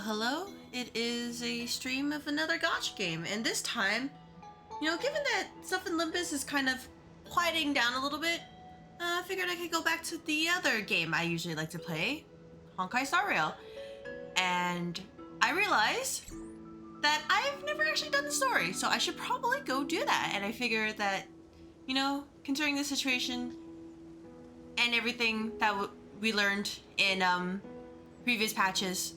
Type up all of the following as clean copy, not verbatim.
Hello. It is a stream of another gacha game, and this time, given that stuff in Olympus is kind of quieting down a little bit, I figured I could go back to the other game I usually like to play, Honkai Star Rail. And I realized that I've never actually done the story, so I should probably go do that. And I figured that, considering the situation and everything that we learned in previous patches,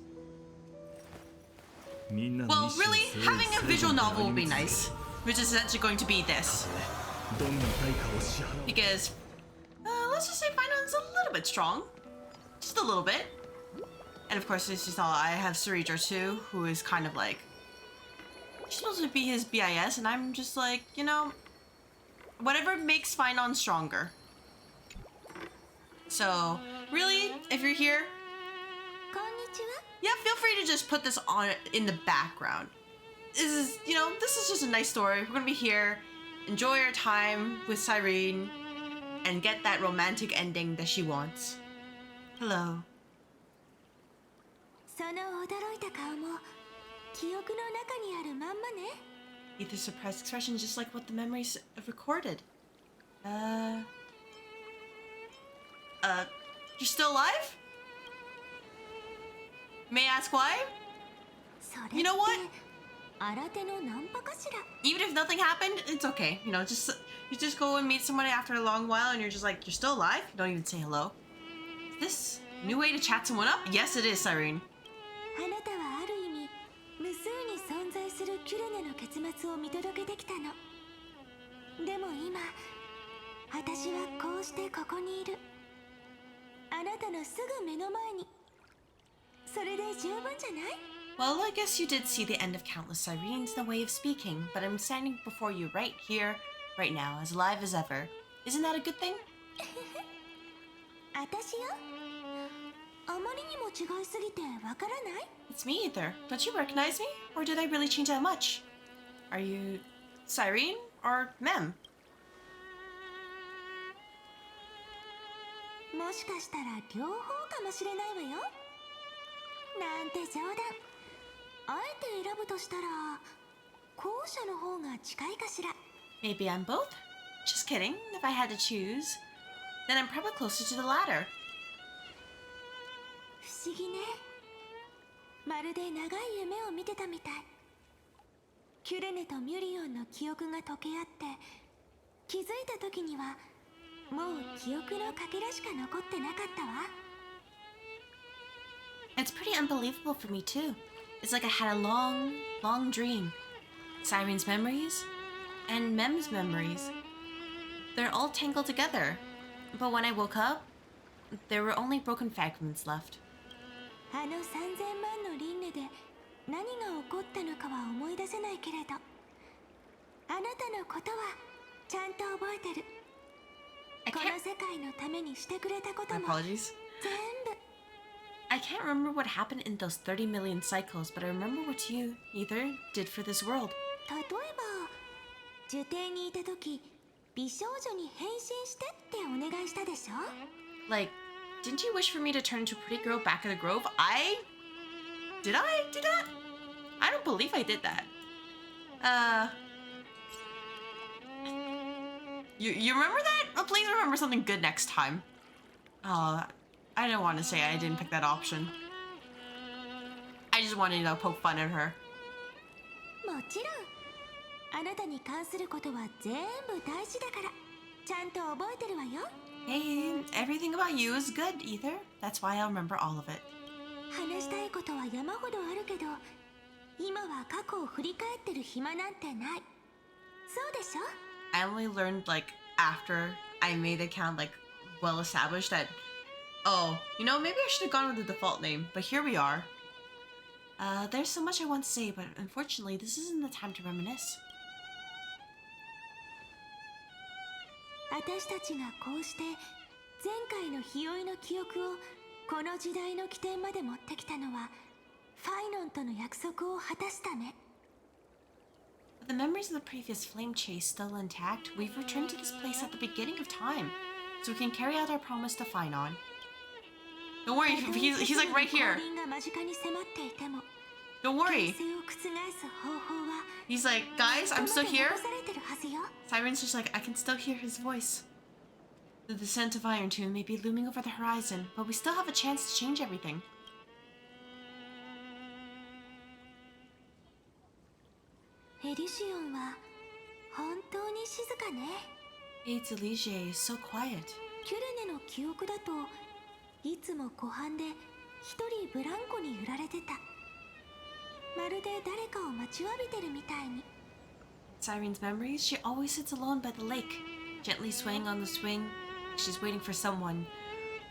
well, really, having a visual novel would be nice, which is essentially going to be this. Because, let's just say Finon's a little bit strong. Just a little bit. And of course, as you saw, I have Saritra too, who is kind of like, she's supposed to be his BIS, and I'm just like, whatever makes Finon stronger. So, really, if you're here, yeah, feel free to just put this on in the background. This is just a nice story. We're gonna be here, enjoy our time with Cyrene, and get that romantic ending that she wants. Hello. Ether's surprised expression, just like what the memories have recorded. You're still alive? May I ask why? You know what? Even if nothing happened, it's okay. You just go and meet someone after a long while and you're just like, you're still alive? You don't even say hello. Is this a new way to chat someone up? Yes, it is, Cyrene. Well, I guess you did see the end of countless Cyrenes in a way of speaking, but I'm standing before you right here, right now, as alive as ever. Isn't that a good thing? It's me, Ether. Don't you recognize me? Or did I really change that much? Are you Cyrene or Mem? Maybe I'm both? Just kidding. If I had to choose, then I'm probably closer to the latter. It's pretty unbelievable for me too. It's like I had a long, long dream. Cyrene's memories and Mem's memories. They're all tangled together. But when I woke up, there were only broken fragments left. I can't... My apologies. I can't remember what happened in those 30 million cycles, but I remember what you, Ether, did for this world. Like, didn't you wish for me to turn into a pretty girl back in the grove? Did I do that? I don't believe I did that. You remember that? Oh, please remember something good next time. I don't want to say I didn't pick that option. I just wanted to poke fun at her. Hey, everything about you is good, Ether. That's why I'll remember all of it. I only learned, like, after I made the account, like, well established that, oh, maybe I should have gone with the default name, but here we are. There's so much I want to say, but unfortunately, this isn't the time to reminisce. With the memories of the previous flame chase still intact, we've returned to this place at the beginning of time, so we can carry out our promise to Finon. Don't worry, he's like right here. Don't worry. He's like, guys, I'm still here. Siren's just like, I can still hear his voice. The descent of Iron Tomb may be looming over the horizon, but we still have a chance to change everything. Hades Elysiae is so quiet. Siren's memories, she always sits alone by the lake, gently swaying on the swing. She's waiting for someone,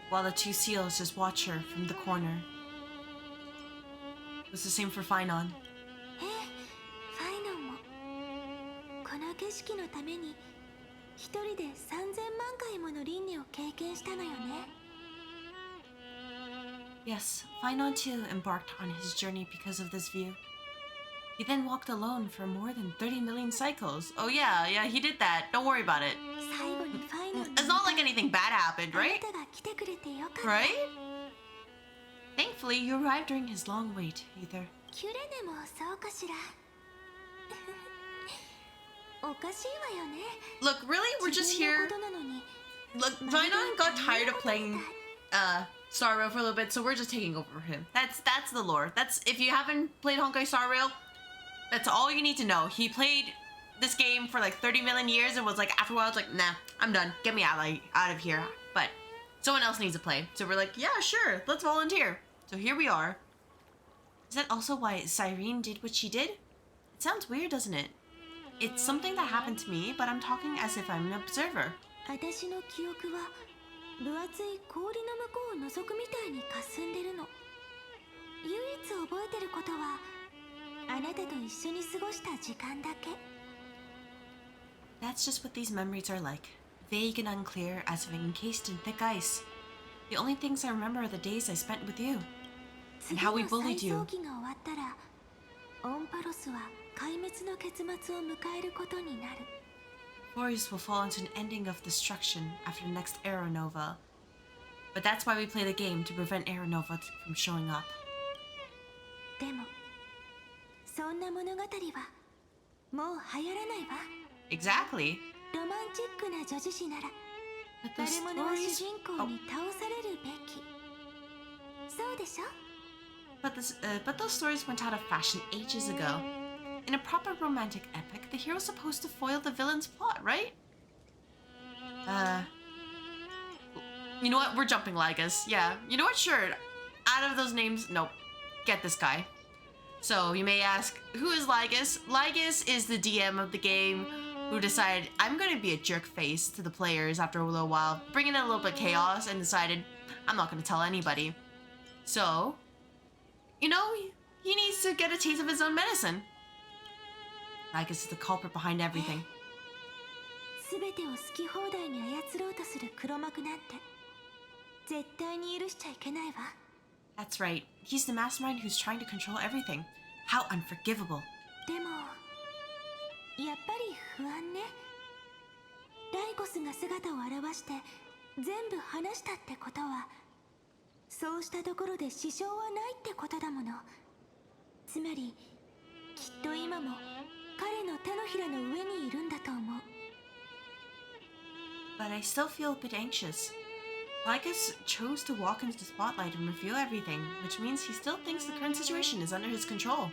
while the two seals just watch her from the corner. It was the same for Finon. Yes, Finon too embarked on his journey because of this view. He then walked alone for more than 30 million cycles. Oh yeah, he did that. Don't worry about it. It's not like anything bad happened, right? Right? Thankfully, you arrived during his long wait, Ether. Look, really? We're just here. Look, Finon got tired of playing Star Rail for a little bit, so we're just taking over for him. That's the lore. That's, if you haven't played Honkai Star Rail, that's all you need to know. He played this game for like 30 million years and was like, after a while, it's like, nah, I'm done. Get me out of here. But someone else needs to play. So we're like, yeah, sure, let's volunteer. So here we are. Is that also why Cyrene did what she did? It sounds weird, doesn't it? It's something that happened to me, but I'm talking as if I'm an observer. That's just what these memories are like. Vague and unclear, as if encased in thick ice. The only things I remember are the days I spent with you. And how we bullied you. Forest will fall into an ending of destruction after the next Aeronova. But that's why we play the game, to prevent Aeronova from showing up. Exactly. But those stories went out of fashion ages ago. In a proper romantic epic, the hero's supposed to foil the villain's plot, right? You know what? We're jumping Lygus. Yeah. You know what? Sure. Out of those names, nope. Get this guy. So, you may ask, who is Lygus? Lygus is the DM of the game who decided, I'm going to be a jerk face to the players after a little while, bring in a little bit of chaos, and decided, I'm not going to tell anybody. So, you know, he needs to get a taste of his own medicine. Lygus is the culprit behind everything. That's right. He's the mastermind who's trying to control everything. How unforgivable. But I still feel a bit anxious. Lygus chose to walk into the spotlight and reveal everything, which means he still thinks the current situation is under his control.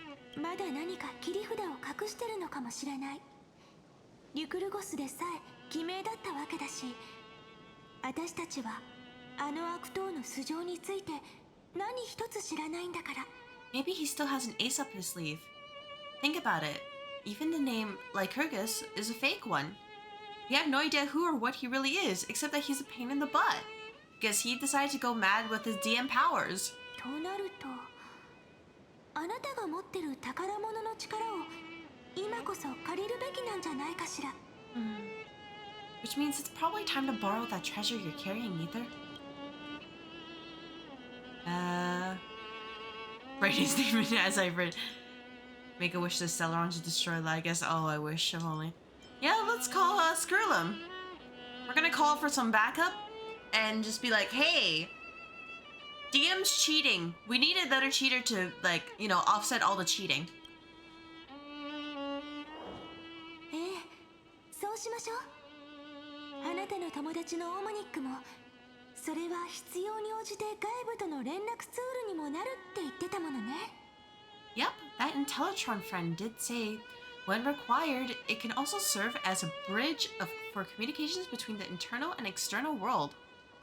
Maybe he still has an ace up his sleeve. Think about it. Even the name Lycurgus is a fake one. We have no idea who or what he really is, except that he's a pain in the butt. Because he decided to go mad with his DM powers. Which means it's probably time to borrow that treasure you're carrying, Ether. Write his name in as I read. Make a wish to Celeron to destroy Lygus. Oh, I wish, if only. Yeah, let's call Skrullum. We're gonna call for some backup and just be like, hey, DM's cheating. We need another cheater to, like, you know, offset all the cheating. ええ、そうしましょう。あなたの友達のオーモニックも、それは必要に応じて外部との連絡ツールにもなるって言ってたものね。Yep, that Intellatron friend did say, when required, it can also serve as a bridge for communications between the internal and external world.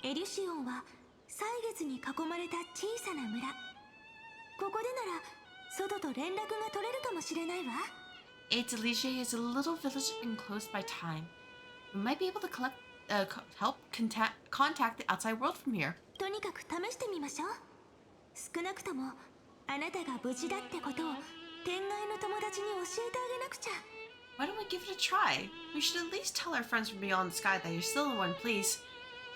エリュシオンは歳月に囲まれた小さな村。ここでなら外と連絡が取れるかもしれないわ。Aids Elysiae is a little village enclosed by time. We might be able to help contact the outside world from here. とにかく試してみましょう。少なくともあなたが無事だってことを天外の友達に教えてあげなくちゃ。Why don't we give it a try? We should at least tell our friends from beyond the sky that you're still in one place.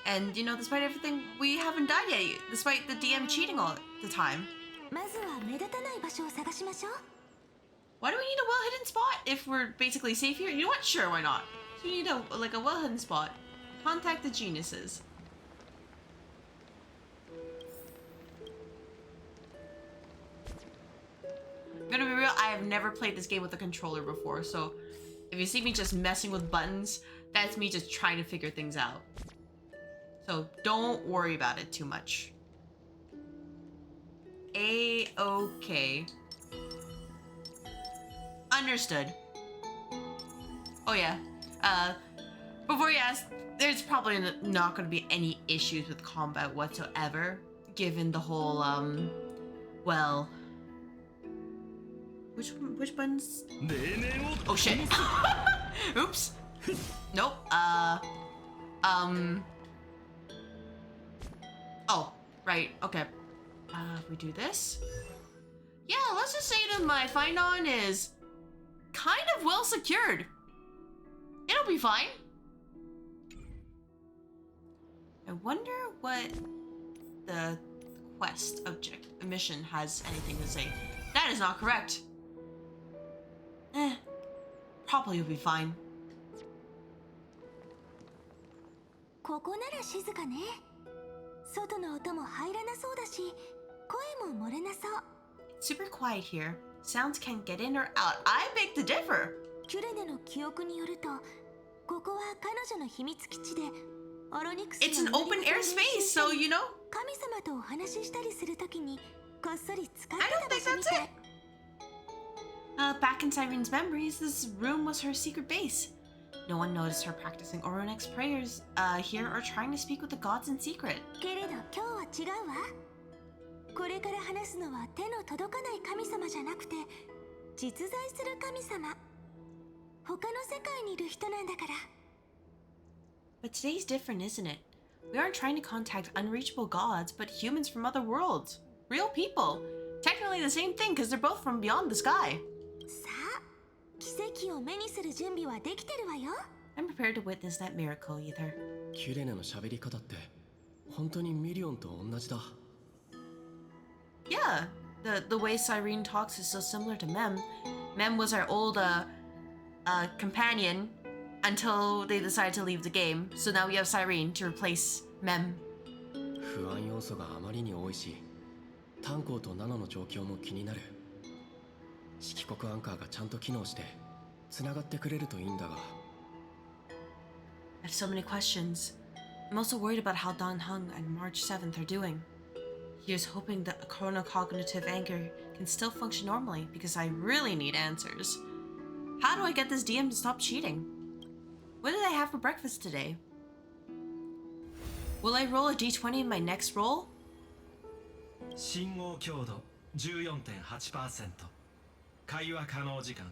And, you know, despite everything, we haven't died yet, despite the DM cheating all the time. まずは目立たない場所を探しましょう。Why do we need a well-hidden spot if we're basically safe here? You know what? Sure, why not? So you need a well-hidden spot. Contact the geniuses. I'm gonna be real, I have never played this game with a controller before, so if you see me just messing with buttons, that's me just trying to figure things out. So don't worry about it too much. A-okay. Understood. Oh yeah. Before you ask, there's probably not going to be any issues with combat whatsoever, given the whole, well... Which buttons? Oh shit. Oops. Nope. Oh, right, okay. We do this. Yeah, let's just say that my find-on is kind of well secured. It'll be fine. I wonder what the quest object mission has anything to say. That is not correct. Probably will be fine. ここなら静かね。外の音も入らなそうだし、声も漏れなそう。It's super quiet here. Sounds can't get in or out. I beg to differ. キュレネの記憶によると、ここは彼女の秘密基地で、オロニクスが It's an open air space, so you know. 神様とお話ししたりするときに、こっそり使って I た don't 場 think 所み that's たい。it. Back in Cyrene's memories, this room was her secret base. No one noticed her practicing Oronex prayers here or trying to speak with the gods in secret. けれど今日は違うわ。これから話すのは手の届かない神様じゃなくて、実在する神様。他の世界にいる人なんだから。But today's different, isn't it? We aren't trying to contact unreachable gods, but humans from other worlds. Real people. Technically the same thing, because they're both from beyond the sky. さあ、奇跡を目にする準備はできてるわよ。I'm prepared to witness that miracle, Ether. キュレネの喋り方って本当にミリオンと同じだ。Yeah, the way Cyrene talks is so similar to Mem. Mem was our old companion until they decided to leave the game. So now we have Cyrene to replace Mem. 不安要素があまりに多いし、炭鉱とナノの状況も気になる。色黒アンカーがちゃんと機能して繋がってくれるといいんだが。I have so many questions. I'm also worried about how Dan Heng and March 7th are doing. Here's hoping that a chronocognitive anchor can still function normally because I really need answers. How do I get this DM to stop cheating? What did I have for breakfast today? Will I roll a d20 in my next roll? 信号強度 14.8%。会話可能時間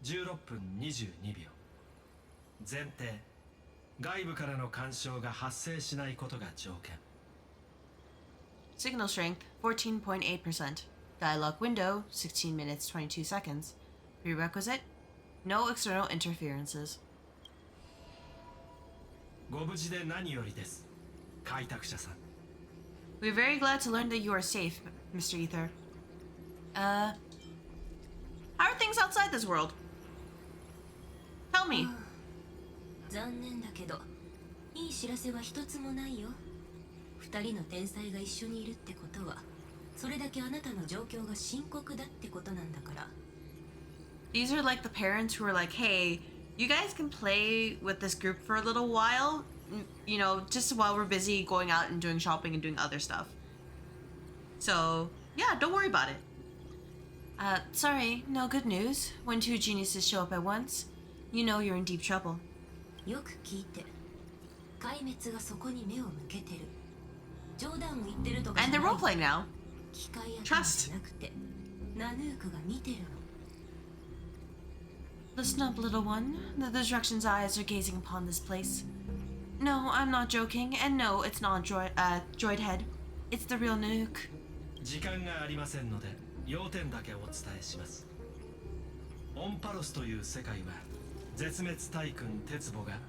16分22秒。前提、外部からの干渉が発生しないことが条件。Signal strength 14.8%. Dialogue window 16 minutes 22 seconds. Prerequisite: no external interferences. ご無事で何よりです。開拓者さん。We're very glad to learn that you are safe, Mr. Ether. How are things outside this world? Tell me. 残念だけど、いい知らせは一つもないよ。2人の天才が一緒にいるってことはそれだけあなたの状況が深刻だってことなんだから。 These are like the parents who are like, hey, you guys can play with this group for a little while, you know, just while we're busy going out and doing shopping and doing other stuff. So, yeah, don't worry about it. Sorry, no good news. When two geniuses show up at once, you know you're in deep trouble. よく聞いて。壊滅がそこに目を向けてる。冗談を言ってるとかじゃ And ない。 they're role-playing now. 機械や Trust. じゃなくてナヌークが見てるの。 Listen up, little one. The Destruction's eyes are gazing upon this place. No, I'm not joking, and no, it's not Droid Head. It's the real Nuke. 時間がありませんので要点だけお伝えします。オンパロスという世界は絶滅大君鉄母が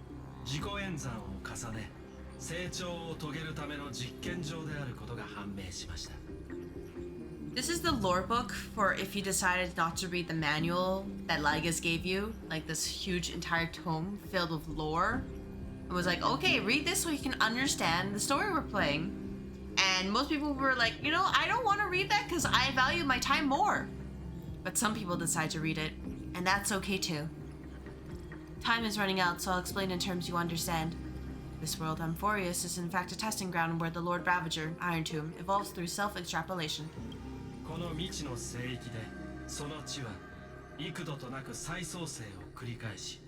自己演算を重ね成長を遂げるための実験場であることが判明しました。 This is the lore book for if you decided not to read the manual that Lygus gave you, like this huge entire tome filled with lore. It was like, okay, read this so you can understand the story we're playing. And most people were like, you know, I don't want to read that because I value my time more. But some people decide to read it, and that's okay too. Time is running out, so I'll explain in terms you understand. This world, Amphorius, is in fact a testing ground where the Lord Ravager, Iron Tomb, evolves through self-extrapolation. この未知の聖域でその地は幾度となく再創生を繰り返し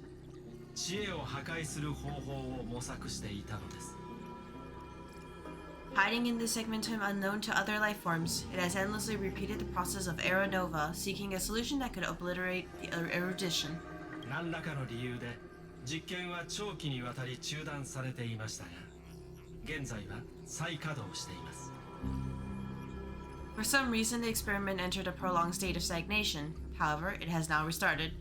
知恵を破壊する方法を模索していたのです。 Hiding in this segmentum unknown to other life forms, it has endlessly repeated the process of Era Nova, seeking a solution that could obliterate the erudition. 何らかの理由で実験は長期にわたり中断されていましたが現在は再稼働しています。 For some reason, the experiment entered a prolonged state of stagnation. However, it has now restarted.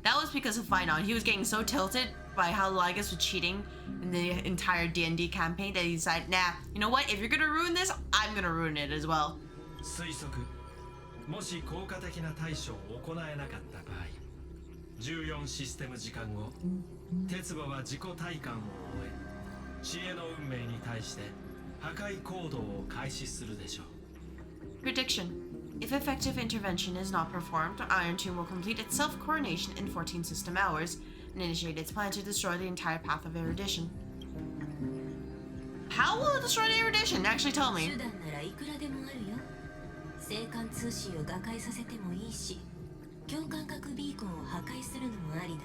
That was because of Finon. He was getting so tilted by how Lygus was cheating in the entire D&D campaign that he decided, nah, you know what? If you're gonna ruin this, I'm gonna ruin it as well. 推測もし効果的な対処を行えなかった場合14システム時間後鉄母は自己体感を終え知恵の運命に対して破壊行動を開始するでしょう。 Prediction. If effective intervention is not performed, Iron Tomb will complete its self-coronation in 14 system hours and initiate its plan to destroy the entire path of erudition. How will it destroy the erudition? Actually tell me. 手段ならいくらでもあるよ。星間通信を瓦解させてもいいし共感覚ビーコンを破壊するのもありだね。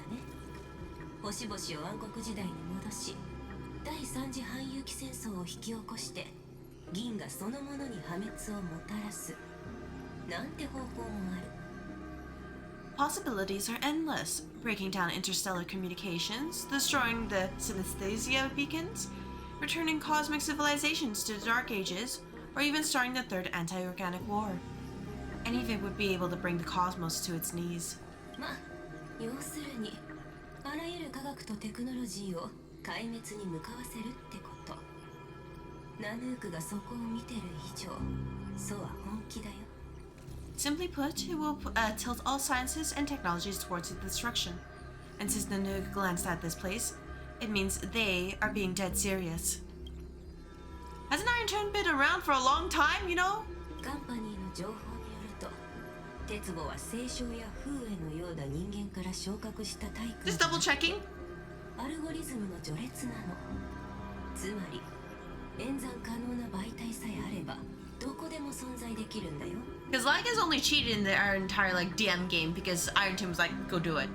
星々を暗黒時代に戻し第三次半遊記戦争を引き起こして銀河そのものに破滅をもたらすなんて方法もある。 Possibilities are endless. Breaking down interstellar communications, destroying the synesthesia beacons, returning cosmic civilizations to the Dark Ages, or even starting the Third Anti-Organic War. Any of it would be able to bring the cosmos to its knees. まあ要するにあらゆる科学とテクノロジーを壊滅に向かわせるってこと。ナヌークがそこを見てる以上そうは本気だよ。 Simply put, it will tilt all sciences and technologies towards its destruction. And since the Noog glanced at this place, it means they are being dead serious. Hasn't Iron Tomb been around for a long time, you know? カンパニーの情報によると鉄母は聖書や風縁のような人間から昇格したタイク Just double checking. アルゴリズムの序列なの。つまり演算可能な媒体さえあればどこでも存在できるんだよ。 Because Lyca's only cheated in our entire like DM game because Iron Tomb was like, go do it.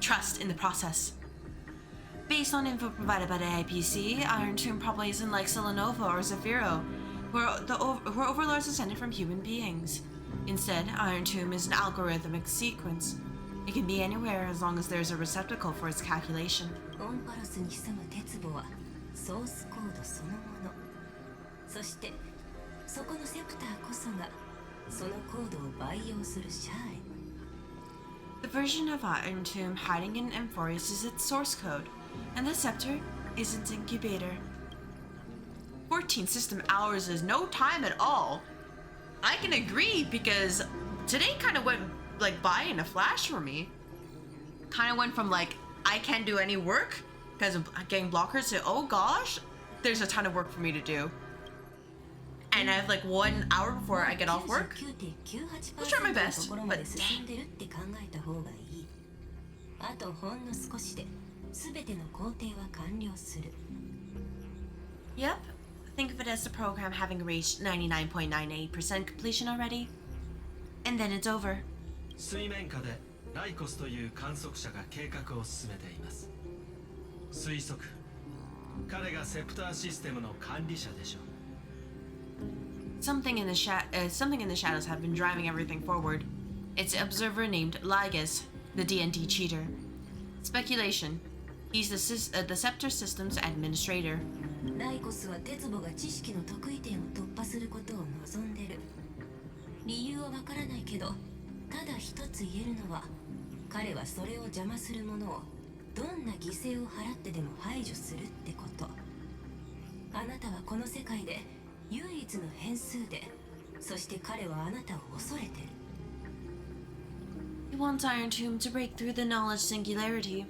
Trust in the process. Based on info provided by the IPC, Iron Tomb probably isn't like Selenova or Zephyro, who are overlords descended from human beings. Instead, Iron Tomb is an algorithmic sequence. It can be anywhere as long as there's a receptacle for its calculation. オンパロスに潜む鉄母はソースコードそのもの。そしてそこのセプターこそがそのコードを培養するシャーレ。 The version of Iron Tomb hiding in Amphorius is its source code, and the scepter is its incubator. 14 system hours is no time at all. I can agree because today kind of went like by in a flash for me. Kind of went from like I can't do any work because of getting blockers to oh gosh, there's a ton of work for me to do. and I have like 1 hour before I get off work. I'll try my best, ところまで but 進んでるって考えた方がいい。あとほんの少しで全ての工程は完了する。 yep. Think of it as the program having reached 99.98% completion already. And then it's over. 水面下でライコスという観測者が計画を進めています。推測、彼がセプターシステムの管理者でしょう。Something in the shadows have been driving everything forward. It's an observer named Ligas, the D&D cheater. Speculation. He's the Scepter Systems Administrator. ライコスは鉄母が知識の得意点を突破することを望んでる。理由はわからないけど、ただ一つ言えるのは、彼はそれを邪魔する者をどんな犠牲を払ってでも排除するってこと。あなたはこの世界で唯一の変数で、そして彼はあなたを恐れてる。He wants Iron Tomb to break through the knowledge singularity.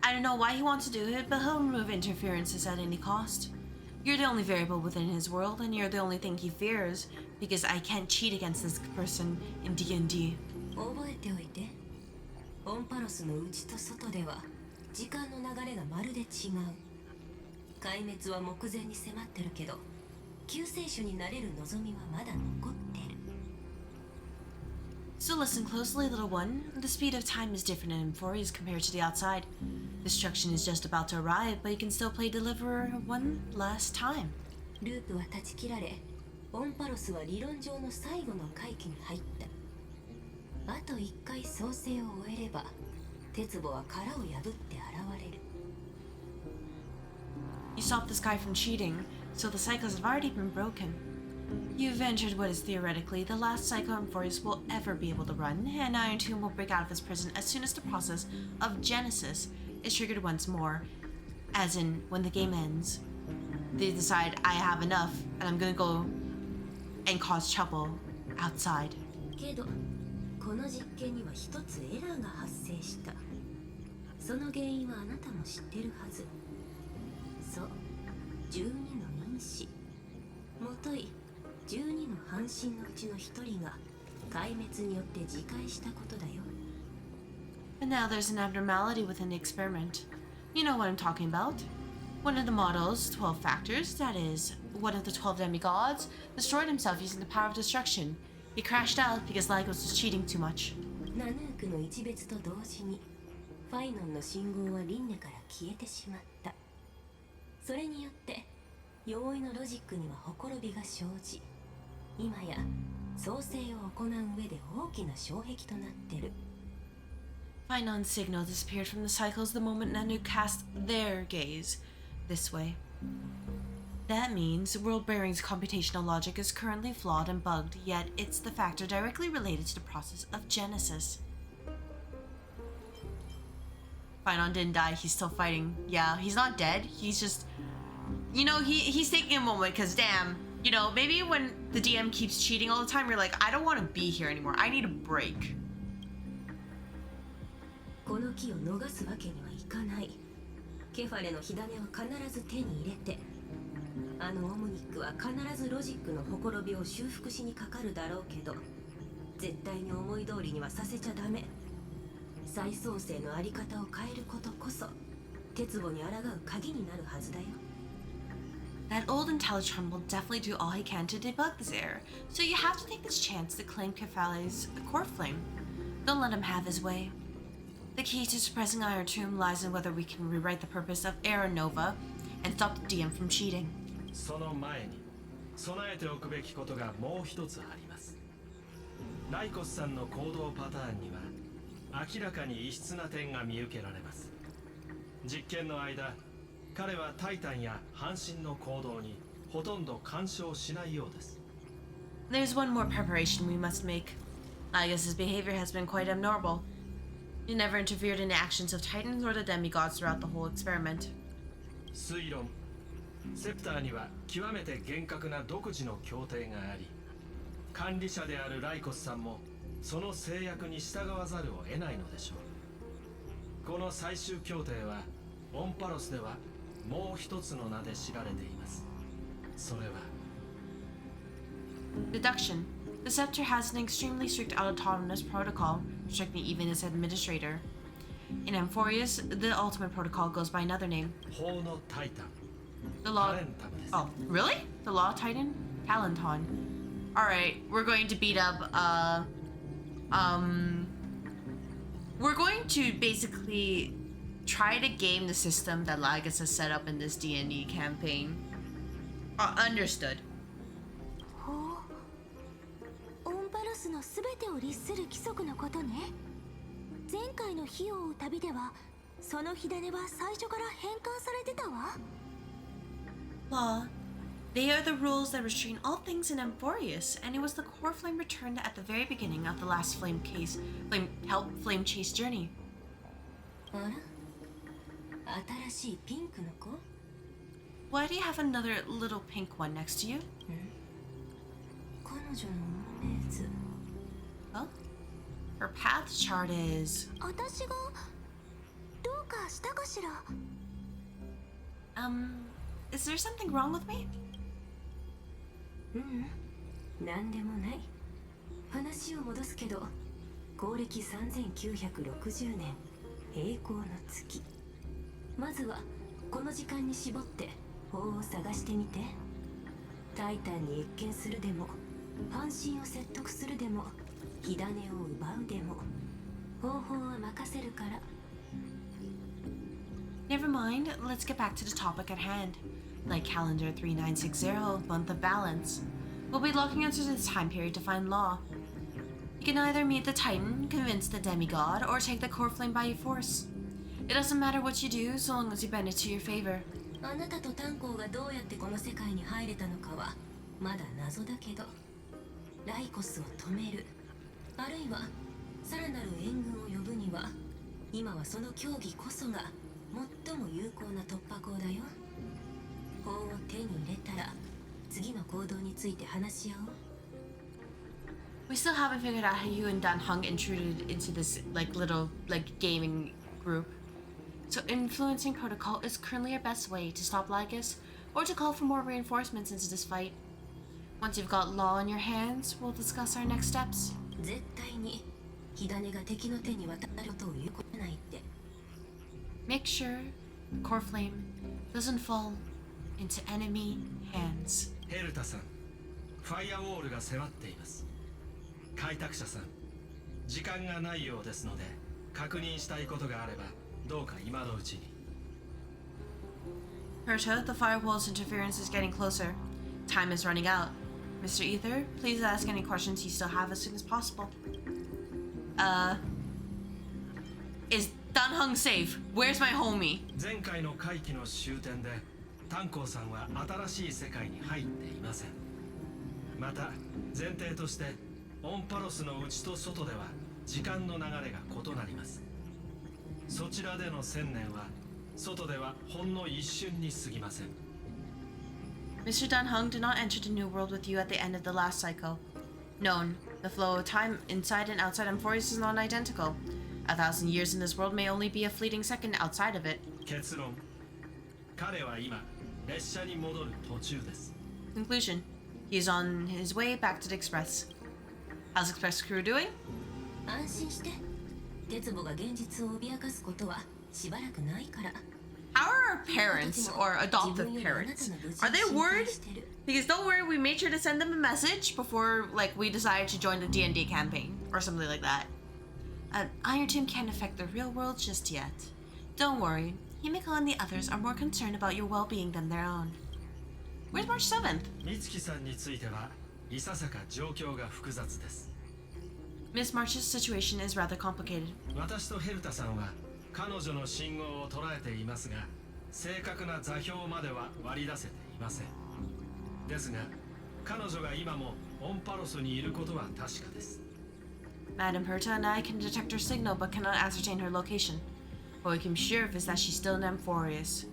I don't know why he wants to do it, but he'll remove interferences at any cost. You're the only variable within his world, and you're the only thing he fears, because I can't cheat against this person in D&D. 覚えておいて。オンパロスの内と外では時間の流れがまるで違う。壊滅は目前に迫ってるけど、救世主になれる望みはまだ残ってる。 So listen closely, little one. The speed of time is different in Emphoria compared to the outside. Destruction is just about to arrive, but you can still play Deliverer one last time. ループは断ち切られ、オンパロスは理論上の最後の回帰に入った。あと一回創生を終えれば、鉄母は殻を破って現れる。 You stopped this guy from cheating, so the cycles have already been broken. You've entered what is theoretically the last cycle Emphorius will ever be able to run, and Iron Tomb will break out of his prison as soon as the process of Genesis is triggered once more, as in when the game ends. They decide I have enough, and I'm gonna go and cause trouble outside. けど、この実験には一つエラーが発生した。その原因はあなたも知ってるはず。そう、12の因子。もとい、12の半身のうちの一人が壊滅によって自壊したことだよ。But now there's an abnormality within the experiment. You know what I'm talking about. One of the model's 12 factors, that is, one of the 12 demigods, destroyed himself using the power of destruction. He crashed out because Lygos was cheating too much. ナヌークの一別と同時に、ファイノンの信号は輪廻から消えてしまった。それによって、容易のロジックにはほころびが生じ、今や創生を行う上で大きな障壁となってる。Finon's signal disappeared from the cycles the moment Nanu cast their gaze this way. That means World Bearing's computational logic is currently flawed and bugged, yet it's the factor directly related to the process of Genesis. Finon didn't die, he's still fighting. Yeah, he's not dead, he's just... You know, he's taking a moment, because damn, you know, maybe when the DM keeps cheating all the time, you're like, I don't want to be here anymore, I need a break. この木を逃すわけにはいかない。ケファレの火種を必ず手に入れて、あのオムニックは必ずロジックのほころびを修復しにかかるだろうけど、絶対に思い通りにはさせちゃダメ。再創生のあり方を変えることこそ、鉄母に抗う鍵になるはずだよ。That old Intelligtron will definitely do all he can to debug this error, so you have to take this chance to claim Kefale's core flame. Don't let him have his way. The key to suppressing Iron Tomb lies in whether we can rewrite the purpose of Era Nova and stop the DM from cheating. その前に備えておくべきことがもう一つあります。ライコスさんの行動パターンには明らかに異質な点が見受けられます。実験の間、彼はタイタンや半身の行動にほとんど干渉しないようです。There's one more preparation we must make. I guess his behavior has been quite abnormal. He never interfered in the actions of Titans or the demigods throughout the whole experiment. 推論、セプターには極めて厳格な独自の協定があり、管理者であるライコスさんもその制約に従わざるを得ないのでしょう。この最終協定はオンパロスではもう一つの名で知られています。それは Deduction. The Scepter has an extremely strict autonomous protocol, restricting even its administrator. In Amphorius, the ultimate protocol goes by another name. 法のタイタン The タ law. レンタムです Oh, really? The Law Titan? Talenton. Alright, we're going to beat up, we're going to basically try to game the system that Lagus has set up in this D&D campaign. Understood. ほう、オンパロスのすべてを律する規則のことね。前回の火を追う旅ではその火種は最初から変換されてたわ。 Law. They are the rules that restrain all things in Amphorius, and it was the core flame returned at the very beginning of the last flame chase journey. あら、新しいピンクの子？ Why do you have another little pink one next to you? 彼女のレーズ。 Huh? Her path chart is... 私がどうかしたかしら？ Is there something wrong with me? なんでもない。話を戻すけど、公暦3960年栄光の月。まずはこの時間に絞って法を探してみて。タイタンに謁見するでも、半身を説得するでも、火種を奪うでも、方法は任せるから。 Never mind, let's get back to the topic at hand. Like calendar 3960, month of balance. We'll be looking into this time period to find law. You can either meet the Titan, convince the demigod, or take the core flame by force. It doesn't matter what you do, so long as you bend it to your favor. あなたと炭鉱がどうやってこの世界に入れたのかはまだ謎だけど、ライコスを止める、あるいはさらなる援軍を呼ぶには、今はその競技こそが最も有効な突破口だよ。法を手に入れたら次の行動について話し合おう。 We still haven't figured out how you and Dan Hung intruded into this little gaming group. So influencing protocol is currently our best way to stop Lycus or to call for more reinforcements into this fight. Once you've got law in your hands, we'll discuss our next steps. 絶対に火種が敵の手に渡ることを許さないって。 Make sure the core flame doesn't fall into enemy hands. ヘルタさん、ファイアウォールが迫っています。開拓者さん、時間がないようですので、確認したいことがあればどうか今のうちに。 Herta, the firewall's interference is getting closer. Time is running out. Mr. Ether, please ask any questions you still have as soon as possible. Is Dan Hung safe? Where's my homie? 前回の会期の終点で炭鉱さんは新しい世界に入っていません。また前提としてオンパロスの内と外では時間の流れが異なります。そちらでの1000年は外ではほんの一瞬に過ぎません。 Mr. Dan Hung did not enter the new world with you at the end of the last cycle. Known, the flow of time inside and outside Amphorius is non-identical. 1,000 years in this world may only be a fleeting second outside of it. 結論、彼は今列車に戻る途中です。 Conclusion. He is on his way back to the Express. How's Express crew doing? 安心して。鉄母が現実を脅かすことはしばらくないから。 How are our parents or adoptive parents? Are they worried? Because don't worry, we made sure to send them a message before we decided to join the D&D campaign or something like that. Iron Tomb can't affect the real world just yet. Don't worry, Himiko and the others are more concerned about your well-being than their own. Where's March 7th? 美月さんについてはいささか状況が複雑です。 Miss March's situation is rather complicated. 私とヘルタさんは彼女の信号を捉えていますが、正確な座標までは割り出せていません。ですが、彼女が今もオンパロスにいることは確かです。 Madam Herta and I can detect her signal but cannot ascertain her location. What we can be sure of is that she's still in Amphorius.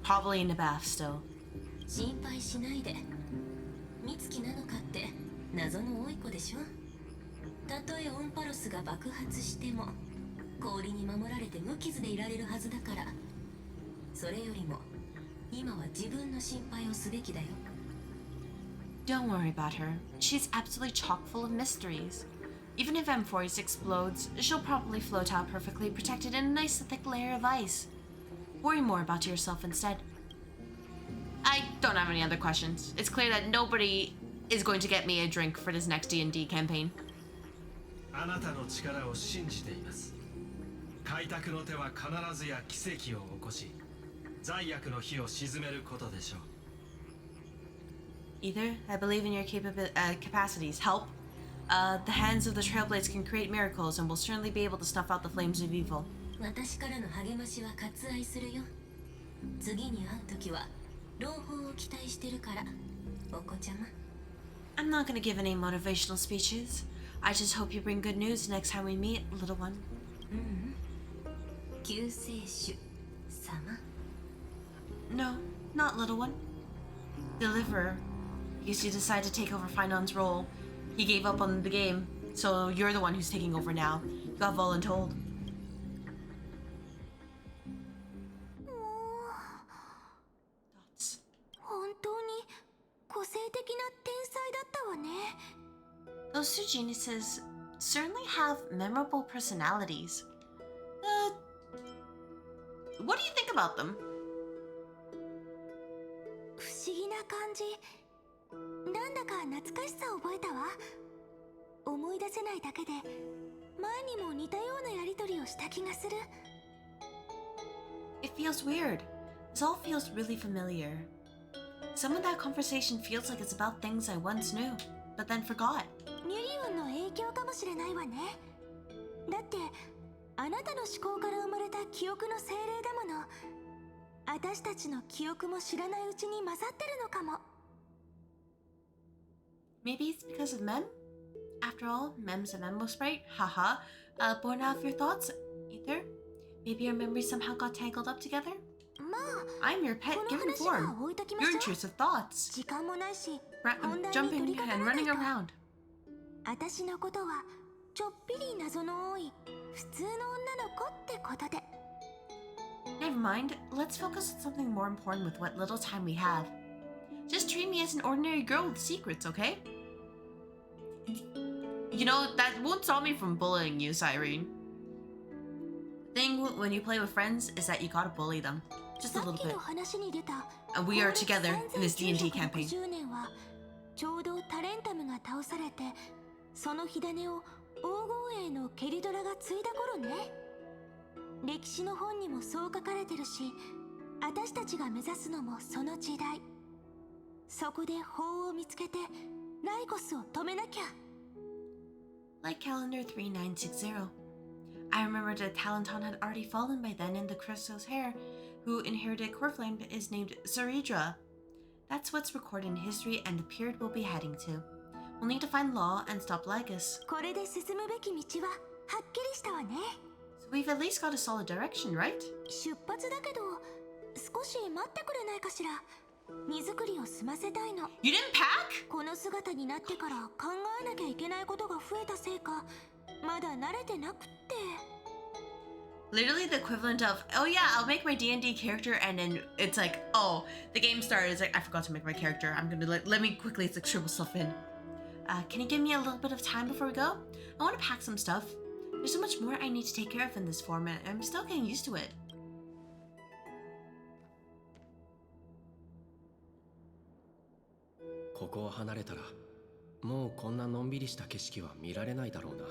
Probably in the bath still. 心配しないで。美月なのかって謎の多い子でしょ。たとえオンパロスが爆発しても氷に守られて無傷でいられるはずだから。それよりも今は自分の心配をすべきだよ。Don't worry about her. She's absolutely chock full of mysteries. Even if M4 explodes, she'll probably float out perfectly protected in a nice thick layer of ice. Worry more about yourself instead. I don't have any other questions. It's clear that nobody is going to get me a drink for this next D&D campaign. あなたの力を信じています。開拓の手は必ずや奇跡を起こし、罪悪の火を鎮めることでしょう。Either, I believe in your capacities. Help. The hands of the Trailblades can create miracles and will certainly be able to snuff out the flames of evil. 私からの励ましは割愛するよ。次に会う時は朗報を期待してるから、お子ちゃま。I'm not going to give any motivational speeches. I just hope you bring good news next time we meet, little one. 救世主様。 No, not little one. Deliverer. Because you decided to take over Finon's role. He gave up on the game, so you're the one who's taking over now. You got voluntold. 本当に個性的な天才だったわね。Those two geniuses certainly have memorable personalities. What do you think about them? 不思議な感じ。なんだか懐かしさを覚えたわ。思い出せないだけで前にも似たようなやりとりをした気がする。 It feels weird. This all feels really familiar. Some of that conversation feels like it's about things I once knew, but then forgot. ミュリオンの影響かもしれないわね。だってあなたの思考から生まれた記憶の精霊だもの。私たちの記憶も知らないうちに混ざってるのかも。 Maybe it's because of Mem? After all, Mem's a Memo sprite, haha. Born out of your thoughts, Ether? Maybe your memories somehow got tangled up together? まあ、 I'm your pet この given 話は form. 置いときま Your しょう。 intrusive thoughts. 時間もないし、本題に取 Jumping り掛か and らない running と。 around. 私のことはちょっぴり謎の多い普通の女の子ってことで。 Never mind, let's focus on something more important with what little time we have. Just treat me as an ordinary girl with secrets, okay? You know, that won't stop me from bullying you, Cyrene. The thing when you play with friends is that you gotta bully them. Just a さっ little き bit. の話に出た And we are together in this D&D campaign. 10年はちょうどタレンタムが倒されて、その火種を黄金栄のケリドラが継いだ頃ね。歴史の本にもそう書かれてるし、私たちが目指すのもその時代。そこで法を見つけてライコスを止めなきゃ。 Like calendar 3960. I remembered that Talenton had already fallen by then, and the Crystal's heir, who inherited Corfland, is named Saridra. That's what's recorded in history and the period we'll be heading to. We'll need to find Law and stop Lycus. これで進むべき道ははっきりしたわね。 So we've at least got a solid direction, right? 出発だけど少し待ってくれないかしら。荷造りを済ませたいの。 You didn't pack? この姿になってから考えなきゃいけないことが増えたせいか、まだ慣れてなくって。 Literally the equivalent of, oh yeah, I'll make my D&D character, and then it's like, oh, the game started, it's like, I forgot to make my character. I'm gonna let me quickly like scribble stuff in. Can you give me a little bit of time before we go? I want to pack some stuff. There's so much more I need to take care of in this format, and I'm still getting used to it. ここを離れたらもうこんなのんびりした景色は見られないだろうな。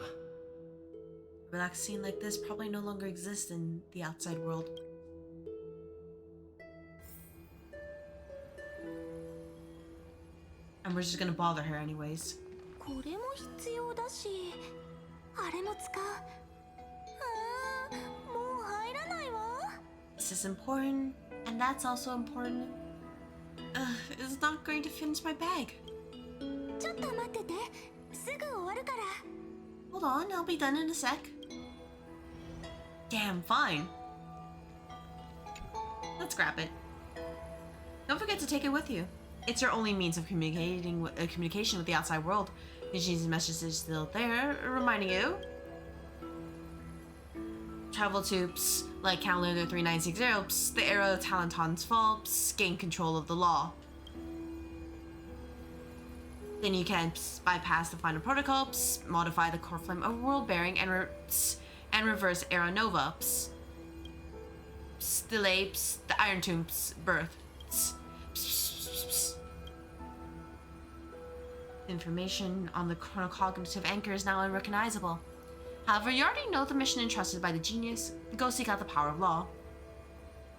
Relaxed scene like this probably no longer exists in the outside world. And we're just gonna bother her anyways. これも必要だし、あれも使う。もう入らないわ。 This is important, and that's also important. It's not going to fit into my bag. ちょっと待ってて、すぐ終わるから。 Hold on, I'll be done in a sec. Damn, fine. Let's grab it. Don't forget to take it with you. It's your only means of communication with the outside world. Nishi's message is still there, reminding you. Travel to, like calendar 3960, the era of Talenton's fall, gain control of the law. Then you can bypass the final protocol, modify the core flame of world bearing, and reverse Era Nova. Delay the Iron Tomb birth. Information on the chronocognitive anchor is now unrecognizable. However, you already know the mission entrusted by the genius. Go seek out the power of law.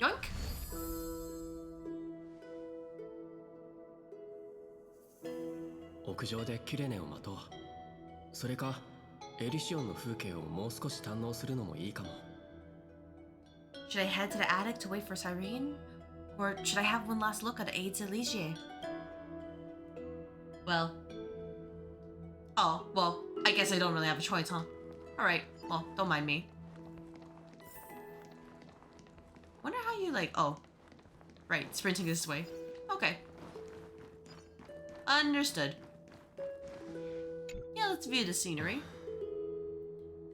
Yoink!屋上でキレネを待とう。それかエリシオンの風景をもう少し堪能するのもいいかも。Should I head to the attic to wait for Cyrene? Or should I have one last look at Aides Elysiae? Well... Oh, well, I guess I don't really have a choice, huh? Alright, well, don't mind me. Wonder how you like... Oh. Right, sprinting this way. Okay. Understood. Yeah, let's view the scenery.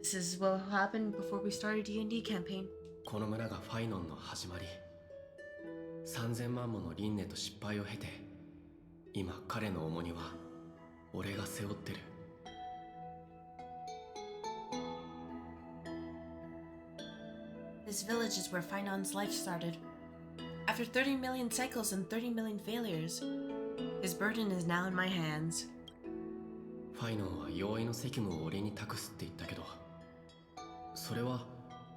This is what happened before we started D&D campaign. この村がファイノンの始まり。3000万もの輪廻と失敗を経て、今彼の重荷は俺が背負ってる。This village is where Finon's life started. After 30 million cycles and 30 million failures, his burden is now in my hands. ファイノンは容易の責務を俺に託すって言ったけど、それは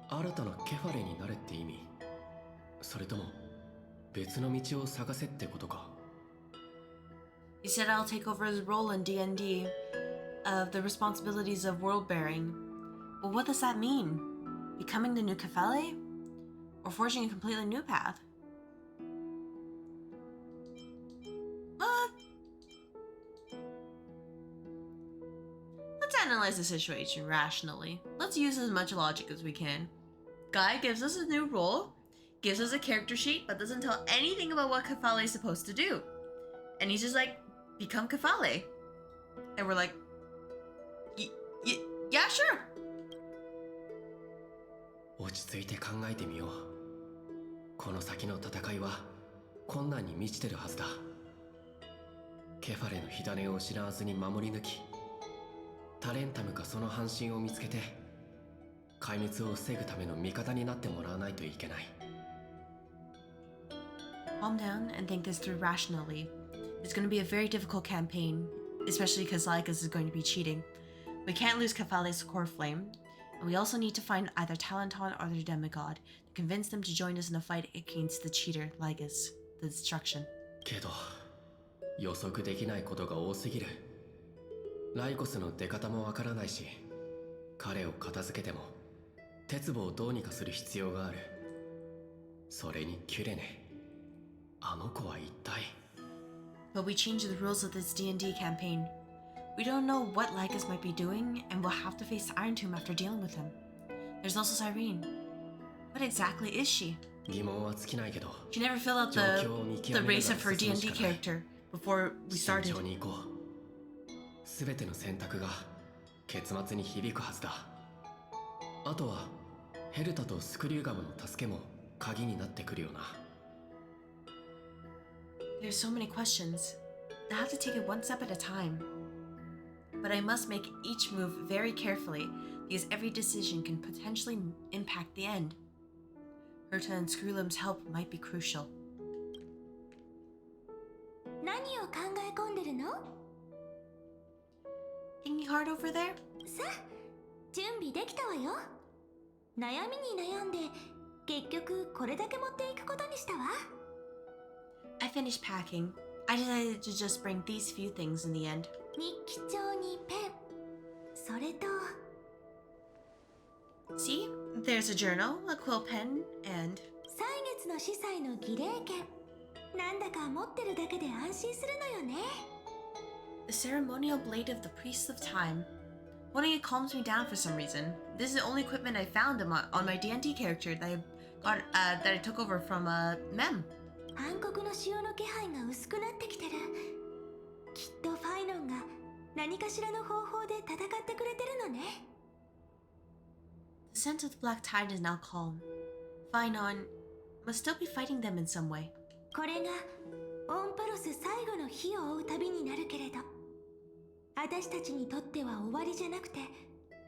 新たなケファレになれって意味？それとも別の道を探せってことか？ He said I'll take over his role in D&D, of the responsibilities of world bearing. But what does that mean? Becoming the new Kefale? Or forging a completely new path? Let's analyze the situation rationally. Let's use as much logic as we can. Guy gives us a new role, gives us a character sheet, but doesn't tell anything about what Kefale is supposed to do. And he's just like, become Kefale. And we're like, yeah, sure. 落ち着いて考えてみよう。この先の戦いは困難に満ちてるはずだ。ケファレの火種を失わずに守り抜き、タレンタムかその半身を見つけて壊滅を防ぐための味方になってもらわないといけない。 Calm down and think this through rationally. It's going to be a very difficult campaign, especially because Lycus is going to be cheating. We can't lose Kefale's core flame, and we also need to find either Talenton or the demigod to convince them to join us in the fight against the cheater, Lycus, the destruction. けど予測できないことが多すぎる。ライコスの出方もわからないし、彼を片付けても鉄棒をどうにかする必要がある。それにキュレネ、あの子は一体。 But we changed the rules of this D&D campaign. We don't know what Lycus might be doing, and we'll have to face Iron Tomb after dealing with him. There's also Cyrene. What exactly is she? 疑問は尽きないけど、 She never filled out the race of her D&D character before we 慎 started. 重に行こう。すべての選択が結末に響くはずだ。あとはヘルタとスクリューガムの助けも鍵になってくるよな。 There's so many questions. I have to take it one step at a time. But I must make each move very carefully because every decision can potentially impact the end. Herta and Screwlum's help might be crucial. 何を考え込んでるの？ Thinking hard over there? さあ、準備できたわよ。悩みに悩んで結局これだけ持っていくことにしたわ。 I finished packing. I decided to just bring these few things in the end. 日記帳にペン、それと See? There's a journal, a quill pen, and... 歳月の司祭の儀礼券。なんだか持ってるだけで安心するのよね。 the ceremonial blade of the Priest of Time. Holding it calms me down for some reason. This is the only equipment I found on my D&D character that I took over from Mem. 暗黒の潮の気配が薄くなってきてる。きっとファイノンが何かしらの方法で戦ってくれてるのね。 The scent of the black tide is now calm. Finon must still be fighting them in some way. これがオンパロス最後の火を追う旅になるけれど、私たちにとっては終わりじゃなくて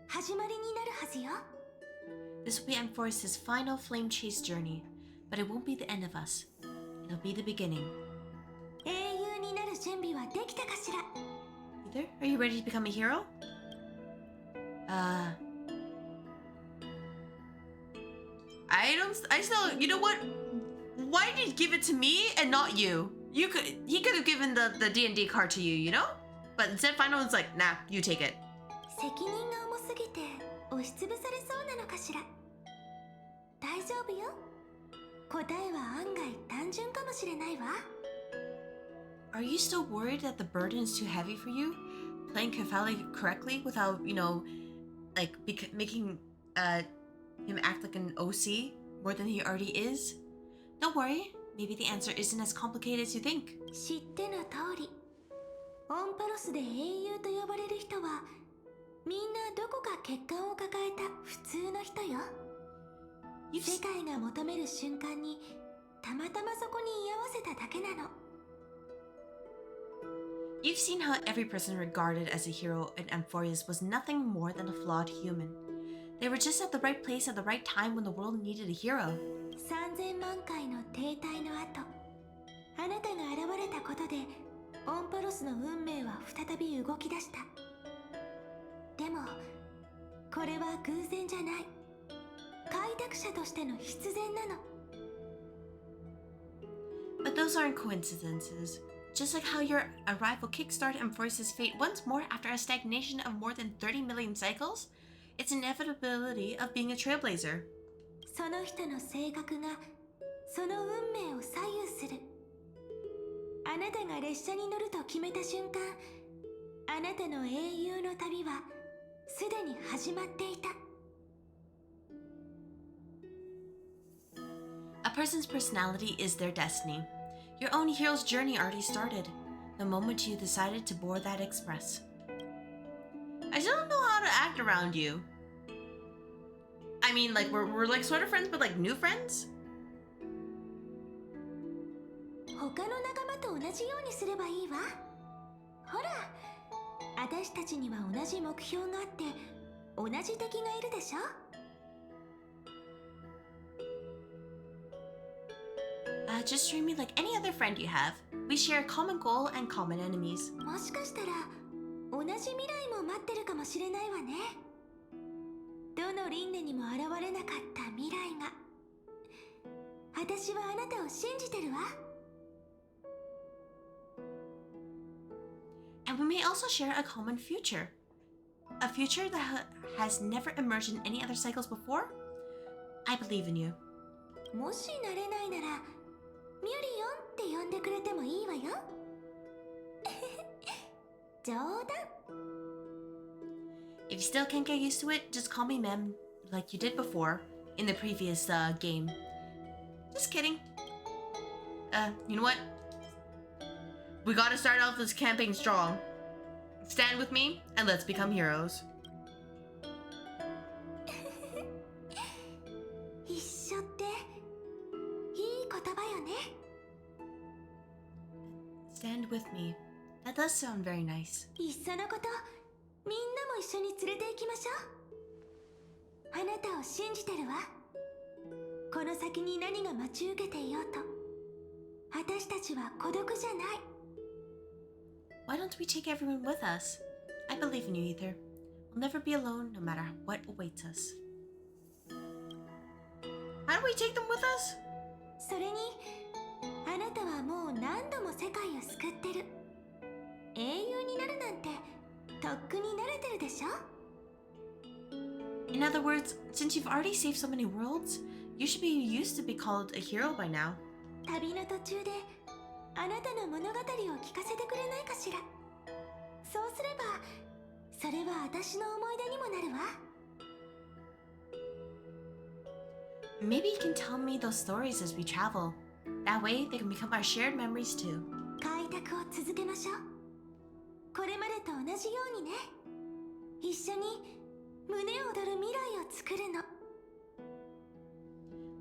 始まりになるはずよ。 This will be Enforce's final flame chase journey, but it won't be the end of us. It'll be the beginning. 英雄になる準備はできたかしら。 Ether, are you ready to become a hero? I still, you know what? Why did he give it to me and not you? He could have given the D&D card to you, you know? But instead Final was like, nah, you take it. 責任が重すぎて押しつぶされそうなのかしら。大丈夫よ。答えは案外単純かもしれないわ。 Are you still worried that the burden is too heavy for you? Playing Kefali correctly without, you know, like making him act like an OC more than he already is? Don't worry, maybe the answer isn't as complicated as you think. 知っての通り、オンパロスで英雄と呼ばれる人はみんなどこか欠陥を抱えた普通の人よ。 世界が求める瞬間にたまたまそこに居合わせただけなの。 You've seen how every person regarded as a hero in Amphorius was nothing more than a flawed human. They were just at the right place at the right time when the world needed a hero. 3000万回の停滞の後、あなたが現れたことでオンパロスの運命は再び動き出した。でもこれは偶然じゃない。開拓者としての必然なの。 But those aren't coincidences. Just like how your arrival kickstarted Amphorius' fate once more after a stagnation of more than 30 million cycles, it's an inevitability of being a trailblazer. その人の性格がその運命を左右する。あなたが列車に乗ると決めた瞬間、あなたの英雄の旅はすでに始まっていた。 A person's personality is their destiny. Your own hero's journey already started, the moment you decided to board that express. I still don't know how to act around you. I mean, like, we're like sort of friends, but like new friends? 他の仲間と同じようにすればいいわ。ほら、私たちには同じ目標があって同じ敵がいるでしょ。 Just treat me like any other friend you have. We share a common goal and common enemies. もしかしたら同じ未来も待ってるかもしれないわね。どの輪廻にも現れなかった未来が。私はあなたを信じてるわ。 And we may also share a common future. A future that has never emerged in any other cycles before? I believe in you. もしなれないならミュリオンって呼んでくれてもいいわよ。冗談。 If you still can't get used to it, just call me Mem, like you did before in the previous game. Just kidding. You know what? We gotta start off this campaign strong. Stand with me, and let's become heroes. 一緒っていい言葉よね。 Stand with me. That does sound very nice. いっそのことみんなも一緒に連れて行きましょう。あなたを信じてるわ。この先に何が待ち受けていようと私たちは孤独じゃない。 Why don't we take everyone with us? I believe in you, Ether. We'll never be alone, no matter what awaits us. How do we take them with us? それにあなたはもう何度も世界を救ってる。英雄になるなんてとっくに慣れてるでしょ。 In other words, since you've already saved so many worlds, you should be used to be called a hero by now. 旅の途中であなたの物語を聞かせてくれないかしら。そうすればそれは私の思い出にもなるわ。 Maybe you can tell me those stories as we travel. That way, they can become our shared memories too. 開拓を続けましょう。これまでと同じようにね。一緒に胸躍る未来を作るの。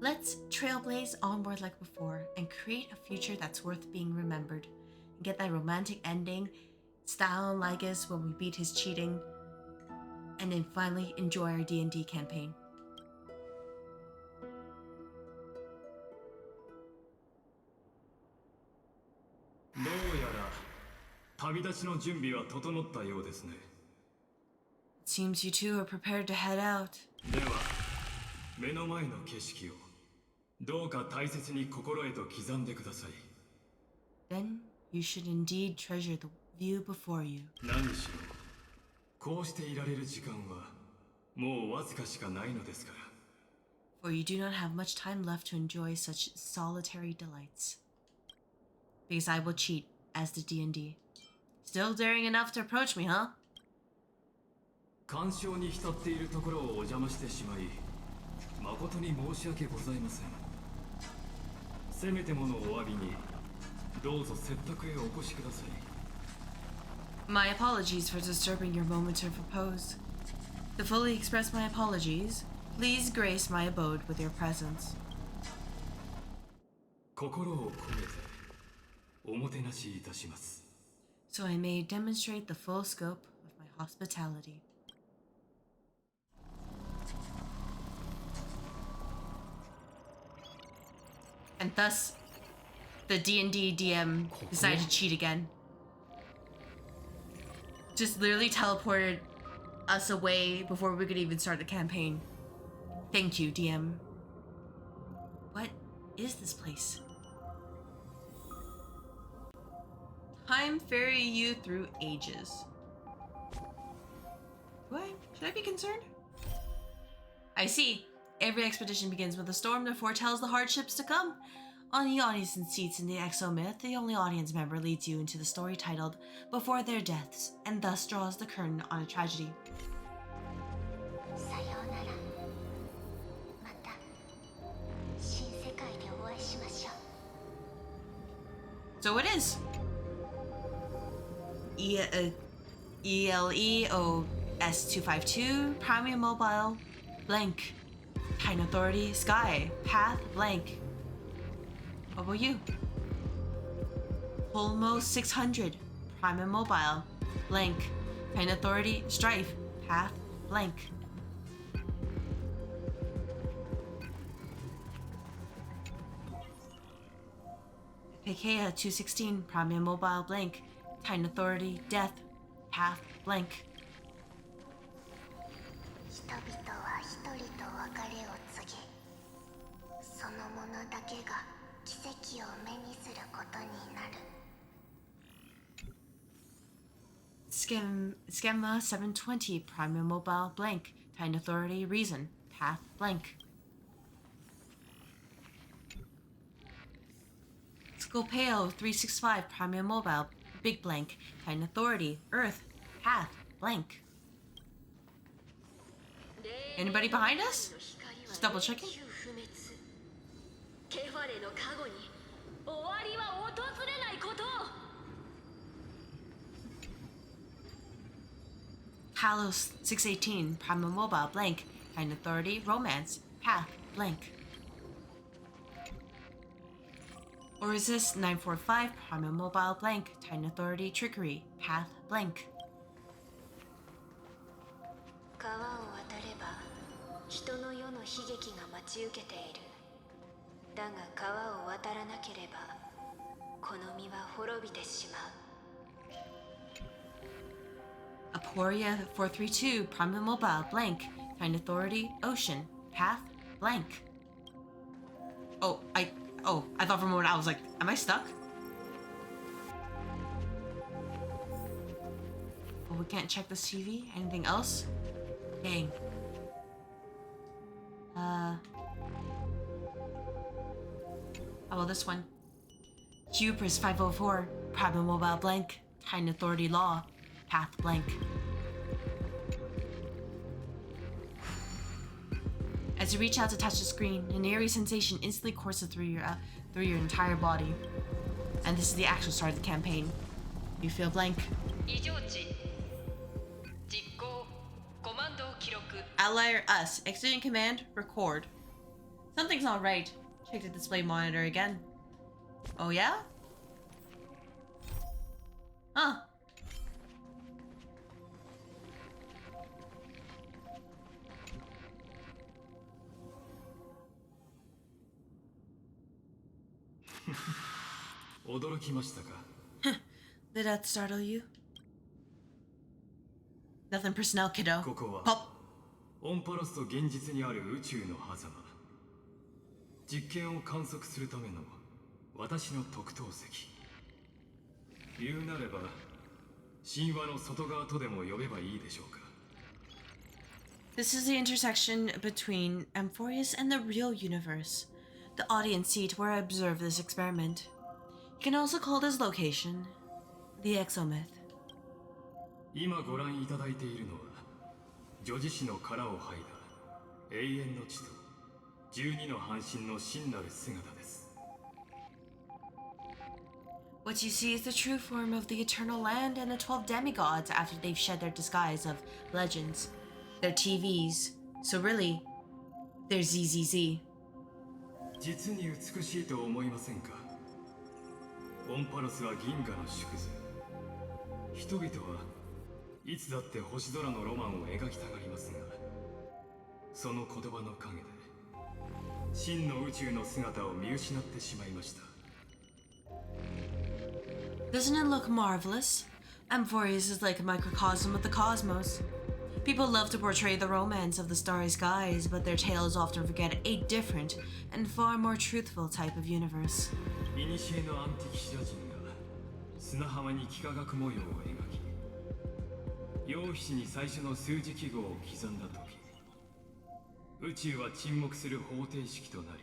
Let's trailblaze onward like before and create a future that's worth being remembered. And get that romantic ending style and like us when we beat his cheating, and then finally enjoy our D&D campaign. It seems you two are prepared to head out. では目の前の景色をどうか大切に心へと刻んでください。 Then you should indeed treasure the view before you. 何しろこうしていられる時間はもうわずかしかないのですから。 For you do not have much time left to enjoy such solitary delights. Because I will cheat as the D&D. Still daring enough to approach me, huh? 干渉に浸っているところをお邪魔してしまい誠に申し訳ございません。せめてものお詫びにどうぞ説得へお越しください。 My apologies for disturbing your moment of repose. To fully express my apologies, please grace my abode with your presence. 心を込めておもてなしいたします。 So I may demonstrate the full scope of my hospitality. And thus, the D&D DM decided to cheat again. Just literally teleported us away before we could even start the campaign. Thank you, DM. What is this place? Time ferry you through ages. Should I be concerned? I see. Every expedition begins with a storm that foretells the hardships to come. On the audience seats in the exo-myth, the only audience member leads you into the story titled Before Their Deaths, and thus draws the curtain on a tragedy. さようなら。また新世界でお会いしましょう。 So it is. ELEOS252, Premium Mobile, blank. Titan Authority, Sky, Path, blank. What about you? Holmo 600, Premium Mobile, blank. Titan Authority, Strife, Path, blank. Pekea 216, Premium Mobile, blank. Titan Authority, Death, Path, blank. 人々は一人と別れを告げ、その者だけが奇跡を目にすることになる。 Schema 720, Premium Mobile, blank. Titan Authority, Reason, Path, blank. Scopeo 365, Premium Mobile, big blank. Titan Authority, Earth, Path, blank. Anybody behind us? Just double checking. Talos 618, Premium Mobile, blank. Titan Authority, Romance, Path, blank. Or is this 945, Premium Mobile, blank. Titan Authority, Trickery, Path, blank. 川を渡れば人の世の悲劇が待ち受けている。だが川を渡らなければこの身は滅びてしまう。 Aporia 432, Premium Mobile, blank. Titan Authority, Ocean, Path, blank. I thought for a moment I was like, am I stuck? Oh, we can't check the CV? Anything else? Dang. How about this one? Hubris 504, Premium Mobile, blank. Titan Authority Law, Path, blank. As you reach out to touch the screen, an eerie sensation instantly courses through your entire body. And this is the actual start of the campaign. You feel blank. Ally or us, execute command, record. Something's not right. Check the display monitor again. Oh yeah? Huh. 驚きましたか？ Did that startle you? Nothing personnel, kiddo. ここは Pop. オンパロスと現実にある宇宙の狭間。実験を観測するための私の特等席。言うなれば神話の外側とでも呼べばいいでしょうか。 This is the intersection between Amphorius and the real universe. The audience seat where I observe this experiment. You can also call this location the Exomyth. 今ご覧いただいているのは女児子の殻を剥いだ永遠の地と12の半身の真なる姿です。 What you see is the true form of the eternal land and the 12 demigods after they've shed their disguise of legends. They're TVs, so really, they're ZZZ. 実に美しいと思いませんか？オンパロスは銀河の縮図。人々はいつだって星空のロマンを描きたがりますが、その言葉の陰で真の宇宙の姿を見失ってしまいました。 Doesn't it look marvelous? Amphorius is like a microcosm of the cosmos. People love to portray the romance of the starry skies, but their tales often forget a different and far more truthful type of universe. 古のアンティキシア人が砂浜に幾何学模様を描き、陽皮に最初の数字記号を刻んだ時、宇宙は沈黙する方程式となり、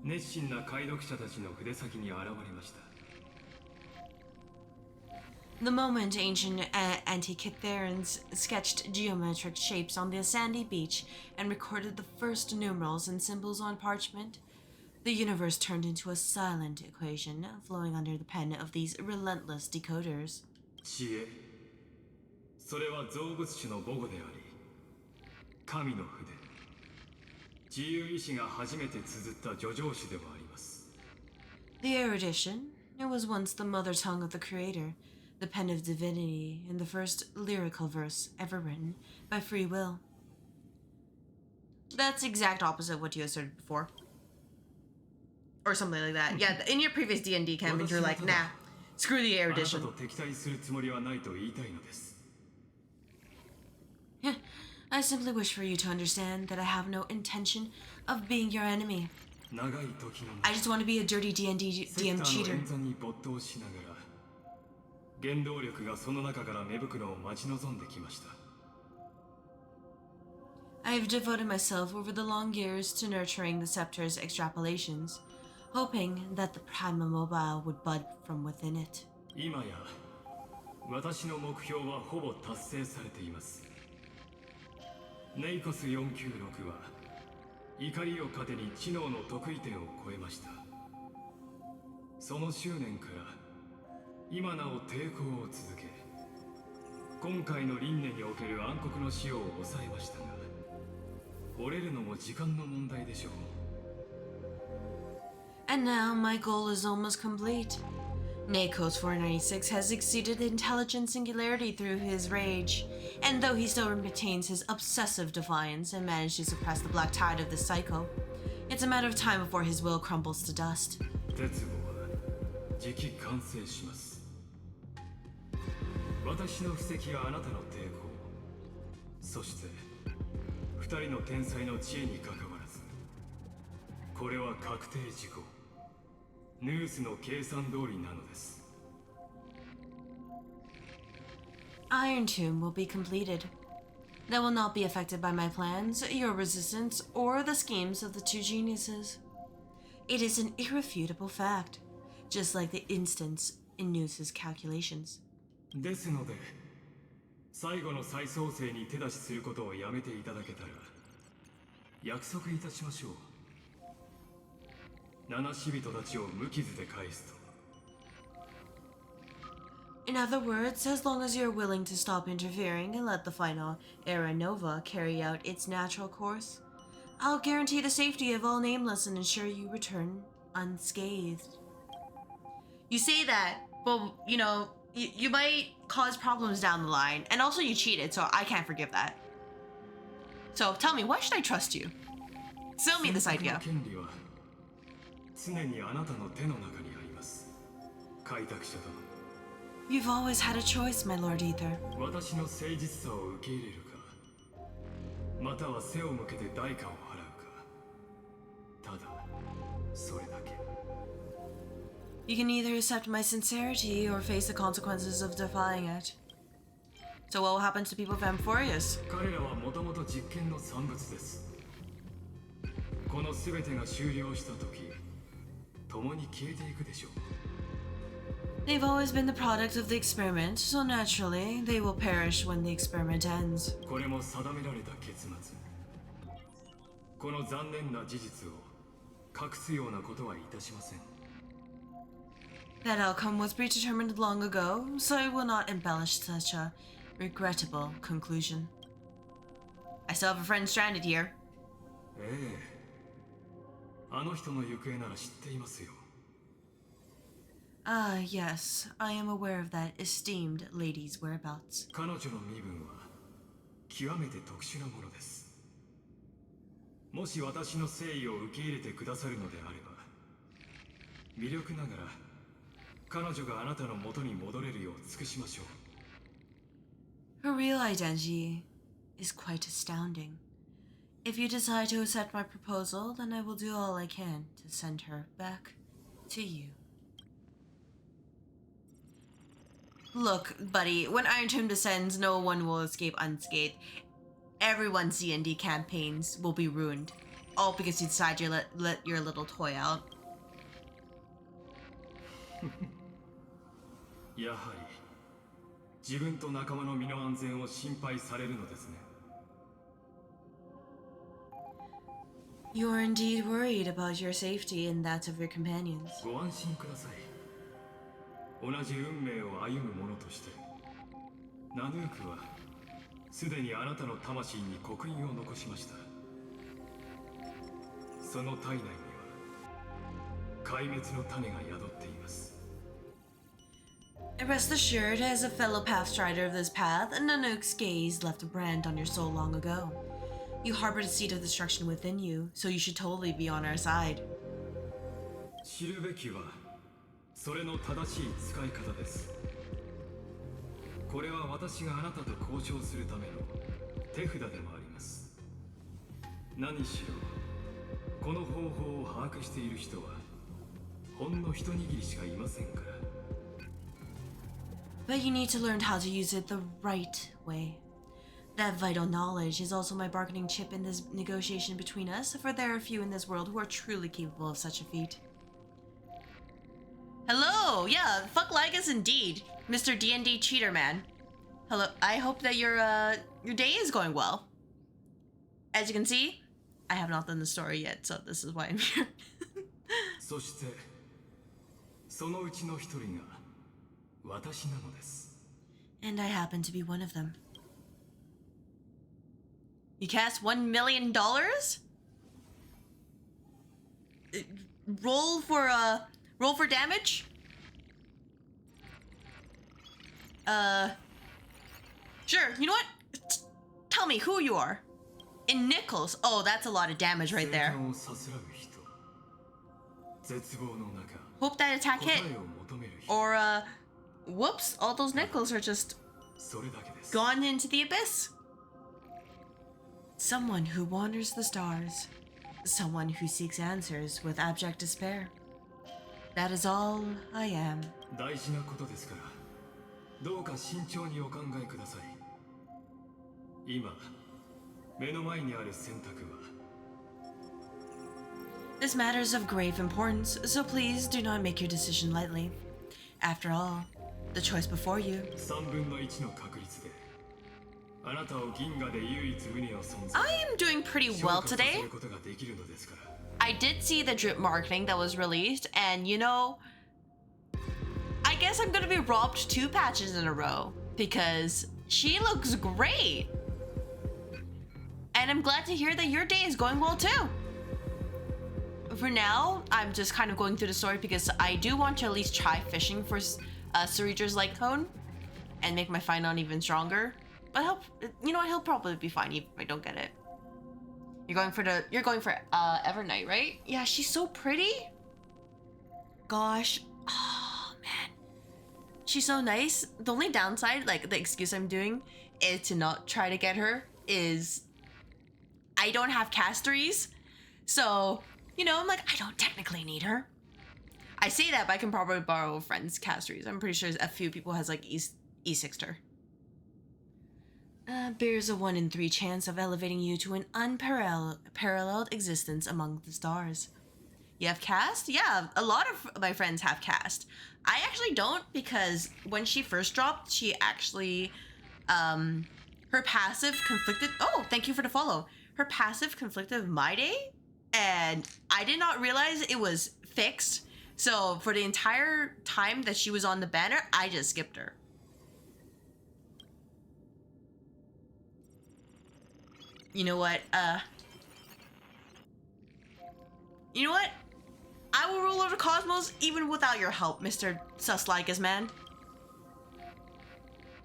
熱心な解読者たちの筆先に現れました。 The moment ancient Antikytherians sketched geometric shapes on the sandy beach and recorded the first numerals and symbols on parchment, the universe turned into a silent equation flowing under the pen of these relentless decoders. 知恵、それは造物主の母語であり、神の筆、自由意志が初めて綴った叙情詩でもあります。 The erudition, it was once the mother tongue of the creator, the pen of divinity, and the first lyrical verse ever written by free will. That's the exact opposite of what you asserted before. Or something like that. Yeah, in your previous D&D campaign, you're like, nah, screw the あなた erudition. と敵対するつもりはないと言いたいのです。 I simply wish for you to understand that I have no intention of being your enemy. 長い時の I just want to be a dirty D&D セク DM ターの cheater. 演算に没頭しながら、原動力がその中から目袋を待ち望んできました。 I have devoted myself over the long years to nurturing the scepter's extrapolations, hoping that the Prima Mobile would bud from within it. 今や私の目標はほぼ達成されています。ネイコス496は怒りを糧に知能の得意点を超えました。その執念から今なお抵抗を続け、今回の輪廻における暗黒の使用を抑えましたが、折れるのも時間の問題でしょう。 And now my goal is almost complete. Nakos 496 has exceeded intelligent singularity through his rage, and though he still retains his obsessive defiance and managed to suppress the black tide of this cycle, it's a matter of time before his will crumbles to dust. 鉄棒はじき完成します。私の布石はあなたの抵抗、そして二人の天才の知恵にかかわらず、これは確定事項、ヌースの計算通りなのです。 Iron Tomb will be completed. That will not be affected by my plans, your resistance, or the schemes of the two geniuses. It is an irrefutable fact, just like the instance in Noos's calculations. ですので、最後の再創生に手出しすることをやめていただけたら、約束いたしましょう。七死人たちを無傷で返すと。 In other words, as long as you're willing to stop interfering and let the final Era Nova carry out its natural course, I'll guarantee the safety of all nameless and ensure you return unscathed. You say that, but you know, you might cause problems down the line, and also you cheated, so I can't forgive that. So tell me, why should I trust you? Sell me this idea. 権利は常にあなたの手の中にあります。開拓者殿。 You've always had a choice, my Lord Ether. 私の誠実さを受け入れるか、または背を向けて代価を払うか。ただそれだけ。 You can either accept my sincerity or face the consequences of defying it. So what will happen to the people of Amphorius? 彼らはもともと実験の産物です。この全てが終了した時、共に消えていくでしょう。 They've always been the product of the experiment, so naturally, they will perish when the experiment ends. これも定められた結末。この残念な事実を隠すようなことはいたしません。 That outcome was predetermined long ago, so I will not embellish such a regrettable conclusion. I still have a friend stranded here. ええ。あの人の行方なら知っていますよ。 Ah, yes, I am aware of that esteemed lady's whereabouts. 彼女の身分は極めて特殊なものです。もし私の誠意を受け入れてくださるのであれば、魅力ながら彼女があなたの元に戻れるよう尽くしましょう。 Her real identity is quite astounding. If you decide to accept my proposal, then I will do all I can to send her back to you. Look, buddy, when Iron Tomb descends, no one will escape unscathed. Everyone's D&D campaigns will be ruined. All because you decide to let your little toy out. やはり自分と仲間の身の安全を心配されるのですね。 You're indeed worried about your safety and that of your companions. ご安心ください。同じ運命を歩む者として、ナヌークはすでにあなたの魂に刻印を残しました。その体内には壊滅の種が宿っています。 And rest assured, as a fellow pathstrider of this path, Nanook's gaze left a brand on your soul long ago. You harbored a seed of destruction within you, so you should totally be on our side. 知るべきはそれの正しい使い方です。これは私があなたと交渉するための手札でもあります。何しろこの方法を把握している人はほんの一握りしかいませんから。 But you need to learn how to use it the right way. That vital knowledge is also my bargaining chip in this negotiation between us, for there are few in this world who are truly capable of such a feat. Hello! Yeah, fuck Lygus indeed, Mr. D&D Cheater Man. Hello, I hope that your day is going well. As you can see, I have not done the story yet, so this is why I'm here. そしてそのうちの一人が私なのです。 And I happen to be one of them. You cast $1 million? Roll for damage? Sure, you know what? Tell me who you are. In nickels. Oh, that's a lot of damage right there. 生還をさすらう人、絶望の中、 Hope that attack 答 hit. えを求める人、 Or, whoops, all those nickels are just それだけです。 gone into the abyss. Someone who wanders the stars. Someone who seeks answers with abject despair. That is all I am. 大事なことですから、どうか慎重にお考えください。今、目の前にある選択は、 This matter is of grave importance, so please do not make your decision lightly. After all, the choice before you. 3分の1の確率で、あなたを銀河で唯一無二の存在、 I am doing pretty 昇 well 格させ today. ることができるのですから。 I did see the drip marketing that was released, and you know, I guess I'm gonna be robbed 2 patches in a row because she looks great. And I'm glad to hear that your day is going well too. For now, I'm just kind of going through the story because I do want to at least try fishing for Ceredra's light cone and make my Phynon even stronger. But you know what? He'll probably be fine even if I don't get it. You're going for Evernight, right? Yeah, she's so pretty. gosh. Oh, man. She's so nice. The only downside, like the excuse I'm doing, is to not try to get her is I don't have casteries. So, you know, I'm like, I don't technically need her. I say that, but I can probably borrow a friend's casteries. I'm pretty sure a few people has like E6'd her. Bears a 1 in 3 chance of elevating you to an unparalleled existence among the stars. You have cast? Yeah, a lot of my friends have cast. I actually don't, because when she first dropped, she actually, her passive conflicted. Oh, thank you for the follow. Her passive conflicted my day, and I did not realize it was fixed. So for the entire time that she was on the banner, I just skipped her. You know what? You know what? I will rule over Cosmos even without your help, Mr. Suslikus man.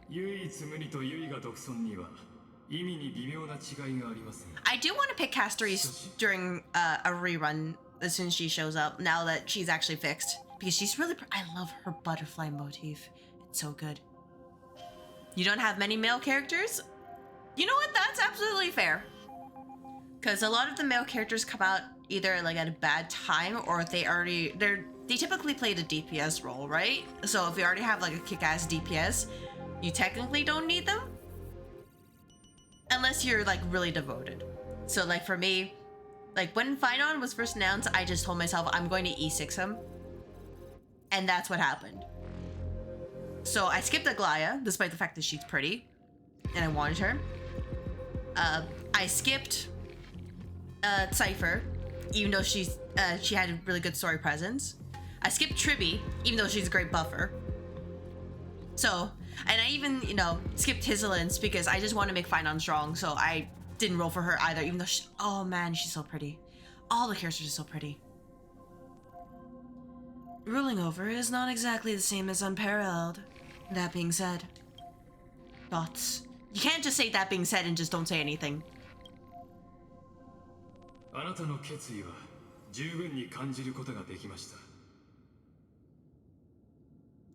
唯一無二と唯我独尊には意味に微妙な違いがありますが I do want to pick casteries during a rerun as soon as she shows up, now that she's actually fixed. Because she's really... I love her butterfly motif. It's so good. You don't have many male characters? You know what? That's absolutely fair. Because a lot of the male characters come out either like at a bad time, or they typically play the DPS role, right? So if you already have like a kick-ass DPS, you technically don't need them. Unless you're like really devoted. So like for me, like when Phynon was first announced, I just told myself I'm going to E6 him. And that's what happened. So I skipped Aglaya, despite the fact that she's pretty. And I wanted her. I skipped Cypher, even though she had a really good story presence. I skipped Tribby, even though she's a great buffer. So, and I even, you know, skipped Hizzlins because I just want to make Phynon strong, so I didn't roll for her either, even though she, oh man, she's so pretty. All the characters are so pretty. Ruling over is not exactly the same as unparalleled. That being said, thoughts? You can't just say that being said and just don't say anything. あなたの決意は十分に感じることができました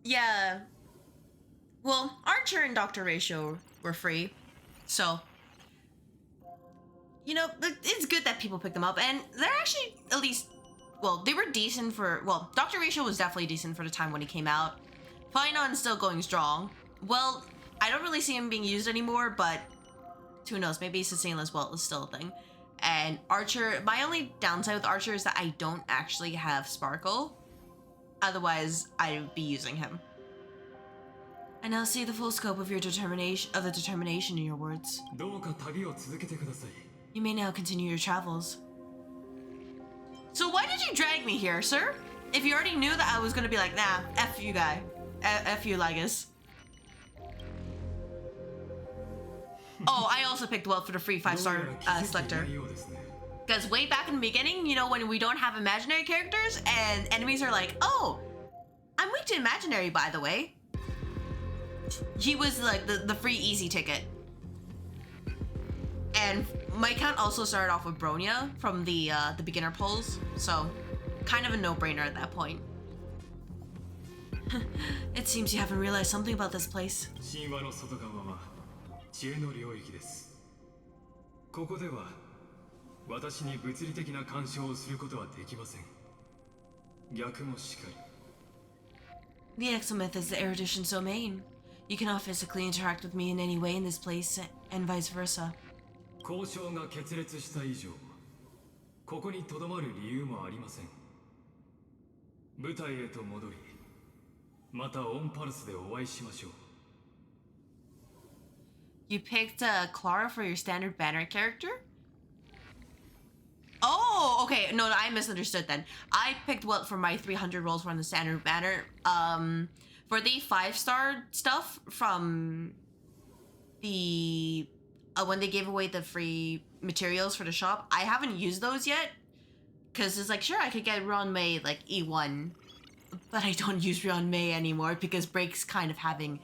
Yeah. Well, Archer and Dr. Ratio were free, so you know, it's good that people pick them up, and they're actually at least, well, they were decent for, well, Dr. Ratio was definitely decent for the time when he came out. Phynon's still going strong. Well, I don't really see him being used anymore, but who knows, maybe Sustainless Well is still a thing. And Archer, my only downside with Archer is that I don't actually have Sparkle. Otherwise, I'd be using him. I now see the full scope of your determination in your words. どうか旅を続けてください You may now continue your travels. So why did you drag me here, sir? If you already knew that I was gonna be like, nah, F you guy. F you, Lygus. Oh, I also picked Well for the free 5-star selector. Because way back in the beginning, you know, when we don't have imaginary characters and enemies are like, oh, I'm weak to imaginary, by the way. He was like the free easy ticket. And my account also started off with Bronya from the beginner polls, so kind of a no-brainer at that point. It seems you haven't realized something about this place. 神話の外側は知恵の領域ですここでは私に物理的な干渉をすることはできません逆もしかり The Exomyth is the erudition's domain. You cannot physically interact with me in any way in this place, and vice versa. 交渉が決裂した以上ここに留まる理由もありません舞台へと戻りまたオンパルスでお会いしましょう You picked Clara for your standard banner character? Oh, okay. No, I misunderstood then. I picked what for my 300 rolls from the standard banner. For the 5-star stuff from the when they gave away the free materials for the shop, I haven't used those yet. Cause it's like, sure, I could get Rion Mei like E1, but I don't use Rion Mei anymore because Break's kind of having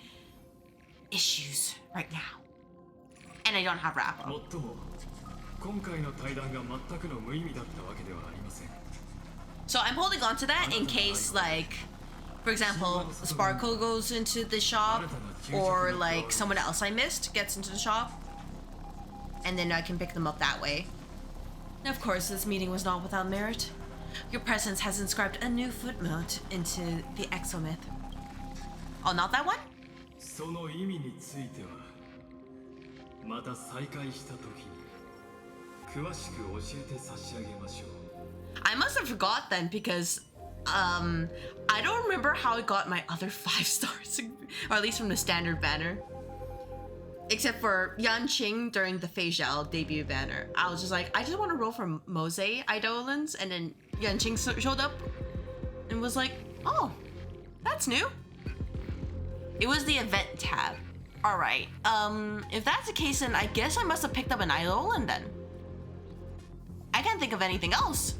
issues right now. And I don't have wrap up. もっとも今回の対談が全くの無意味だったわけではありません So I'm holding on to that in case, like, for example, Sparkle goes into the shop, or like someone else I missed gets into the shop, and then I can pick them up that way. And of course, this meeting was not without merit. Your presence has inscribed a new footnote into the exomyth. Oh, not that one? その意味についてはまた再会した時に詳しく教えて差し上げましょう。 I must have forgot then because I don't remember how I got my other 5 stars, or at least from the standard banner. Except for Yanqing during the Fei Zhao debut banner. I was just like, I just want to roll for Mose Eidolons, and then Yanqing showed up and was like, oh, that's new. It was the event tab. Alright, if that's the case, then I guess I must have picked up an Eidolon then. I can't think of anything else.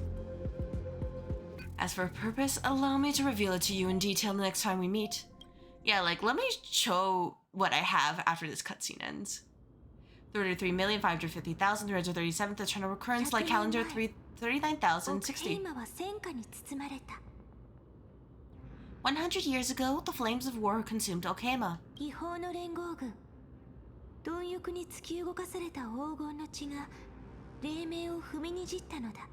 As for purpose, allow me to reveal it to you in detail the next time we meet. Yeah, like, let me show what I have after this cutscene ends. 33,550,337th eternal recurrence, like calendar 39,060. 100 years ago, the flames of war consumed Okema. 違法の連合軍貪欲に突き動かされた黄金の血が黎明を踏みにじったのだ。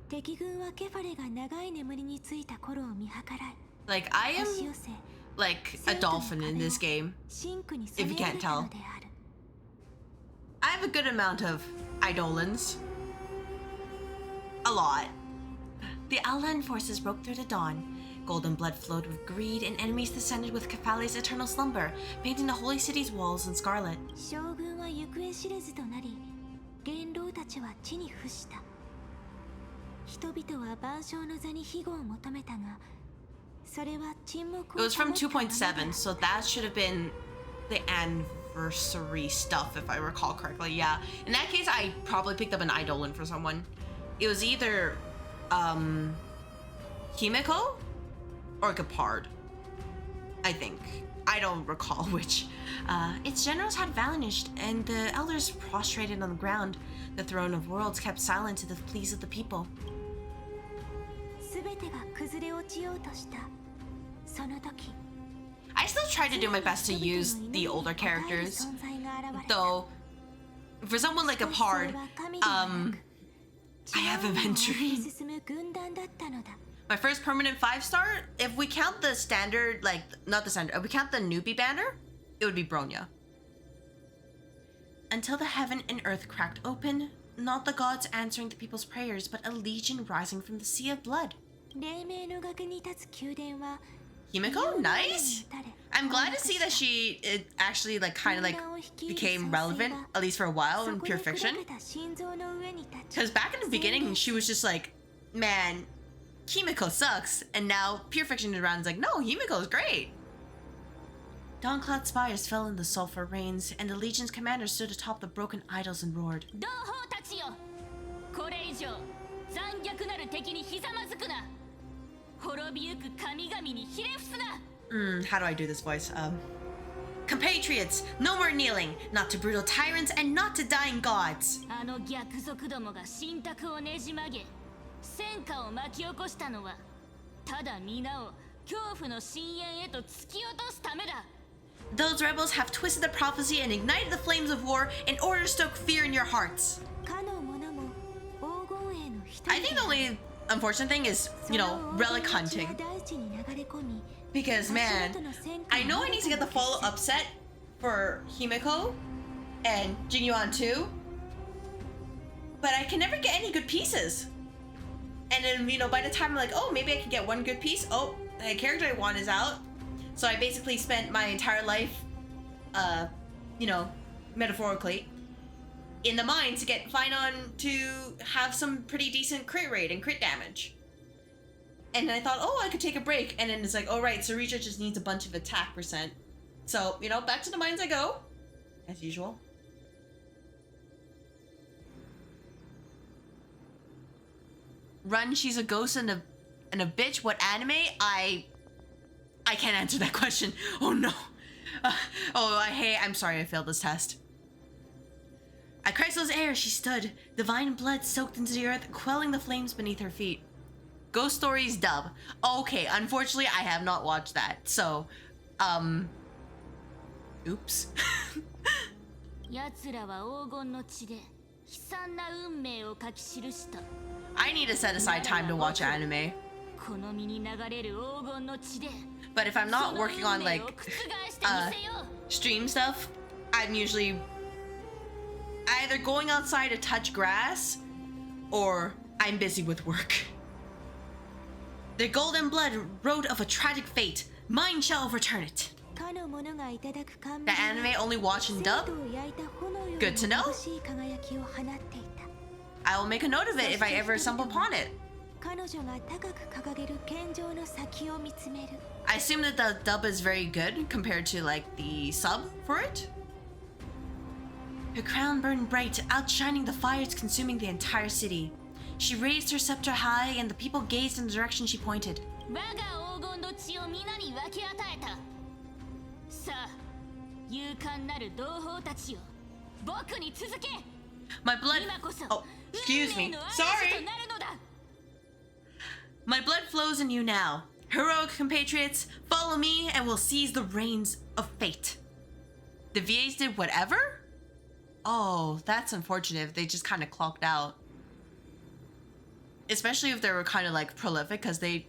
敵軍はケファレが長い眠りについた頃を見計らい Like, I am like a dolphin in this game, if you can't tell. I have a good amount of Eidolons. A lot. The Outland forces broke through the dawn. Golden blood flowed with greed, and enemies descended with Kefali's eternal slumber, painting the holy city's walls in scarlet. 将軍は行方知れずとなり元老たちは地に伏した。人々は万象の座に庇護を求めたが、それは沈黙 It を was from 保ったままだ。 2.7, so that should have been the anniversary stuff, if I recall correctly. Yeah. In that case, I probably picked up an Eidolon for someone. It was either Himeko or Gepard, I think. I don't recall which. Its generals had vanished, and the elders prostrated on the ground. The throne of worlds kept silent to the pleas of the people. 全てが崩れ落ちようとしたその時 I still try to do my best to use the older characters, though for someone like Gepard, I have inventory. 進む軍団だったのだ。 My first permanent 5-star, if we count the standard, like, not the standard, if we count the newbie banner, it would be Bronya. Until the heaven and earth cracked open, not the gods answering the people's prayers, but a legion rising from the sea of blood. 黎明の崖に立つ宮殿は Himeko? Nice! I'm glad to see that it actually, like, kind of, like, became relevant, at least for a while, in Pure Fiction. Because back in the beginning, she was just like, man, Himeko sucks, and now Pure Fiction around is like, no, Himeko is great. Dawncloud spires fell in the sulfur rains, and the Legion's commander stood atop the broken idols and roared. 同胞たちよ、これ以上残虐なる敵にひざまずくな。滅びゆく神々にひれ伏すな。How do I do this voice? Compatriots, no more kneeling, not to brutal tyrants and not to dying gods. あの逆賊どもが信託をねじ曲げ、戦火を巻き起こしたのはただ皆を恐怖の深淵へと突き落とすためだ。 Those rebels have twisted the prophecy and ignited the flames of war in order to stoke fear in your hearts. かの者も黄金への一人 I think the only unfortunate thing is, you know, relic hunting. 大地に流れ込み Because, man, I know I need to get the follow-up set for Himeko and Jinyuan 2, but I can never get any good pieces. And then, you know, by the time I'm like, oh, maybe I can get one good piece, oh, the character I want is out. So I basically spent my entire life, you know, metaphorically, in the mine to get Finon to have some pretty decent crit rate and crit damage. And I thought, oh, I could take a break. And then it's like, oh, right, Sarija just needs a bunch of attack percent. So, you know, back to the mines I go, as usual. Run, she's a ghost and a bitch. What anime? I can't answer that question. Oh no. I'm sorry I failed this test. At Crystal's air she stood, divine blood soaked into the earth, quelling the flames beneath her feet. Ghost Stories dub. Okay, unfortunately, I have not watched that. So, oops. 奴らは黄金の血で悲惨な運命を書き記した。 I need to set aside time to watch anime. この身に流れる黄金の血で But if I'm not その working on 運命 like を覆してみせよう。 stream stuff, I'm usually either going outside to touch grass or I'm busy with work. The golden blood wrote of a tragic fate. Mine shall overturn it. かの者がいただく冠 The anime only watch in 生 dub? 徒を焼いた炎より Good to know. も眩しい輝きを放っていた。 I will make a note of it if I ever stumble upon it. 彼女が高く掲げる剣状の先を見つめる。 I assume that the dub is very good compared to like the sub for it. Her crown burned bright, outshining the fires consuming the entire city. She raised her scepter high, and the people gazed in the direction she pointed. 我が黄金の血を皆に分け与えた。さあ、勇敢なる同胞たちよ、僕に続け。 My blood. 今こそ Oh, excuse 運命 me. の嵐 Sorry. となるのだ。 My blood flows in you now. Heroic compatriots, follow me and we'll seize the reins of fate. The VAs did whatever? Oh, that's unfortunate. They just kind of clocked out. Especially if they were kind of like prolific, because they,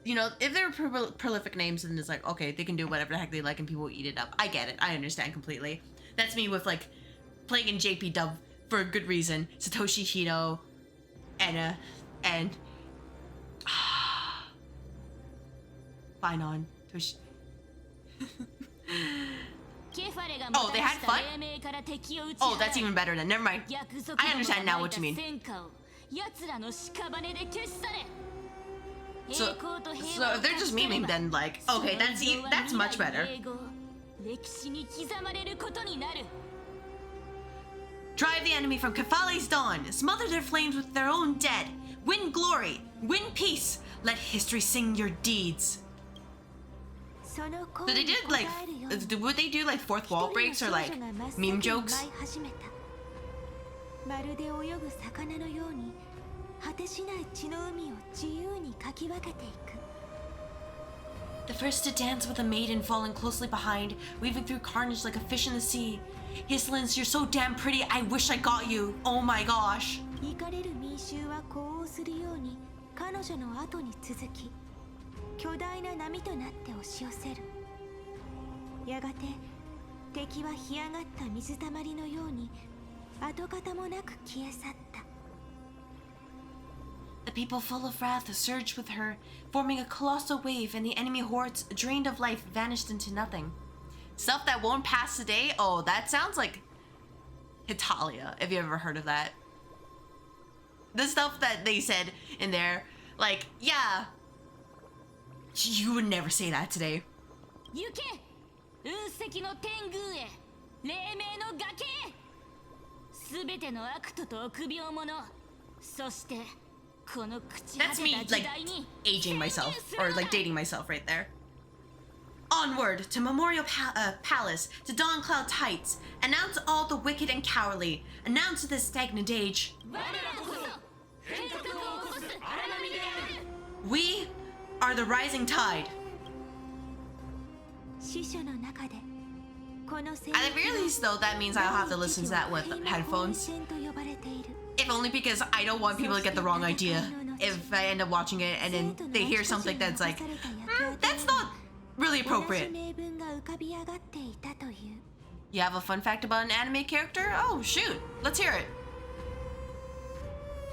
you know, if they're prolific names, then it's like, okay, they can do whatever the heck they like and people will eat it up. I get it. I understand completely. That's me with like playing in JP dub for a good reason. Satoshi Hino, Anna, and fine on Toshi. Oh, they had fun? Oh, that's even better then. Never mind. I understand now what you mean. So if they're just memeing, then like, okay, that's much better. Drive the enemy from Kefali's dawn. Smother their flames with their own dead. Win glory. Win peace. Let history sing your deeds. So they did like, would they do like fourth wall breaks or like meme jokes? まるで泳ぐ魚のように果てしない血の海を自由にかき分けていく。 The first to dance with a maiden falling closely behind, weaving through carnage like a fish in the sea. Hislins, you're so damn pretty, I wish I got you. Oh my gosh. 怒れる民衆は呼応するように彼女の後に続き、巨大な波となって押し寄せる。やがて敵は干上がった水たまりのように跡形もなく消え去った。 The people full of wrath surged with her, forming a colossal wave, and the enemy hordes, drained of life, vanished into nothing. Stuff that won't pass today? Oh, that sounds like Hitalia, if you ever heard of that. The stuff that they said in there, like, yeah, you would never say that today. 行け、雲石の天宮へ、黎明の崖へ。すべての悪とと臆病者、そして That's me, like, aging myself, or, like, dating myself right there. Onward to Memorial Palace, to Dawn Cloud Heights. Announce all the wicked and cowardly. Announce to this stagnant age. We are the rising tide. At the very least, though, that means I'll have to listen to that with headphones. If only because I don't want people to get the wrong idea. If I end up watching it and then they hear something that's like, that's not really appropriate. You have a fun fact about an anime character? Oh, shoot. Let's hear it.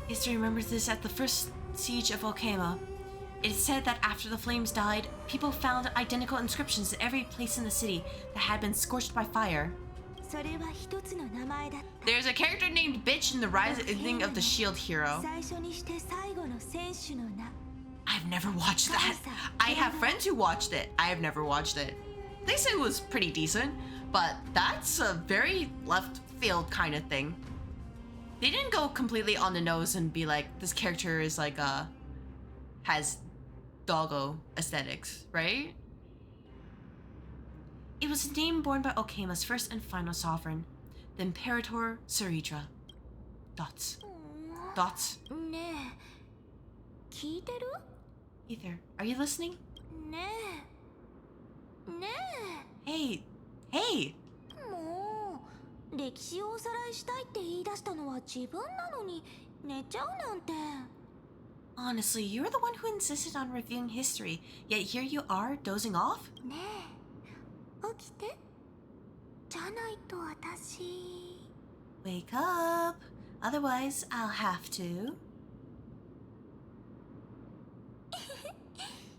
History remembers this at the first siege of Okama. It is said that after the flames died, people found identical inscriptions in every place in the city that had been scorched by fire. There's a character named Bitch in the Rising of the Shield Hero. I've never watched that. I have friends who watched it. I have never watched it. They said it was pretty decent, but that's a very left field kind of thing. They didn't go completely on the nose and be like, this character is like, has doggo aesthetics, right? It was a name born by Okama's first and final sovereign, the Imperator Suritra. Dots. Dots. ねえ、聞いてる？ Ether, are you listening? ねえね Hey, hey! え、もう歴史をおさらいしたいって言い出したのは自分なのに寝ちゃうなんて。 Honestly, you're the one who insisted on reviewing history, yet here you are, dozing off? ねえ、起きて。じゃないと私。 Wake up! Otherwise, I'll have to.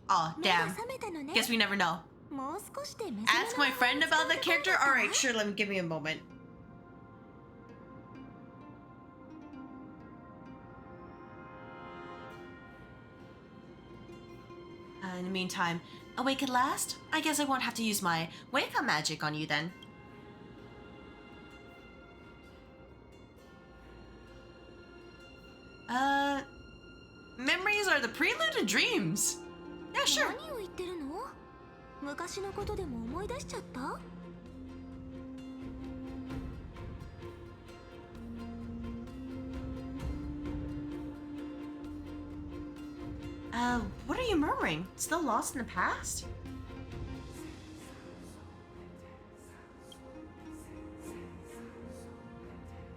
Aw, 目が damn. 覚めたのね。 Guess we never know. もう少しで目覚めの Ask my friend about the character? 魔法を使うところだったわ。 Alright, sure, give me a moment. In the meantime, awake at last? I guess I won't have to use my wake-up magic on you then. Memories are the prelude to dreams. Yeah, sure. 何を言ってるの？昔のことでも思い出しちゃった？ What are you murmuring? Still lost in the past?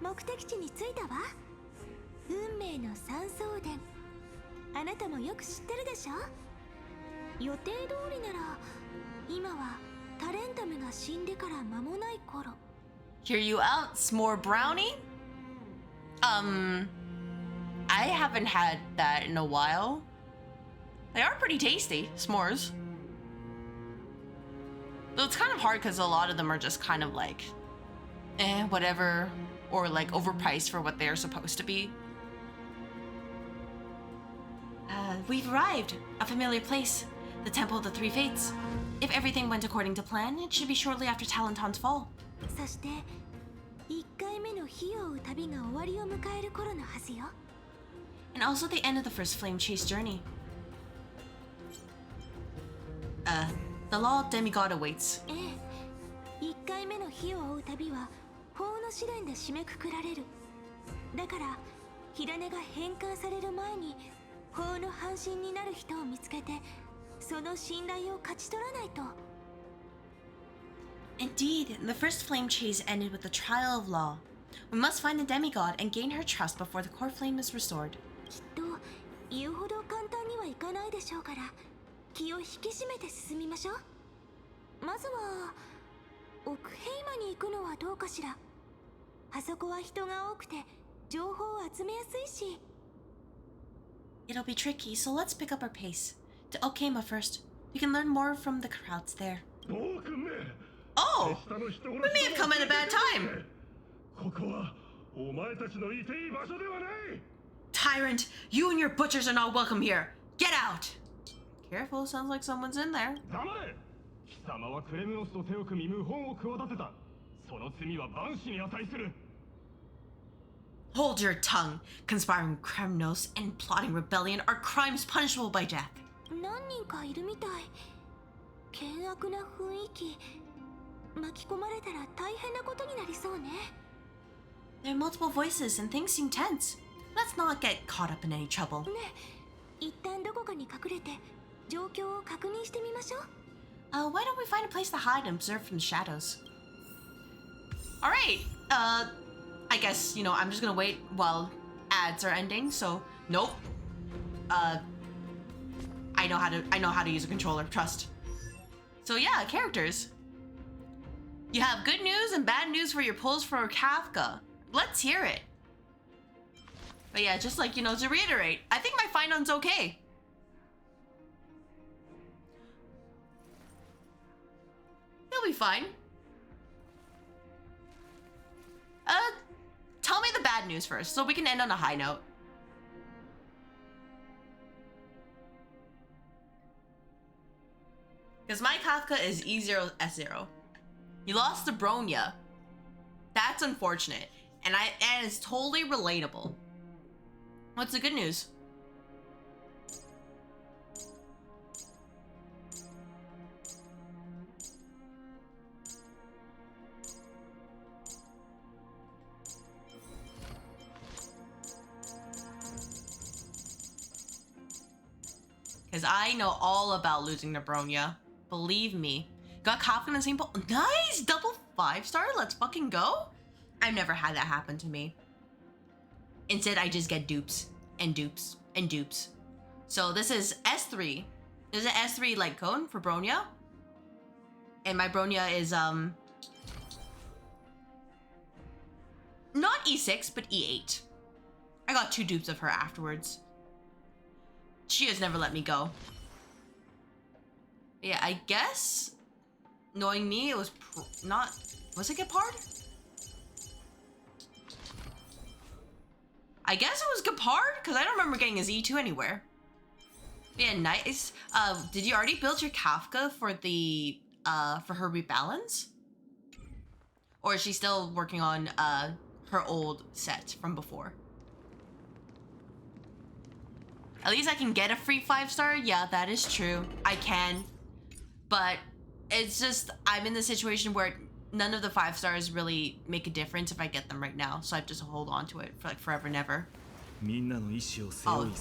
目的地に着いたわ。運命の三層殿。あなたもよく知ってるでしょ？予定通りなら今はタレンタムが死んでから間もない頃。 Hear you out, s'more brownie? I haven't had that in a while. They are pretty tasty, s'mores. Though it's kind of hard because a lot of them are just kind of like, whatever, or like overpriced for what they are supposed to be. We've arrived. A familiar place. The Temple of the Three Fates. If everything went according to plan, it should be shortly after Talenton's fall. そして1回目の火を追う旅が終わりを迎える頃のはずよ。 And also the end of the first flame chase journey. The law demigod awaits. ええ、1回目の火を追う旅は法の試練で締めくくられる。だから火種が返還される前に法の半身になる人を見つけてその信頼を勝ち取らないと。 Indeed, the first flame chase ended with the trial of law. We must find the demigod and gain her trust before the core flame is restored. きっと言うほど簡単にはいかないでしょうから気を引き締めて進みましょう。まずは奥ヘイマに行くのはどうかしら。あそこは人が多くて情報を集めやすいし。 It'll be tricky, so let's pick up our pace. To Okema first. We can learn more from the crowds there. Oh! We may have come at a bad time! Tyrant! You and your butchers are not welcome here! Get out! Careful, sounds like someone's in there. 貴様はクレムオスと手を組み謀反を企てた。その罪は万死に値する。 Hold your tongue! Conspiring Kremnos and plotting rebellion are crimes punishable by death. 何人かいるみたい。険悪な雰囲気。巻き込まれたら大変なことになりそうね。 There are multiple voices and things seem tense. Let's not get caught up in any trouble. ね、一旦どこかに隠れて状況を確認してみましょう。 Why don't we find a place to hide and observe from the shadows? Alright, I guess, I'm just gonna wait while ads are ending, so nope. I know how to use a controller, trust. So yeah, characters. You have good news and bad news for your pulls for Kafka. Let's hear it. But yeah, just like, to reiterate, I think my Finon's okay. He'll be fine. Tell me the bad news first, so we can end on a high note. Because my Kafka is E0 S0. He lost to Bronya. That's unfortunate. And it's totally relatable. What's the good news? because I know all about losing to Bronya. Believe me. Got Kafka in the same pool. Nice! Double 5-star? Let's fucking go. I've never had that happen to me. Instead, I just get dupes and dupes and dupes. So this is S3. This is an S3 light cone for Bronya. And my Bronya is, not E6, but E8. I got 2 dupes of her afterwards. She has never let me go. Yeah, I guess, knowing me, it was not... Was it Gepard? I guess it was Gepard, because I don't remember getting his E2 anywhere. Yeah, nice. Did you already build your Kafka for the, for her rebalance? Or is she still working on, her old set from before? At least I can get a free 5-star. Yeah, that is true. I can. But it's just, I'm in the situation where none of the 5-stars really make a difference if I get them right now. So I have to just hold on to it for like forever and ever. Oh.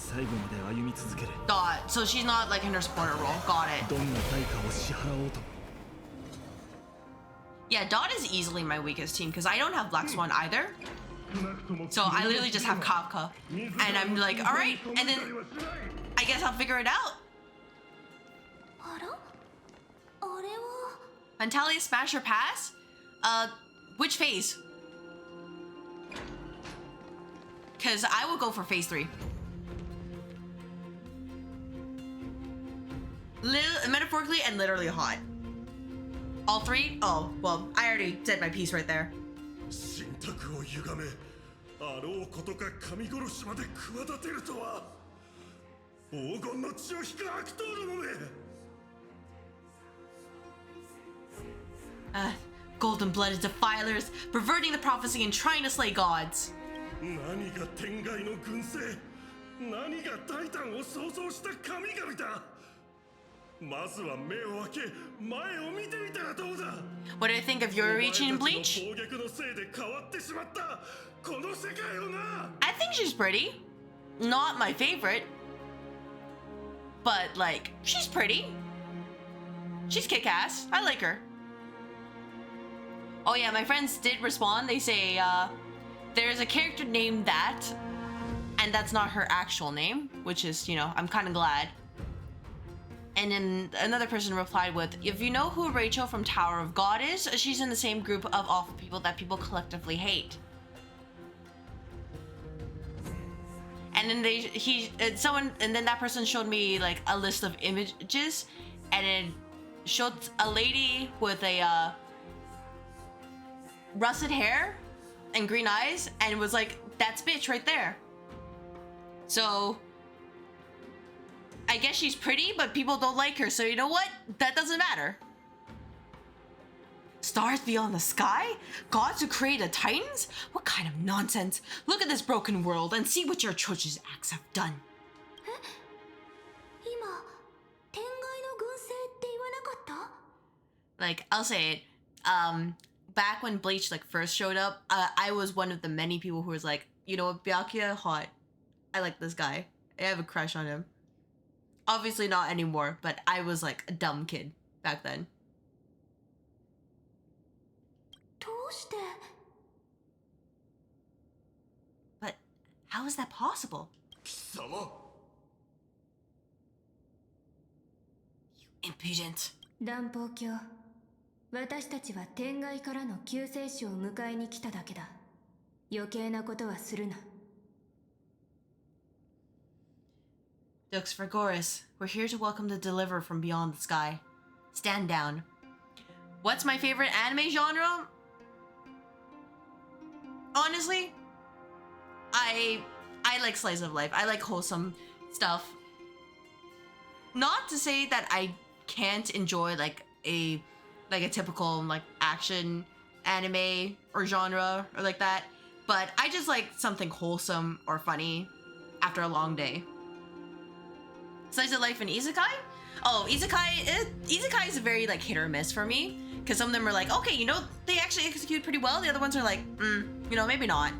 Got it. So she's not like in her supporter role. Got it. Yeah, Dot is easily my weakest team because I don't have Black Swan either. So I literally just have Kafka. And I'm like, alright, and then I guess I'll figure it out. Antalya smash or pass? Which phase? Cause I will go for phase 3. Metaphorically and literally hot. All 3? Oh, well, I already said my piece right there. Golden-blooded defilers, perverting the prophecy and trying to slay gods. What do you think of your reaching in Bleach? I think she's pretty. Not my favorite. But, like, she's pretty. She's kick-ass. I like her. Oh yeah, my friends did respond. They say, there's a character named that, and that's not her actual name, which is, you know, I'm kind of glad. And then another person replied with, if you know who Rachel from Tower of God is, she's in the same group of awful people that people collectively hate. And then then that person showed me like a list of images, and it showed a lady with a russet hair and green eyes, and it was like, that's bitch right there. So I guess she's pretty, but people don't like her, so you know what? That doesn't matter. Stars beyond the sky? Gods who created Titans? What kind of nonsense? Look at this broken world and see what your atrocious acts have done. Like, I'll say it. Back when Bleach like first showed up, I was one of the many people who was like, you know what, Byakuya, hot. I like this guy. I have a crush on him. Obviously not anymore, but I was like a dumb kid back then. But how is that possible? You impudent. 南方卿、私たちは天外からの救世主を迎えに来ただけだ。余計なことはするな。Dux Vergoris, we're here to welcome the deliverer from beyond the sky. Stand down. What's my favorite anime genre? Honestly, I like slice of life. I like wholesome stuff. Not to say that I can't enjoy like a typical like action anime or genre or like that, but I just like something wholesome or funny after a long day. Slice of life and isekai? Oh, isekai is a very like hit or miss for me, because some of them are like, okay, you know, they actually execute pretty well. The other ones are like, you know, maybe not.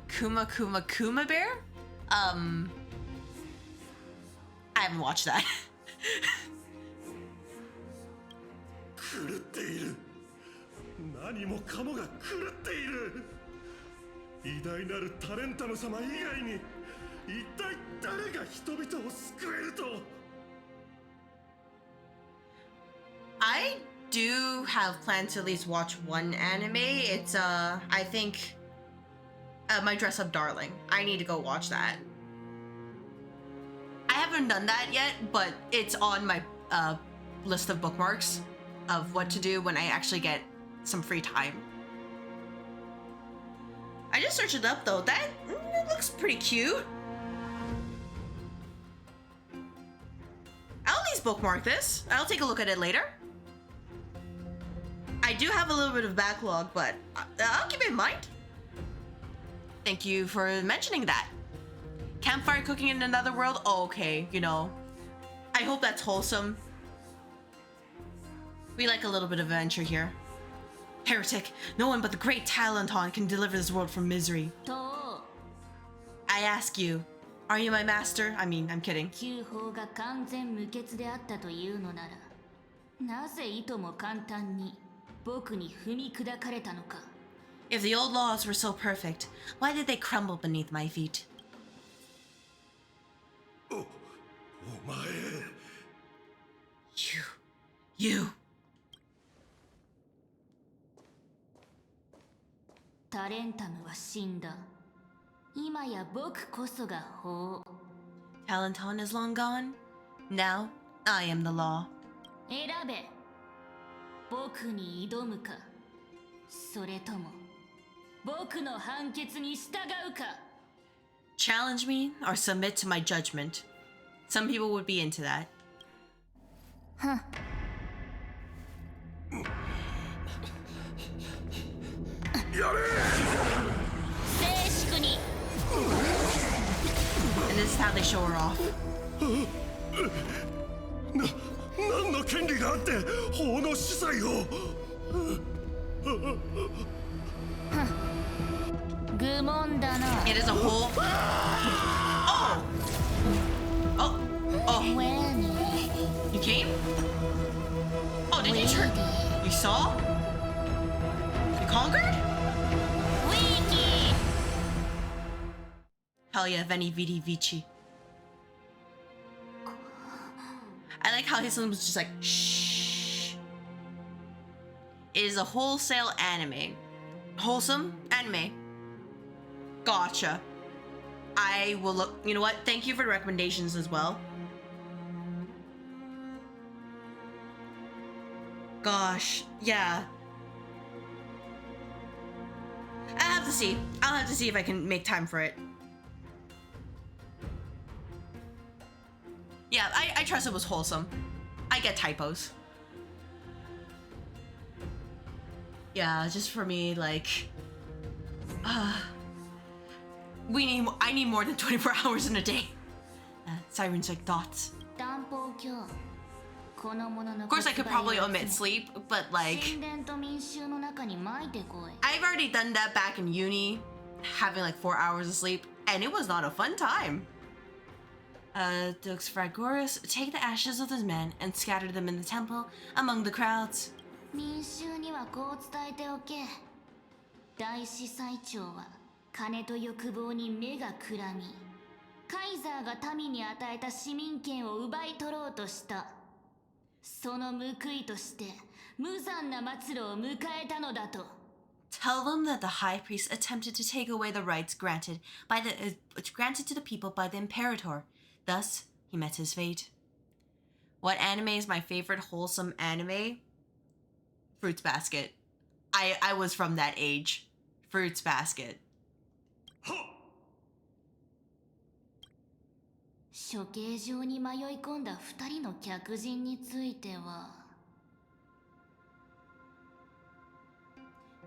Kuma Kuma Kuma Bear? I haven't watched that. 狂っている。何もかもが狂っている。偉大なるタレンタノ様以外に一体誰が人々を救えると。 I do have plans to at least watch one anime. It's I think My Dress Up Darling. I need to go watch that. I haven't done that yet, but it's on my list of bookmarks of what to do when I actually get some free time. I just searched it up though. That looks pretty cute. I'll at least bookmark this. I'll take a look at it later. I do have a little bit of backlog, but I'll keep it in mind. Thank you for mentioning that. Campfire cooking in another world? Oh, okay, you know. I hope that's wholesome. We like a little bit of adventure here. Heretic, no one but the great Talenton can deliver this world from misery. I ask you, are you my master? I mean, I'm kidding. 旧法が完全無欠であったというのなら、なぜいとも簡単に僕に踏み砕かれたのか。 If the old laws were so perfect, why did they crumble beneath my feet? お前。You. タレンタムは死んだ。今や僕こそが法。Talenton is long gone. Now, I am the law. 選べ。僕に挑むか。それとも僕の判決に従うか。 Challenge me or submit to my judgment. Some people would be into that. やれ。静粛に。 And this is how they show her off. 何の権利があって法の司祭を。愚問だな。 It is a whole. Oh. When You came? Oh, did you turn? You saw? You conquered? Wiki. Hell yeah, Veni Vidi Vici. I like how his was just like, shh. It is a wholesale anime. Wholesome anime. Gotcha. I will look. You know what? Thank you for the recommendations as well. Gosh, yeah. I'll have to see. I'll have to see if I can make time for it. Yeah, I trust it was wholesome. I get typos. Yeah, just for me, like, I need more than 24 hours in a day. Sirens like thoughts. Of course, I could probably omit sleep, but like, I've already done that back in uni, having like 4 hours of sleep, and it was not a fun time. Dux Fragoris, take the ashes of this man and scatter them in the temple among the crowds. 民衆にはこう伝えておけ。大司祭長は金と欲望に目がくらみ、カイザーが民に与えた市民権を奪い取ろうとした。その報いとして無残な末路を迎えたのだと。Tell them that the high priest attempted to take away the rights granted to the people by the imperator. Thus, he met his fate. What anime is my favorite wholesome anime? Fruits Basket. I was from that age. Fruits Basket. 処刑場に迷い込んだ2人の客人については。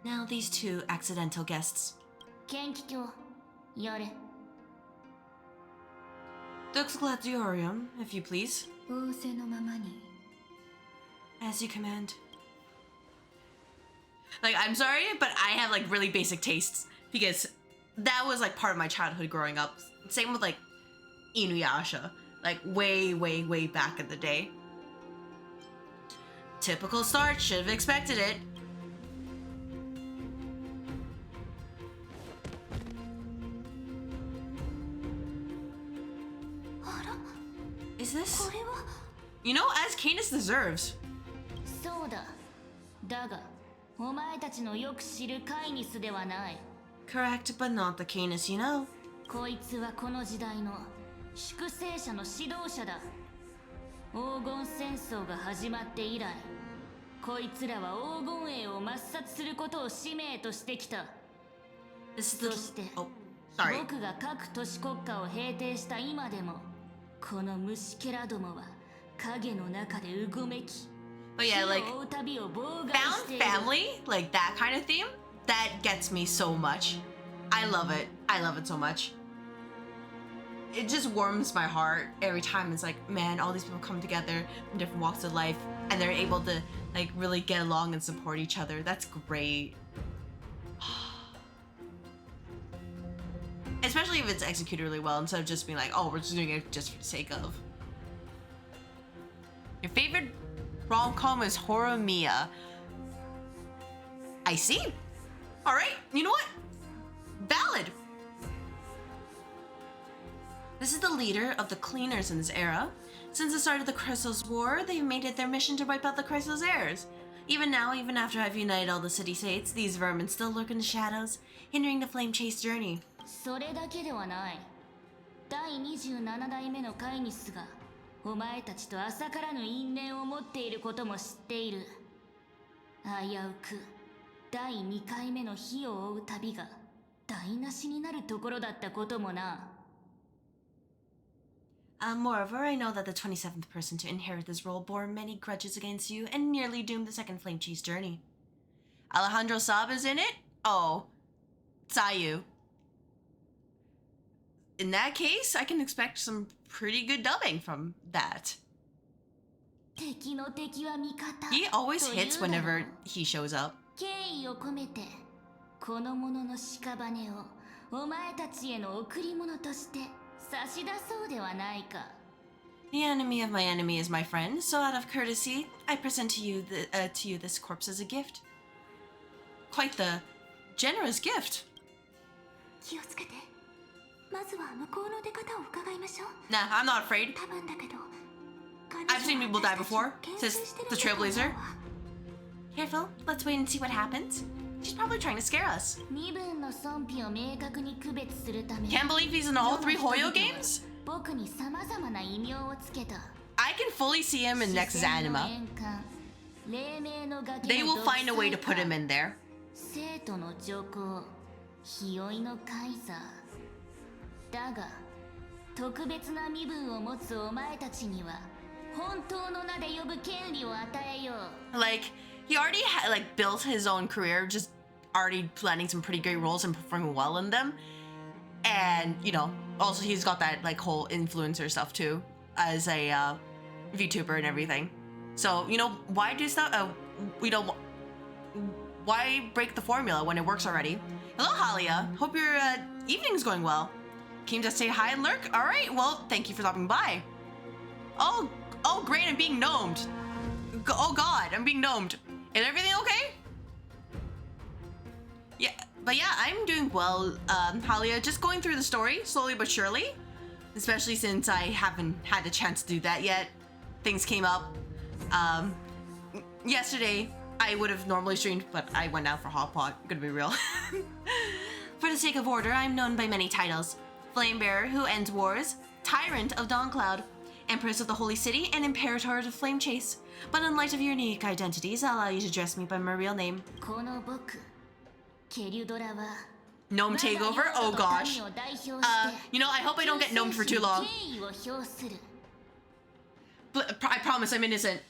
Now these two accidental guests. 剣気卿、やれ。Dux Gladiorium, if you please. 仰せのままに。 As you command. Like, I'm sorry, but I have like really basic tastes because that was like part of my childhood growing up. Same with like Inuyasha, like way, way, way back in the day. Typical start, should have expected it. Is this, これは you know, as Canis deserves. そうだ。だが、お前たちのよく知るカイニスではない。 Correct, but not the Canis you know. こいつはこの時代の粛清者の指導者だ。黄金戦争が始まって以来、こいつらは黄金栄を抹殺することを使命としてきた。 This is そ the, して、 oh, sorry. 僕が各都市国家を平定した今でも、この虫けらどもは影の中でうごめき、 But yeah, 火 like, を追う旅を妨害し found ている。 family, like that kind of theme, that gets me so much. I love it. I love it so much. It just warms my heart every time. It's like, man, all these people come together from different walks of life and they're able to like really get along and support each other. That's great. Especially if it's executed really well instead of just being like, oh, we're just doing it just for the sake of. Your favorite rom-com is Horror Mia. I see. All right, you know what? Valid. This is the leader of the cleaners in this era. Since the start of the Crystal's War, they've made it their mission to wipe out the Crystal's heirs. Even now, even after I've united all the city-states, these vermin still lurk in the shadows, hindering the flame chase journey. それだけではない。第27代目のカイニスがお前たちと浅からぬ因縁を持っていることも知っている。危うく第2回目の火を追う旅が台無しになるところだったこともな。Moreover, I know that the 27th person to inherit this role bore many grudges against you and nearly doomed the second flame chase journey. Alejandro Saab is in it? Oh, Sayu. In that case, I can expect some pretty good dubbing from that. 敵の敵は味方。 He always という hits だろう。 whenever he shows up. 敬意を込めてこの者の屍をお前たちへの贈り物として差し出そうではないか。 The enemy of my enemy is my friend, so out of courtesy, I present to you this corpse as a gift. Quite the generous gift. 気をつけて。まずは向こうの出方を伺いましょう。 Nah, I'm not afraid. 多分だけど、 I've seen people die before, 彼女は says 私たちを牽制 the してる Trailblazer. んだと思うわ。 Careful, let's wait and see what happens. She's probably trying to scare us. 身分の尊卑を明確に区別するため Can't believe he's in all 世 three の人々 Hoyo は games? 僕に様々な異名をつけた。 I can fully see him in Nexus 視線の Anima. 円環、黎明の崖 They の will 独 find a way to 裁 put him か in there. 生徒の女皇、日和のカイザー。だが、特別な身分を持つお前たちには、本当の名で呼ぶ権利を与えよう。 Like, he already like built his own career, just already planning some pretty great roles and performing well in them. And, you know, also he's got that like whole influencer stuff too, as a VTuber and everything. So, you know, why do stuff, why break the formula when it works already? Hello, Halia. Hope your evening's going well. Came to say hi and lurk? All right, well, thank you for stopping by. Oh, great, I'm being gnomed. Oh God, I'm being gnomed. Is everything okay? Yeah, but yeah, I'm doing well, Halia. Just going through the story, slowly but surely. Especially since I haven't had the chance to do that yet. Things came up. Yesterday, I would have normally streamed, but I went out for Hot Pot, gonna be real. For the sake of order, I'm known by many titles. Flamebearer who ends wars, Tyrant of Dawncloud, Empress of the Holy City, and Imperator of Flame Chase. But in light of your unique identities, I'll allow you to address me by my real name. この僕、ケリュドラは Gnome takeover? Oh gosh. You know, I hope I don't get gnomed for too long. But I promise I'm innocent.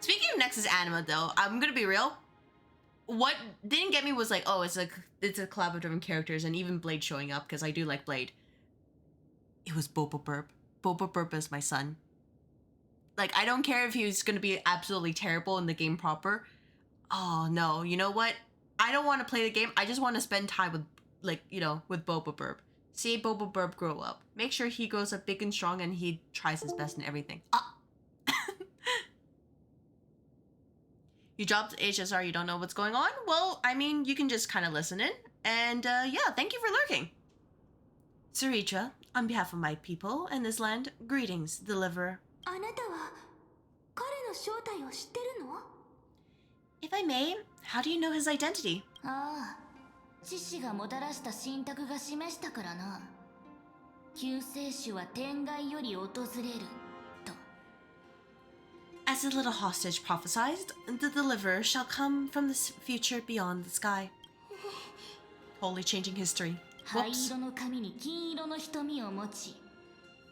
Speaking of Nexus Anima though, I'm gonna be real. What didn't get me was like, oh, it's a collab of different characters and even Blade showing up because I do like Blade. It was Boba Burp. Boba Burp is my son. Like, I don't care if he's gonna be absolutely terrible in the game proper. Oh no, you know what? I don't want to play the game. I just want to spend time with like, you know, with Boba Burb. See Boba Burb grow up. Make sure he grows up big and strong and he tries his best in everything. Ah! You dropped HSR, you don't know what's going on? Well, I mean, you can just kind of listen in. And yeah, thank you for lurking. Saritra, on behalf of my people and this land, greetings, deliverer. あなたは彼の正体を知ってるの？ If I may, how do you know his identity? ああ、獅子がもたらした信託が示したからな。救世主は天外より訪れると。 As the little hostage prophesied, the deliverer shall come from the future beyond the sky. Totally changing history. 灰 Whoops. 色の髪に金色の瞳を持ち、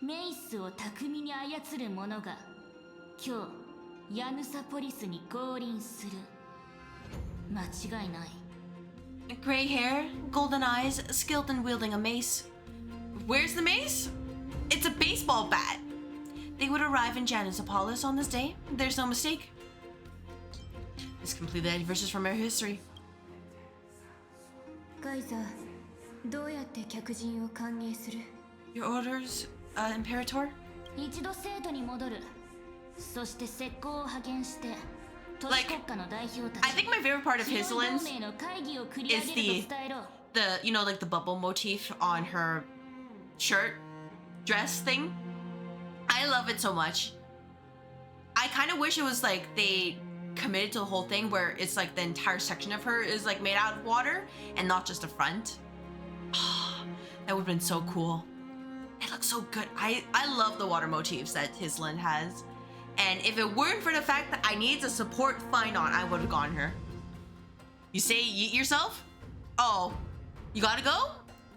メイスを巧みに操る者が今日ヤヌサポリスに降臨する。間違いない。 Gray hair, golden eyes, skilled in wielding a mace. Where's the mace? It's a baseball bat. They would arrive in Janisopolis on this day. There's no mistake. This completely diverges from our history. カイザー、どうやって客人を歓迎する？ Your orders, Imperator? 一度生徒に戻る。そして石膏を派遣して都市国家の代表たち。 I think my favorite part of 資本 Hislin's 同盟の会議を繰り上げると伝えろ。 the, you know, like the bubble motif on her shirt, dress thing. I love it so much. I kind of wish it was like they committed to the whole thing where it's like the entire section of her is like made out of water and not just the front. That would have been so cool. It looks so good. I love the water motifs that Hislin has. And if it weren't for the fact that I needed to support Fine On, I would have gone her. You say yeet yourself? Oh, you gotta go?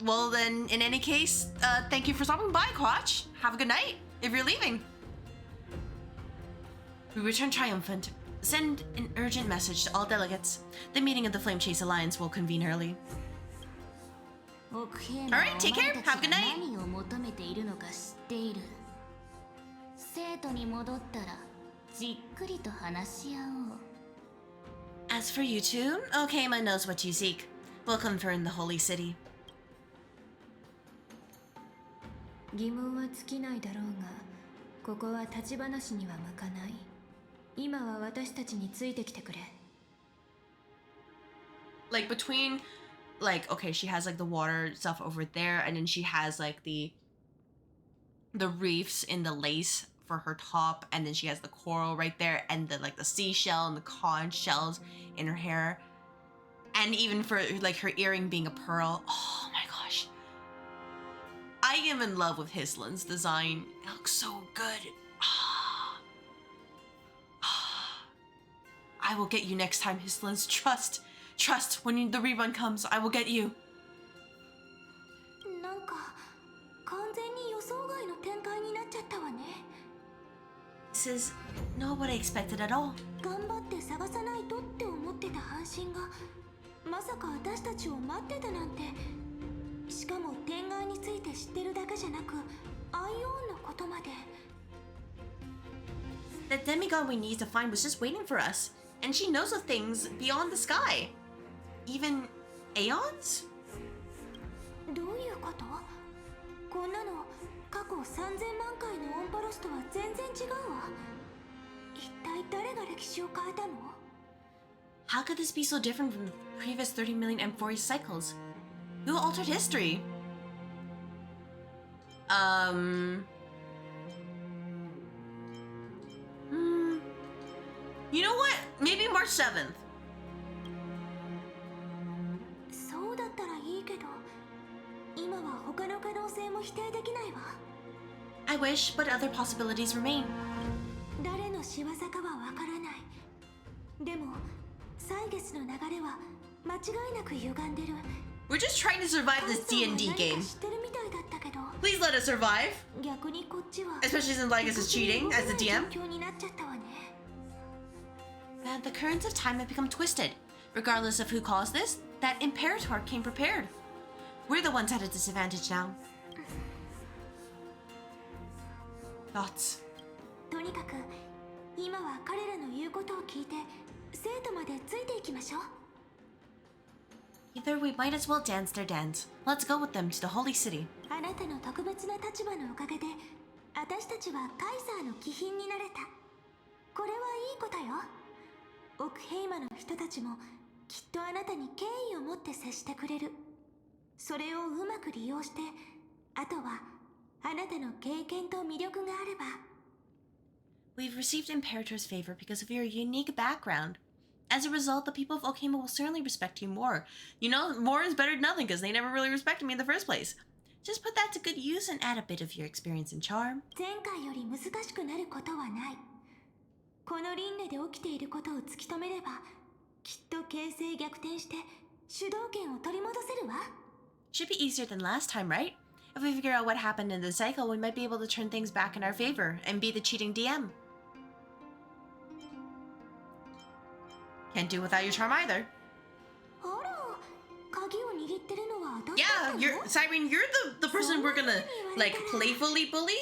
Well then, in any case, thank you for stopping by, Quatch. Have a good night, if you're leaving. We return triumphant. Send an urgent message to all delegates. The meeting of the Flame Chase Alliance will convene early. Alright, take care. Have a good night. 何を求めているのか知っている。生徒に戻ったらじっくりと話し合おう。 As for you two, Okama knows what you seek. We'll confirm the holy city. 疑問は尽きないだろうが、ここは立ち話には向かない。今は私たちについてきてくれ。 Like between, like, okay, she has like the water stuff over there, and then she has like the reefs in the lace for her top, and then she has the coral right there, and the like the seashell and the conch shells in her hair, and even for like her earring being a pearl. Oh my gosh, I am in love with Hislin's design. It looks so good. I will get you next time, Hislin's. Trust. When the rerun comes, I will get you. なんか完全に予想外の展開になっちゃったわね。 This is not what I expected at all. 頑張って探さないとって思ってた阪神がまさか私たちを待ってたなんて。しかも天外について知ってるだけじゃなくアイオンのことまで。 The demigod we need to find was just waiting for us, and she knows of things beyond the sky. Even aeons? どういうこと？こんなの過去3000万回のオンパロスとは全然違うわ。一体誰が歴史を変えたの？ How could this be so different from the previous 30 million M40 cycles? Who altered history? You know what? Maybe March 7th. そうだったらいいけど、今は他の可能性も否定できないわ。 I wish, but other possibilities remain. 誰の仕業かはわからない。でも、歳月の流れは間違いなく歪んでる。 We're just trying to survive this D&D game. 知ってるみたいだったけど、 Please let us survive. 逆にこっちは Especially since Lygus is cheating as the DM. 状況になっちゃったわね。 The currents of time have become twisted. Regardless of who caused this, that Imperator came prepared. We're the ones at a disadvantage now. Thoughts? とにかく今は彼らの言うことを聞いて生徒までついていきましょう。Either we might as well dance their dance. Let's go with them to the holy city. あなたの特別な立場のおかげで私たちはカイザーの貴賓になれた。これはいいことよ。オクヘイマの人たちもきっとあなたに敬意を持って接してくれる。それをうまく利用して、あとはあなたの経験と魅力があれば。We've received Imperator's favor because of your unique background. As a result, the people of Okima will certainly respect you more. You know, more is better than nothing because they never really respected me in the first place. Just put that to good use and add a bit of your experience and charm. 前回より難しくなることはない。この輪廻で起きていることを突き止めれば、きっと形勢逆転して主導権を取り戻せるわ。Should be easier than last time, right? If we figure out what happened in the cycle, we might be able to turn things back in our favor and be the cheating DM. Can't do without your charm either. あら、鍵を握ってるのは私だ Yeah, ったの you're Siren, you're the person we're gonna like playfully bully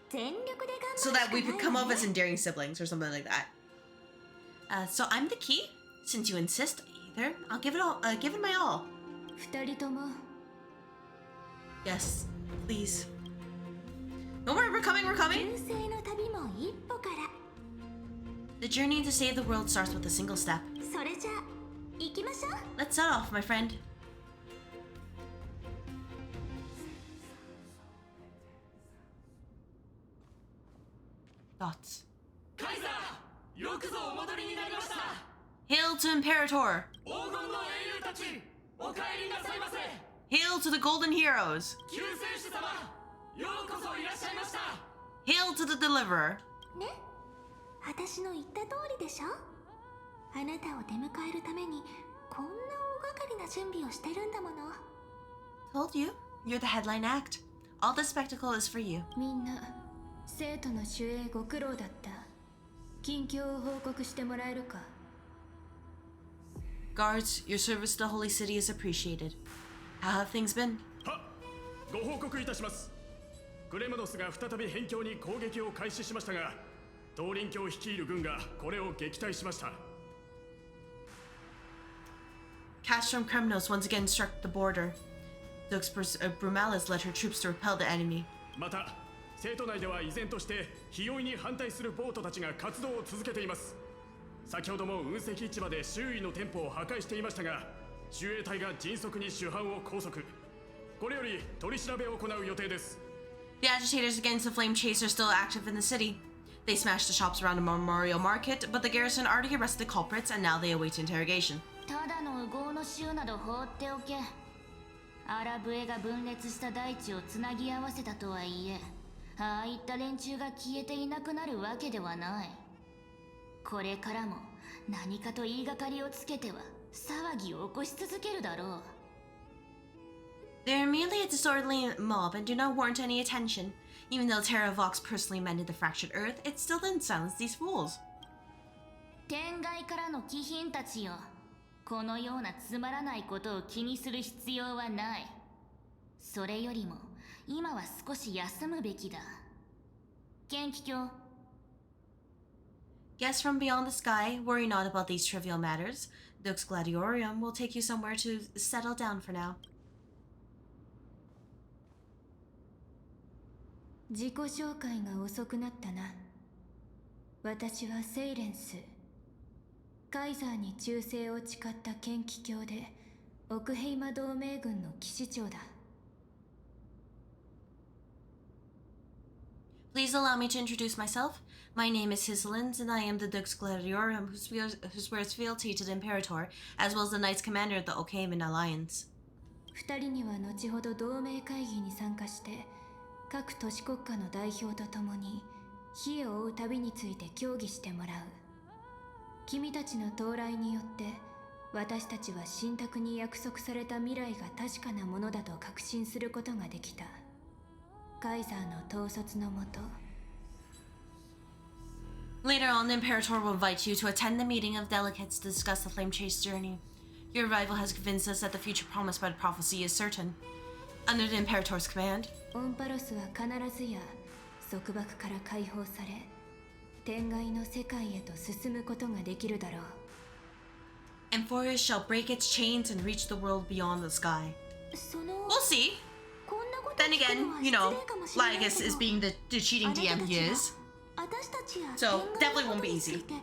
全力で頑張る so しか that we ない could come わ off ね as endearing siblings or something like that. So I'm the key. Since you insist, either I'll give it my all. 二人とも Yes, please. Don't worry, we're coming, we're coming. 流星の旅も一歩から。 The journey to save the world starts with a single step. それじゃあ行きましょう。 Let's start off, my friend. Thoughts. カイザー、よくぞお戻りになりました。 Hail to Imperator! 黄金の英雄たち、お帰りなさいませ。 Hail to the golden heroes! 救世主様、ようこそいらっしゃいました。 Hail to the deliverer! ね、私の言った通りでしょ。あなたを出迎えるためにこんな大掛かりな準備をしてるんだもの。 Told you, you're the headline act. All the spectacle is for you. みんな生徒の守衛ご苦労だった。近況を報告してもらえるか。 Guards, your service to the holy city is appreciated. How have things been? はっ、ご報告いたします。クレムノスが再び辺境に攻撃を開始しましたが、東林教率いる軍がこれを撃退しました。 Cash from Kremnos once again struck the border. Dux Brumalis led her troops to repel the enemy. また生徒内では依然として非容易に反対するボートたちが活動を続けています。先ほども雲石市場で周囲の店舗を破壊していましたが、守衛隊が迅速に主犯を拘束。これより取り調べを行う予定です。 The agitators against the flame chase are still active in the city. They smashed the shops around the Memorial Market, but the garrison already arrested the culprits and now they await interrogation. ただの右往の衆など放っておけ。アラブエが分裂した大地をつなぎ合わせたとはいえ、ああいった連中が消えていなくなるわけではない。これからも何かと言いがかりをつけては騒ぎを起こし続けるだろう。 They're merely a disorderly mob and do not warrant any attention. Even though Terra Vox personally mended the fractured earth, it still didn't silence these fools. 天外からの貴賓たちよ。このようなつまらないことを気にする必要はない。それよりも今は少し休むべきだ。元気教。 Guests from beyond the sky, worry not about these trivial matters. Dux Gladiorium will take you somewhere to settle down for now. 自己紹介が遅くなったな。私はセイレンス。カイザーに忠誠を誓った剣気教でオクヘイマ同盟軍の騎士長だ。 Please allow me to introduce myself. My name is Hislins, and I am the Dux Gladiorium who swears fealty to the Imperator, as well as the Knights Commander of the Okaiman Alliance. 二人には後ほど同盟会議に参加して各都市国家の代表と共に火を追う旅について協議してもらう。君たちの到来によって私たちは信託に約束された未来が確かなものだと確信することができた。カイザーの統率のもと。 Later on, the Imperator will invite you to attend the meeting of delegates to discuss the Flame Chase journey. Your arrival has convinced us that the future promised by the prophecy is certain. Under the Imperator's command, オンパロスは必ずや束縛から解放され天外の世界へと進むことができるだろう。and Forest shall break its chains and reach the world beyond the sky. その We'll see. こんなこと Then 聞くの again, は you 失 know, 礼かもしれないけ Lygus ど is being the cheating あなた DM た he ちは is. 私たちや So, 天 definitely 外の won't こと be につ easy. いて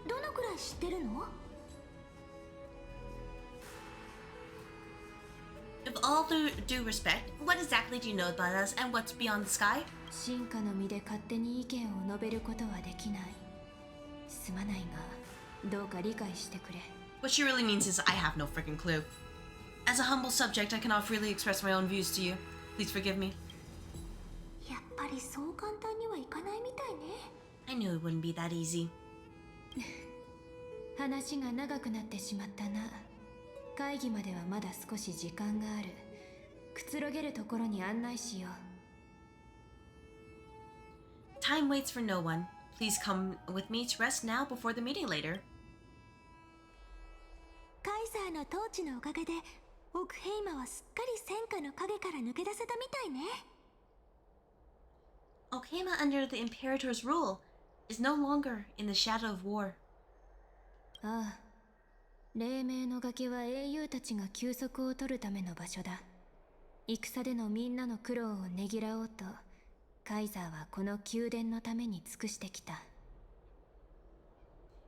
どのくらい知ってるの？ With all due respect, what exactly do you know about us and what's beyond the sky? 進化の身で勝手に意見を述べることはできない。すまないが、どうか理解してくれ。 What she really means is I have no freaking clue. As a humble subject, I cannot freely express my own views to you. Please forgive me. やっぱりそう簡単にはいかないみたいね。 I knew it wouldn't be that easy. 話が長くなってしまったな。会議まではまだ少し時間がある。くつろげるところに案内しよう。 Time waits for no one. Please come with me to rest now before the meeting later. カイザーの統治のおかげで、オクヘイマはすっかり戦火の影から抜け出せたみたいね。 Okama under the Imperator's rule is no longer in the shadow of war. ああ、黎明の崖は英雄たちが休息を取るための場所だ。戦でのみんなの苦労をねぎらおうと、カイザーはこの宮殿のために尽くしてきた。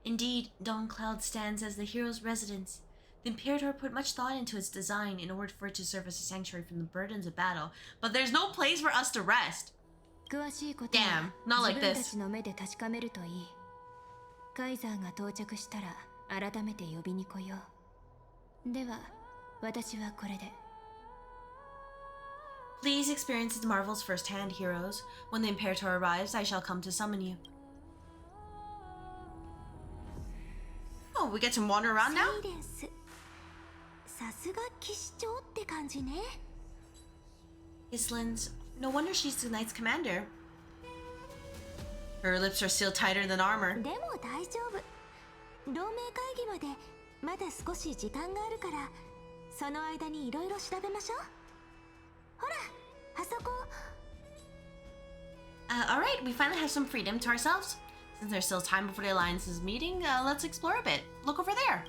Indeed, Dawn Cloud stands as the hero's residence. The Imperator put much thought into its design in order for it to serve as a sanctuary from the burdens of battle, but there's no place for us to rest. 詳しいことは Damn, not 自 like 分た this. ちの目で確かめるといい。カイザーが到着したら改めて呼びに来よう。では、私はこれで。 Please experience its marvels firsthand, heroes. When the Imperator arrives, I shall come to summon you. Oh, we get to wander around now? サイレンス。さすが騎士長って感じね。 Islins, no wonder she's the Knight's commander. Her lips are sealed tighter than armor. でも大丈夫。同盟会議までまだ少し時間があるから、その間にいろいろ調べましょう。ほら、あそこ。Alright, we finally have some freedom to ourselves. Since there's still time before the Alliance's meeting, let's explore a bit. Look over there.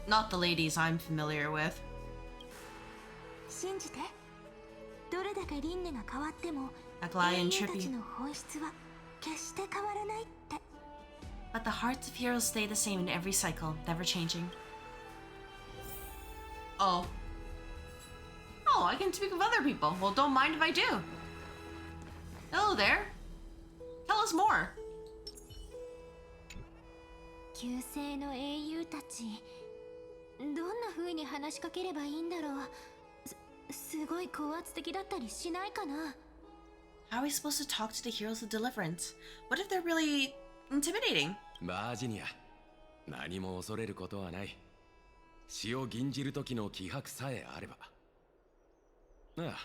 Not the ladies I'm familiar with. 信じて。どれだけ輪廻が変わっても、 Aglai 英 and 雄た Trippy. ちの本質は決して変わらないって。 But the hearts of heroes stay the same in every cycle, never changing. Oh. Oh, I can speak of other people. Well, don't mind if I do. Hello there. Tell us more. 旧姓の英雄たち、どんな風に話しかければいいんだろう。すごい高圧的だったりしないかな。 How are we supposed to talk to the heroes of deliverance? What if they're really intimidating? バージニア、何も恐れることはない。死を吟じる時の気迫さえあれば。ああ、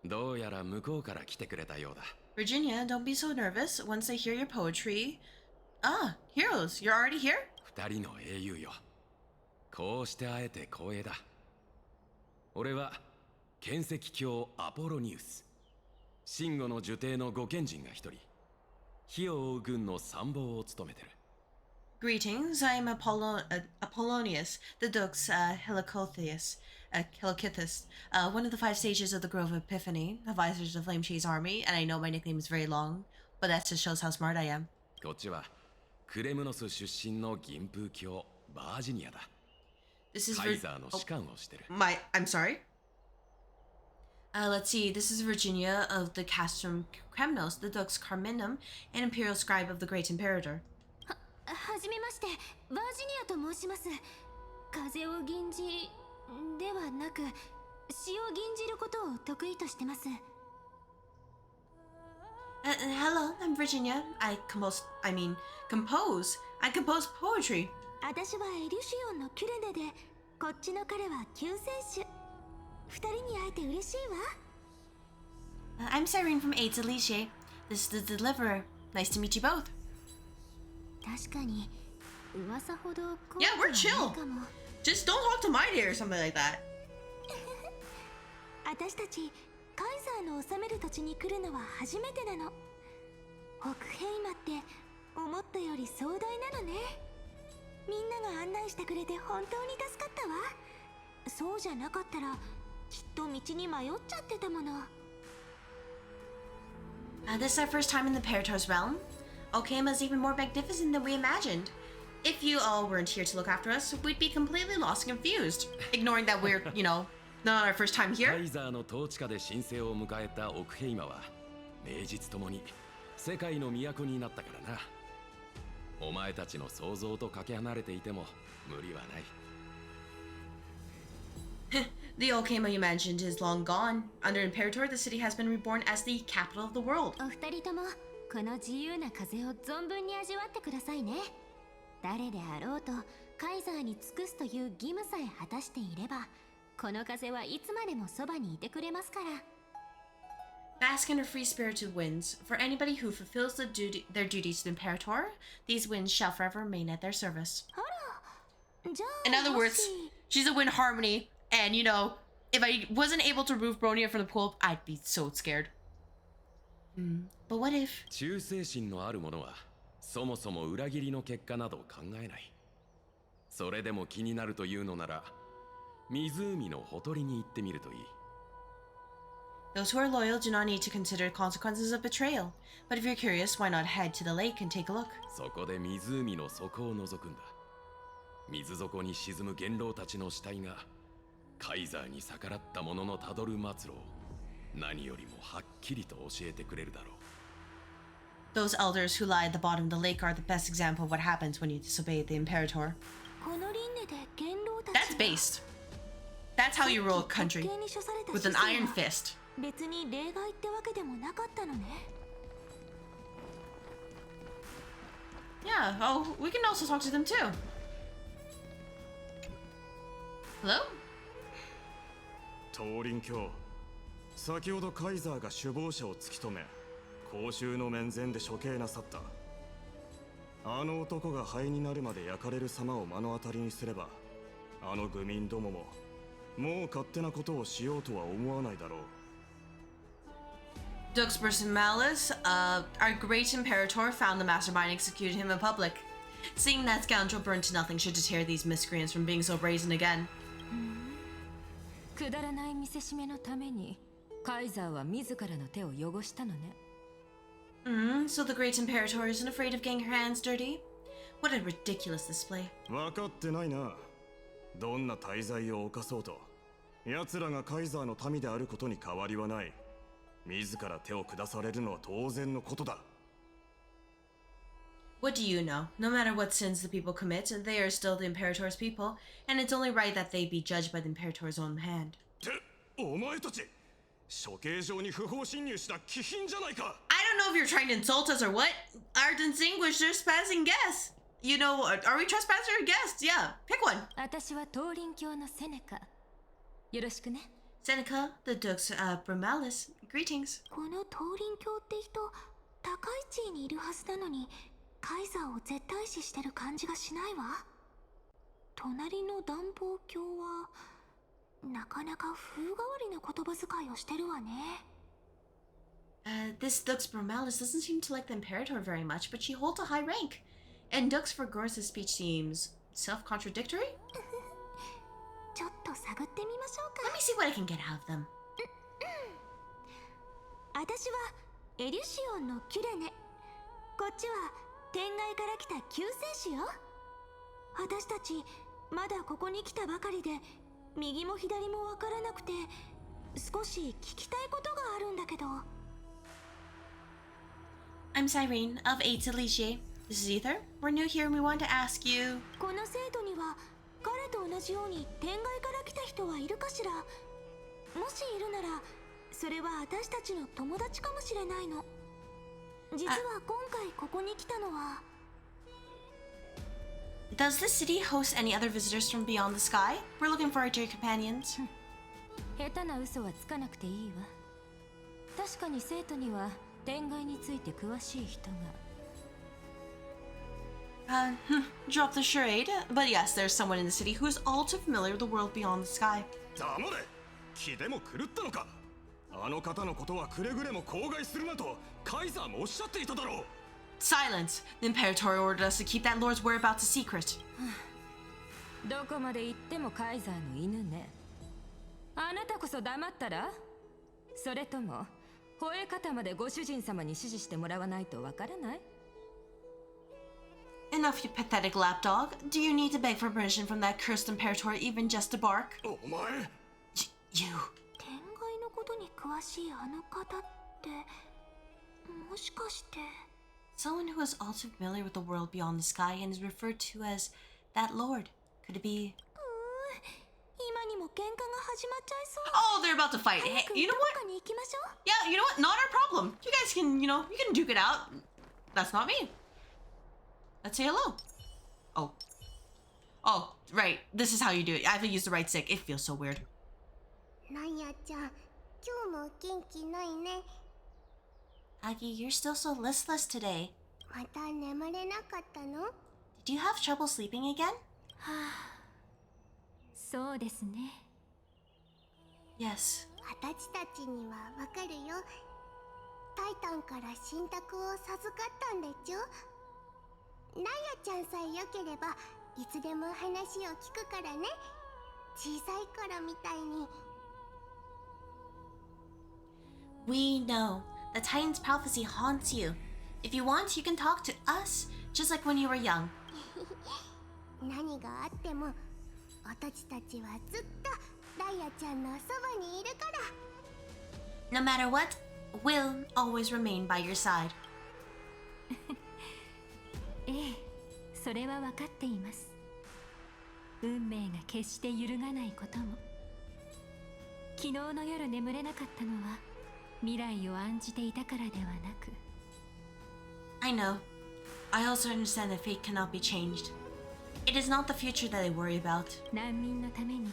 どうやら向こうから来てくれたようだ。 Virginia, don't be so nervous. Once they hear your poetry... Ah, heroes, you're already here? 二人の英雄よ。こうして会えて光栄だ。俺は剣石教アポロニウス。真吾の呪帝の御賢人が一人。火を追う軍の参謀を務めてる。 Greetings, I'm Apollonius, the Dux Helicothius, one of the 5 sages of the Grove of Epiphany, advisors of Flame Chase Army, and I know my nickname is very long, but that just shows how smart I am. こっちはクレムノス出身の銀風教バージニアだ。 This is カイザーの士官をしてる。I'm sorry? Let's see, this is Virginia of the Castrum Kremnos, the Dux Carminum, and Imperial Scribe of the Great Imperator. はじめまして、バージニアと申します。風を吟じではなく、詩を吟じることを得意としてます。Hello, I'm Virginia. I compose poetry. 私はエリュシオンのキュレネで、こっちの彼は救世主。二人に会えて嬉しいわ。I'm Cyrene from Aids Alicia. This is the Deliverer. Nice to meet you both. 確かに、噂ほど Yeah, we're chill. Just don't talk to my dear or something like that. 私たち、カイザーの治める土地に来るのは初めてなの。北ヘイマって思ったより壮大なが案内してくれて本当に助かったわ。そうじゃなかったらきっと道に迷っちゃってたもの。This is our first time in the Parator's realm. Okama's even more magnificent than we imagined. If you all weren't here to look after us, we'd be completely lost and confused, ignoring that we're, not our first time カ here. イザーの統治下で神聖を迎えたオクヘイマは名実ともに世界の都になったからな。お前たちの想像とかけ離れていても無理はない。The Okama you mentioned is long gone. Under Imperator, the city has been reborn as the capital of the world. お二人ともこの自由な風を存分に味わってくださいね。誰であろうとカイザーに尽くすという義務さえ果たしていれば、この風はいつまでもそばにいてくれますから。Bask in her free-spirited winds. For anybody who fulfills their duties to the Imperator, these winds shall forever remain at their service. じゃあ In other も words, し she's a wind harmony, and if I wasn't able to remove Bronia from the pool, I'd be so scared. But what if? 忠誠心のある者はそもそも裏切りの結果など考えない。それでも気になるというのなら湖のほとりに行ってみるといい。 Those who are loyal do not need to consider consequences of betrayal. But if you're curious, why not head to the lake and take a look? そこで湖の底を覗くんだ。水底に沈む元老たちの死体がカイザーに逆らった者のたどる末路を何よりもはっきりと教えてくれるだろう。 Those elders who lie at the bottom of the lake are the best example of what happens when you disobey the Imperator. この輪廻で元老た That's ち based. That's how you rule a country. With an iron fist. 別に例外ってわけでもなかったのね。 Yeah, oh, we can also talk to them too. Hello? 東林卿、先ほどカイザーが首謀者を突き止め公衆の面前で処刑なさった。あの男が灰になるまで焼かれる様を目の当たりにすれば、あの愚民どもももう勝手なことをしようとは思わないだろう。 Dux versus Malice, our great Imperator found the mastermind and executed him in public. Seeing that scoundrel burned to nothing should deter these miscreants from being so brazen again. くだらない見せしめのためにカイザーは自らの手を汚したのね。So the great Imperator isn't afraid of getting her hands dirty? What a ridiculous display. 分かってないな。どんな大罪を犯そうと、奴らがカイザーの民であることに変わりはない。自ら手を下されるのは当然のことだ。What do you know? No matter what sins the people commit, they are still the Imperator's people, and it's only right that they be judged by the Imperator's own hand. ってお前たち処刑場に不法侵入した貴賓じゃないか。 I don't know if you're trying to insult us or what. Our distinguished trespassing guests. Are we trespassing or guests? Yeah, pick one. 私は東林教のセネカ。よろしくね。 Seneca, the Dux Brumalis. Greetings. この東林教って人、高い地位にいるはずなのにカイザーを絶対視してる感じがしないわ。隣の暖房教はなかなか風変わりな言葉遣いをしてるわね。This Dux Brumalis doesn't seem to like the Imperator very much, but she holds a high rank. And Dux Vergors's speech seems self-contradictory? ちょっと探ってみましょうか。 Let me see what I can get out of them. 私はエリュシオンのキュレネ。こっちは天外から来た救世主よ。私たちまだここに来たばかりで右も左もわからなくて少し聞きたいことがあるんだけど。 I'm Cyrene of Eight Ligier. This is Ether. We're new here and we want to ask you. この生徒には彼と同じように天外から来た人はいるかしら。もしいるならそれは私たちの友達かもしれないの。実は今回ここに来たのは。 Does this city host any other visitors from beyond the sky? We're looking for our dear companions. 下手な嘘はつかなくていいわ。確かに生徒には天外について詳しい人が。Drop the charade. But yes, there's someone in the city who is all too familiar with the world beyond the sky. 黙れ。気でも狂ったのか。あの方のことはくれぐれも口外するなとカイザーもおっしゃっていただろう。 Silence! The Imperator ordered us to keep that lord's whereabouts a secret. どこまで行ってもカイザーの犬ね。あなたこそ黙ったら？それとも吠え方までご主人様に指示してもらわないとわからない？ Enough, you pathetic lapdog. Do you need to beg for permission from that cursed imperator even just to bark? お前 You. 天外のことに詳しいあの方ってもしかして Someone who is all too familiar with the world beyond the sky and is referred to as that lord. Could it be? 今にも喧嘩が始まっちゃいそう。 Oh, they're about to fight. Hey, 早く you know ど what? こかに行きましょう。 Yeah, you know what? Not our problem. You guys can, you can duke it out. That's not me. Let's say hello. Oh. Oh, right. This is how you do it. I haven't used the right stick. It feels so weird. なんやちゃん、今日も元気ないね。 Aggie, you're still so listless today. また眠れなかったの？ Did you have trouble sleeping again? そうですね。 Yes. 私たちにはわかるよ。タイタンから信託を授かったんでちょ。ナヤちゃんさえ良ければいつでも話を聞くからね。小さい頃みたいに。 We know. The Titan's prophecy haunts you. If you want, you can talk to us, just like when you were young. 何があっても私たちはずっとダイヤちゃんのそばにいるから。 No matter what, we'll always remain by your side. ええ、それは分かっています。運命が決して揺るがないことも。昨日の夜眠れなかったのは未来を案じていたからではなく。 I know. I also understand that fate cannot be changed. It is not the future that I worry about. 難民のために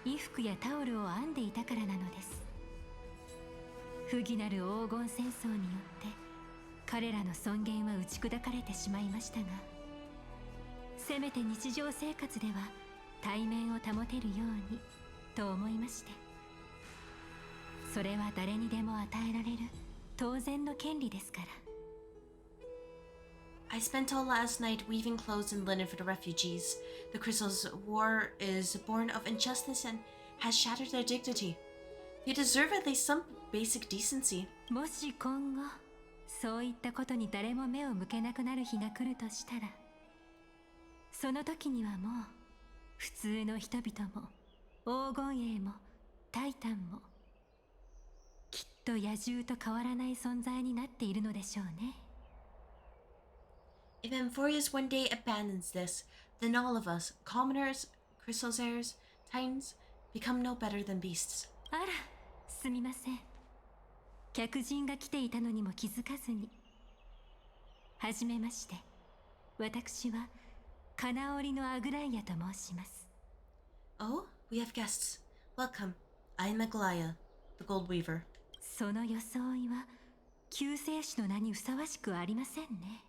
衣服やタオルを編んでいたからなのです。不義なる黄金戦争によって彼らの尊厳は打ち砕かれてしまいましたが、せめて日常生活では対面を保てるようにと思いまして。それは誰にでも与えられる当然の権利ですから。 I spent all last night weaving clothes and linen for the refugees. The Crystal's war is born of injustice and has shattered their dignity. They deserve at least some basic decency. もし今後そういったことに誰も目を向けなくなる日が来るとしたら、その時にはもう普通の人々も黄金衛もタイタンもきっと野獣と変わらない存在になっているのでしょうね。 If Amphorius one day abandons this, then all of us, commoners, CrystalAethers, Titans, become no better than beasts. あら、すみません。客人が来ていたのにも気づかずに。はじめまして。私はカナオリのアグライアと申します。 Oh, we have guests. Welcome. I'm Aglaya, the Gold Weaver. その装いは救世主の名にふさわしくありませんね。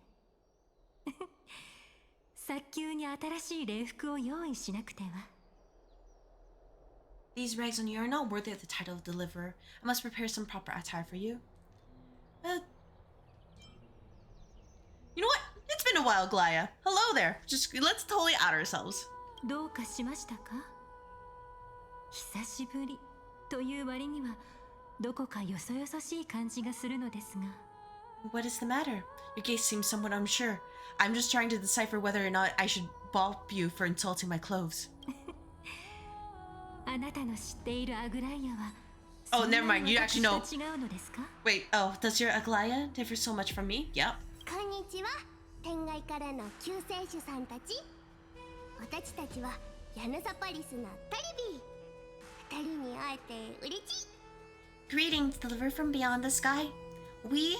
早急に新しい礼服を用意しなくては。 These rags on you are not worthy of the title of Deliverer. I must prepare some proper attire for you. You know what? It's been a while, Glaya. Hello there. Just let's totally out ourselves. どうかしましたか？久しぶりという割にはどこかよそよそしい感じがするのですが。 What is the matter? Your gaze seems somewhat unsure. I'm just trying to decipher whether or not I should bop you for insulting my clothes. あなたの知っているアグライアは Oh, never mind. You actually know. 違うのですか？ Wait, oh, does your Aglaya differ so much from me? Yep. こんにちは。天外からの救世主さんたち。私たちはヤヌサパリスのタリビー。二人に会えて嬉しい。 Greetings, delivered from beyond the sky. We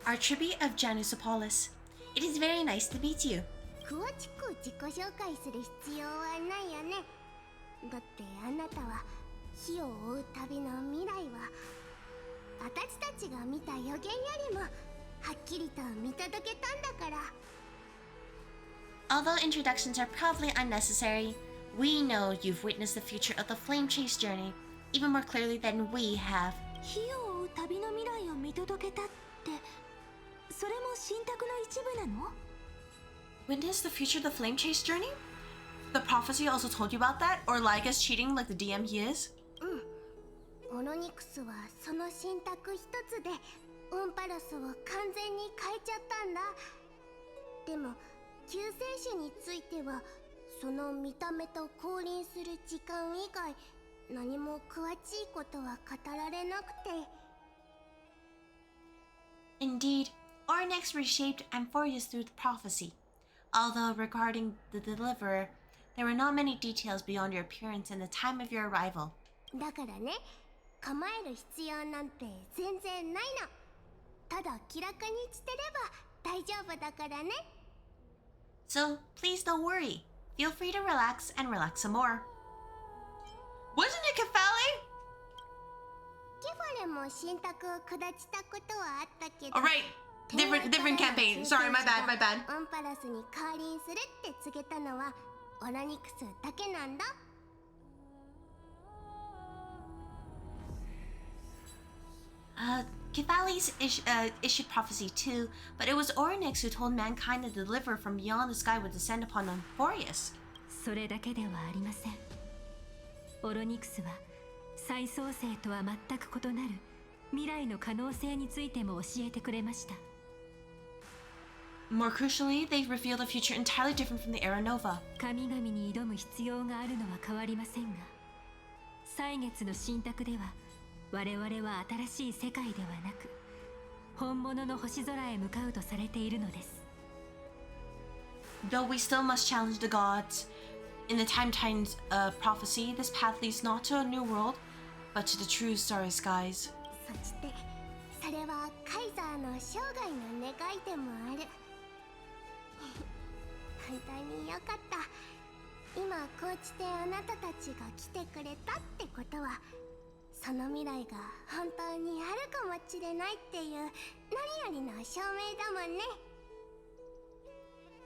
are tribute of Janusopolis. It is very nice to meet you. 詳しく自己紹介する必要はないよね。だってあなたは火を追う旅の未来は私たちが見た予言よりもはっきりと見届けたんだから。 Although introductions are probably unnecessary, we know you've witnessed the future of the flame chase journey even more clearly than we have. 火を追う旅の未来を見届けたって、それも信託の一部なの？ Witness the future of the flame chase journey? The prophecy also told you about that? Or Liga's cheating like the DM he is? オロニクスはその信託一つでウンパラスを完全に変えちゃったんだ。でも救世主についてはその見た目と降臨する時間以外何も詳しいことは語られなくて。 Indeed, Ornyx reshaped Amphorius through the prophecy. Although regarding the deliverer, there were not many details beyond your appearance and the time of your arrival. だからね、構える必要なんて全然ないの。ただ気楽にしてれば大丈夫だからね。 So please don't worry. Feel free to relax and relax some more. Wasn't it Kefali? ケファレも信託を下したことはあったけど。 Alright, different campaign. Sorry, my bad. アンパラスに降臨するって告げたのはオラニクスだけなんだ。 Kefali's issued prophecy too, but it was Ornyx who told mankind the deliverer from beyond the sky would descend upon Amphorius. それだけではありません。オロニクスは再創生とは全く異なる未来の可能性についても教えてくれました。 More crucially, they've revealed a future entirely different from the Era Nova. 神々に挑む必要があるのは変わりませんが、歳月の信託では我々は新しい世界ではなく本物の星空へ向かうとされているのです。 Though we still must challenge the gods, in the Time's prophecy, this path leads not to a new world, but to the true starry skies. そしてそれはカイザーの生涯の願いでもある。本当によかった。今こうしてあなたたちが来てくれたってことはその未来が本当にあるかもしれないっていう何よりの証明だもんね。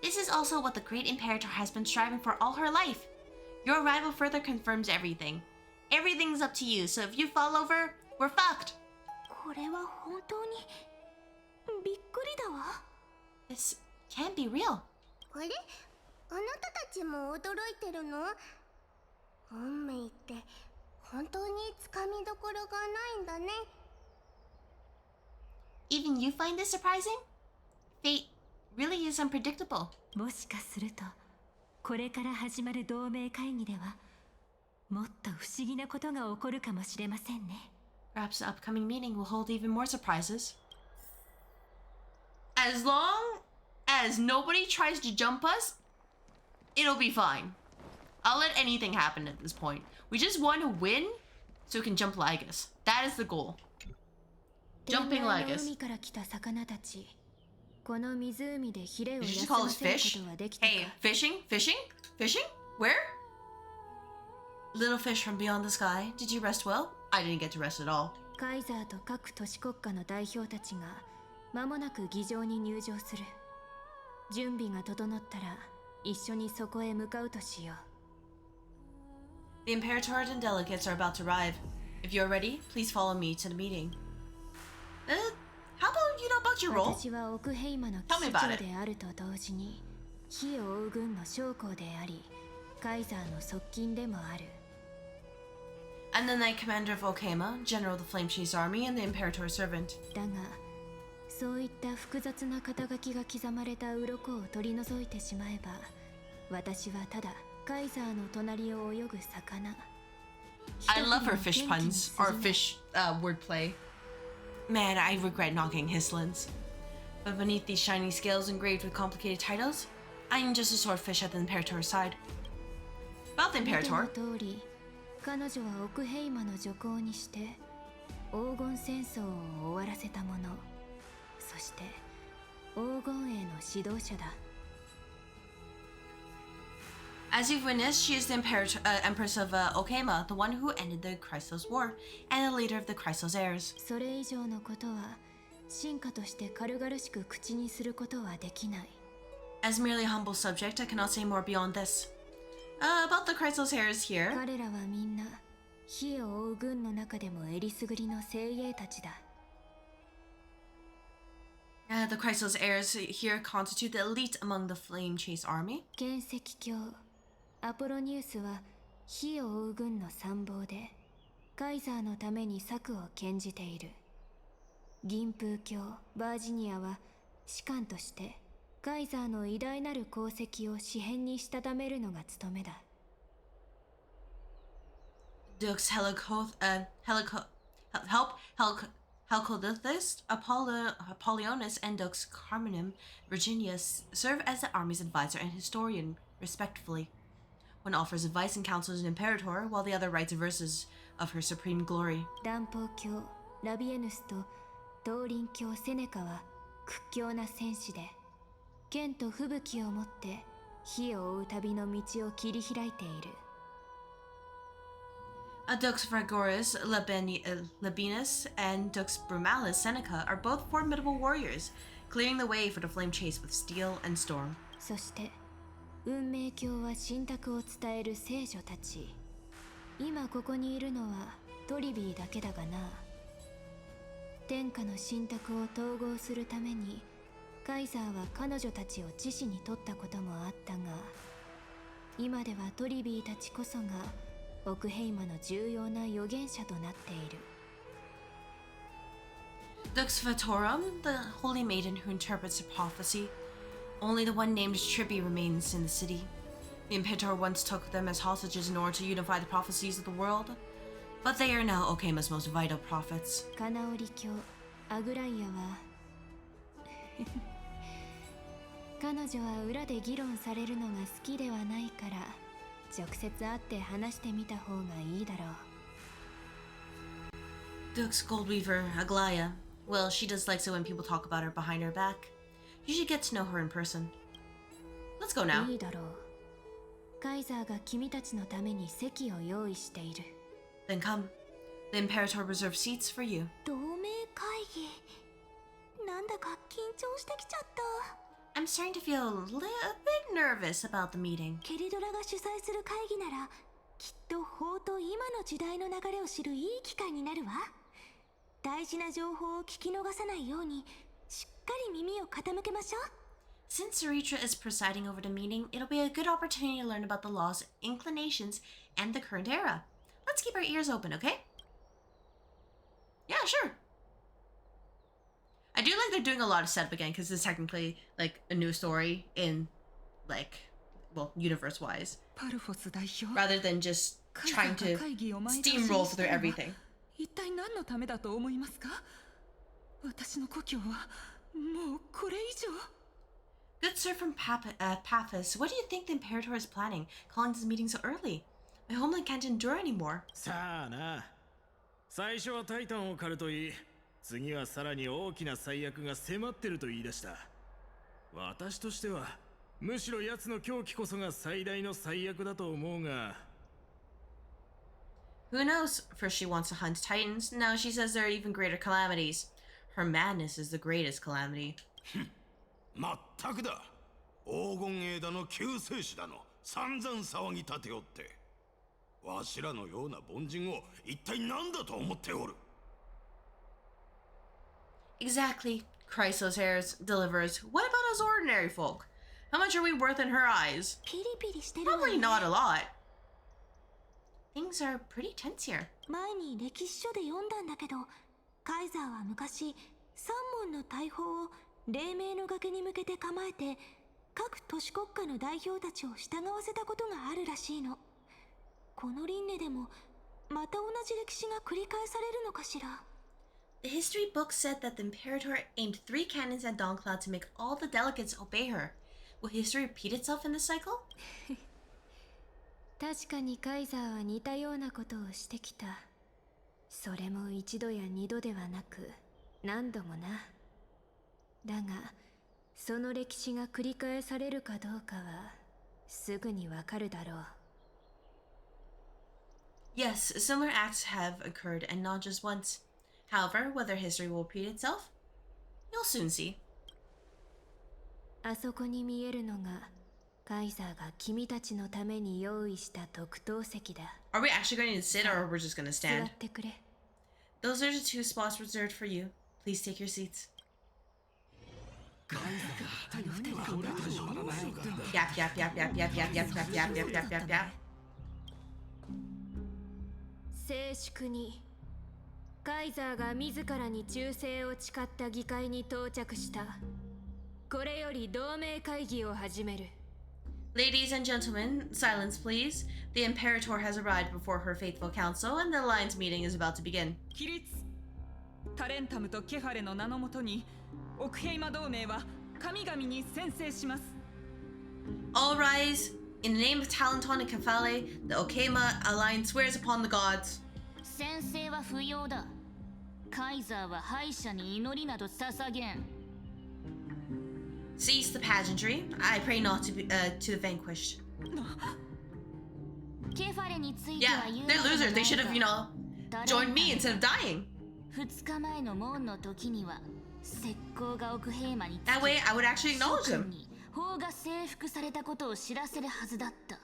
This is also what the Great Imperator has been striving for all her life. Your arrival further confirms everything. Everything's up to you, so if you fall over, we're fucked. これは本当にびっくりだわ。 This can't be real. あれ、あなたたちも驚いてるの？運命って本当につかみどころがないんだね。 Even you find this surprising? Fate really is unpredictable. もしかするとこれから始まる同盟会議ではもっと不思議なことが起こるかもしれませんね。 Perhaps the upcoming meeting will hold even more surprises. As long as nobody tries to jump us, it'll be fine. I'll let anything happen at this point. We just want to win so we can jump Lygus. That is the goal. Jumping Lygus. 海から来た魚たち。この湖でヒレを Did you 休 just call ま us せる fish? ことはできたか？ Hey, fishing? Fishing? Fishing? Where? Little fish from beyond the sky. Did you rest well? I didn't get to rest at all. カイザーと各都市国家の代表たちが間もなく議場に入場する。準備が整ったら一緒にそこへ向かうとしよう。 The Imperator and delegates are about to arrive. If you're ready, please follow me to the meeting. How about you know about your role? 私は奥ヘイマの Tell 騎 me 士 about 長 it. であると同時に火を追う軍の将校でありカイザーの側近でもある。 I'm the Knight Commander of Okema, General of the Flame Chase Army, and the Imperator's servant. だがそういった複雑な肩書きが刻まれた鱗を取り除いてしまえば私はただカイザーの隣を泳ぐ魚。 I love her fish puns, or fish wordplay. Man, I regret knocking Hislins. But beneath these shiny scales engraved with complicated titles, I am just a swordfish at the Imperator's side. About the 見ての Imperator, 通り彼女は奥ヘイマの女皇にして黄金戦争を終わらせた者、そして黄金衛の指導者だ。 as you've witnessed, she is the Empress of Okema, the one who ended the Crystal's War, and the leader of the Crystal's heirs. それ以上のことは進化として軽々しく口にすることはできない。 As merely a humble subject, I cannot say more beyond this. About the Crystal's heirs here. 彼らはみんな火を追う軍の中でもえりすぐりの精鋭たちだ。 The Crystal's heirs here constitute the elite among the Flame Chase Army. 剣石教アポロニウスは火を追う軍の参謀でカイザーのために策を講じている。銀風教バージニアは士官としてカイザーの偉大なる功績を紙片にしたためるのが務めだ。Dux Helcothus, Apollonius, and Dux Carminum Virginius serve as the army's advisor and historian, respectively. One offers advice and counsel to the Imperator, while the other writes verses of her supreme glory. 南方教ラビエヌスと東輪教セネカは屈強な戦士で、剣と吹雪を持って火を追う旅の道を切り開いている。Dux Fragoris Labienus and Dux Brumalis Seneca are both formidable warriors, clearing the way for the flame chase with steel and storm. そして運命教は神託を伝える聖女たち。今ここにいるのはトリビーだけだがな。天下の神託を統合するためにカイザーは彼女たちを知士に取ったこともあったが、今ではトリビーたちこそがオクヘイマの重要な預言者となっている。Dux Vatorum, the holy maiden who interprets the prophecy. Only the one named Tribby remains in the city. The Imperator once took them as hostages in order to unify the prophecies of the world, but they are now Okema's most vital prophets. カナオリ教アグライアは彼女は裏で議論されるのが好きではないから、直接会って話してみた方がいいだろう。Dux Goldweaver Aglaya. Well, she dislikes it when people talk about her behind her back. You should get to know her in person. Let's go now. いいだろう。カイザーが君たちのために席を用意している。Then come. The Imperator reserved seats for you. 同盟会議。なんだか緊張してきちゃった。I'm starting to feel a bit nervous about the meeting. ケリドラが主催する会議なら、きっと法と今の時代の流れを知るいい機会になるわ。大事な情報を聞き逃さないように、しっかり耳を傾けましょう。Since Saritra is presiding over the meeting, it'll be a good opportunity to learn about the laws, inclinations, and the current era. Let's keep our ears open, okay? Yeah, sure. I do like they're doing a lot of setup again, because it's technically, like, a new story in, like, well, universe-wise. Rather than just trying to steamroll through everything. 一体何のためだと思いますか？私の故郷はもうこれ以上。Good sir from Paphos, what do you think the Imperator is planning, calling this meeting so early? My homeland can't endure anymore. さあな。最初はタイタンを狩るといい、次はさらに大きな災厄が迫ってると言い出した。私としてはむしろ奴の狂気こそが最大の災厄だと思うが。Who knows? First she wants to hunt titans, now she says there are even greater calamities. Her madness is the greatest calamity. まったくだ。黄金栄だの救世主だの散々騒ぎ立ておって、わしらのような凡人を一体何だと思っておる。Exactly. CrystalAether delivers. What about us ordinary folk? How much are we worth in her eyes? ピリピリしてるわね。 Probably not a lot. Things are pretty tense here. 前に歴史書で読んだんだけど、カイザーは昔三門の大砲を黎明の崖に向けて構えて、各都市国家の代表たちを従わせたことがあるらしいの。この輪廻でもまた同じ歴史が繰り返されるのかしら。 The history book said that the Imperator aimed 3 cannons at Dawncloud to make all the delegates obey her. Will history repeat itself in this cycle? 確かにカイザーは似たようなことをしてきた。それも一度や二度ではなく何度もな。だがその歴史が繰り返されるかどうかはすぐにわかるだろう。 Yes, similar acts have occurred and not just once. However, whether history will repeat itself, you'll soon see. あそこに見えるのがカイザーが君たちのために用意した特等席だ。 Are we actually going to sit or we're just going to 座 stand? ってくれ。 Those are the 2 spots reserved for you. Please take your seats. Yap, yap, yap, yap, yap, yap, yap, yap, yap, yap, yap, yap, yap. 静粛にカイザーが自らに忠誠を誓った議会に到着した。これより同盟会議を始める。 Ladies and gentlemen, silence please. The Imperator has arrived before her faithful council, and the Alliance meeting is about to begin. 起立。タレンタムとケファレの名のもとにオクヘイマ同盟は神々に宣誓します。 All rise. In the name of Talenton and Kefale, the Okema Alliance swears upon the gods. 宣誓は不要だ。カイザーは敗者に祈りなど捧げん。 Cease the pageantry. I pray not to the vanquished. ケファレについて Yeah, は言う they're losers. They should have, you know, タレン joined me instead of dying. 2日前の門の時には石膏が奥平馬につき That way, I would actually acknowledge 諸君 them. に法が征服されたことを知らせるはずだった。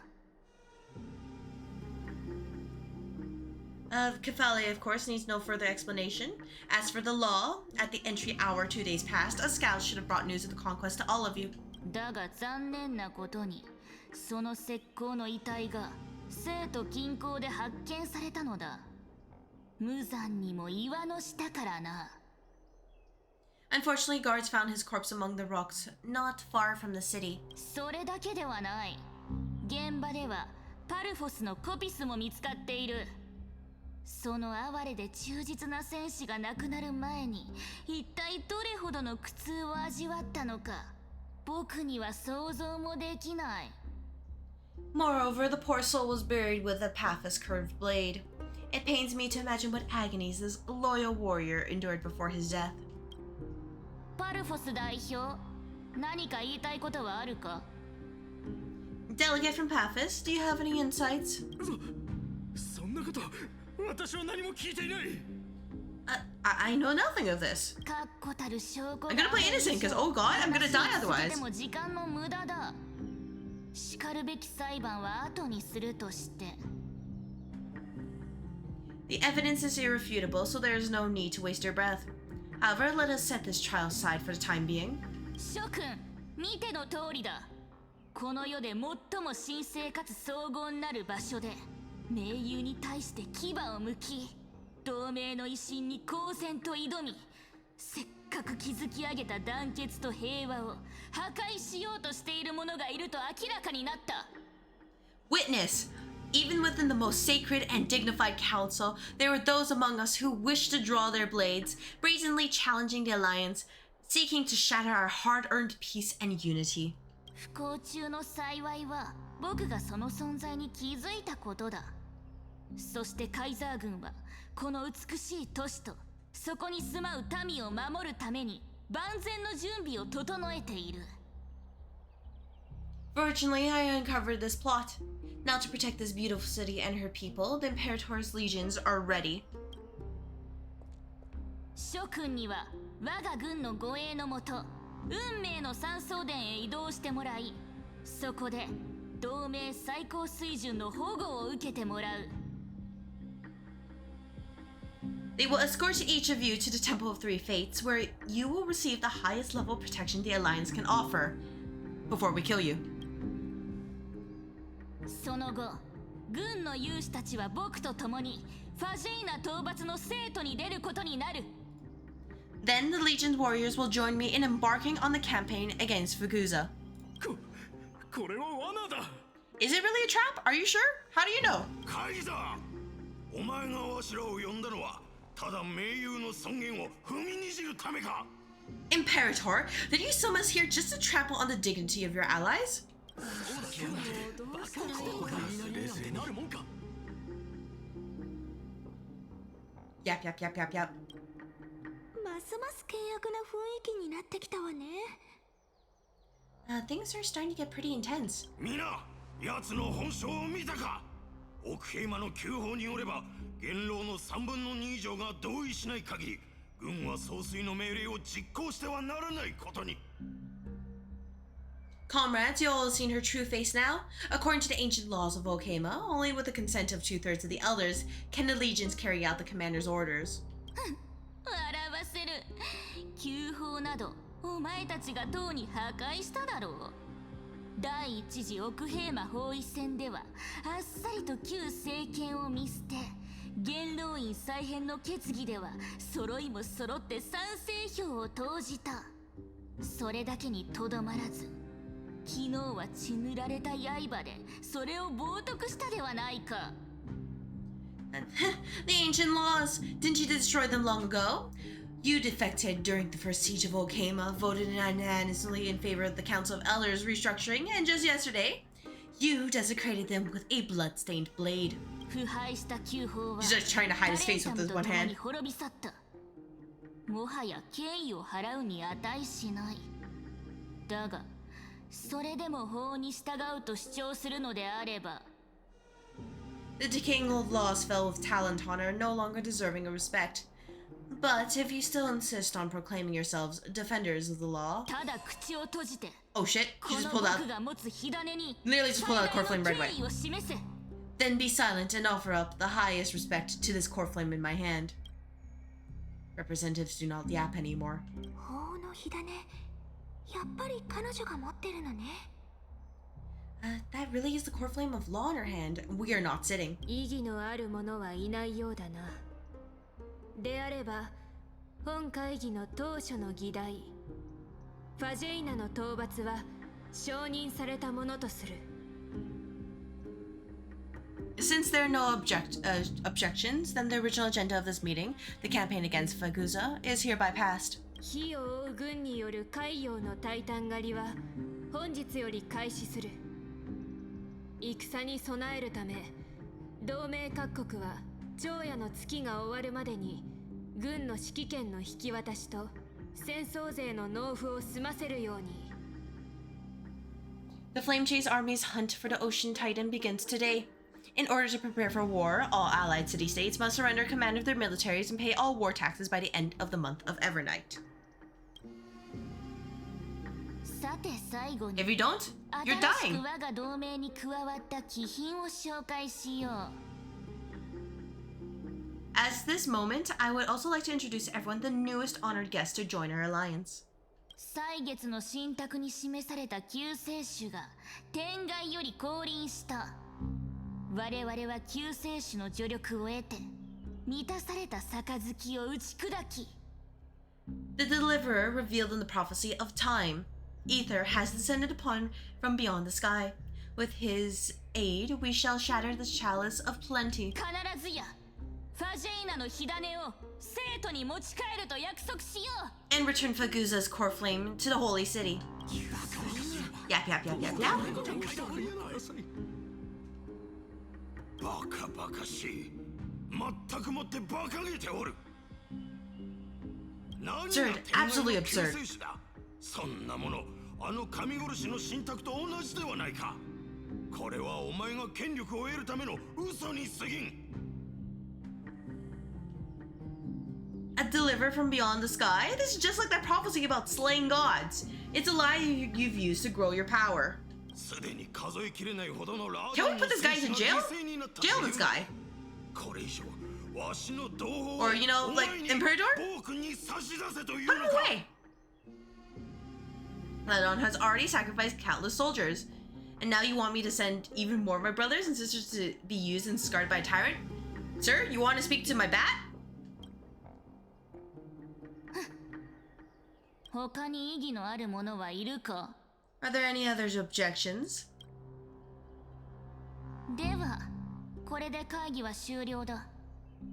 Kefale, of course, needs no further explanation. As for the law, at the entry hour 2 days past, a scout should have brought news of the conquest to all of you. だが残念なことにその石膏の遺体が生徒近郊で発見されたのだ。無残にも岩の下からな。 Unfortunately, guards found his corpse among the rocks, not far from the city. それだけではない。現場ではパルフォスのコピスも見つかっている。その哀れで忠実な戦士が亡くなる前に一体どれほどの苦痛を味わったのか僕には想像もできない。 Moreover, the poor soul was buried with a Paphos curved blade. It pains me to imagine what agonies this loyal warrior endured before his death. パルフォス代表、何か言いたいことはあるか？ Delegate from Paphos, do you have any insights? そんなこと私は何も聞いていない。 I know nothing of this. 確固たる証拠 I'm gonna play innocent because, oh god, I'm gonna die で otherwise. も時間の無駄だ。しかるべき裁判は後にするとして。 The evidence is irrefutable, so there is no need to waste your breath. However, let us set this trial aside for the time being. 諸君、見ての通りだ。この世で最も神聖かつ荘厳なる場所で盟友に対して牙を向き同盟の威信に公然と挑みせっかく築き上げた団結と平和を破壊しようとしている者がいると明らかになった。 Witness! Even within the most sacred and dignified council, there were those among us who wished to draw their blades, brazenly challenging the alliance, seeking to shatter our hard-earned peace and unity. 不幸中の幸いは僕がその存在に気づいたことだ。そしてカイザー軍はこの美しい都市とそこに住まう民を守るために万全の準備を整えている。 Fortunately, I uncovered this plot. Now to protect this beautiful city and her people, the Imperator's legions are ready. 諸君には我が軍の護衛のもと運命の三層殿へ移動してもらいそこで同盟最高水準の保護を受けてもらう。 They will escort each of you to the Temple of Three Fates, where you will receive the highest level of protection the Alliance can offer, before we kill you. その後軍の勇士たちは僕と共にファジェイナ討伐の生徒に出ることになる。 Then the Legion's warriors will join me in embarking on the campaign against Fuguza. これは罠だ。 Is it really a trap? Are you sure? How do you know? カイザー、お前がわしらを呼んだのはただ盟友の尊厳を踏みにじるためか？ Imperator, did you summon us here just to trample on the dignity of your allies? Yap, yap, yap, yap, yap. ますます険悪な雰囲気になってきたわね。Things are starting to get pretty intense. 皆、奴の本性を見たか？奥平馬の旧法によれば元老の3分の2以上が同意しない限り軍は総帥の命令を実行してはならないことに。 Comrades, you all have seen her true face now. According to the ancient laws of Okema, only with the consent of 2/3 of the elders can the legions carry out the commander's orders. 笑わせる。旧法などお前たちがとうに破壊しただろう。第一次奥平魔包囲戦ではあっさりと旧政権を見捨て、元老院再編の決議では揃いも揃って賛成票を投じた。それだけにとどまらず、昨日は血塗られた刃でそれを冒涜したではないか。The ancient laws! Didn't you destroy them long ago? You defected during the first siege of Okama, voted unanimously in favor of the Council of Elders restructuring, and just yesterday, you desecrated them with a blood-stained blade. He's just trying to hide his face with his one hand. もはや敬意を払うに値しない。だが、それでも法に従うと主張するのであれば、The decaying old laws fell with talent honor, no longer deserving of respect. But if you still insist on proclaiming yourselves defenders of the law... Oh shit, he just pulled out... Literally just pulled out a core flame right away. Then be silent and offer up the highest respect to this core flame in my hand. Representatives do not yap anymore. That really is the core flame of law in her hand. We are not sitting. であれば、本会議の当初の議題、ファジェイナの討伐は承認されたものとする。Since there are no objections, then the original agenda of this meeting, the campaign against Faguza, is hereby passed. 火を追う軍による海洋のタイタン狩りは本日より開始する。戦に備えるため、同盟各国は長夜の月が終わるまでに軍の指揮権の引き渡しと戦争税の納付を済ませるように。The Flame Chase Army's hunt for the Ocean Titan begins today. In order to prepare for war, all allied city-states must surrender command of their militaries and pay all war taxes by the end of the month of Evernight. If you don't, you're dying. At this moment, I would also like to introduce everyone the newest honored guest to join our alliance. 歳月の信託に示された救世主が天外より降臨した。我々は救世主の助力を得て満たされた杯を打ち砕き。The deliverer revealed in the prophecy of time. Ether has descended upon from beyond the sky. With his aid, we shall shatter the chalice of plenty. 必ずやファジェイナの火種を生徒に持ち帰ると約束しよう。 And return Faguza's core flame to the holy city. Yap, yap, yap, yap, yap. バカバカしい。全くもってバカげておる。Absurd, absolutely absurd. そんなもの、あの神殺しの信託と同じではないか。これはお前が権力を得るための嘘に過ぎん。A deliver from beyond the sky? This is just like that prophecy about slaying gods. It's a lie you've used to grow your power. Can we put this guy into jail? Jail this guy. Or, you know, like, Imperator? No way! Ladon has already sacrificed countless soldiers. And now you want me to send even more of my brothers and sisters to be used and scarred by a tyrant? Sir, you want to speak to my bat? 他に異議のある者はいるか? Are there any other objections? では、これで会議は終了だ。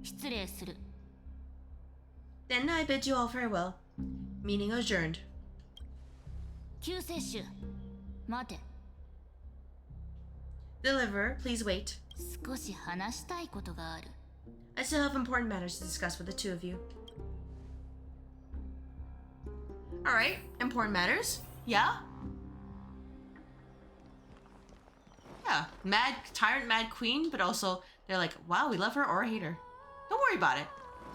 失礼する。Then I bid you all farewell. Meeting adjourned. 救世主、待て。Deliverer, please wait. 少し話したいことがある。I still have important matters to discuss with the two of you. Alright, important matters. Yeah? Yeah, mad tyrant, mad queen, but also they're like, wow, we love her or hate her. Don't worry about it.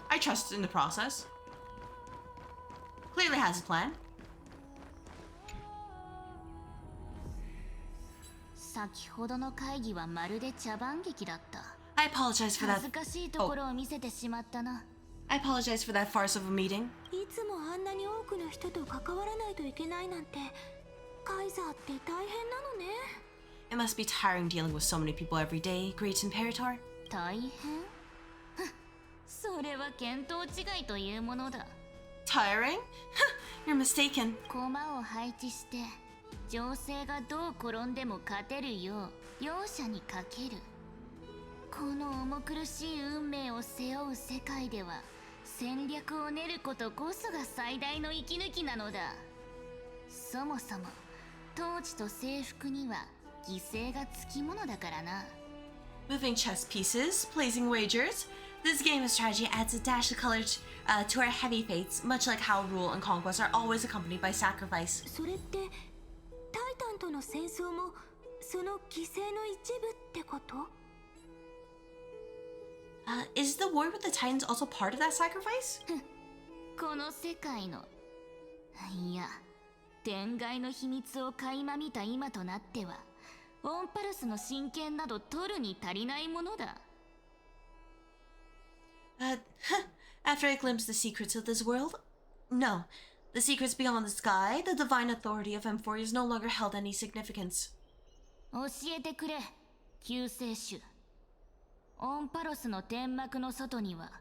I trust in the process. Clearly has a plan. 先ほどの会議はまるで茶番劇だった。I apologize for that. 恥ずかしいところを見せてしまったな。I apologize for that farce of a meeting. いつもあんなに多くの人と関わらないといけないなんてカイザーって大変なのね。 It must be tiring dealing with so many people every day, Great Imperator. 大変それは見当違いというものだ。 Tiring? You're mistaken. 駒を配置して情勢がどう転んでも勝てるよう容赦にかける。この重苦しい運命を背負う世界では戦略を練ることこそが最大の息抜きなのだ。そもそも統治と征服には犠牲がつきものだからな。 Moving chess pieces, placing wagers. This game of strategy adds a dash of color to our heavy fates, much like how rule and conquest are always accompanied by sacrifice. それってタイタンとの戦争もその犠牲の一部ってこと？ Is the war with the Titans also part of that sacrifice? この世界のいや天外の秘密を垣間見た今となってはオンパルスの真剣など取るに足りないものだ。After I glimpsed the secrets of this world? No. The secrets beyond the sky, the divine authority of Emphorius no longer held any significance. 教えてくれ、救世主。オンパロスの天幕の外には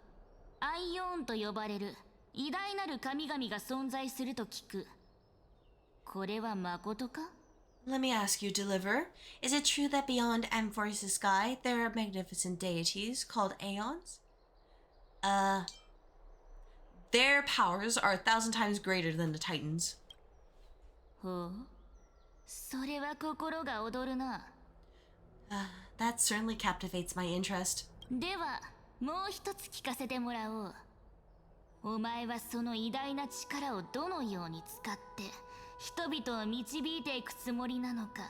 アイオーンと呼ばれる偉大なる神々が存在すると聞く。これは誠か？ Let me ask you, Deliverer, is it true that beyond Emphorius' sky there are magnificent deities called Aeons? Their powers are 1,000 times greater than the Titans. ほう、それは心が躍るな。That certainly captivates my interest. では、もう一つ聞かせてもらおう。お前はその偉大な力をどのように使って人々を導いていくつもりなのか。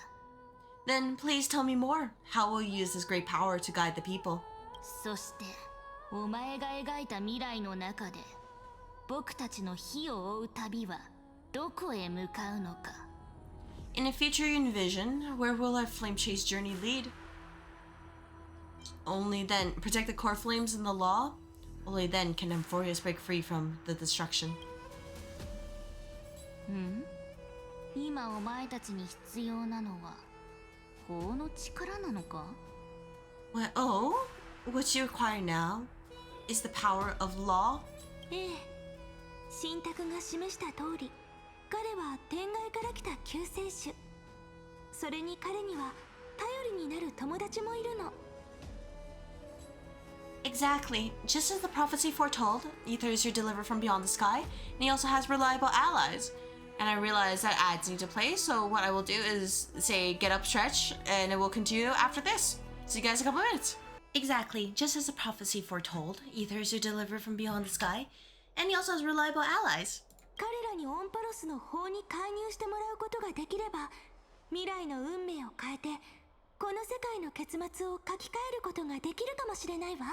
Then please tell me more. How will you use this great power to guide the people? そして、お前が描いた未来の中で僕たちの火を追う旅はどこへ向かうのか。 In a future you envision, where will our flame chase journey lead? Only then, protect the core flames in the law? Only then can Emphorius break free from the destruction. 今お前たちに必要なのは法の力なのか？ What? Oh? What you require now is the power of law? ええ、信託が示した通り、彼は天外から来た救世主。それに彼には頼りになる友達もいるの。 Exactly. Just as the prophecy foretold, Ether is your deliverer from beyond the sky, and he also has reliable allies. And I realize that ads need to play, so what I will do is say get up, stretch, and it will continue after this. See you guys in a couple minutes. Exactly. Just as the prophecy foretold, Ether is your deliverer from beyond the sky, and he also has reliable allies. 彼らにオンパロスの法に介入してもらうことができれば、未来の運命を変えて、この世界の結末を書き換えることができるかもしれないわ。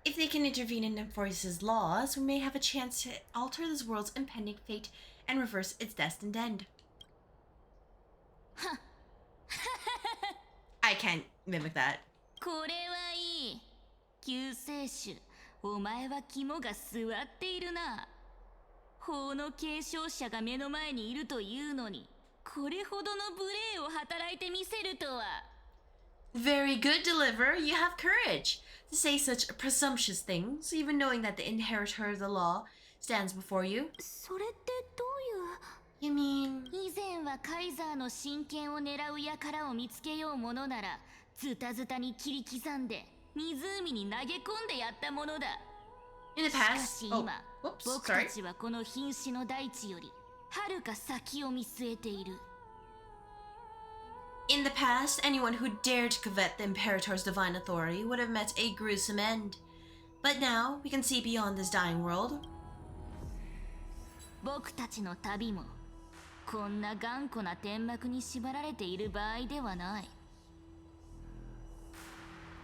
If they can intervene in Emphorius' laws, we may have a chance to alter this world's impending fate and reverse its destined end. I can't mimic that. これはいい。救世主、お前は肝が据わっているな。法の継承者が目の前にいるというのに、これほどの無礼を働いてみせるとは。 Very good, Deliverer. You have courage to say such presumptuous things, even knowing that the inheritor of the law stands before you. それってどういう？ You mean... 以前はカイザーの真剣を狙う輩を見つけようものなら、ズタズタに切り刻んで湖に投げ込んでやったものだ。 In the しか past... し今、 oops, 僕た sorry. ちはこの瀕死の大地よりはるか先を見据えている。 In the past, anyone who dared to covet the Imperator's divine authority would have met a gruesome end. But now, we can see beyond this dying world. 僕たちの旅もこんな頑固な天幕に縛られている場合ではない。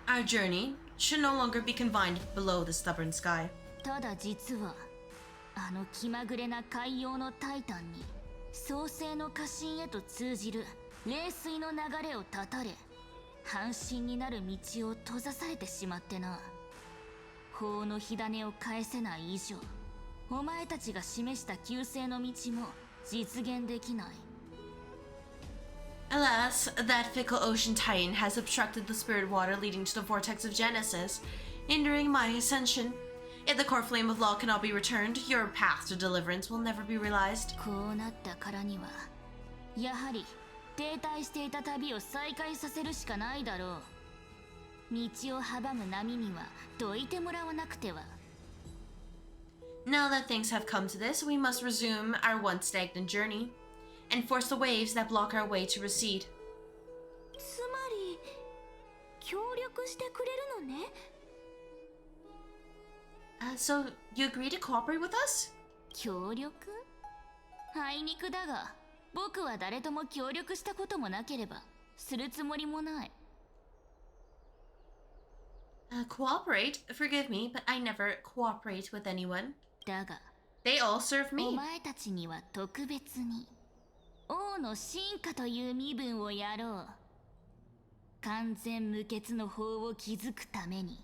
Our journey should no longer be confined below the stubborn sky. ただ実はあの気まぐれな海洋のタイタンに創世の化身へと通じる冷水の流れを断たれ、半身になる道を閉ざされてしまってな。法の火種を返せない以上、お前たちが示した救世の道も実現できない。Alas, that fickle ocean titan has obstructed the spirit water leading to the vortex of Genesis, hindering my ascension. If the core flame of law cannot be returned, your path to deliverance will never be realized. こうなったからにはやはり停滞していた旅を再開させるしかないだろう。道を阻む波にはどいてもらわなくては。Now that things have come to this, we must resume our once stagnant journey and force the waves that block our way to recede. つまり協力してくれるのね。So, you agree to cooperate with us? 協力？あいにくだが、僕は誰とも協力したこともなければ、するつもりもない。Cooperate? Forgive me, but I never cooperate with anyone. だが、They all serve お me. 前たちには特別に、王の進化という身分をやろう。完全無欠の法を築くために、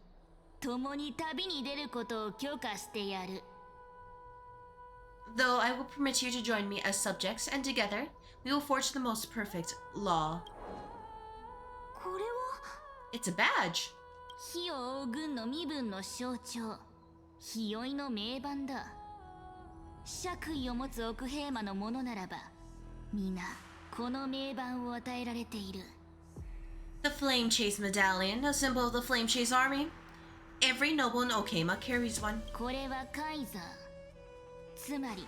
共に旅に出ることを許可してやる。Though I will permit you to join me as subjects, and together, we will forge the most perfect law. これは It's a badge. 火を追う軍の身分の象徴、日酔いの名番だ。爵位を持つ奥兵魔のものならば、皆この名番を与えられている。The Flame Chase Medallion, a symbol of the Flame Chase Army. Every noble in Okema carries one. これはカイザー。つまり、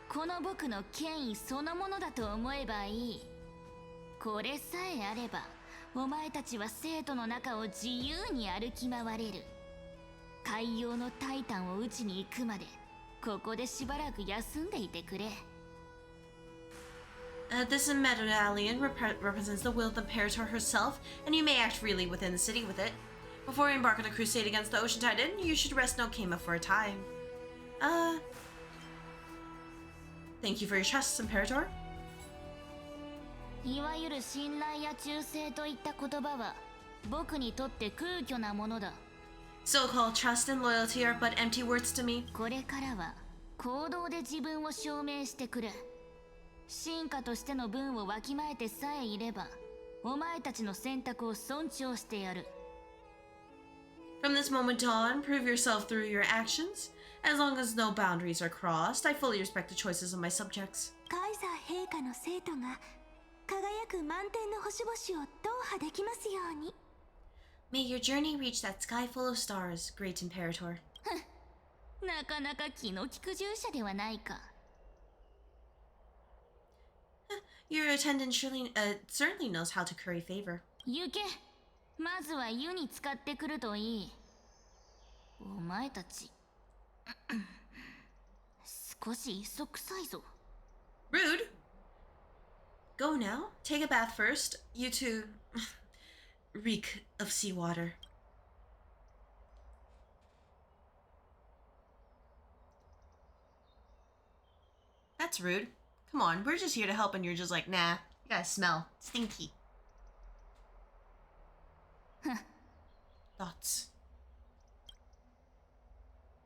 この僕の権威そのものだと思えばいい。これさえあれば、お前たちは生徒の中を自由に歩き回れる。海洋のタイタンを撃ちに行くまで、ここでしばらく休んでいてくれ。This medallion represents the will of the Imperator herself, and you may act freely within the city with it. Before you embark on a crusade against the Ocean Titan, you should rest in Okema for a time. Thank you for your trust, Imperator. いわゆる信頼や忠誠といった言葉は、僕にとって空虚なものだ。So-called trust and loyalty are but empty words to me. これからは、行動で自分を証明してくれ。進化としての分をわきまえてさえいれば、お前たちの選択を尊重してやる。From this moment on, prove yourself through your actions. As long as no boundaries are crossed, I fully respect the choices of my subjects. カイザー陛下の生徒が輝く満天の星々を踏破できますように。May your journey reach that sky full of stars, great Imperator. なかなか気の利く従者ではないか。Your attendant certainly knows how to curry favor. 行け。まずは湯に使ってくるといい。お前たち少し磯臭いぞ。 Rude. Go now. Take a bath first. You two reek of seawater. That's rude. Come on, we're just here to help and you're just like, nah, you gotta smell. Stinky. Thoughts?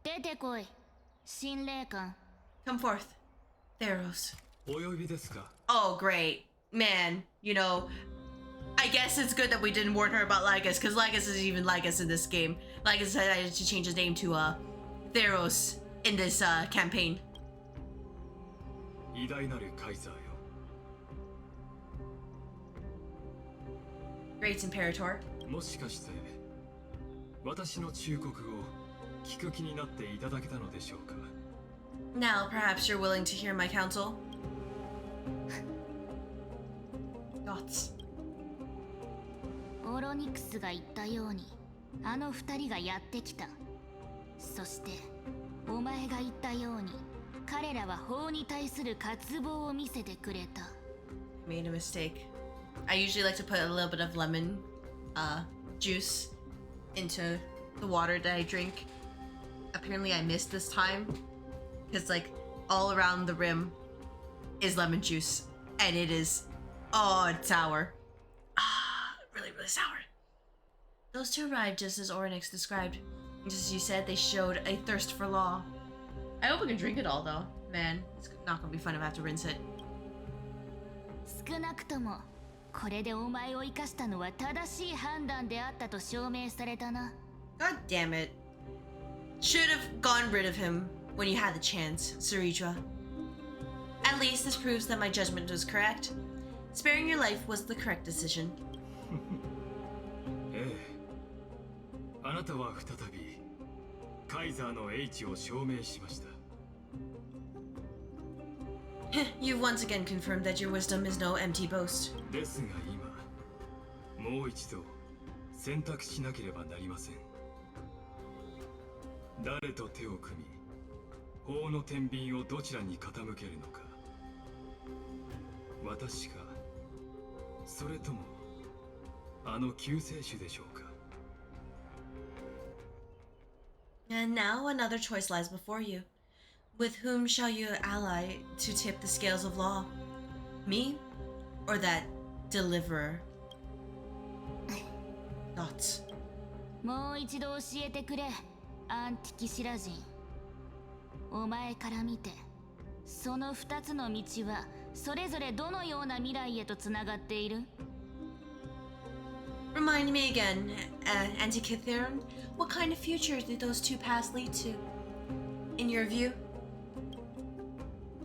出てこい、神霊官。 Come forth. Theros. お呼びですか。 Oh, great. Man, you know, I guess it's good that we didn't warn her about Lygus, because Lygus isn't even Lygus in this game. Lygus decided to change his name to Theros in this campaign. 偉大なるカイザーよ。 Great Imperator. もしかして私の忠告を聞く気になっていただけたのでしょうか。 Now, perhaps you're willing to hear my counsel. Thoughts? オロニクスが言ったように、あの二人がやってきた。そして、お前が言ったように、彼らは法に対する渇望を見せてくれた。 Made a mistake. I usually like to put a little bit of lemon juice into the water that I drink. Apparently I missed this time because like all around the rim is lemon juice and it is, oh, it's sour. Really, really sour. Those two arrived just as Oryx described. Just as you said, they showed a thirst for law. I hope we can drink it all though. Man, it's not gonna be fun if I have to rinse it. 少なくともこれでお前を生かしたのは正しい判断であったと証明されたな。 God damn it. Should have gotten rid of him when you had the chance, Saritra. At least this proves that my judgment was correct. Sparing your life was the correct decision. ええ、あなたは再びカイザーの英知を証明しました。 You've once again confirmed that your wisdom is no empty boast. ですが今、もう一度選択しなければなりません。誰と手を組み、法の天秤をどちらに傾けるのか。私か、それともあの救世主でしょうか。 And now another choice lies before you. With whom shall you ally to tip the scales of law? Me or that deliverer? Thoughts? もう一度教えてくれ、アンティキシラ人。お前から見て、その二つの道はそれぞれどのような未来へとつながっている？ Remind me again, Antikythera, what kind of future did those two paths lead to? In your view?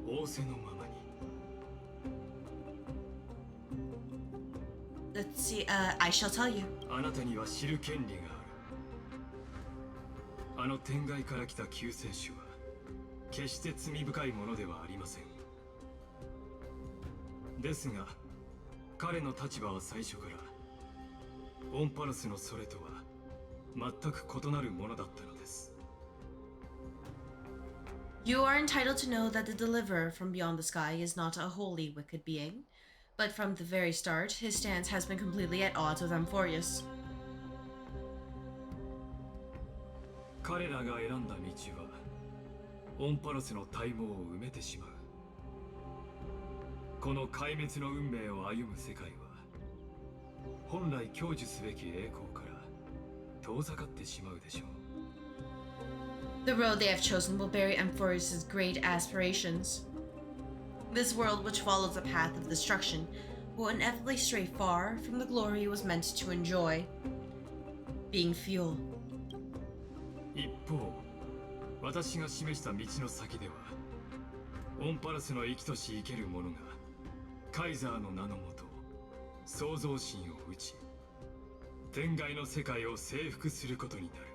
仰せのままに。 Let's see, I shall tell you. あなたには知る権利がある。あの天外から来た救世主は決して罪深いものではありません。ですが彼の立場は最初からオンパルスのそれとは全く異なるものだったのです。 You are entitled to know that the deliverer from beyond the sky is not a wholly wicked being, but from the very start, his stance has been completely at odds with Amphorius. 彼らが選んだ道はオンパルスの体毛を埋めてしまう。この壊滅の運命を歩む世界は本来享受すべき栄光から遠ざかってしまうでしょう。 The road they have chosen will bury Amphorius' great aspirations. This world, which follows a path of destruction, will inevitably stray far from the glory it was meant to enjoy, being fuel. 一方、私が示した道の先では、オンパルスの生きとし生ける者がカイザーの名のもと創造心を打ち、天外の世界を征服することになる。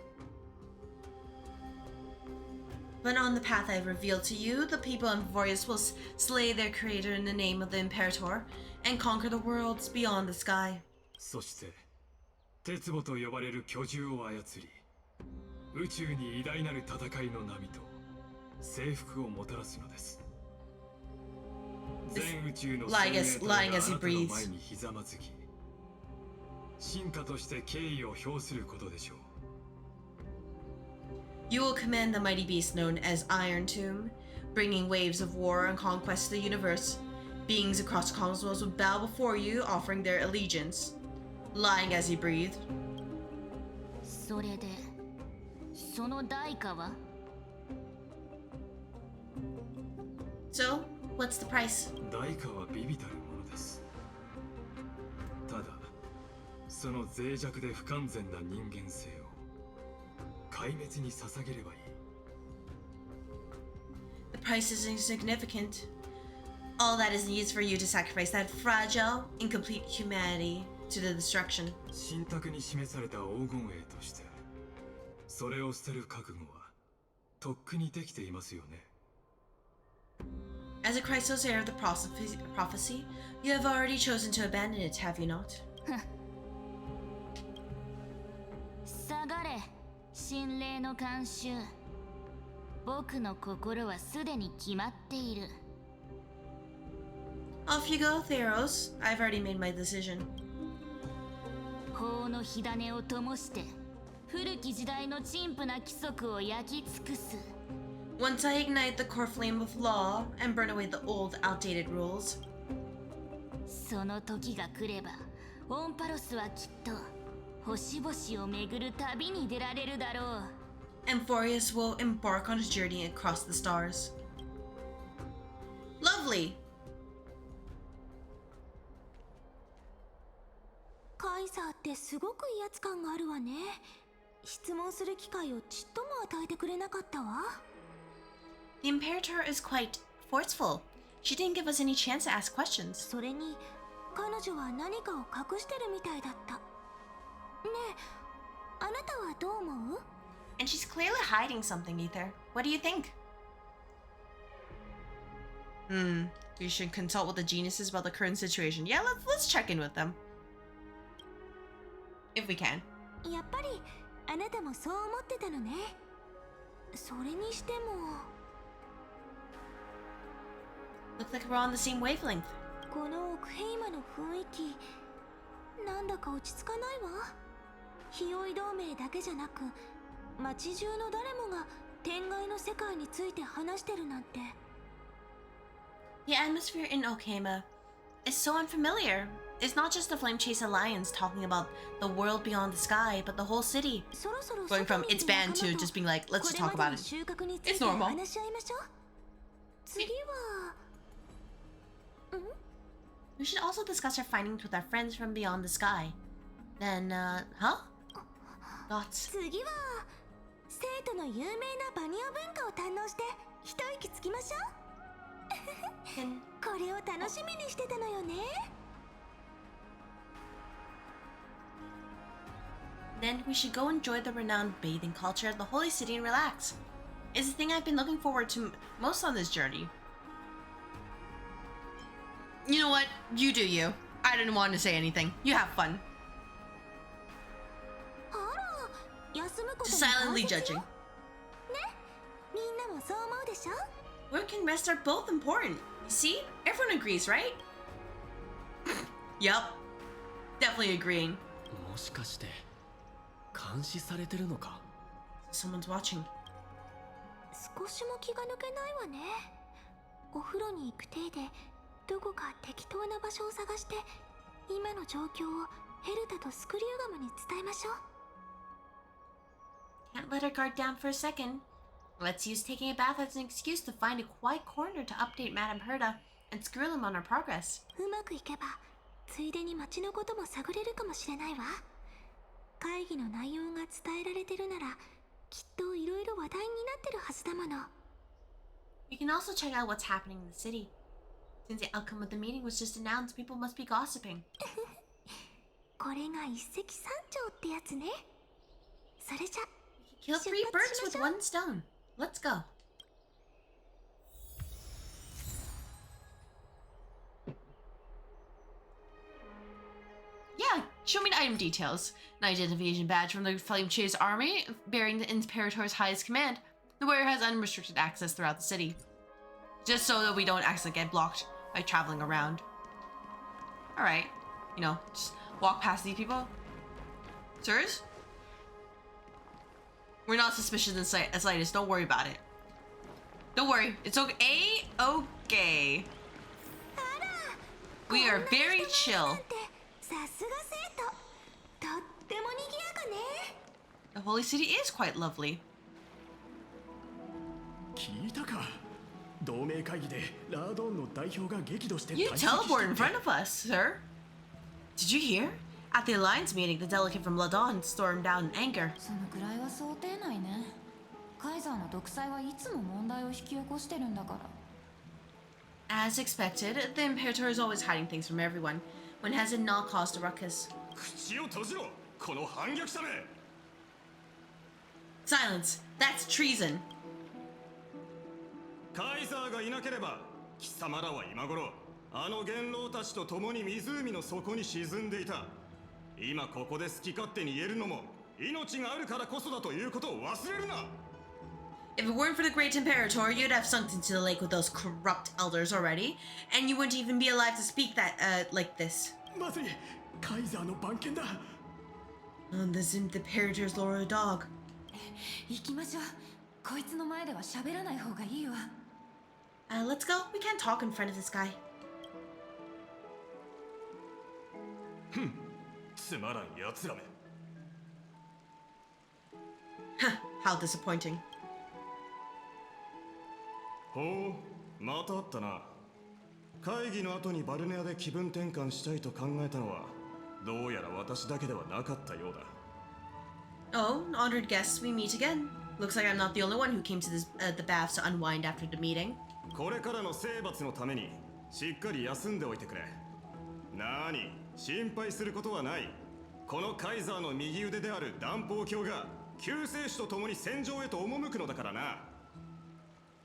But on the path I have revealed to you, the people of Amphorius will slay their creator in the name of the Imperator and conquer the worlds beyond the sky. そして、鉄母と呼ばれる巨獣を操り、宇宙に偉大なる戦いの波と征服をもたらすのです。全宇宙の生命体があなたの前にひざまずき、進化として敬意を表することでしょう。 You will command the mighty beast known as Iron Tomb, bringing waves of war and conquest to the universe. Beings across the cosmos will bow before you, offering their allegiance. Lying as he breathed. それで、その代価は？ So, what's the price? 代価は微々たるものです。ただ、その脆弱で不完全な人間性を壊滅に捧げればいい。 The price is insignificant. All that is needed is for you to sacrifice that fragile, incomplete humanity to the destruction. 信託に示された黄金栄として、それを捨てる覚悟はとっくにできていますよね。 As a CrystalAether of the prophecy, you have already chosen to abandon it, have you not? 下がれ、神霊の慣習。僕の心はすでに決まっている。 Off you go, Theros. I've already made my decision. 法の火種を灯して、古き時代の陳腐な規則を焼き尽くす。 Once I ignite the core flame of law and burn away the old, outdated rules. その時が来れば、オンパロスはきっと星々を巡る旅に出られるだろう。 Amphorius will embark on his journey across the stars. Lovely! カイザーってすごく威圧感があるわね。質問する機会をちっとも与えてくれなかったわ。The Imperator is quite forceful. She didn't give us any chance to ask questions. それに彼女は何かを隠してるみたいだった。ねえ、あなたはどう思う？ And she's clearly hiding something, Ether. What do you think? We should consult with the geniuses about the current situation. Yeah, let's check in with them. If we can. やっぱりあなたもそう思ってたのね。それにしても Looks like we're on the same wavelength. この奥ヘイマの雰囲気なんだか落ち着かないわ。非追い同盟だけじゃなく街中の誰もが天外の世界について話してるなんて。 The atmosphere in Okama is so unfamiliar. It's not just the Flame Chase Alliance talking about the world beyond the sky, but the whole city. Going from it's banned to just being like, let's just talk about it. It's normal. We should also discuss our findings with our friends from beyond the sky. Then, huh? Thoughts? 次は生徒の有名なバニオ文化を堪能して一息つきましょう。これを楽しみにしてたのよね。Then we should go enjoy the renowned bathing culture of the holy city and relax. It's the thing I've been looking forward to most on this journey. You know what? You do you. I didn't want to say anything. You have fun. Just silently judging. Work and rest are both important. You see? Everyone agrees, right? Yup. Definitely agreeing. もしかして監視されてるのか？ Someone's watching. 少しも気が抜けないわね。お風呂に行く体でどこか適当な場所を探して今の状況をヘルタとスクリューガムに伝えましょう。 Can't let her guard down for a second. Let's use taking a bath as an excuse to find a quiet corner to update Madame Herda and screw them on our progress. うまくいけばついでに町のことも探れるかもしれないわ。会議の内容が伝えられてるならきっといろいろ話題になってるはずだもの。 We can also check out what's happening in the city. Since the outcome of the meeting was just announced, people must be gossiping. これが一石三鳥ってやつね。それじゃ Kill 3 birds with 1 stone. Let's go. Yeah, show me the item details. An identification badge from the Flame Chase army bearing the Imperator's highest command. The wearer has unrestricted access throughout the city. Just so that we don't accidentally get blocked by traveling around. Alright. You know, just walk past these people. Sirs? We're not suspicious in the slightest. Don't worry about it. Don't worry. It's okay. Okay. We are very chill. The holy city is quite lovely. 聞いたか？同盟会議でラードーンの代表が激怒して You teleport in front of us, sir. Did you hear? At the alliance meeting, the delegate from Ladon stormed out in anger. そのくらいは想定内ね。カイザーの独裁はいつも問題を引き起こしてるんだから。As expected, the Imperator is always hiding things from everyone. When has it not caused a ruckus? 口を閉じろ、この反逆者め。 Silence. That's treason. カイザーがいなければ貴様らは今頃あの元老たちと共に湖の底に沈んでいた。今ここで好き勝手に言えるのも命があるからこそだということを忘れるな。 If it weren't for the great Imperator, you'd have sunk into the lake with those corrupt elders already, and you wouldn't even be alive to speak that, like this. まずい、カイザーの番犬だ。This Imperator's loyal dog. 行きましょう。こいつの前では喋らない方がいいわ。Let's go. We can't talk in front of this guy. ふん、つまらん奴らめ。Huh, how disappointing. ほう、またあったな。会議の後にバルネアで気分転換したいと考えたのはどうやら私だけではなかったようだ。 Oh, honored guests, we meet again. Looks like I'm not the only one who came to the baths to unwind after the meeting. これからの征伐のためにしっかり休んでおいてくれ。なに、心配することはない。このカイザーの右腕である断法卿が救世主と共に戦場へと赴くのだからな。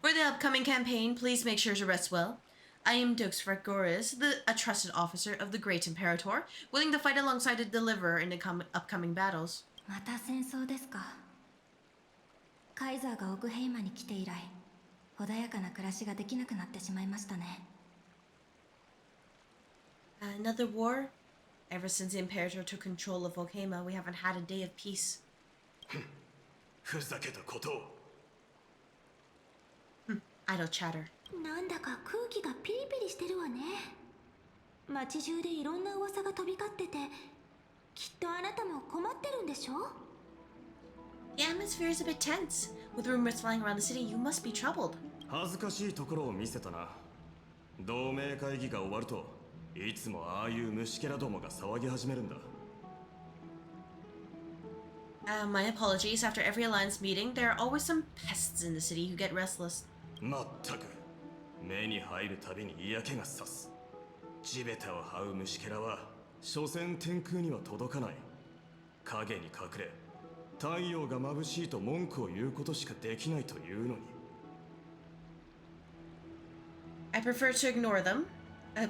For the upcoming campaign, please make sure to rest well. I am Dux Fragoris, a trusted officer of the Great Imperator, willing to fight alongside a deliverer in the upcoming battles. また戦争ですか。カイザーがオクヘイマに来て以来、穏やかな暮らしができなくなってしまいましたね。Another war? Ever since the Imperator took control of Okema, we haven't had a day of peace. ふざけたことを。 Idle chatter. なんだか空気がピリピリしてるわね。街中でいろんな噂が飛び交ってて、きっとあなたも困ってるんでしょ? The atmosphere is a bit tense. With rumors flying around the city, you must be troubled. 恥ずかしいところを見せたな。同盟会議が終わると、いつもああいう虫けらどもが騒ぎ始めるんだ。My apologies. After every alliance meeting, there are always some pests in the city who get restless. まったく、目に入るたびに嫌気がさす。地べたを這う虫けらは、所詮天空には届かない。影に隠れ、太陽が眩しいと文句を言うことしかできないというのに。I prefer to ignore them.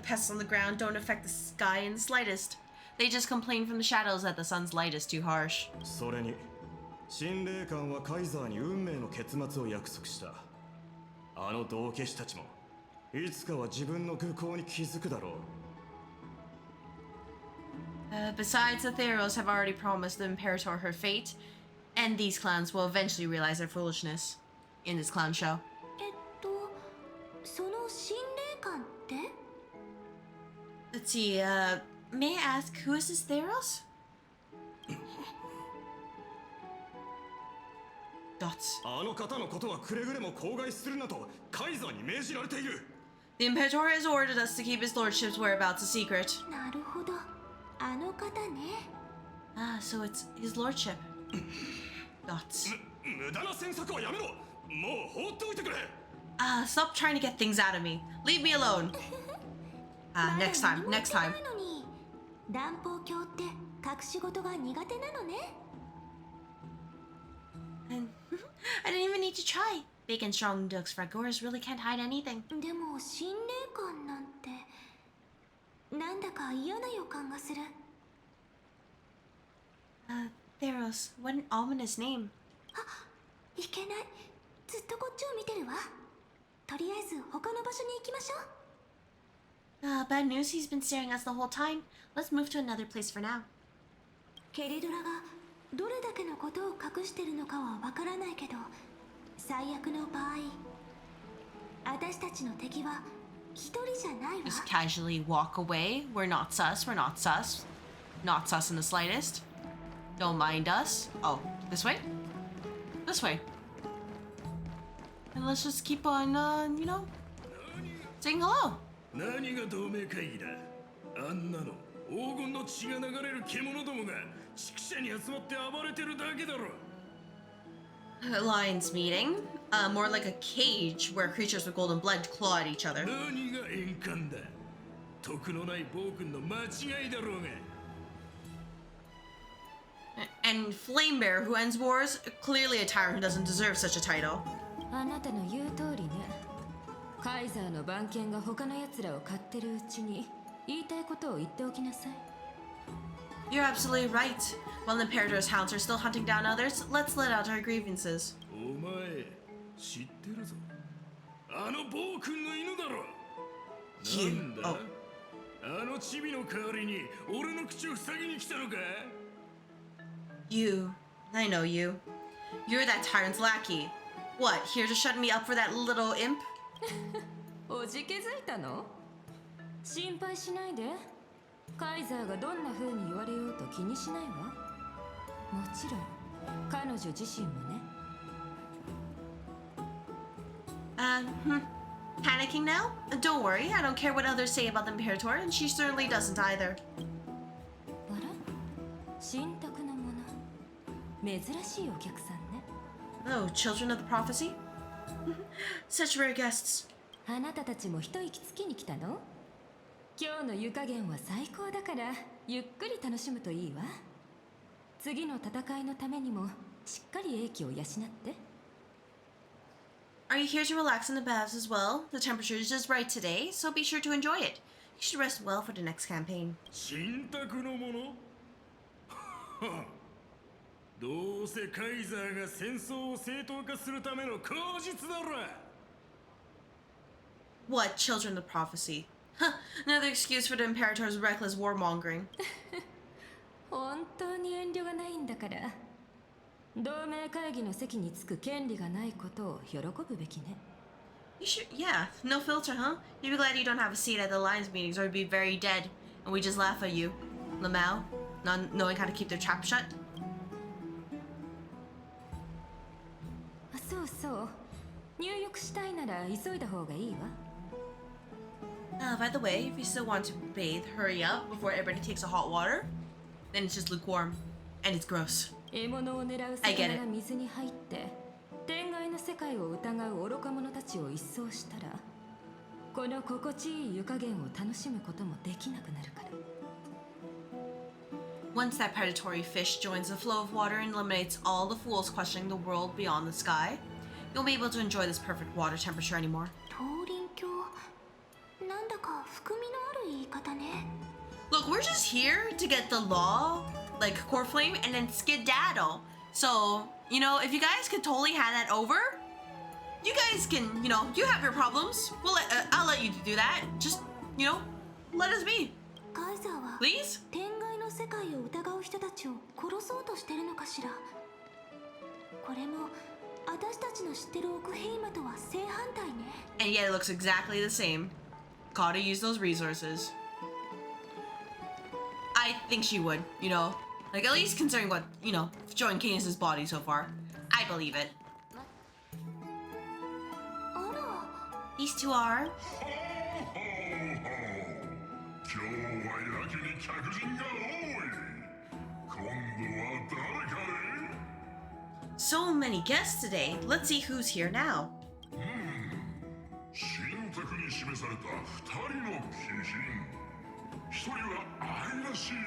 Pests on the ground don't affect the sky in the slightest. They just complain from the shadows that the sun's light is too harsh. それに、神霊官はカイザーに運命の結末を約束した。あの道化師たちも、いつかは自分の愚行に気づくだろう。Besides, the Theros have already promised the Imperator her fate, and these clans will eventually realize their foolishness in this clown show. その神霊官って? Let's see, may I ask, who is this Theros? Dots. あの方のことはくれぐれも口外するなとカイザーに命じられている。 The Imperator has ordered us to keep his lordship's whereabouts a secret. なるほど、あの方ね。Ah, so it's his lordship. Dots. 無駄な詮索はやめろ。もう放っておいてくれ。Stop trying to get things out of me. Leave me alone. Next time, next time. 断法卿って隠し事が苦手なのね。I didn't even need to try. Big and strong Dux Fragoris really can't hide anything. でも神霊官なんてなんだか嫌な予感がする。Theros, what an ominous name. いけない。ずっとこっちを見てるわ。とりあえず他の場所に行きましょう。Bad news, he's been staring us the whole time. Let's move to another place for now. ケリドラがどれだけのことを隠してるのかはわからないけど、最悪の場合、私たちの敵は一人じゃないわ。Just casually walk away. We're not sus, we're not sus. Not sus in the slightest. Don't mind us. Oh, this way? This way. And let's just keep on, saying hello. 何が同盟会議だ。あんなの黄金の血が流れる獣どもが畜舎に集まって暴れてるだけだろ。Alliance meeting. More like a cage where creatures with golden blood claw at each other. 何が円環だ。徳のない暴君の間違いだろうが。And Flame Bear, who ends wars, clearly a tyrant who doesn't deserve such a title. あなたの言う通りね。カイザーの番犬が他の奴らを飼ってるうちに言いたいことを言っておきなさい。You're absolutely right. While the Imperator's hounds are still hunting down others, let's let out our grievances. お前、知ってるぞ。あの暴君の犬だろ。なんだ、あのチビの代わりに俺の口を塞ぎに来たのか? You. I know you. You're that tyrant's lackey. What, here to shut me up for that little imp? おじけづいたの? 心配しないで。カイザーがどんな風に言われようと気にしないわ。もちろん彼女自身もね。Panicking now? Don't worry, I don't care what others say about the Imperator, and she certainly doesn't either. ほら、神託のもの。珍しいお客さんね。Oh, children of the prophecy? Such rare guests. あなたたちも一息つきに来たの？今日の湯加減は最高だからゆっくり楽しむといいわ。次の戦いのためにもしっかり英気を養って。Are you here to relax in the baths as well? The temperature is just right today, so be sure to enjoy it. You should rest well for the next campaign. 神託のものどうせカイザーが戦争を正当化するための口実だろ。 What, children of prophecy? Huh, another excuse for the Imperator's reckless warmongering. 本当に遠慮がないんだから。同盟会議の席に着く権利がないことを喜ぶべきね。You should, yeah, no filter, huh? You'd be glad you don't have a seat at the Alliance meetings or you'd be very dead. And we just laugh at you. Lamau, not knowing how to keep their trap shut. そうそう。入浴したいなら急いだ方がいいわ。By the way, if you still want to bathe, hurry up before everybody takes a hot water. Then it's just lukewarm. And it's gross. 獲物を狙う魚が水に入って天外の世界を疑う愚か者たちを一掃したらこの心地いい湯加減を楽しむこともできなくなるから。 Once that predatory fish joins the flow of water and eliminates all the fools questioning the world beyond the sky, you'll be able to enjoy this perfect water temperature anymore. 東林教なんだか含みのある言い方ね。 Look, we're just here to get the law, like core flame, and then skedaddle. So, you know, if you guys could totally hand that over, you guys can, you know, you have your problems. I'll let you do that. Just, you know, let us be. カイザーは Please? 天外の世界を疑う人たちを殺そうとしてるのかしら。これも私たちの知ってるオクヘイマとは正反対ね。 And yet it looks exactly the same. Gotta use those resources. I think she would, you know. Like, at least considering what, you know, showing Canis' body so far. I believe it. These two are... So many guests today. Let's see who's here now. 神託に示された2人の貴賓。1人は愛らしい英雄。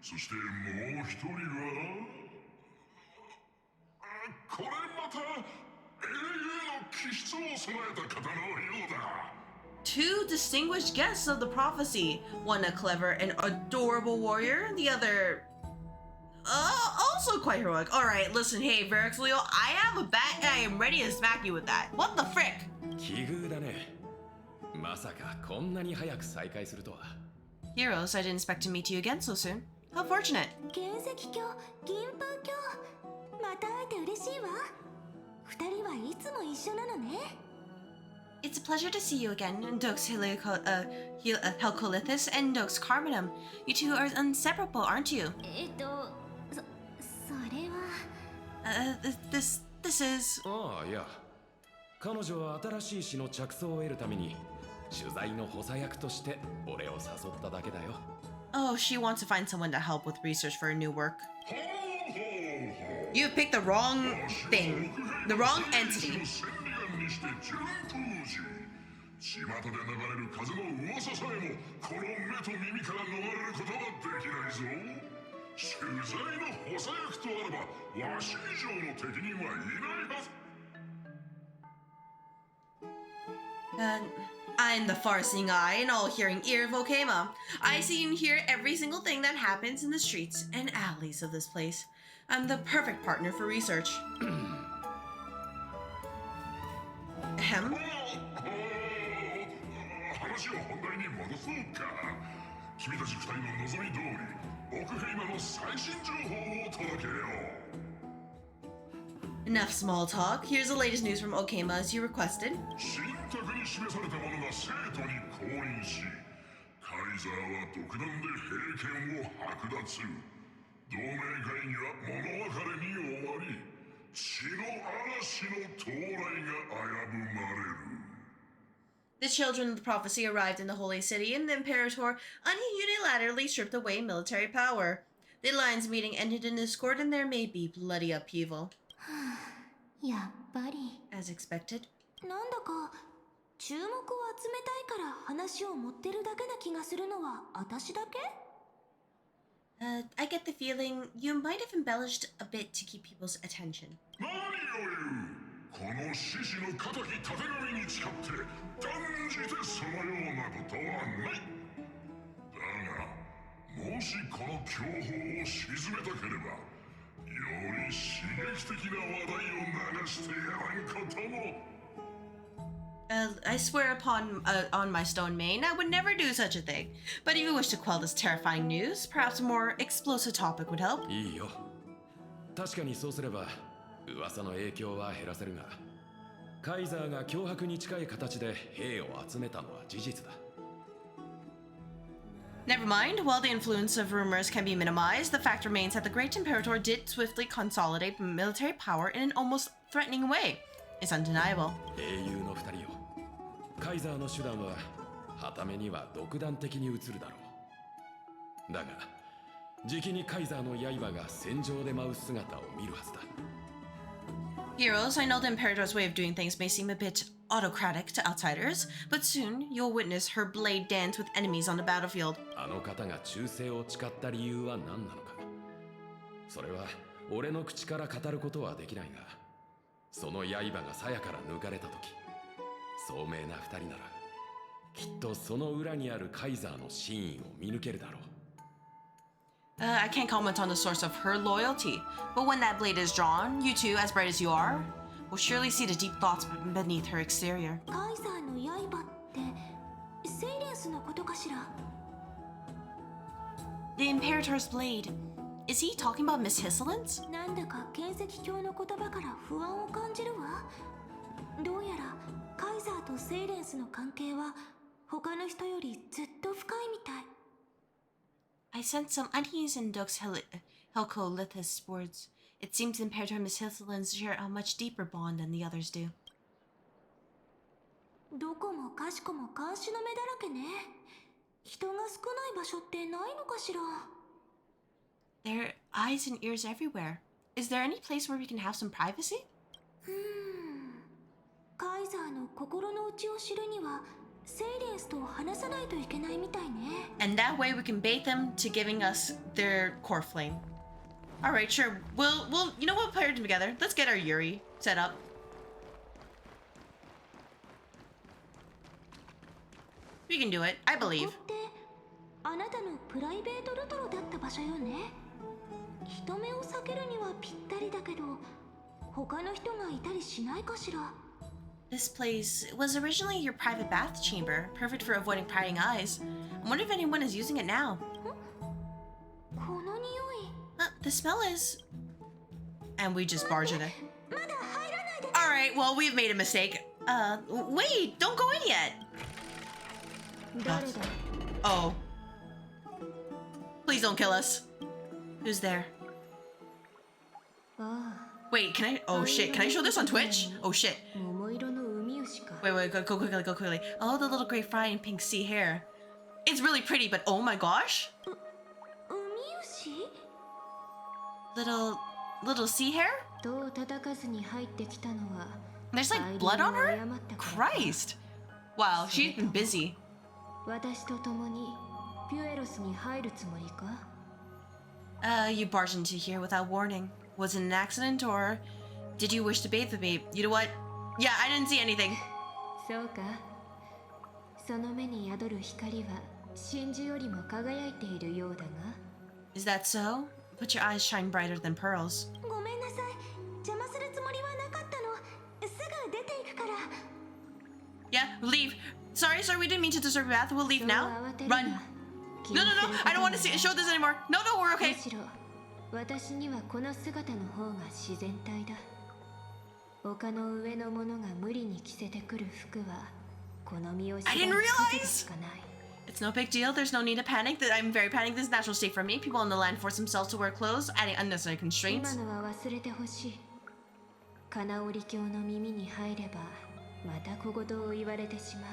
そしてもう1人はこれまた英雄の気質を備えた方のようだ。 Two distinguished guests of the prophecy. One a clever and adorable warrior, the other... also quite heroic. Alright, listen, hey, Varix Leo, I have a bat and I am ready to smack you with that. What the frick? 奇遇だね。まさかこんなに早く再会するとは。 Heroes, I didn't expect to meet you again so soon. How fortunate. 原石鏡、銀風鏡。また会えて嬉しいわ。二人はいつも一緒なのね。 It's a pleasure to see you again, Dox Helcolithus and Dox Carminum. You two are inseparable, aren't you? それは... This is... ああ、いや。彼女は新しい詩の着想を得るために取材の補佐役として俺を誘っただけだよ。 Oh, she wants to find someone to help with research for her new work. You picked the wrong thing. The wrong entity. 巷で流れる風の噂さえもこの目と耳から逃れることはできないぞ。取材の補佐役とあればわし以上の適任はいないはず。I'm the far-seeing eye and all-hearing ear of Okema. I see and hear every single thing that happens in the streets and alleys of this place. I'm the perfect partner for research. Ahem. 話を本題に戻そうか。君たち二人の望み通り、奥ヘイマの最新情報を届けよう。 Enough small talk. Here's the latest news from Okema as you requested. 神託に示されたものが生徒に降臨し、カイザーは独断で平権を剥奪。同盟会議は物別れに終わり、血の嵐の到来が危ぶまれる。 The children of the prophecy arrived in the holy city, and the Imperator unilaterally stripped away military power. The Alliance meeting ended in discord and there may be bloody upheaval. やっぱり As expected. なんだか注目を集めたいから話を持ってるだけな気がするのは私だけ？ I get the feeling you might have embellished a bit to keep people's attention. 何を言う。この獅子の仇たてがみに誓って断じてそのようなことはない。だがもしこの凶法を鎮めたければより刺激的な話題を流してやらんことも。I swear upon on my stone mane, I would never do such a thing. But if you wish to quell this terrifying news, perhaps a more explosive topic would help. いいよ。確かにそうすれば噂の影響は減らせるが、カイザーが脅迫に近い形で兵を集めたのは事実だ。Never mind, while the influence of rumors can be minimized, the fact remains that the Great Imperator did swiftly consolidate military power in an almost threatening way. It's undeniable. 英雄の二人よ。カイザーの手段は傍目には独断的に映るだろう。だがじきにカイザーの刃が戦場で舞う姿を見るはずだ。 Heroes, I know the Imperator's way of doing things may seem a bit autocratic to outsiders, but soon you'll witness her blade dance with enemies on the battlefield. あの方が忠誠を誓った理由は何なのか。それは俺の口から語ることはできないが、その刃が鞘から抜かれた時、聡明な二人ならきっとその裏にあるカイザーの真意を見抜けるだろう。I can't comment on the source of her loyalty, but when that blade is drawn, you two, as bright as you are, will surely see the deep thoughts beneath her exterior. カイザーの刃ってセイレンスのことかしら？ The Imperator's blade. Is he talking about Miss Hisselin's? なんだか剣石教の言葉から不安を感じるわ。どうやらカイザーとセイレンスの関係は他の人よりずっと深いみたい。I sense some unease in Doug's Helcolithus words. It seems Imperator and Miss Hisselin's share a much deeper bond than the others do. どこもかしこも監視の目だらけね。人が少ない場所ってないのかしら？ There are eyes and ears everywhere. Is there any place where we can have some privacy? カイザーの心の内を知るにはセイレンスと話さないといけないみたいね。And that way we can bait them to giving us their core flame. All right, sure. We'll you know what? Play them together. Let's get our Yuri set up. We can do it. I believe. ここってあなたのプライベートルトロだった場所よね。人目を避けるにはぴったりだけど、他の人がいたりしないかしら。 This place was originally your private bath chamber, perfect for avoiding prying eyes. I wonder if anyone is using it now. この匂い。The smell is... And we just barge in it. まだ入らないで。 Alright, well, we've made a mistake. Wait, don't go in yet. 誰だ？ Oh. Please don't kill us. Who's there? Wait, can I... Oh shit, can I show this on Twitch? Oh shit. 桃色の海牛か。 Wait, go quickly, go quickly. Oh, the little gray fry and pink sea hair. It's really pretty, but oh my gosh. 海牛？ Little sea hair? どう叩かずに入ってきたのは。 There's like blood on her? Christ. Wow, she's been busy. 私と共にピュエロスに入るつもりか？ You barged into here without warning. Was it an accident or did you wish to bathe with me? You know what? Yeah, I didn't see anything. そうか。その目に宿る光は真珠よりも輝いているようだが。 Is that so? But your eyes shine brighter than pearls. ごめんなさい。邪魔するつもりはなかったの。すぐ出ていくから。 Yeah, leave. Sorry, we didn't mean to disturb your bath. We'll leave now. Run. No, I don't want to show this anymore. No, we're okay. むしろ私にはこの姿の方が自然体だ。丘の上の者が無理に着せてくる服は好みを知らないことしかない。 It's no big deal. There's no need to panic. I'm very panicked. This is a natural state for me. People on the land force themselves to wear clothes, adding unnecessary constraints. 今のは忘れてほしい。金織教の耳に入ればまた小言を言われてしまう。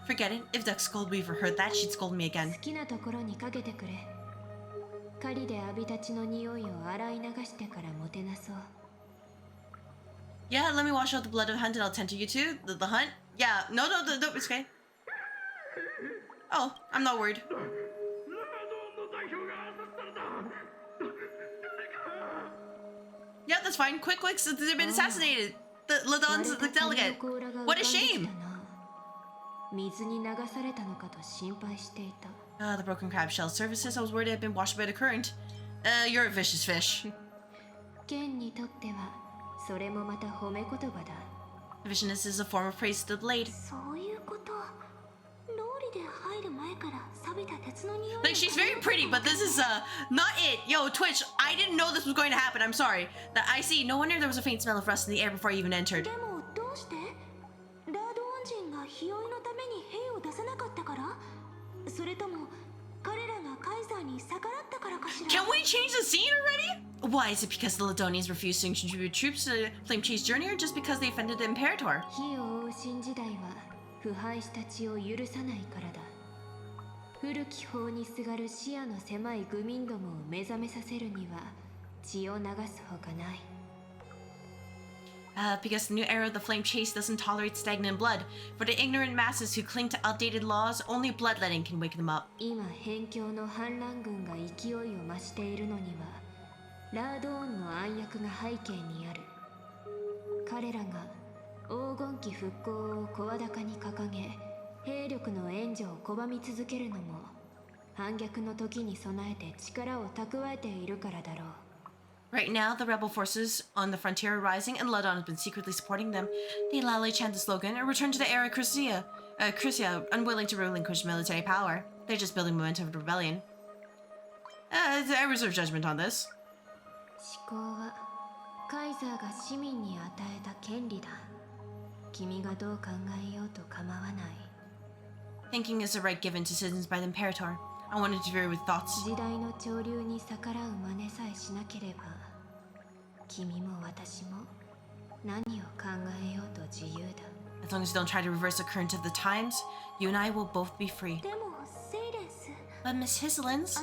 Forget it. If Duck Skullweaver heard that, she'd scold me again. 好きなところにかけてくれ。狩りでアビたちの匂いを洗い流してからもてなそう。 Yeah, let me wash out the blood of the hunt and I'll tend to you too. The hunt? Yeah, no, it's okay. Oh, I'm not worried. Yeah, that's fine. Quick, they've been assassinated. The Ladon's the delegate. What a shame! The broken crab shell surfaces. I was worried it had been washed by the current. You're a vicious fish. Viciousness is a form of praise to the blade. Like, she's very pretty, but this is not it. Yo, Twitch, I didn't know this was going to happen. I'm sorry. That I see. No wonder there was a faint smell of rust in the air before I even entered. Can we change the scene already? Why, is it because the Ladonians refused to contribute troops to the Flame Chase journey, or just because they offended the Imperator? Because the new era of the Flame Chase doesn't tolerate stagnant blood. For the ignorant masses who cling to outdated laws, only bloodletting can wake them up. Right now, the rebel forces on the frontier are rising, and Ladon has been secretly supporting them. They loudly chant the slogan, "A return to the era Chrysia," unwilling to relinquish military power. They're just building momentum of the rebellion. I reserve judgment on this. Thinking is a right given to citizens by the Imperator. I wanted to vary with thoughts. As long as you don't try to reverse the current of the times, you and I will both be free. But Miss Hisselins,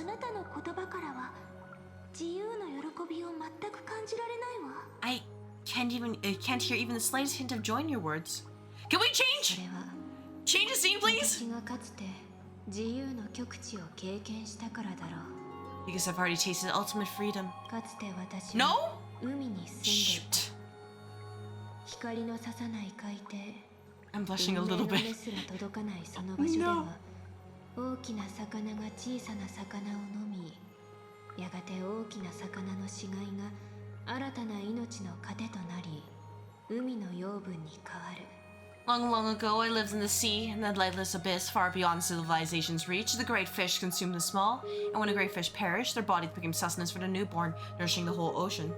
I can't hear even the slightest hint of joy in your words. Can we change? Change the scene, please? Because I've already tasted ultimate freedom. No? Shoot. I'm blushing a little bit. No. Long, long ago, I lived in the sea, in that lightless abyss far beyond civilization's reach. The great fish consumed the small, and when a great fish perished, their bodies became sustenance for the newborn, nourishing the whole ocean.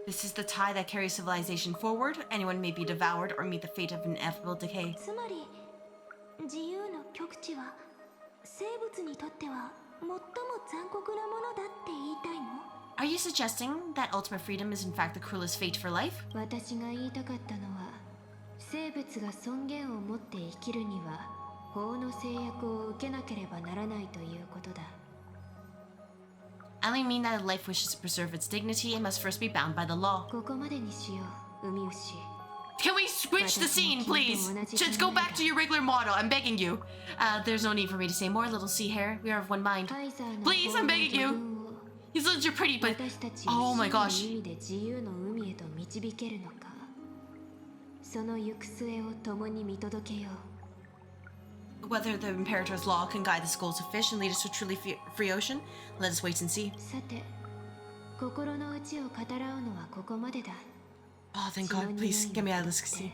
This is the tie that carries civilization forward. Anyone may be devoured or meet the fate of inevitable decay. Are you suggesting that ultimate freedom is in fact the cruelest fate for life? I only mean that if life wishes to preserve its dignity, it must first be bound by the law. Can we switch the scene, please? Just go back to your regular model, I'm begging you. There's no need for me to say more, little sea hare. We are of one mind. Please, I'm begging you. These lips are pretty, but... Oh my gosh. Whether the Imperator's law can guide the schools of fish and lead us to a truly free ocean, let us wait and see. Oh, thank God. Please, get me out of this scene.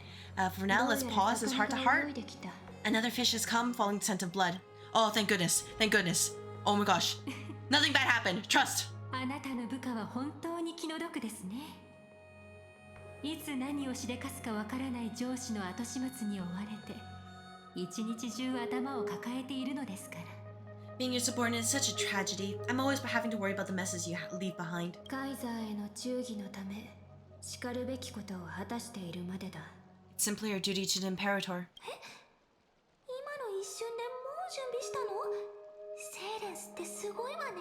For now, let's pause this heart to heart. Another fish has come, following the scent of blood. Oh, thank goodness. Thank goodness. Oh my gosh. Nothing bad happened. Trust. あなたの部下は本当に気の毒ですね。いつ何をしでかすかわからない上司の後始末に追われて、一日中頭を抱えているのですから。Being your subordinate is such a tragedy. I'm always having to worry about the messes you leave behind. カイザーへの忠義のため、しかるべきことを果たしているまでだ。It's simply our duty to the Imperator. 今の一瞬でもう準備したの？セイレンスってすごいわね。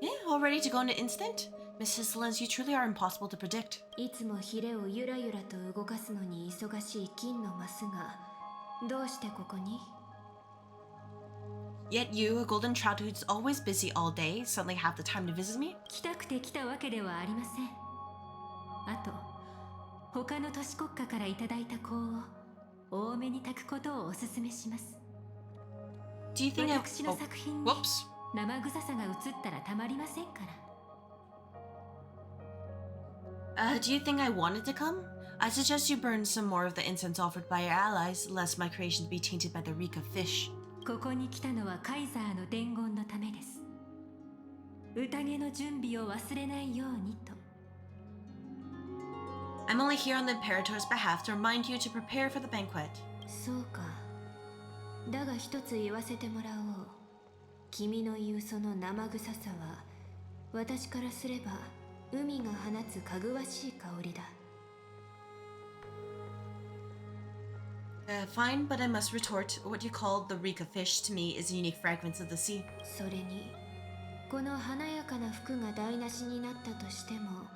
Yeah, all ready to go in an instant? Miss Hisselens, you truly are impossible to predict. いつもヒレをゆらゆらと動かすのに忙しい金のマスが、どうしてここに？ Yet you, a golden trout who's always busy all day, suddenly have the time to visit me? 来たくて来たわけではありません。あと他の都市国家からいただいた香を多めに炊くことをお勧めします。 Do you think I... 私の作品に生臭さが映ったらたまりませんから。 Do you think I wanted to come? I suggest you burn some more of the incense offered by your allies, lest my creations be tainted by the reek of fish. ここに来たのはカイザーの伝言のためです。宴の準備を忘れないようにと。 I'm only here on the Imperator's behalf to remind you to prepare for the banquet. そうか。だが一つ言わせてもらおう。君の言うその生臭さは、私からすれば海が放つかぐわしい香りだ。 Fine, but I must retort. What you call the reek of fish to me is a unique fragrance of the sea. それに、この華やかな服が台無しになったとしても、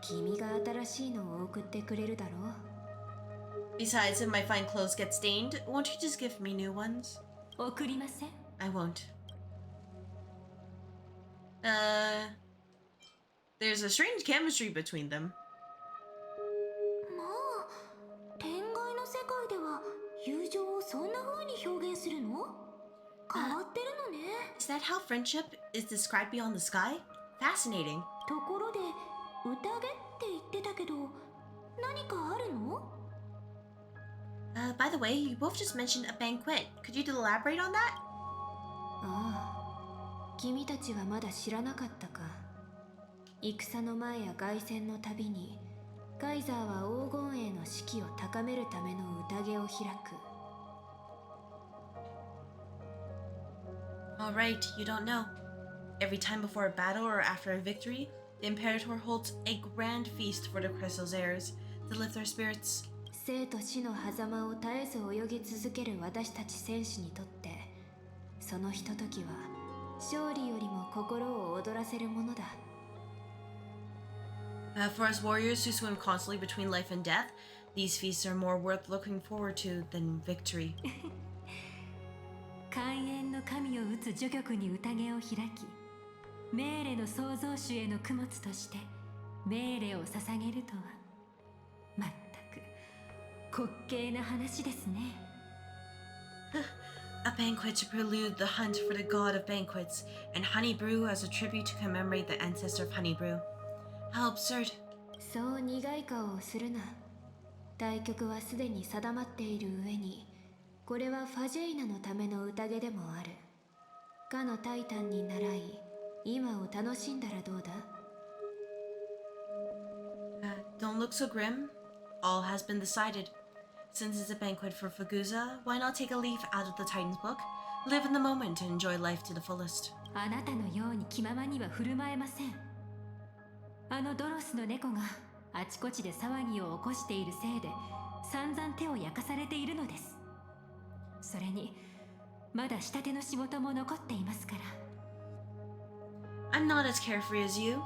君が新しいのを送ってくれるだろう。 Besides, if my fine clothes get stained, won't you just give me new ones? 送りません。 I won't. There's a strange chemistry between them. まあ、天外の世界では友情をそんな風に表現するの？変わってるのね。Is that how friendship is described beyond the sky? Fascinating. ところで、宴って言ってたけど、何かあるの？ By the way, you both just mentioned a banquet. Could you elaborate on that? ああ、君たちはまだ知らなかったか。戦の前や凱旋のたびに、カイザーは黄金栄の士気を高めるための宴を開く。Alright, you don't know. Every time before a battle or after a victory, the Imperator holds a grand feast for the Crystal's heirs to lift their spirits. 生と死の狭間を絶えず泳ぎ続ける私たち戦士にとって、そのひとときは勝利よりも心を躍らせるものだ。For us warriors who swim constantly between life and death, these feasts are more worth looking forward to than victory. 寛延の神を打つ序曲に宴を開き、命令の創造主への供物として命令を捧げるとは、まったく滑稽な話ですね。A banquet to prelude the hunt for the god of banquets, and honey brew as a tribute to commemorate the ancestor of honey brew. How absurd. そう苦い顔をするな。対局はすでに定まっている上に、これはファジェイナのための宴でもある。かのタイタンに倣い、今を楽しんだらどうだ？ Don't look so grim. All has been decided. Since it's a banquet for Faguza, why not take a leaf out of the Titan's book? Live in the moment and enjoy life to the fullest. あなたのように気ままには振る舞えません。あのドロスの猫があちこちで騒ぎを起こしているせいで散々手を焼かされているのです。それにまだ仕立ての仕事も残っていますから。 I'm not as carefree as you.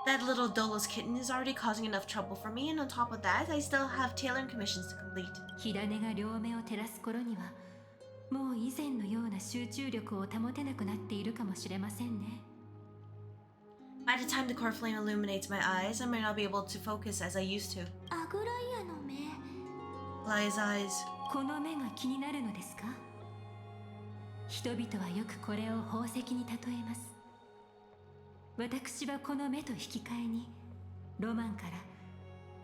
That little Dolos kitten is already causing enough trouble for me, and on top of that, I still have tailoring commissions to complete. 火種が両目を照らす頃にはもう以前のような集中力を保てなくなっているかもしれませんね。 By the time the core flame illuminates my eyes, I might not be able to focus as I used to. アグライアの目。Lia's eyes. この目が気になるのですか？人々はよくこれを宝石に例えます。私はこの目と引き換えにロマンか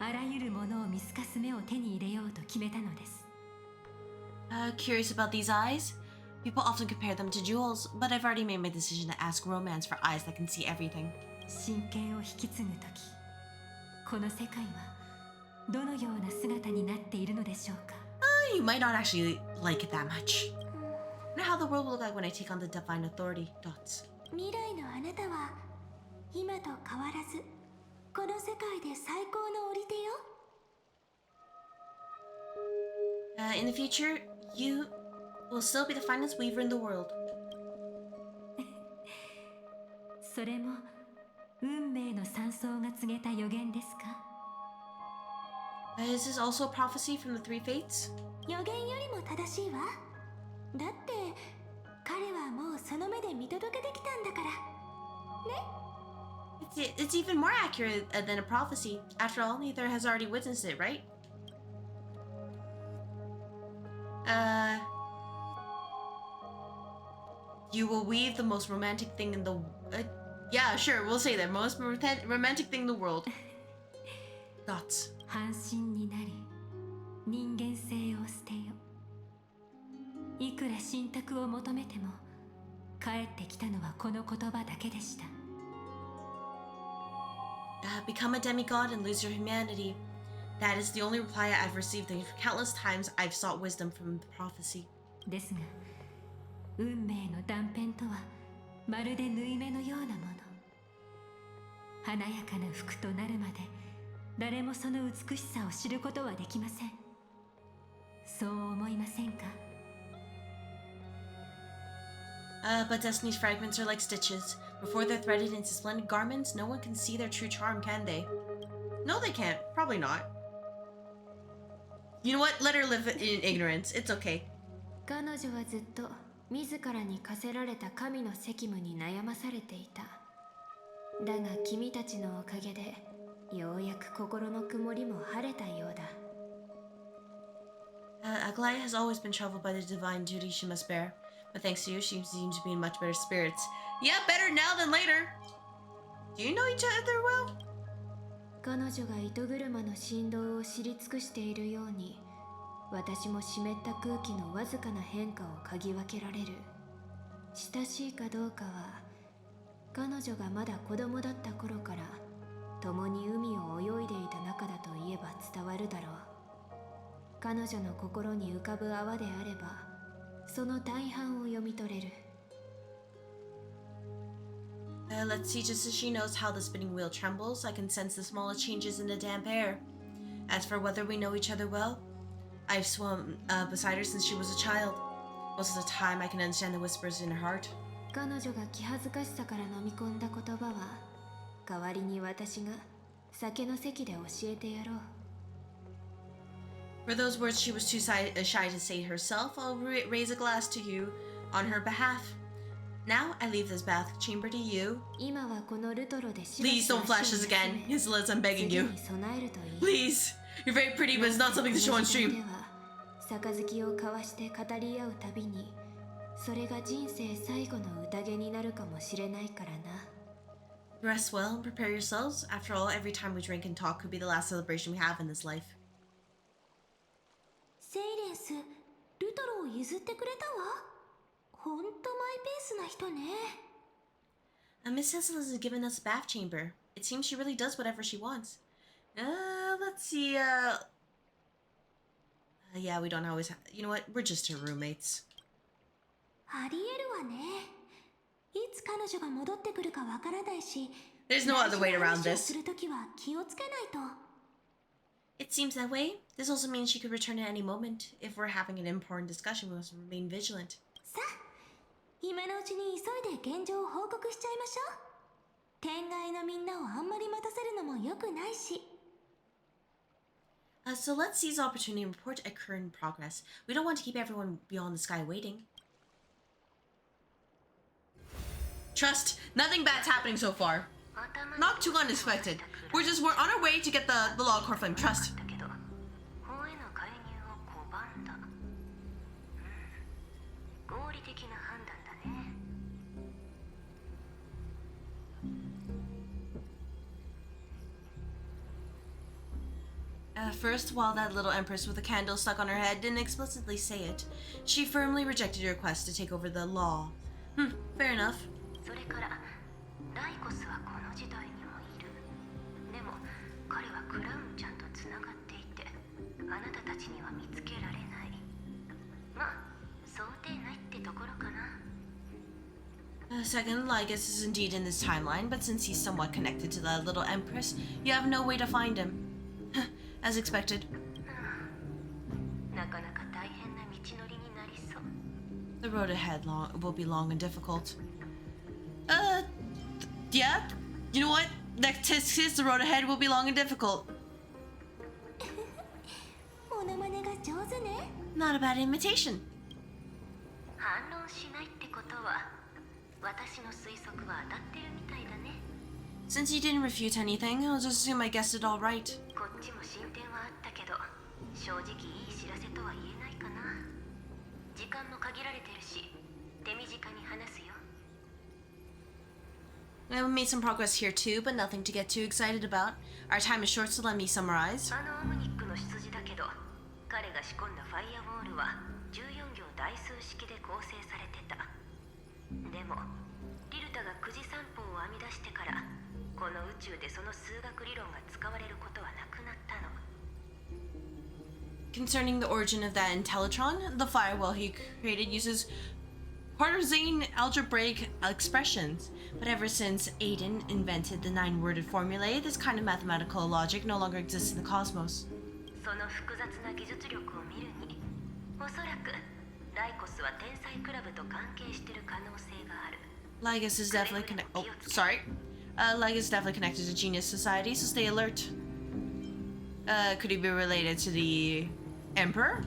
らあらゆるものを見透かす目を手に入れようと決めたのです。 Curious about these eyes? People often compare them to jewels, but I've already made my decision to ask romance for eyes that can see everything. 神経を引き継ぐとき、この世界はどのような姿になっているのでしょうか？ You might not actually like it that much. Wonder how the world will look like when I take on the divine authority. Dots. 未来のあなたは今と変わらずこの世界で最高の織手よ。In the future, you will still be the finest weaver in the world. それも運命の山荘が告げた予言ですか？ Is this also a prophecy from the three fates? 予言よりも正しいわ。だって彼はもうその目で見届けてきたんだからね。It's even more accurate than a prophecy. After all, neither has already witnessed it, right? You will weave the most romantic thing in the... yeah, sure, we'll say that. Most romantic thing in the world. Dots. 半身になり人間性を捨てよ。いくら信託を求めても帰ってきたのはこの言葉だけでした。Become a demigod and lose your humanity. That is the only reply I've received the countless times I've sought wisdom from the prophecy. ですが運命の断片とはまるで縫い目のようなもの。華やかな服となるまで誰もその美しさを知ることはできません。そう思いませんか？ But Destiny's fragments are like stitches. Before they're threaded into splendid garments, no one can see their true charm, can they? No, they can't. Probably not. You know what? Let her live in ignorance. It's okay. 彼女はずっと自らに課せられた神の責務に悩まされていた。だが君たちのおかげでようやく心の曇りも晴れたようだ。Aglaya has always been troubled by the divine duty she must bear, but thanks to you, she seems to be in much better spirits. Yeah, better now than later. Do you know each other well? 彼女が糸車の振動を知り尽くしているように、私も湿った空気のわずかな変化を嗅ぎ分けられる。親しいかどうかは、彼女がまだ子供だった頃から共に海を泳いでいた仲だと言えば伝わるだろう。彼女の心に浮かぶ泡であれば、その大半を読み取れる。Let's see, just as she knows how the spinning wheel trembles, I can sense the smallest changes in the damp air. As for whether we know each other well, I've swum beside her since she was a child. Most of the time, I can understand the whispers in her heart. 彼女が気恥ずかしさから飲み込んだ言葉は、代わりに私が酒の席で教えてやろう。For those words she was too shy to say herself, I'll raise a glass to you on her behalf. Now I leave this bath chamber to you. 今はこのルトロで Please don't flash this again. His Liz, I'm begging you. Please! You're very pretty, but it's not something to show on stream. 杯を交わして語り合うたびに、それが人生最後の宴になるかもしれないからな。Rest well and prepare yourselves. After all, every time we drink and talk could be the last celebration we have in this life. セイレンス、ルトロを譲ってくれたわ。ほんとマイペースな人ね。Miss Cecil has given us a bath chamber. It seems she really does whatever she wants. Let's see, yeah, we don't always have... You know what? We're just her roommates. ありえるわね。いつ彼女が戻ってくるかわからないし、 There's no other way around this. するときは気をつけないと。It seems that way. This also means she could return at any moment. If we're having an important discussion, we must remain vigilant. さあ、今のうちに急いで現状を報告しちゃいましょう。天外のみんなをあんまり待たせるのも良くないし。So let's seize the opportunity and report a current progress. We don't want to keep everyone beyond the sky waiting. Trust, nothing bad's happening so far. Not too unexpected. We're on our way to get the log core flame. Trust. First, while that little empress with a candle stuck on her head didn't explicitly say it, she firmly rejected your request to take over the law. Fair enough. それからライコスはこの時代にもいる。でも彼はクラウンちゃんとつながっていて、あなたたちには見つけられない。まあ想定内ってところ Second, Lygus is indeed in this timeline, but since he's somewhat connected to the little Empress, you have no way to find him. As expected. The road ahead will be long and difficult. Yeah? You know what? Next is the road ahead will be long and difficult. Not a bad imitation. Since you didn't refute anything, I'll just assume I guessed it all right. We made some progress here too, but nothing to get too excited about. Our time is short, so let me summarize. Concerning the origin of that Intellitron, the firewall he created uses Cartesian algebraic expressions, but ever since Aiden invented the 9-worded formulae, this kind of mathematical logic no longer exists in the cosmos. Lygus is definitely Lygus is definitely connected to Genius Society, so stay alert. Could he be related to the Emperor?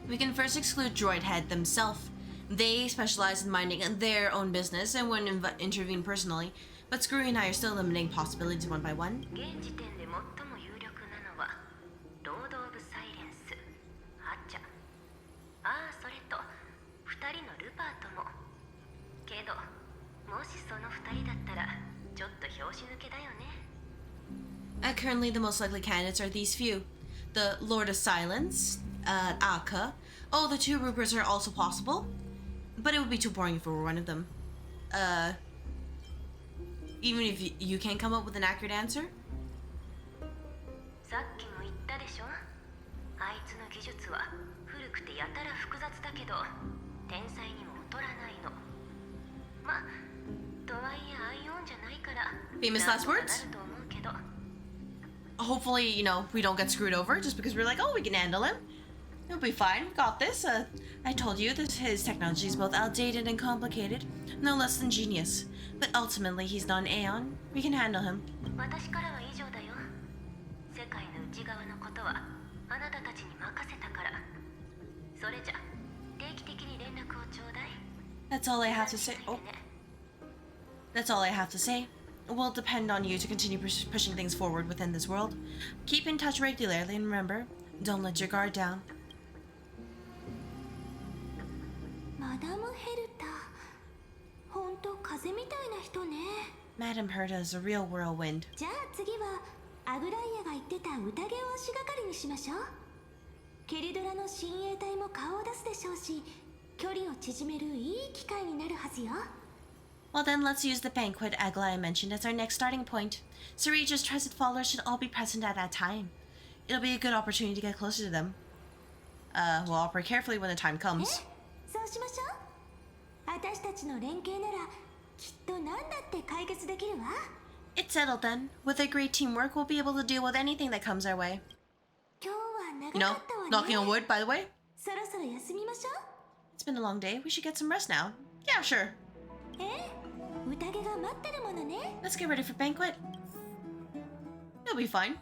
We can first exclude Droid Head themselves. They specialize in minding their own business and wouldn't intervene personally, but Screwy and I are still eliminating possibilities one by one. Currently, the most likely candidates are these few. The Lord of Silence, Aka. Oh, the 2 Ruperts are also possible, but it would be too boring if we were one of them. Even if you can't come up with an accurate answer? Famous last words? Hopefully, you know, we don't get screwed over just because we're like, oh, we can handle him. It'll be fine. We got this. I told you that his technology is both outdated and complicated. No less than genius. But ultimately, he's not an Aeon. We can handle him. That's all I have to say. Oh. That's all I have to say. We'll depend on you to continue pushing things forward within this world. Keep in touch regularly and remember, don't let your guard down. Madame Herta is a real whirlwind. Well then, let's use the banquet Aglaya mentioned as our next starting point. Sareja's trusted followers should all be present at that time. It'll be a good opportunity to get closer to them. We'll operate carefully when the time comes. It's settled then. With our great teamwork, we'll be able to deal with anything that comes our way. You know, knocking on wood, by the way. It's been a long day. We should get some rest now. Yeah, sure. Let's get ready for banquet. It'll be fine.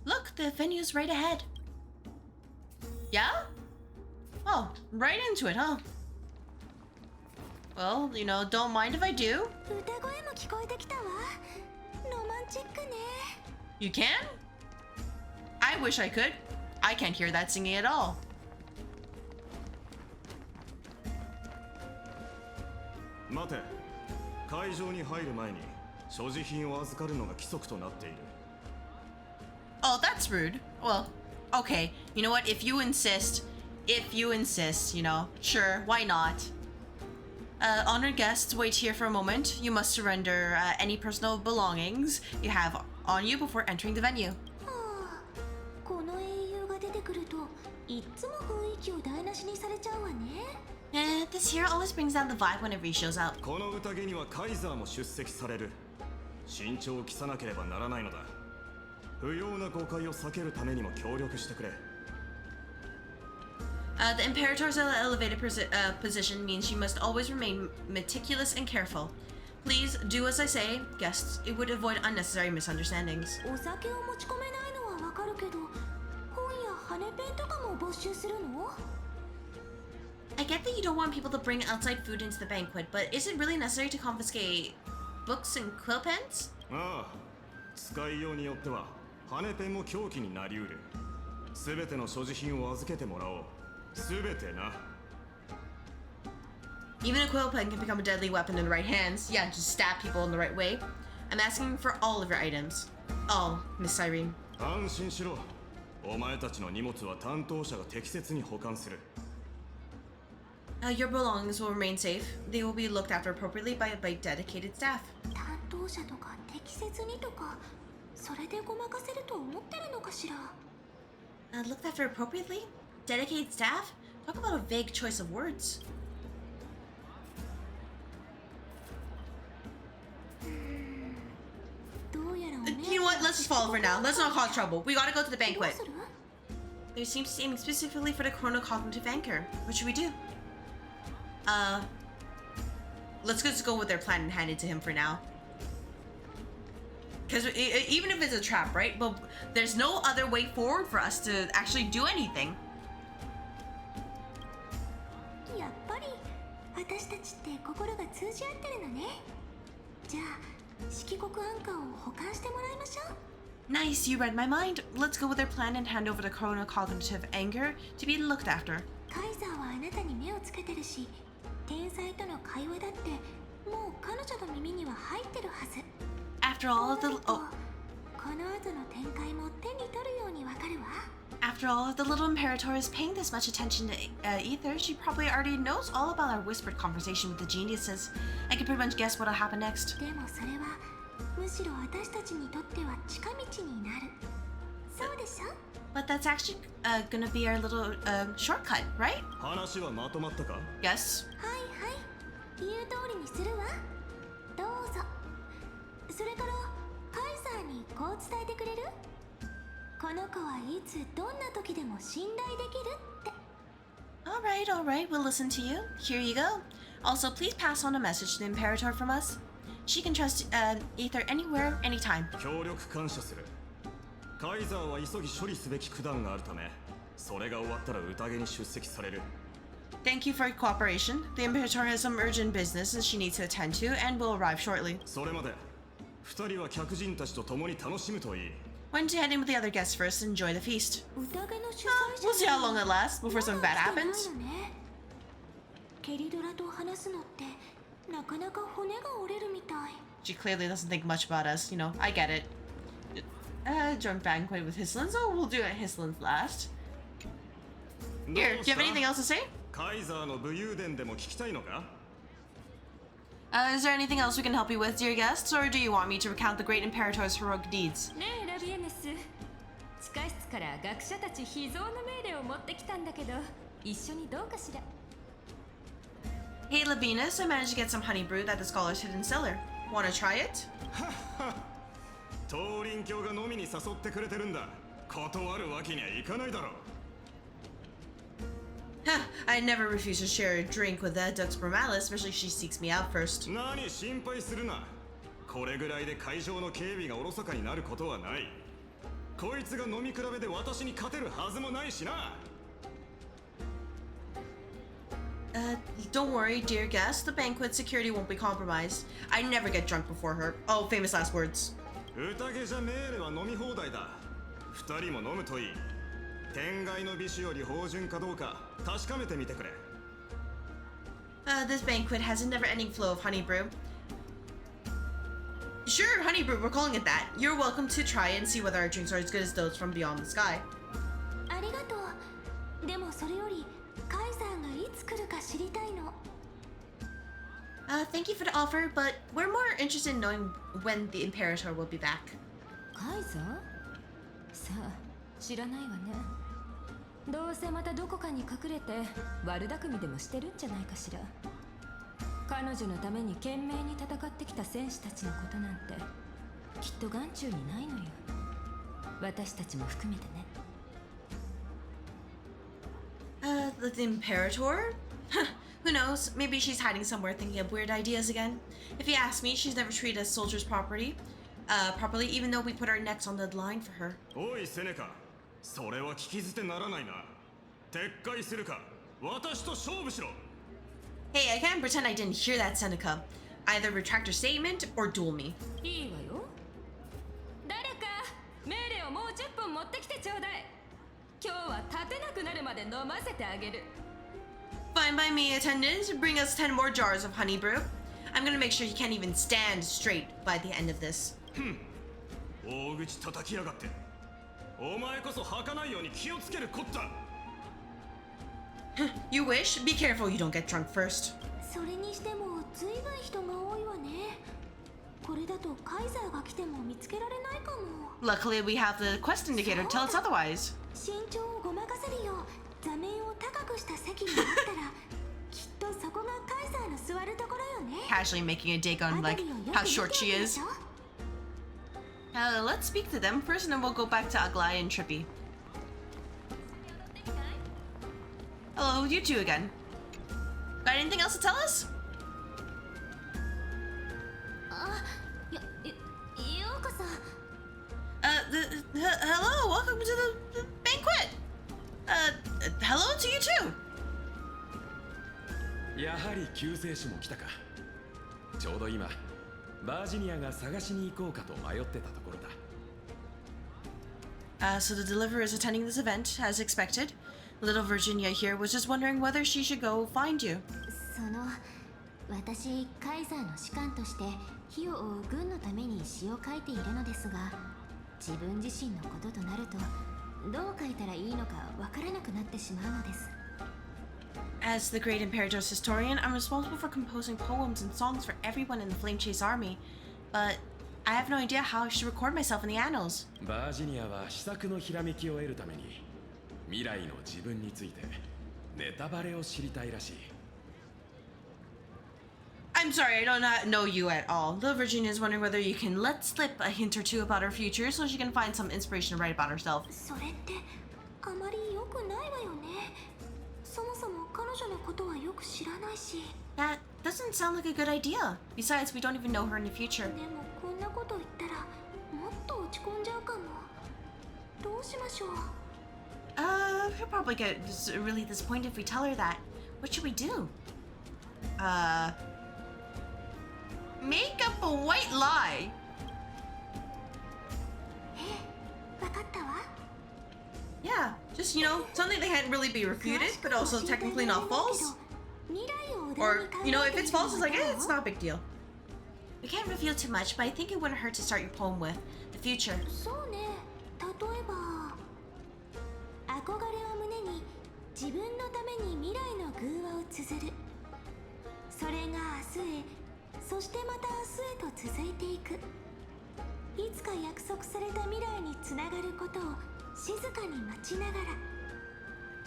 Look, the venue's right ahead. Yeah? Oh, right into it, huh? Well, you know, don't mind if I do. You can? I wish I could. I can't hear that singing at all. 所持品を預かるのが規則となっている。 Oh, that's rude. Well, okay. You know what? If you insist, you know, sure, why not? Honored guests, wait here for a moment. You must surrender any personal belongings you have on you before entering the venue. この英雄が出てくるといつも雰囲気を台無しにされちゃうわね。This here always brings down the vibe whenever he shows up. この宴にはカイザーも出席される。慎重を期さなければならないのだ。不要な誤解を避けるためにも協力してくれ。The Imperator's elevated position means she must always remain meticulous and careful. Please do as I say, guests. It would avoid unnecessary misunderstandings. お酒を持ち込めないのはわかるけど、本や羽ペンとかも没収するの？ I get that you don't want people to bring outside food into the banquet, but is it really necessary to confiscate books and quill pens? ああ、使いようによっては羽ペンも凶器になりうる。すべての所持品を預けてもらおう。すべてな。 Even a quill pen can become a deadly weapon in the right hands. Yeah, just stab people in the right way. I'm asking for all of your items. All, Miss Irene. 安心しろ。お前たちの荷物は担当者が適切に保管する。Your belongings will remain safe. They will be looked after appropriately by dedicated staff. 担当者とか適切にとか、それでごまかせると思ってるのかしら。Looked after appropriately? Dedicated staff? Talk about a vague choice of words. You know what? Let's just follow for now. Let's not cause trouble. We gotta go to the banquet. There seems to be aiming specifically for the chronocognitive anchor. What should we do? Let's just go with their plan and hand it to him for now. Because even if it's a trap, right? But there's no other way forward for us to actually do anything. やっぱり私たちって心が通じ合ってるのね。じゃあ色黒アンカーを保管してもらいましょう。 Nice, you read my mind. Let's go with their plan and hand over the chronocognitive anchor to be looked after. カイザーはあなたに目をつけてるし、天才との会話だってもう彼女の耳には入ってるはず。 After all of the この後の展開も手に取るようにわかるわ。 After all, if the little Imperator is paying this much attention to Ether, she probably already knows all about our whispered conversation with the geniuses. I can pretty much guess what'll happen next. でもそれはむしろ私たちにとっては近道になる。そうでしょ？ But that's actually gonna be our little shortcut, right? 話はまとまったか？ Yes. はいはい、言う通りにするわ。どうぞ。それからカイザーにこう伝えてくれる？この子はいつどんな時でも信頼できるって。 All right, we'll listen to you. Here you go. Also, please pass on a message to the Imperator from us. She can trust Ether anywhere, anytime. 協力感謝する。カイザーは急ぎ処理すべき苦難があるため、それが終わったら宴に出席される。 Thank you for your cooperation. The Imperator has some urgent business that she needs to attend to and will arrive shortly. それまで、二人は客人たちと共に楽しむといい。 Why don't you head in with the other guests first and enjoy the feast? 宴の主催者 We'll see how long it lasts before something bad happens. ケリドラと話すのってなかなか骨が折れるみたい。 She clearly doesn't think much about us, you know, I get it. Join banquet with Hislin's? Oh, we'll do it Hislin's last. Here, do you have anything else to say? カイザーの武勇伝でも聞きたいのか？ Is there anything else we can help you with, dear guests, or do you want me to recount the great Imperator's heroic deeds? ねえラビエネス、地下室から学者たち秘蔵の命令を持ってきたんだけど、一緒にどうかしら。 Hey Lavinus, I managed to get some honey brewed at the scholar's hidden cellar. Wanna try it? 東林教が飲みに誘ってくれてるんだ。断るわけにはいかないだろう。 I never refuse to share a drink with Dux Bromalis, especially if she seeks me out first. 何心配するな。これぐらいで会場の警備がおろそかになることはない。こいつが飲み比べで私に勝てるはずもないしな。Don't worry, dear guest. The banquet security won't be compromised. I never get drunk before her. Oh, famous last words. 宴じゃ命令は飲み放題だ。二人も飲むといい。天外の美酒より芳醇かどうか確かめてみてくれ。This banquet has a never-ending flow of honey brew. Sure, honey brew, we're calling it that. You're welcome to try and see whether our drinks are as good as those from beyond the sky. ありがとう。でもそれよりカイザーがいつ来るか知りたいの。Thank you for the offer, but we're more interested in knowing when the Imperator will be back. カイザー？さあ、知らないわね。どうせまたどこかに隠れて悪巧みでもしてるんじゃないかしら。彼女のために懸命に戦ってきた戦士たちのことなんてきっと眼中にないのよ。私たちも含めてね。The Imperator? Who knows? Maybe she's hiding somewhere thinking of weird ideas again. If you ask me, she's never treated us soldiers properly, even though we put our necks on the line for her. おいセネカ、それは聞き捨てならないな。撤回するか、私と勝負しろ。Hey, I can't pretend I didn't hear that, Seneca. Either retract your statement or duel me. いいわよ。誰か命令をもう10分持ってきてちょうだい。今日は立てなくなるまで飲ませてあげる。Fine by me, attendant. Bring us 10 more jars of honey brew. I'm gonna make sure he can't even stand straight by the end of this. 大口叩きやがって。お前こそ吐かないように気をつけるこった。You wish? Be careful you don't get drunk first. それにしてもずいぶん人が多いわね。これだとカイザーが来ても見つけられないかも。Luckily, we have the quest indicator to tell us otherwise. 身長をごまかせるよう座面を高くした席にあったらきっとそこがカイザーの座るところよね。Casually making a dig on like how short she is. Let's speak to them first, and then we'll go back to Aglaya and Trippy. Hello, you two again. Got anything else to tell us? あ、ようこそ。Hello, welcome to the banquet. Hello to you too. やはり救世主も来たか。ちょうど今バージニアが探しに行こうかと迷ってたところだ。So the deliverer is attending this event, as expected. Little Virginia here was just wondering whether she should go find you. 私カイザーの士官として火を追う軍のために詩を書いているのですが、自分自身のこととなるとどう書いたらいいのかわからなくなってしまうのです。As the great Imperator's historian, I'm responsible for composing poems and songs for everyone in the Flame Chase army, but I have no idea how I should record myself in the annals. バージニアは試作のひらめきを得るために未来の自分についてネタバレを知りたいらしい。I'm sorry, I do not know you at all. Little Virginia is wondering whether you can let slip a hint or two about her future so she can find some inspiration to write about herself. それってあまり良くないわよね。そもそも彼女のことはよく知らないし。That doesn't sound like a good idea. Besides, we don't even know her in the future. でもこんなこと言ったらもっと落ち込んじゃうかも。どうしましょう。She'll probably get really disappointed if we tell her that. What should we do? Make up a white lie. わかったわ。Yeah, just, you know, something that can't really be refuted, but also technically not false. Or, you know, if it's false, it's like, it's not a big deal. We can't reveal too much, but I think it wouldn't hurt to start your poem with the future. そうね。例えば憧れを胸に自分のために未来の偶話を綴る。それが明日へ、そしてまた明日へと続いていく。いつか約束された未来につながることを静かに待ちながら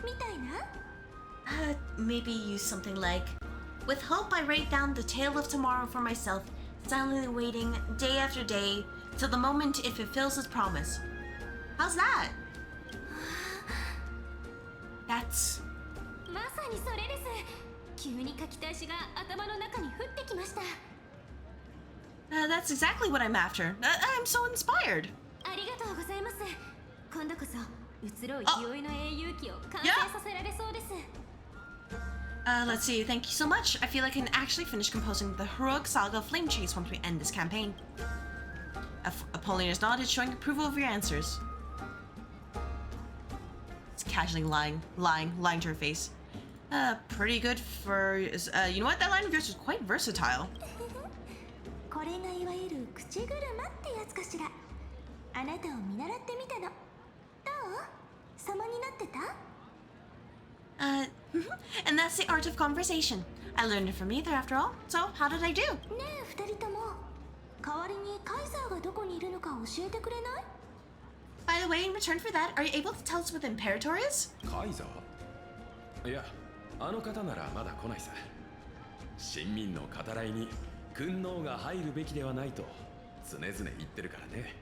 みたいな。Maybe use something like, with hope I write down the tale of tomorrow for myself, silently waiting day after day till the moment it fulfills its promise. How's that? That's... まさにそれです。急に書きたい詩が頭の中に降ってきました。That's exactly what I'm after. I'm so inspired. ありがとうございます。今度こそ移ろう勢いの英雄記を完成させられそうです。Let's see. Thank you so much. I feel like I can actually finish composing the heroic saga of Flame Chase once we end this campaign. Apollonia's nodded, showing approval of your answers. It's casually lying to her face. Pretty good for... you know what? That line of yours was quite versatile. これがいわゆる口口車ってやつかしら。あなたを見習ってみたの。どう？様になってた？ And that's the art of conversation. I learned it from either after all. So, how did I do? ねえ、二人とも。代わりにカイザーがどこにいるのか教えてくれない？ By the way, in return for that, are you able to tell us where the Imperator is? カイザー？いや、あの方ならまだ来ないさ。臣民の語らいに君王が入るべきではないと常々言ってるからね。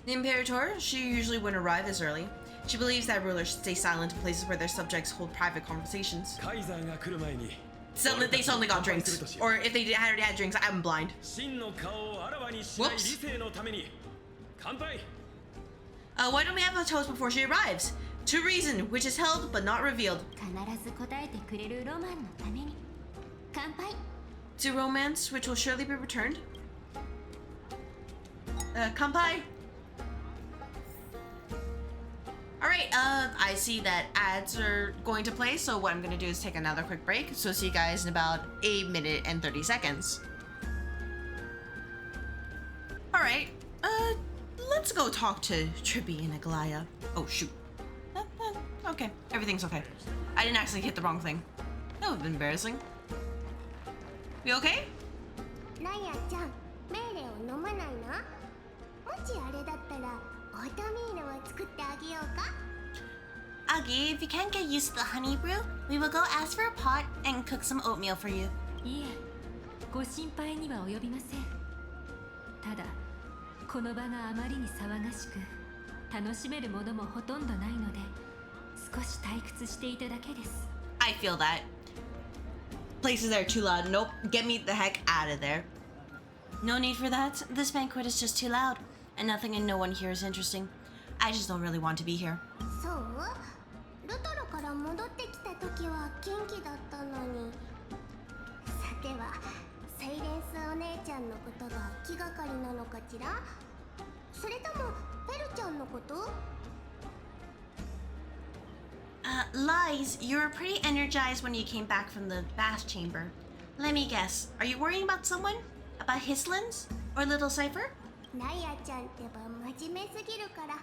The Imperator, she usually wouldn't arrive this early. She believes that rulers should stay silent in places where their subjects hold private conversations. カイザーが来る前に So that they suddenly got drinks. Or if they already had drinks, I'm blind. 真の顔をあらわにしない理性のために乾杯。Why don't we have a toast before she arrives? To reason, which is held but not revealed. 必ず答えてくれるロマンのために。乾杯。To romance, which will surely be returned. Kanpai. Alright, I see that ads are going to play, so what I'm gonna do is take another quick break. So see you guys in about 1 minute and 30 seconds. Alright, let's go talk to Trippy and Aglaya. Oh shoot. Okay, everything's okay. I didn't actually hit the wrong thing. That would have been embarrassing. We okay? ナヤちゃん、メーレを飲まないの？もしあれだったら、オートミールを作ってあげようか？ Aggie, if you can't get used to the honey brew, we will go ask for a pot and cook some oatmeal for you. いえ、ご心配には及びません。ただ、この場があまりに騒がしく、楽しめるものもほとんどないので、少し退屈していただけです。I feel that. Places that are too loud. Nope, get me the heck out of there. No need for that. This banquet is just too loud, and nothing and no one here is interesting. I just don't really want to be here. そう？ルトロから戻ってきた時は元気だったのに。さては、サイレンスお姉ちゃんのことが気がかりなのかしら？それともペルちゃんのこと？ Lies, you were pretty energized when you came back from the bath chamber. Let me guess, are you worrying about someone? About Hislins? Or Little Cipher? ナヤちゃんってば真面目すぎるから、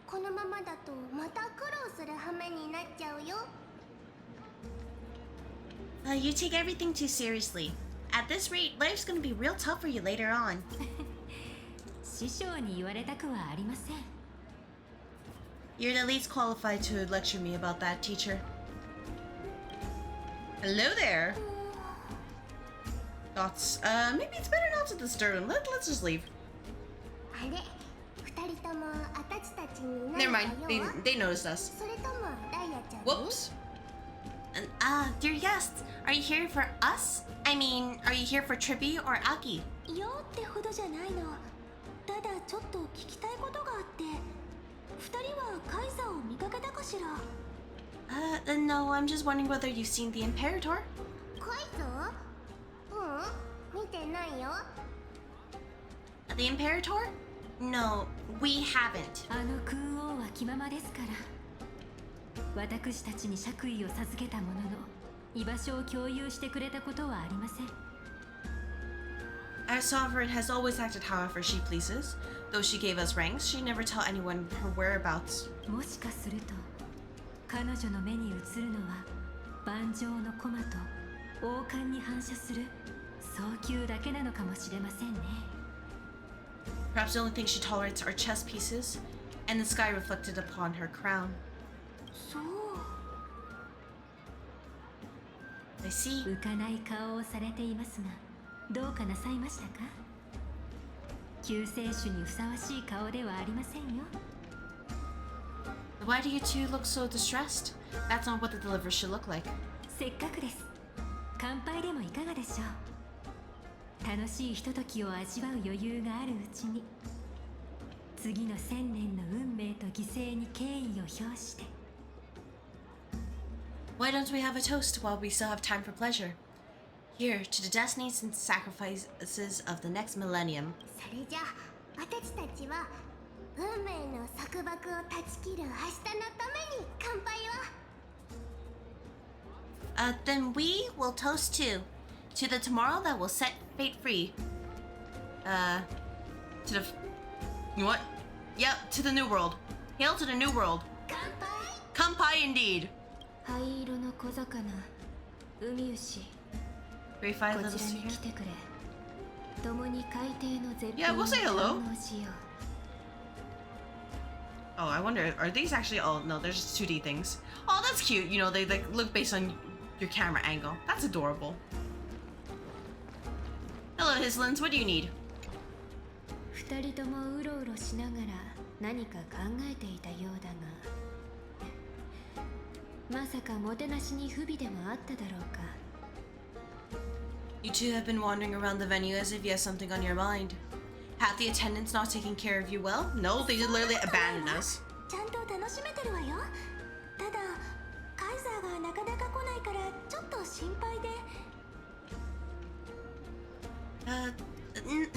このままだとまた苦労する羽目になっちゃうよ。You take everything too seriously. At this rate, life's gonna be real tough for you later on. 師匠に言われたくはありません。You're the least qualified to lecture me about that, teacher. Hello there. Thoughts? Maybe it's better not to disturb him. Let's just leave. あれ、二人とも私たちに Never mind. They noticed us. それともダイヤちゃんに？ Whoops. Dear guests, are you here for us? I mean, are you here for Trippy or Aki? よってほどじゃないの。ただちょっと聞きたいことがあって。二人はカイザーを見かけたかしら？ No, I'm just wondering whether you've seen the Imperator. カイザー？見てないよ。The Imperator? No, we haven't. あの空王は気ままですから。私たちに爵位を授けたものの、居場所を共有してくれたことはありません。Our sovereign has always acted however she pleases. Though she gave us ranks, she never tell anyone her whereabouts. もしかすると、彼女の目に映るのは盤上の駒と王冠に反射する早球だけなのかもしれませんね。Perhaps the only thing she tolerates are chess pieces, and the sky reflected upon her crown. そう。I see. 浮かない顔をされていますが、どうかなさいましたか？救世主にふさわしい顔ではありませんよ。Why do you two look so distressed? That's not what the deliverer should look like. せっかくです。乾杯でもいかがでしょう。楽しいひとときを味わう余裕があるうちに、次の1000年の運命と犠牲に敬意を表して。Why don't we have a toast while we still have time for pleasure? Here to the destinies and sacrifices of the next millennium. それじゃあ私たちは運命の束縛を断ち切る明日のために乾杯を。Then we will toast to the tomorrow that will set fate free. To the... You know what? Yep, to the new world. Hail to the new world. Kanpai indeed. 灰色の小魚海牛 Grade 5 こ level ちらに secret. 来てくれ共に海底の絶 Yeah, 品 we'll を say hello. 堪能しよ Oh, I wonder, are these actually... Oh, no, they're just 2D things. Oh, that's cute. You know, they like look based on your camera angle. That's adorable. Hello, Hislins. What do you need? う二人ともうろうろしながら何か考えていたようだがまさかもてなしに不備でもあっただろうか You two have been wandering around the venue as if you have something on your mind. Have the attendants not taken care of you well? No, they did literally abandon us. ちゃんと楽しめてるわよただカイザーがなかなか来ないからちょっと心配で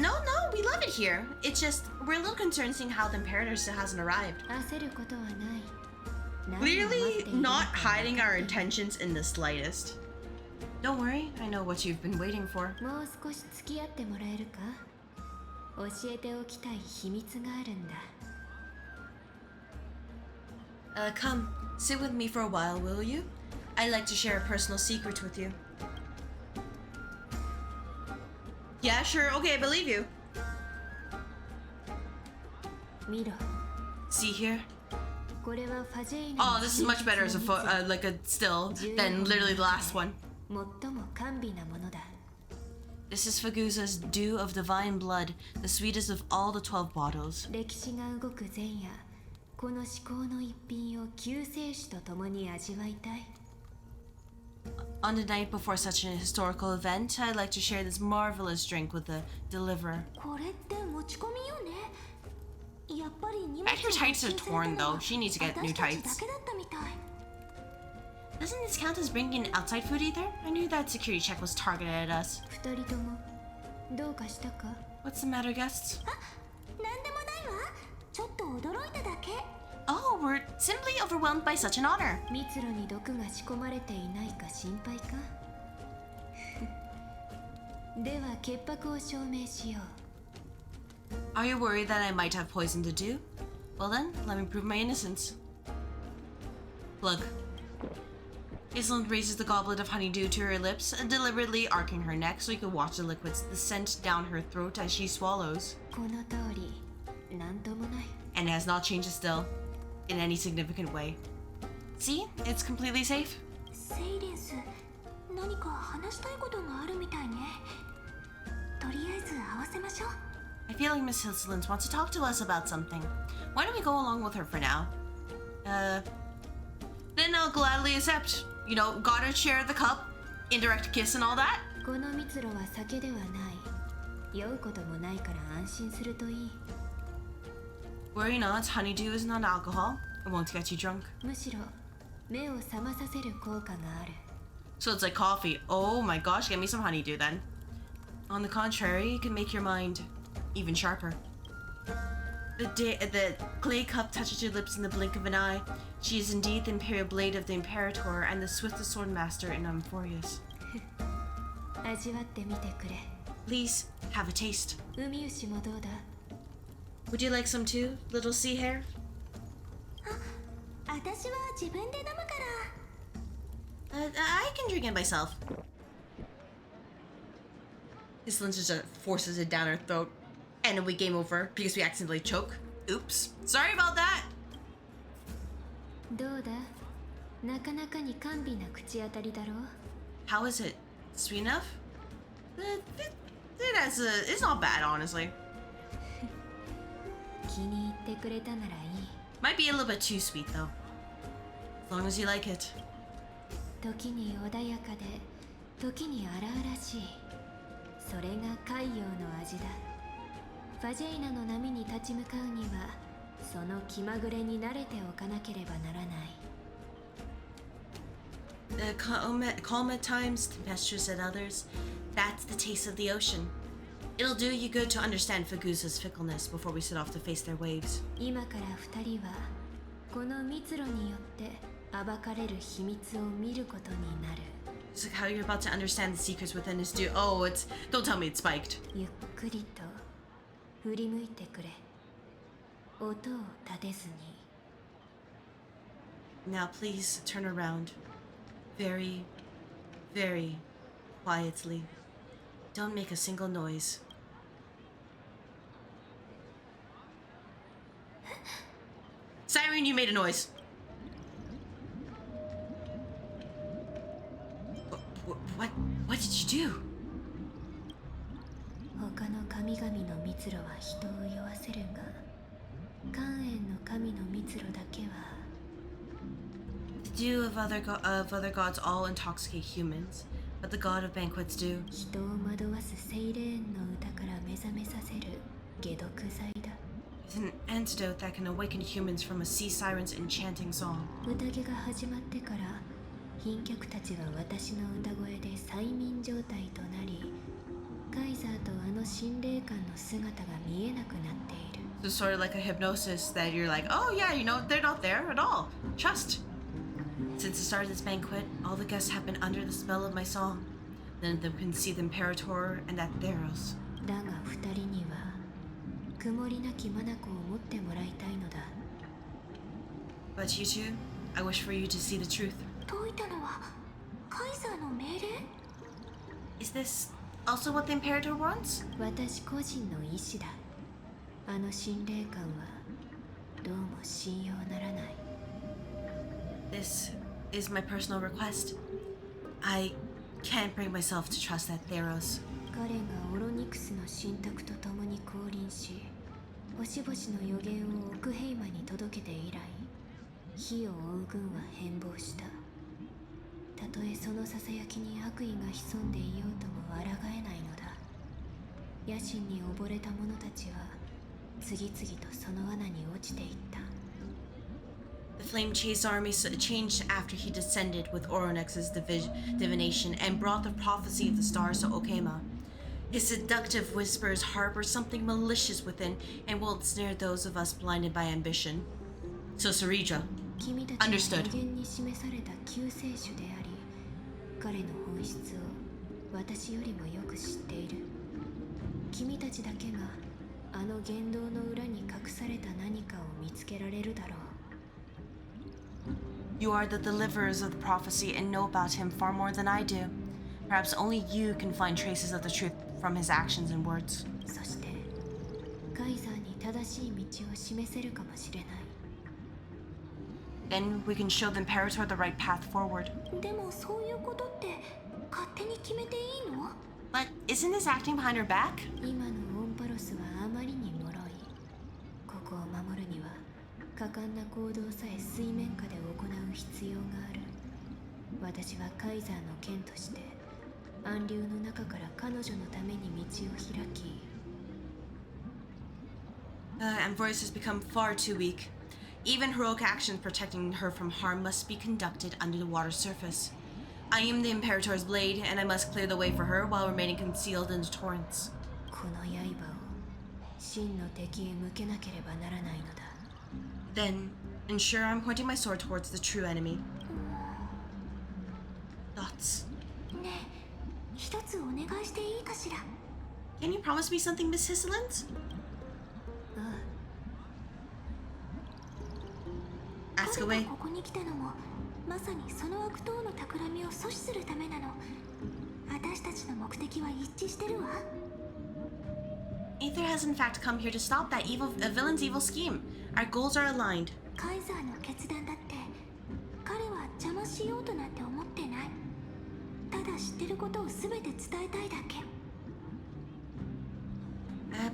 No, we love it here. It's just, we're a little concerned seeing how the Imperator still hasn't arrived. 焦ることはない何を待って Clearly いるの not か hiding our intentions in the slightest. Don't worry, I know what you've been waiting for. もう少し付き合ってもらえるか教えておきたい秘密があるんだ Come, sit with me for a while, will you? I'd like to share a personal secret with you. Yeah, sure, okay, I believe you. 見ろ See here? これはファジェイナ Oh, this is much better as a like a still than literally the last one. 最も甘美なものだ This is Faguza's Dew of Divine Blood, the sweetest of all the 12 bottles. 歴史が動く前夜この至高の一品を救世主と共に味わいたい On the night before such an historical event, I'd like to share this marvelous drink with the deliverer. これって持ち込みよねやっぱり荷物 Her tights are torn though. She needs to get new 私たちだ tights. けだったみたい Doesn't this count as bringing in outside food either? I knew that security check was targeted at us. 二人ともどうかしたか What's the matter, guests? なんでもないわちょっと驚いただけ Oh, we're simply overwhelmed by such an honor. 蜜露に毒が仕込まれていないか心配かでは潔白を証明しよう Are you worried that I might have poisoned the dew? Well then, let me prove my innocence. Look. Island raises the goblet of honeydew to her lips, deliberately arcing her neck so you can watch the liquids descend down her throat as she swallows. この通りなんともない And it has not changed still, in any significant way. See? It's completely safe. セイレンス何か話したいことがあるみたいねとりあえず合わせましょう I feel like Miss Hilslins wants to talk to us about something. Why don't we go along with her for now? Then I'll gladly accept. You know, gotta share the cup, indirect kiss and all that. この蜜露は酒ではない酔うこともないから安心するといい Worry not, honeydew is not alcohol. It won't get you drunk. むしろ目を覚まさせる効果がある So it's like coffee. Oh my gosh, get me some honeydew then. On the contrary, it can make your mind even sharper. The clay cup touches your lips in the blink of an eye. She is indeed the imperial blade of the Imperator and the swiftest sword master in Amphorius. 味わってみてくれ Please, have a taste. 海牛もどうだ Would you like some too, little sea hare? 私は自分で飲むから I can drink it myself. This Lynch just forces it down her throat. And then we game over because we accidentally choke. Oops. Sorry about that. どうだなかなかに甘美な口当たりだろう How is it? Sweet enough? It's not bad, honestly. 気に入ってくれたならいい Might be a little bit too sweet, though. As long as you like it. 時に穏やかで時に荒々しいそれが海洋の味だファジェイナの波に立ち向かうにはその気まぐれに慣れておかなければならない Calm at times, tempestuous at others. That's the taste of the ocean. It'll do you good to understand Faguza's fickleness before we set off to face their waves. 今から二人はこの蜜露によって暴かれる秘密を見ることになる It's like how you're about to understand the secrets within his dew. Oh, don't tell me it's spiked. ゆっくりと振り向いてくれ。音を立てずに。 Now please turn around. Very, very quietly. Don't make a single noise. Siren, you made a noise. What did you do? 他の神々の蜜ろは人を酔わせるが、肝炎の神の蜜ろだけは The dew of other gods all intoxicate humans, but the god of banquets do. 人を惑わすセイレーンの歌から目覚めさせる解毒剤だ。 It's an antidote that can awaken humans from a sea siren's enchanting song. 宴が始まってから賓客たちは私の歌声で催眠状態となり、カイザーとあの心霊官の姿が見えなくなっている。 So it's sort of like a hypnosis that you're like, oh yeah, you know, they're not there at all. Trust. Since the start of this banquet, all the guests have been under the spell of my song. None of them can see the Imperator and that Theros. だが二人には曇りなき眼を持ってもらいたいのだ。 But you two, I wish for you to see the truth. 解いたのはカイザーの命令？ Is this also what the Imperator wants? 私個人の意志だ。あの心霊官はどうも信用ならない。 This is my personal request. I can't bring myself to trust that Theros. 彼がオロニクスの神託と共に降臨し、星々の予言をオクヘイマに届けて以来、火を追う軍は変貌した。たとえそのささやきに悪意が潜んでいようとも抗えないのだ。野心に溺れた者たちは次々とその罠に落ちていった。 The flame-chased army changed after he descended with Oronex's divination and brought the prophecy of the stars to Okema. His seductive whispers harbor something malicious within and will ensnare those of us blinded by ambition. So Saridra, 君たちは understood. 予言に示された救世主であり、彼の本質を私よりもよく知っている。君たちだけがあの言動の裏に隠された何かを見つけられるだろう。 You are the deliverers of the prophecy and know about him far more than I do. Perhaps only you can find traces of the truth from his actions and words. そしてカイザーに正しい道を示せるかもしれない。 Then we can show the Imperator the right path forward. でもそういうことって勝手に決めていいの？ But isn't this acting behind her back? 今のオンパロスはあまりに脆い。ここを守るには果敢な行動さえ水面下で行う必要がある。私はカイザーの剣として暗流の中から彼女のために道を開き。Ambrose has become far too weak. Even heroic actions protecting her from harm must be conducted under the water's surface. I am the Imperator's blade, and I must clear the way for her while remaining concealed in the torrents. この刃を真の敵へ向けなければならないのだ。 Then, ensure I'm pointing my sword towards the true enemy. Thoughts? ねえ、一つお願いしていいかしら？ Can you promise me something, Miss Hisseland? ああ。 Ask 彼 away. がここに来たのもまさにその悪党の企みを阻止するためなの。私たちの目的は一致してるわ。 Aether has in fact come here to stop that villain's evil scheme. Our goals are aligned. カイザーの決断だって彼は邪魔しようとなんて思ってない。ただ知ってることを全て伝えたいだけ。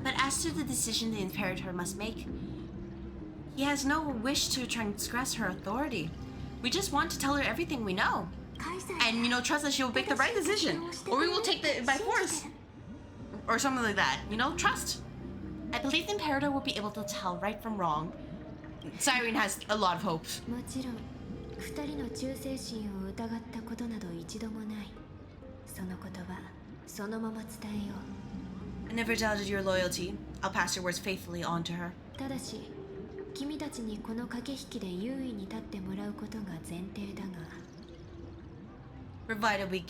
But as to the decision the Imperator must make, he has no wish to transgress her authority. We just want to tell her everything we know. And, you know, trust that she'll make the right decision. Or we will take it by force. Or something like that. You know, trust. I believe the Imperator will be able to tell right from wrong. Siren has a lot of hopes. もちろん二人の忠誠心を疑ったことなど一度もない。その言葉そのまま伝えよう。 I never doubted your loyalty. I'll pass your words faithfully on to her. ただし君たちにこの駆け引きで優位に立ってもらうことが前提だが。 Provided we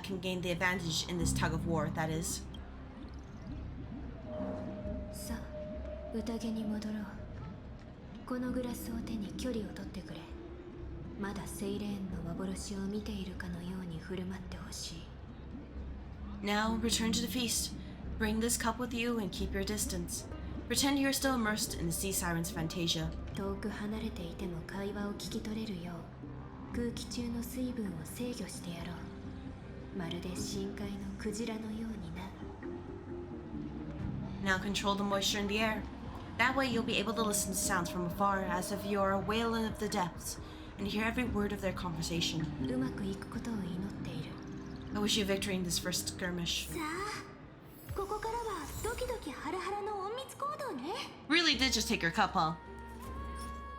can gain the advantage in this tug of war, that is. さあ宴に戻ろう。このグラスを手に距離を取ってくれ。まだセイレーンの幻を見ているかのように振る舞ってほしい。 Now return to the feast. Bring this cup with you and keep your distance. Pretend you're still immersed in the sea siren's fantasia. 遠く離れていても会話を聞き取れるよう空気中の水分を制御してやろう。まるで深海のクジラのようにな。 Now control the moisture in the air. That way you'll be able to listen to sounds from afar as if you're a whale of the depths and hear every word of their conversation. うまくいくことを祈っている。 I wish you victory in this first skirmish. さあ、ここからはドキドキハラハラの隠密行動ね。 Really did just take your cup, huh?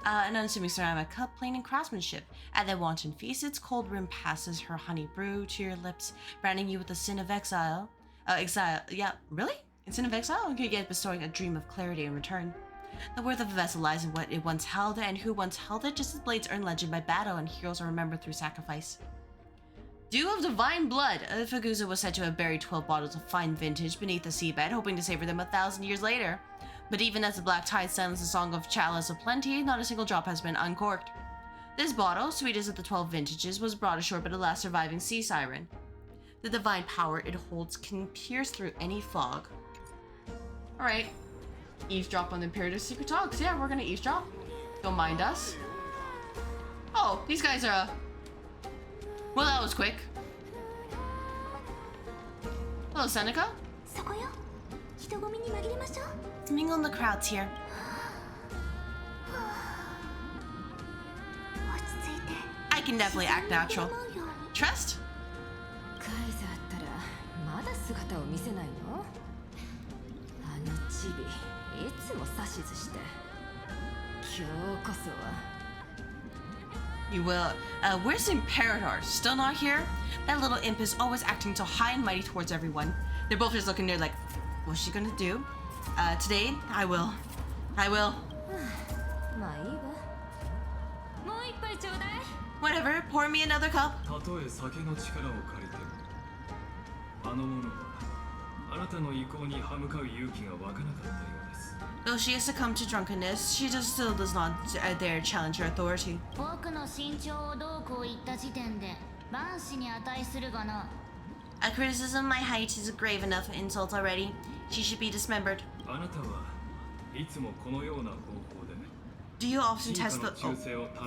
An unassuming ceramic cup, plain in craftsmanship. At that wanton feast, its cold rim passes her honey brew to your lips, branding you with the sin of exile. Yeah, really? It's sin of exile? Okay, yet bestowing a dream of clarity in return. The worth of a vessel lies in what it once held, and who once held it, just as blades earn legend by battle and heroes are remembered through sacrifice. Dew of divine blood! Faguza was said to have buried 12 bottles of fine vintage beneath the seabed, hoping to savor them 1,000 years later. But even as the black tide silenced the song of chalice of plenty, not a single drop has been uncorked. This bottle, sweetest of the 12 vintages, was brought ashore by the last surviving sea siren. The divine power it holds can pierce through any fog. Alright. Eavesdrop on the Imperator's secret talks. Yeah, we're gonna eavesdrop. Don't mind us. Oh, these guys are, well, that was quick. Hello, Seneca. そこよ。人混みに紛れましょう。 Mingle in the crowds here. 落ち着いて。 I can definitely act natural. Trust? カイザーったらまだ姿を見せないの？あのチビいつも指図して。今日こそは。 You will. Where's the Imperator? Still not here? That little imp is always acting so high and mighty towards everyone. They're both just looking there like, what's she gonna do? Today, I will. I will. まあいいわ。もう一杯ちょうだい。 Whatever, pour me another cup. たとえ酒の力を借りてもあの者はあなたの意向に歯向かう勇気が湧かなかったようです。 Though she has succumbed to drunkenness, she still does not dare challenge her authority. 僕の身長をどうこう言った時点で万死に値するがな。 A criticism of my height is a grave enough insult already. She should be dismembered. あなたはいつもこのような方法で Do you often test the... Oh,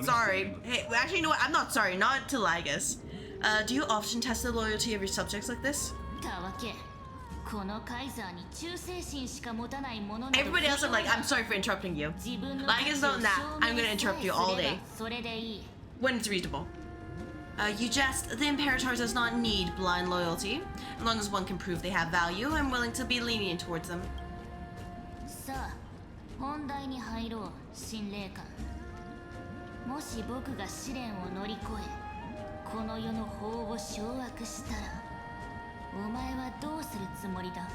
sorry. Hey, actually, you know what? I'm not sorry. Not to Lygus. Do you often test the loyalty of your subjects like this? たわけ。このカイザーに忠誠心しか持たないものなど Everybody else, I'm like, I'm sorry for interrupting you. Lygus, don't that. I'm gonna interrupt you all day. それでいい。 When it's reasonable. You jest. The Imperator does not need blind loyalty. As long as one can prove they have value, I'm willing to be lenient towards them. さあ、本題に入ろう、神霊官。もし僕が試練を乗り越え、この世の法を掌握したら、お前はどうするつもりだ？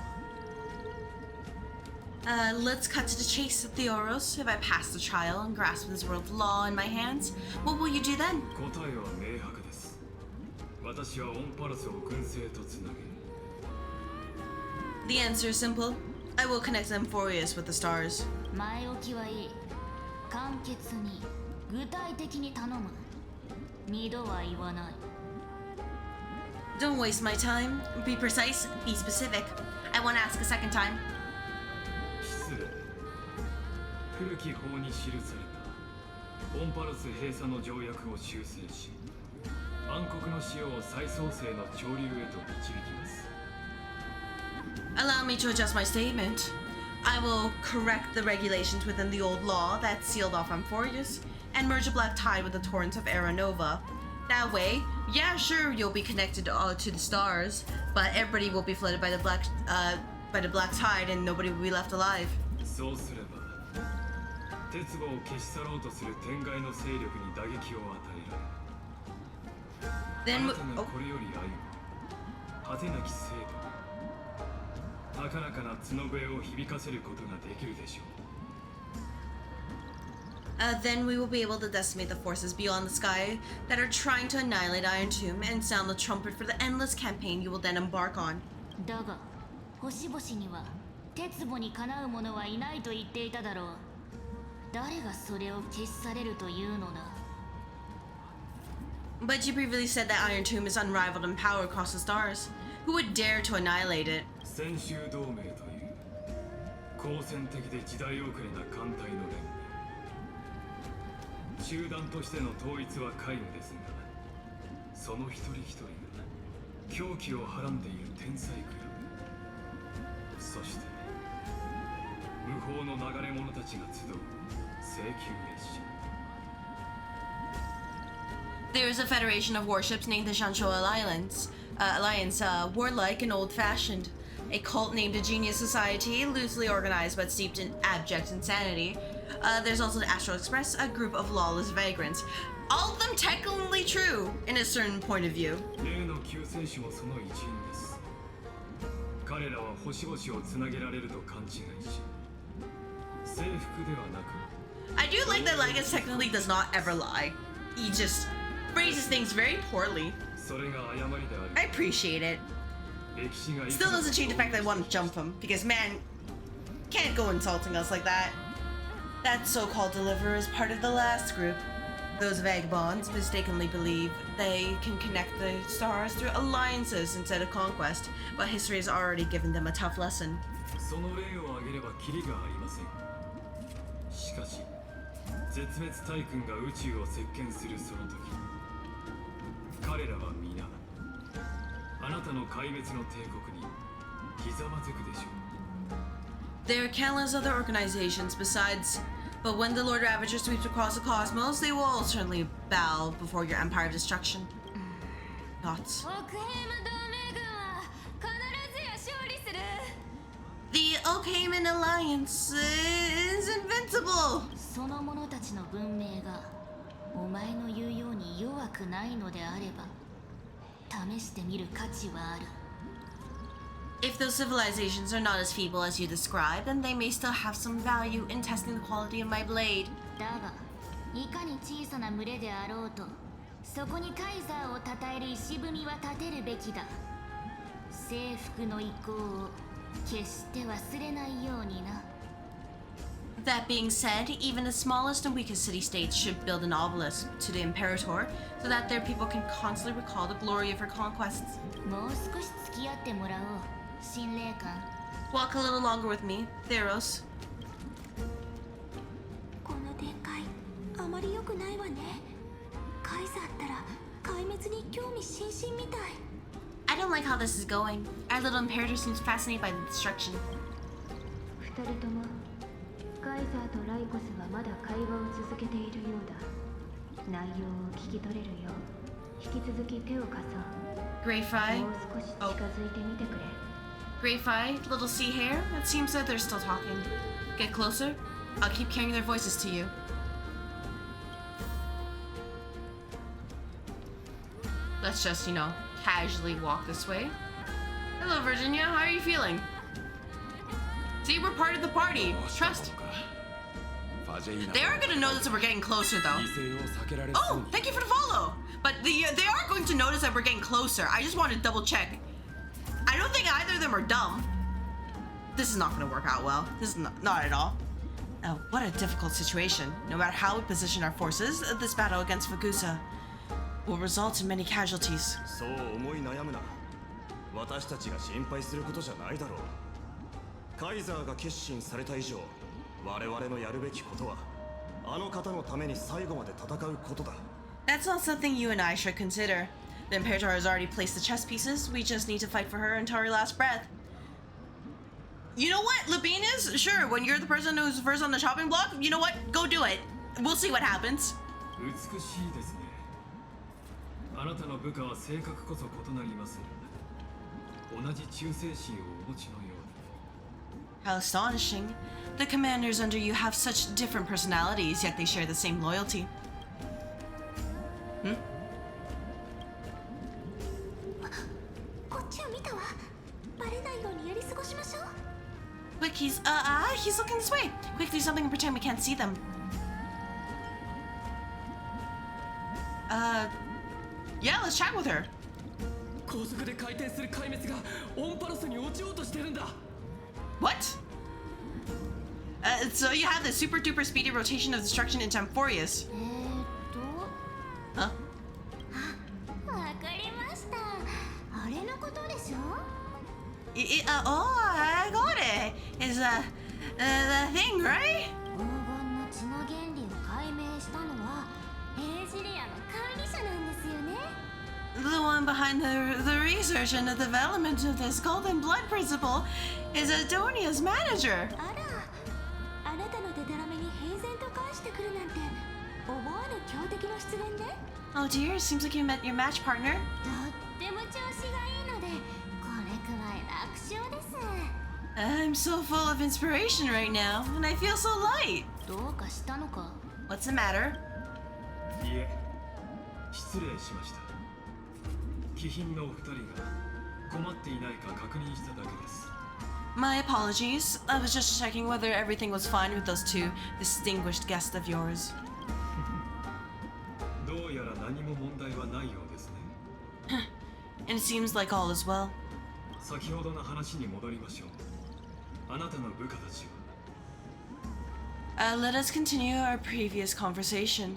Let's cut to the chase, Theoros. If I pass the trial and grasp this world's law in my hands, what will you do then? 答えは明白です。私はオンパラスを軍政とつなげ。 The answer is simple. I will connect Amphorius with the stars. 前置きはいい。簡潔に、具体的に頼む。二度は言わない。 Don't waste my time. Be precise, be specific. I won't ask a second time. 失礼。古き法に記されたオンパラス閉鎖の条約を修正し、暗黒の潮を再創生の潮流へと導きます。 Allow me to adjust my statement. I will correct the regulations within the old law that sealed off Amphorius and merge a black tide with the torrents of Aranova. That way, yeah, sure, you'll be connected to the stars, but everybody will be flooded by the black tide, and nobody will be left alive. そうすれば、鉄棒を消し去ろうとする天外の勢力に打撃を与えられ、あなたがこれより歩む果てなき制度、高らかな角笛を響かせることができるでしょう。 Then we will be able to decimate the forces beyond the sky that are trying to annihilate Iron Tomb and sound the trumpet for the endless campaign you will then embark on. だが、星々には鉄母にかなう者はいないと言っていただろう。誰がそれを消し去れるというのだ。 But you previously said that Iron Tomb is unrivaled in power across the stars. Who would dare to annihilate it? 先週同盟という好戦的で時代遅れな艦隊の連盟。集団としての統一は皆無ですが、その一人一人が狂気をはらんでいる天才クラブ、そして無法の流れ者たちが集う聖級列車。 There is a federation of warships named the Shanshoa Alliance, warlike and old-fashioned. A cult named a Genius Society, loosely organized but steeped in abject insanity. There's also the Astral Express, a group of lawless vagrants. All of them technically true, in a certain point of view. 例の救世主もその一員です。彼らは星々をつなげられると勘違いし、征服ではなく。 I do like that Lagus technically does not ever lie. He just phrases things very poorly. I appreciate it. Still doesn't change the fact that I want to jump him, because man, can't go insulting us like that. That so-called deliverer is part of the last group. Those vagabonds mistakenly believe they can connect the stars through alliances instead of conquest, but history has already given them a tough lesson. その例を挙げればキリがありません。しかし、絶滅大軍が宇宙を席巻するその時、彼らは皆あなたの壊滅の帝国にひざまずくでしょう。 There are countless other organizations besides, but when the Lord Ravager sweeps across the cosmos, they will all certainly bow before your empire of destruction. Not. The Okhayman Alliance is invincible! その者たちの文明がお前の言うように弱くないのであれば試してみる価値はある。 If those civilizations are not as feeble as you describe, then they may still have some value in testing the quality of my blade. だがいかに小さな群れであろうとそこにカイザーを称える石踏みは立てるべきだ。征服の意向を決して忘れないようにな。 That being said, even the smallest and weakest city-states should build an obelisk to the Imperator so that their people can constantly recall the glory of her conquests. もう少し付き合ってもらおう、神霊官。 Walk a little longer with me, Theros. この展開あまり良くないわね。カイザーったら壊滅に興味津々みたい。 I don't like how this is going. Our little Imperator seems fascinated by the destruction. 二人ともカイザーとライコスはまだ会話を続けているようだ。内容を聞き取れるよう引き続き手を貸そう。 Greyfry? もう少し近づいてみてくれ。Greyfry, little sea hair? It seems that they're still talking. Get closer. I'll keep carrying their voices to you. Let's just, casually walk this way. Hello, Virginia. How are you feeling? See, we're part of the party. Trust. They are going to notice that we're getting closer, though. Oh, thank you for the follow. But they are going to notice that we're getting closer. I just want to double check. I don't think either of them are dumb. This is not going to work out well. This is not at all. Oh, what a difficult situation. No matter how we position our forces, this battle against Fagusa will result in many casualties. そう思い悩むな。私たちが心配することじゃないだろう。カイザーが決心された以上、我々のやるべきことはあの方のために最後まで戦うことだ。 That's not something you and I should consider. The Imperator has already placed the chess pieces. We just need to fight for her until her last breath. You know what, Labinas? Sure, when you're the person who's first on the chopping block, you know what? Go do it. We'll see what happens. 美しいですね。あなたの部下は性格こそ異なります。同じ忠誠心をお持ちのように。 How astonishing. The commanders under you have such different personalities, yet they share the same loyalty. Hmm? こっちを見たわ。バレないようにやり過ごしましょう。 Quick, he's looking this way. Quick, do something and pretend we can't see them. Yeah, let's chat with her. 高速で回転する壊滅がオンパロスに落ちようとしてるんだ。 What? So you have the super duper speedy rotation of destruction into Amphorius. Huh? わかりました。あれのことでしょ？ Oh, I got it. Is the thing, right? 黄金の血の原理を解明したのはエージリアの管理者なんですよね。 The one behind the research and the development of this golden blood principle is Adonia's manager. あら、あなたのデタラメに平然と返してくるなんて思わぬ強敵の出現ね。 Oh dear, seems like you met your match partner. とっても調子がいいのでこれくらい楽勝です。 I'm so full of inspiration right now, and I feel so light. どうかしたのか？ What's the matter? いえ、失礼しました。貴賓のお二人が困っていないか確認しただけです。 My apologies. I was just checking whether everything was fine with those two distinguished guests of yours. どうやら何も問題はないようですね。And it seems like all is well. 先ほどの話に戻りましょう。あなたの部下たちは。Let us continue our previous conversation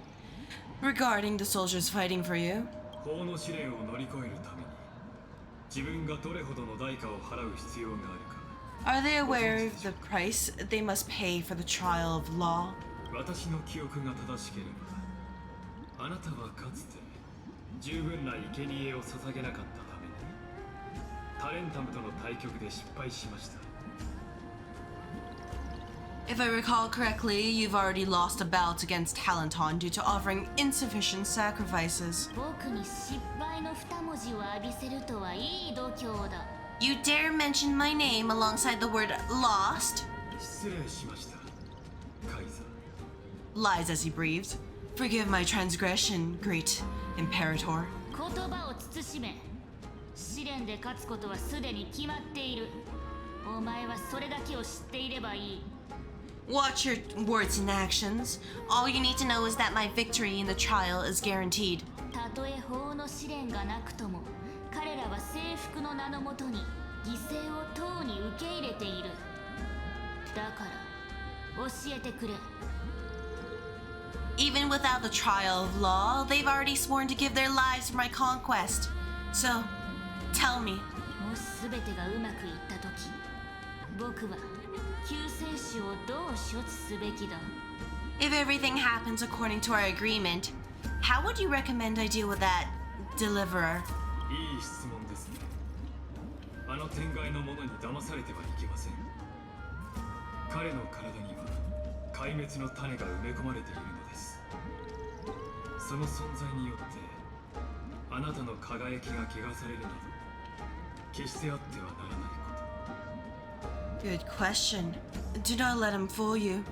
regarding the soldiers fighting for you. 法の試練を乗り越えるために自分がどれほどの代価を払う必要があるか。 Are they aware of the price they must pay for the trial of law? 私の記憶が正しければ、あなたはかつて十分な生贄を捧げなかったためにタレンタムとの対局で失敗しました。 If I recall correctly, you've already lost a bout against Talenton due to offering insufficient sacrifices. 僕に失敗の二文字を浴びせるとはいい度胸だ。 You dare mention my name alongside the word lost? 失礼しました、カイザー。 Lies as he breathed. Forgive my transgression, great Imperator. 言葉を慎め。試練で勝つことはすでに決まっている。お前はそれだけを知っていればいい。 Watch your words and actions. All you need to know is that my victory in the trial is guaranteed. たとえ法の試練がなくとも、彼らは征服の名のもとに犠牲をとうに受け入れている。だから教えてくれ。 Even without the trial of law, they've already sworn to give their lives for my conquest. So, tell me. もし全てがうまくいったとき、僕は救世主をどう処置すべきだ？ If everything happens according to our agreement, how would you recommend I deal with that deliverer? いい質問ですね。あの天外のものに騙されてはいけません。彼の体には壊滅の種が埋め込まれているのです。その存在によってあなたの輝きが汚されるなど決してあってはならないこと。 Good question. Do not let him fool you.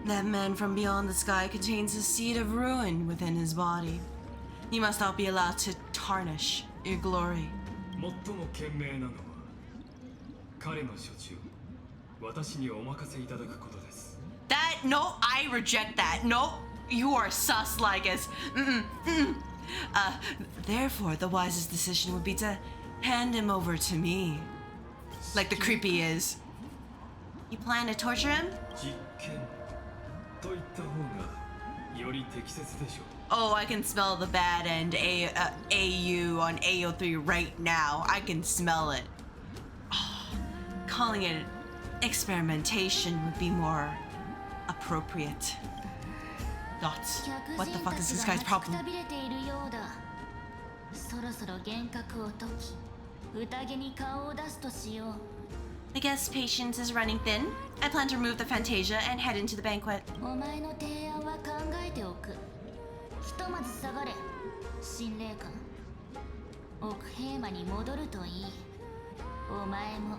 That man from beyond the sky contains a seed of ruin within his body. You must not be allowed to tarnish your glory. 最も賢明なのは彼の処置を私にお任せいただくことです。 That, no, I reject that. No, you are sus, Lygus. Therefore, the wisest decision would be to hand him over to me. Like the creepy is. You plan to torture him? 実験と言った方がより適切でしょう。 Oh, I can smell the bad end. AU on AO3 right now. I can smell it. Calling it experimentation would be more appropriate. Dots. What the fuck is this guy's problem? そろそろ幻覚を解き、宴に顔を出すとしよう。 I guess patience is running thin. I plan to remove the Fantasia and head into the banquet. お前の提案は考えておく。ひとまず下がれ、神霊官。奥平間に戻るといい。お前も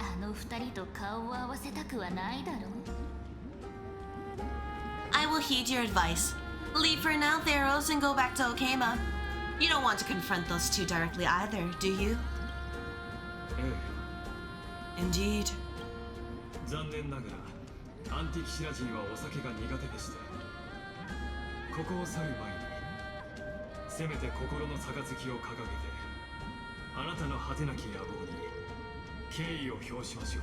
あの二人と顔を合わせたくはないだろう。 I will heed your advice. Leave for now, Theros, and go back to Okama. You don't want to confront those two directly either, do you? ええ。 Indeed. 残念ながらアンティキシラ人はお酒が苦手でした。ここを去る前にせめて心の杯を掲げてあなたの果てなき野望に敬意を表しましょ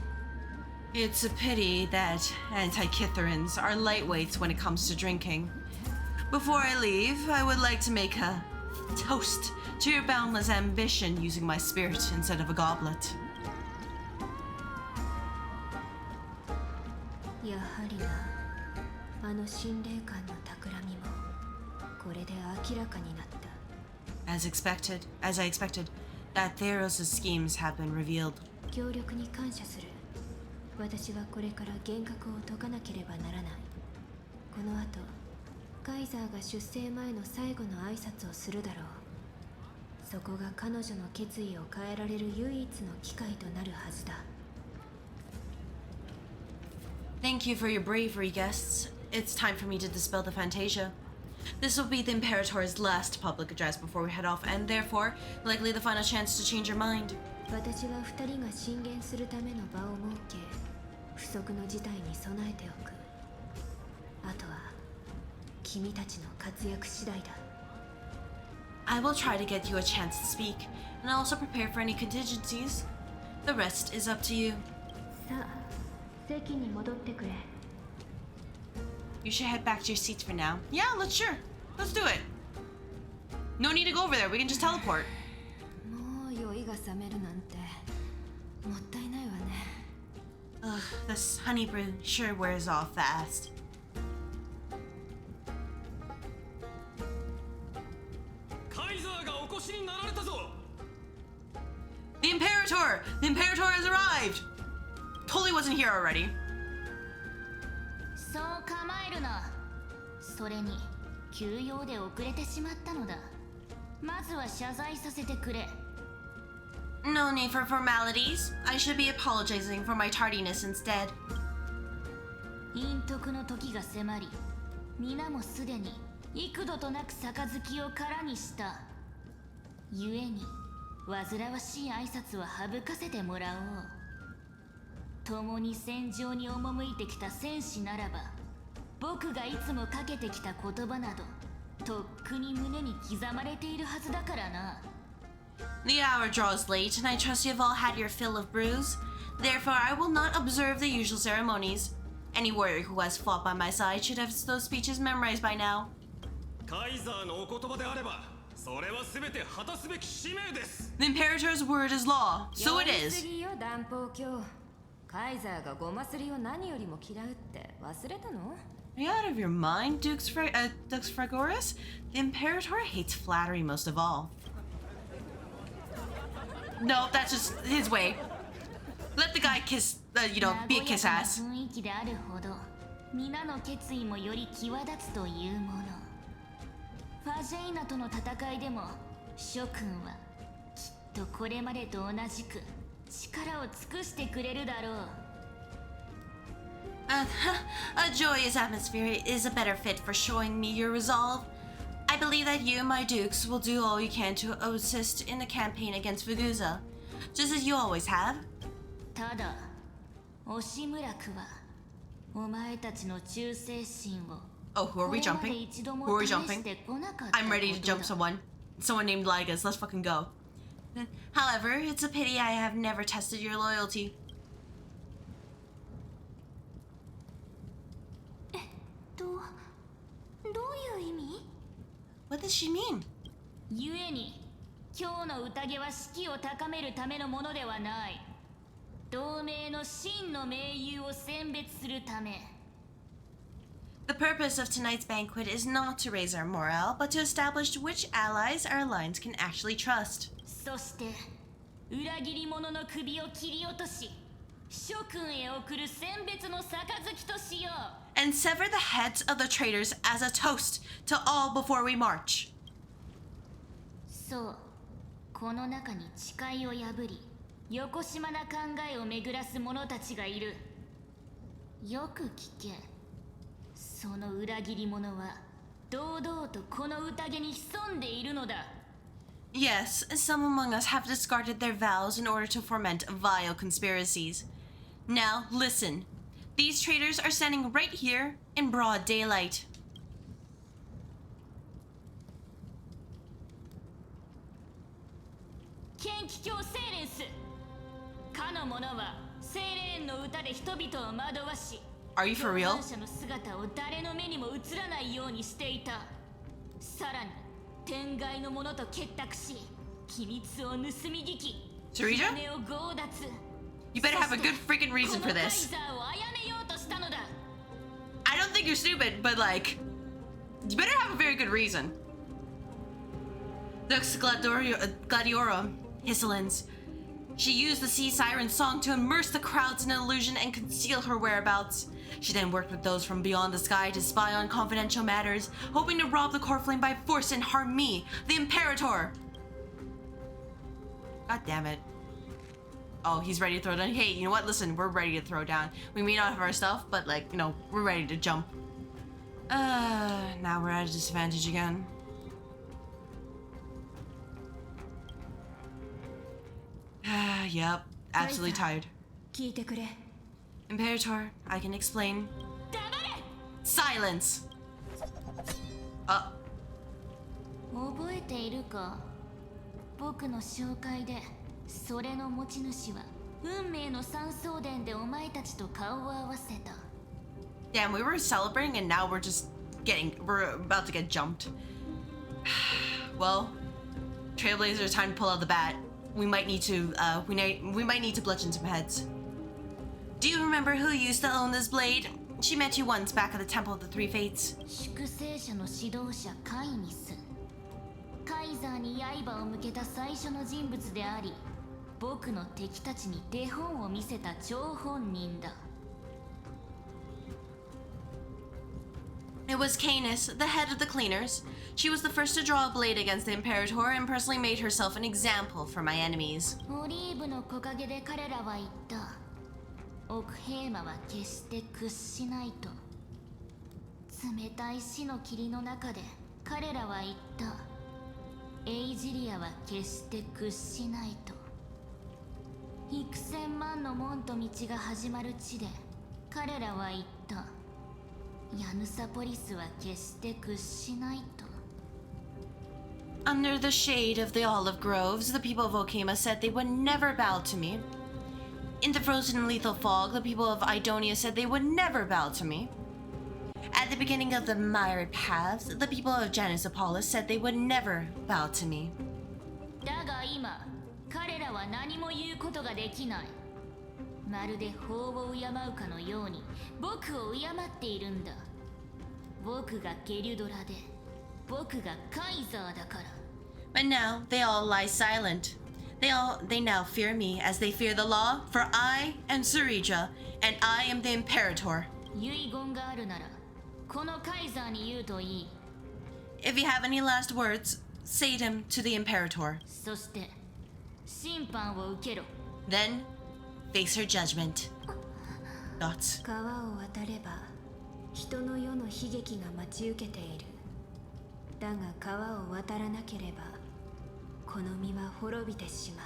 う。It's a pity that Antikytherans are lightweights when it comes to drinking. Before I leave, I would like to make a toast to your boundless ambition using my spirit instead of a goblet. やはりな、あの心霊感の企みもこれで明らかになった。As I expected, that Theros' schemes have been revealed. 協力に感謝する。私はこれから幻覚を解かなければならない。この後、カイザーが出征前の最後の挨拶をするだろう。そこが彼女の決意を変えられる唯一の機会となるはずだ。Thank you for your bravery, guests. It's time for me to dispel the Fantasia. This will be the Imperator's last public address before we head off, and therefore, likely the final chance to change your mind. 私は二人が進言するための場を設け、不測の事態に備えておく。あとは君たちの活躍次第だ。I will try to get you a chance to speak, and I'll also prepare for any contingencies. The rest is up to you. さあ、席に戻ってくれ。You should head back to your seats for now. Yeah, let's do it. No need to go over there, we can just teleport. もう酔いが冷めるなんてもったいないわね。Ugh, this honey brew sure wears off fast. The Imperator! The Imperator has arrived! Totally wasn't here already. そう構えるな。それに休養で遅れてしまったのだ。まずは謝罪させてくれ。No need for formalities. I should be apologizing for my tardiness instead. 陰徳の時が迫り、皆もすでに幾度となく杯を空にした。故に煩わしい挨拶は省かせてもらおう。共に戦場に赴いてきた戦士ならば、僕がいつもかけてきた言葉などとっくに胸に刻まれているはずだからな。The hour draws late, and I trust you've all had your fill of brews. Therefore, I will not observe the usual ceremonies. Any warrior who has fought by my side should have those speeches memorized by now. カイザーのお言葉であれば、それは全て果たすべき使命です。 The Imperator's word is law, so it 酔い is. すぎよ、断包教。カイザーがゴマすりを何よりも嫌うって忘れたの？ Are you out of your mind, Dux Fragoris? The Imperator hates flattery most of all. No, that's just his way. Let the guy kiss, be a kiss ass. 雰囲気であるほど、皆の決意もより際立つというもの。ファジェイナとの戦いでも、諸君はきっとこれまでと同じく力を尽くしてくれるだろう。A joyous atmosphere is a better fit for showing me your resolve. I believe that you, my dukes, will do all you can to assist in the campaign against Fuguza, just as you always have. ただ、押村区はお前たちの忠誠心を Oh, who are we jumping? Who are we jumping? I'm ready to jump someone. Someone named Ligas. Let's fucking go. However, it's a pity I have never tested your loyalty. どういう意味？ What does she mean? 故に、今日の宴は士気を高めるためのものではない。同盟の真の盟友を選別するため。The purpose of tonight's banquet is not to raise our morale, but to establish which allies our alliance can actually trust. そして、裏切り者の首を切り落とし、諸君へ送る選別の杯としよう。And sever the heads of the traitors as a toast to all before we march. そう、この中に誓いを破り、よこしまな考えを巡らす者たちがいる。よく聞け。その裏切り者は堂々とこの宴に潜んでいるのだ。Yes, some among us have discarded their vows in order to foment vile conspiracies. Now, listen. These traitors are standing right here in broad daylight. 剣気教セーレンス。かの者はセイレーンの歌で人々を惑わし Are you for real? 共犯者の姿を誰の目にも映らないようにしていた。さらに天外の者と結託し機密を盗み聞き Sarija? 金を強奪 You better have a good freaking reason こ for のカイ this. ザーを殺めようとしたのだ。 I don't think you're stupid, but like, you better have a very good reason. Lux Gladiorum, Hisselins. She used the sea siren song to immerse the crowds in an illusion and conceal her whereabouts. She then worked with those from beyond the sky to spy on confidential matters, hoping to rob the core flame by force and harm me, the Imperator. God damn it. Oh, he's ready to throw down. Hey, you know what? Listen, we're ready to throw down. We may not have our stuff, but like, you know, we're ready to jump. Now we're at a disadvantage again. Yep, absolutely tired. 聞いてくれ。 Imperator, I can explain. 黙れ。 Silence! 覚えているか。僕の紹介でそれの持ち主は運命の三相伝でお前たちと顔を合わせた。 Damn, we were celebrating and now we're about to get jumped. Well, Trailblazer, it's time to pull out the bat. We might need to, we might need to bludgeon some heads. Do you remember who used to own this blade? She met you once back at the Temple of the Three Fates. 粛清者の指導者カイニス。カイザーに刃を向けた最初の人物であり、僕の敵たちに手本を見せた張本人だ。 It was Canis, the head of the cleaners. She was the first to draw a blade against the Imperator and personally made herself an example for my enemies. オリーブの木陰で彼らは言った。奥平魔は決して屈しないと。冷たい死の霧の中で彼らは言った。エイジリアは決して屈しないと。幾千万の門と道が始まる地で彼らは言った。ヤヌサポリスは決して屈しないと。 Under the shade of the olive groves, the people of Okema said they would never bow to me. In the frozen and lethal fog, the people of Idonia said they would never bow to me. At the beginning of the mired paths, the people of Janisopolis said they would never bow to me. だが今、彼らは何も言うことができない。まるで法を敬うかのように僕を敬っているんだ。僕がゲリュドラで、僕がカイザーだから。 But now they all lie silent. They now fear me as they fear the law, for I am Sarija, and I am the Imperator. 遺言があるなら、このカイザーに言うといい。 If you have any last words, say them to the Imperator. そして、審判を受けろ。 Then, face her judgment. Thoughts? 川を渡れば人の世の悲劇が待ち受けている。だが川を渡らなければこの身は滅びてしま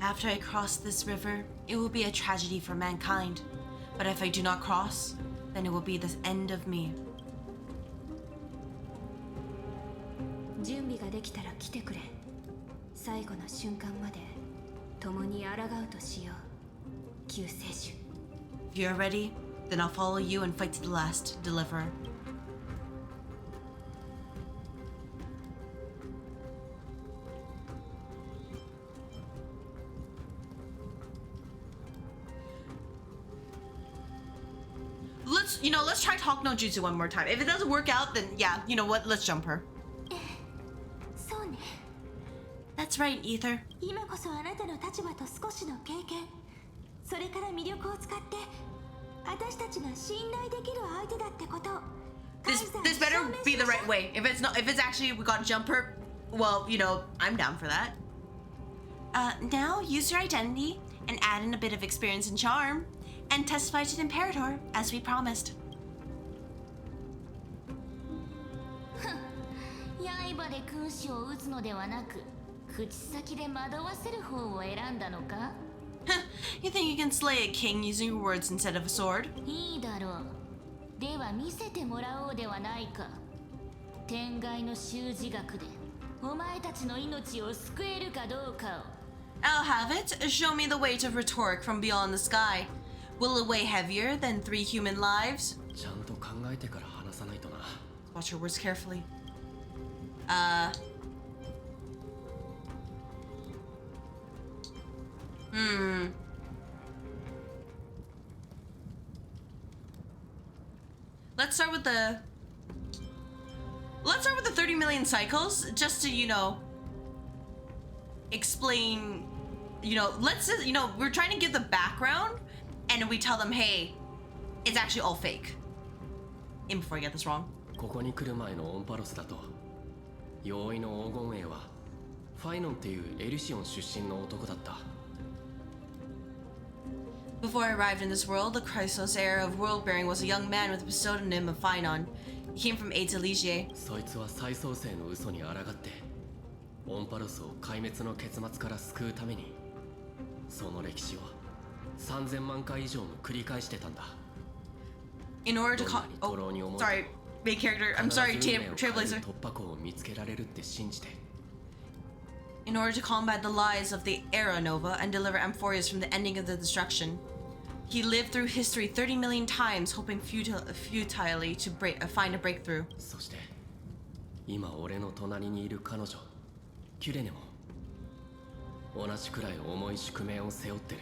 う。 After I cross this river, it will be a tragedy for mankind. But if I do not cross, then it will be the end of me. 準備ができたら来てくれ。最後の瞬間まで共に抗うとしよう。救世主。 If you're ready, then I'll follow you and fight to the last, Deliverer. Let's try Talk No Jutsu one more time. If it doesn't work out, then yeah, you know what? Let's jump her. そうね。 That's right, Ether. 今こそあなたの立場と少しの経験、それから魅力を使って私たちが信頼できる相手だってこと。 This better be the right way. If it's actually we gotta jump her, well, you know, I'm down for that. Now use your identity and add in a bit of experience and charm, and testify to the Imperator as we promised. 刃で君主を撃つのではなく、口先で惑わせる方を選んだのか？ You think you can slay a king using your words instead of a sword? いいだろう。では見せてもらおうではないか。天外の習字学でお前たちの命を救えるかどうかを I'll have it. Show me the weight of rhetoric from beyond the sky. Will it weigh heavier than 3 human lives? ちゃんと考えてから話さないとな。 Watch your words carefully. Let's start with the 30 million cycles, just to, you know, explain, you know, we're trying to give the background, and we tell them, hey, it's actually all fake. And before I get this wrong. ここに来る前のオンパロスだと、容易の黄金栄はファイノンっていうエリシオン出身の男だった。 Before I arrived in this world, the CrystalAether of world-bearing was a young man with the pseudonym of Phynon. He came from Aides Elysiae. そいつは再創生の嘘に抗って、オンパロスを壊滅の結末から救うために、その歴史を3000万回以上も繰り返してたんだ。In order to sorry, main character. I'm sorry, Trailblazer. 突破口を見つけられるって信じて。 In order to combat the lies of the Era Nova and deliver Amphorius from the ending of the destruction, he lived through history 30 million times, hoping futilely to find a breakthrough. そして、今俺の隣にいる彼女、キュレネも同じくらい重い宿命を背負ってる。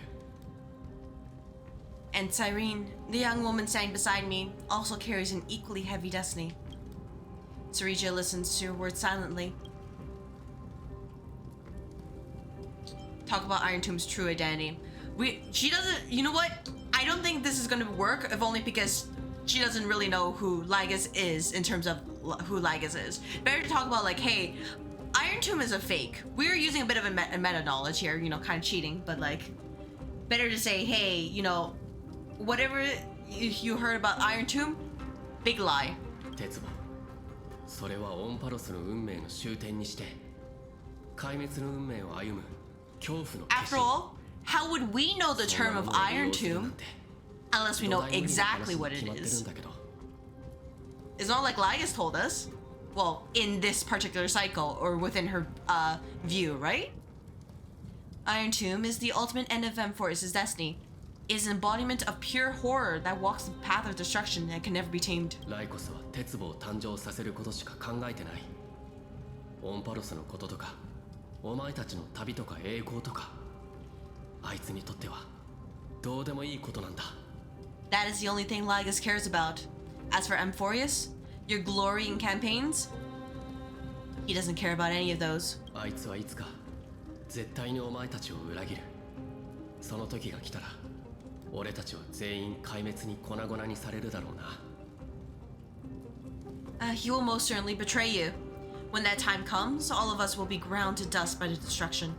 And Cyrene, the young woman standing beside me, also carries an equally heavy destiny. Ceregia listens to her words silently. Talk about Iron Tomb's true identity. She doesn't, you know what? I don't think this is going to work, if only because she doesn't really know who Lygus is in terms of who Lygus is. Better to talk about like, hey, Iron Tomb is a fake. We're using a bit of a meta knowledge here, you know, kind of cheating, but like, better to say, hey, you know, whatever you heard about Iron Tomb, big lie. 鉄棒、それはオンパロスの運命の終点にして、壊滅の運命を歩む。 After all, how would we know the term of Iron Tomb unless we know exactly what it is? It's not like Lygus told us. Well, in this particular cycle, or within her view, right? Iron Tomb is the ultimate end of Amphorius' destiny. It is an embodiment of pure horror that walks the path of destruction and can never be tamed. Lycos は鉄棒を誕生させることしか考えてない。オンパロスのこととか。 お前たちの旅とか栄光とか、あいつにとってはどうでもいいことなんだ。That is the only thing Lygus cares about. As for Amphorius, your glory and campaigns, he doesn't care about any of those. あいつはいつか絶対にお前たちを裏切る。その時が来たら、俺たちは全員壊滅に粉々にされるだろうな。He will most certainly betray you. When that time comes, all of us will be ground to dust by the destruction.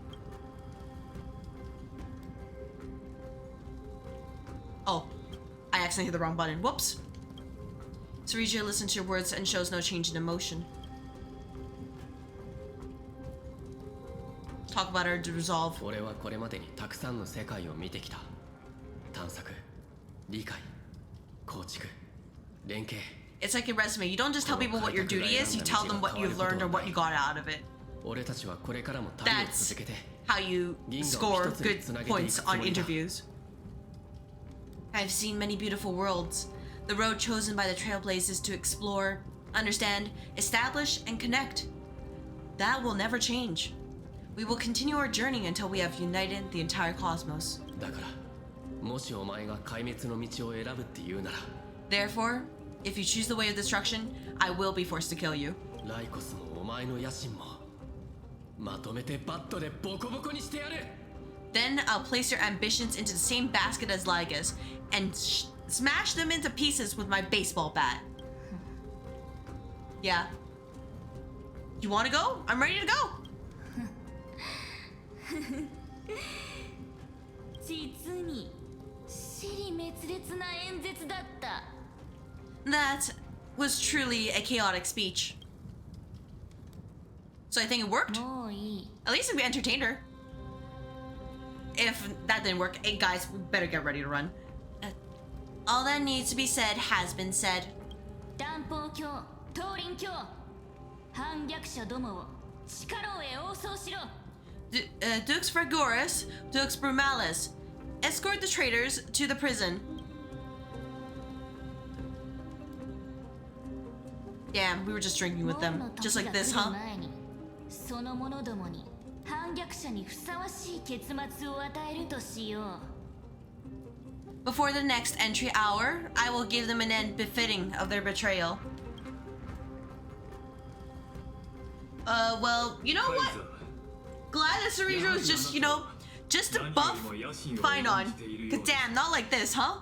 Oh, I accidentally hit the wrong button. Whoops. Ceregia listens to your words and shows no change in emotion. Talk about our resolve. 俺はこれまでにたくさんの世界を見てきた。探索、理解、構築、連携。 It's like a resume. You don't just tell people what your duty is, you tell them what you've learned or what you got out of it. That's how you score good points on interviews. I've seen many beautiful worlds. The road chosen by the Trailblazers to explore, understand, establish, and connect. That will never change. We will continue our journey until we have united the entire cosmos. Therefore, if you choose the way of destruction, I will be forced to kill you. Then I'll place your ambitions into the same basket as Lygus and smash them into pieces with my baseball bat. Yeah. You want to go? I'm ready to go. That was truly a chaotic speech. So I think it worked. At least we entertained her. If that didn't work, hey guys, we better get ready to run. All that needs to be said has been said. Dux Fragoris, Dux Brumalis. Escort the traitors to the prison. Damn, we were just drinking with them. Just like this, huh? その者どもに反逆者にふさわしい結末を与えるとしよう。 Before the next entry hour, I will give them an end befitting of their betrayal. Well, you know what? Glad that Cerebro is just, you know, just to buff fine on. Cause damn, not like this, huh?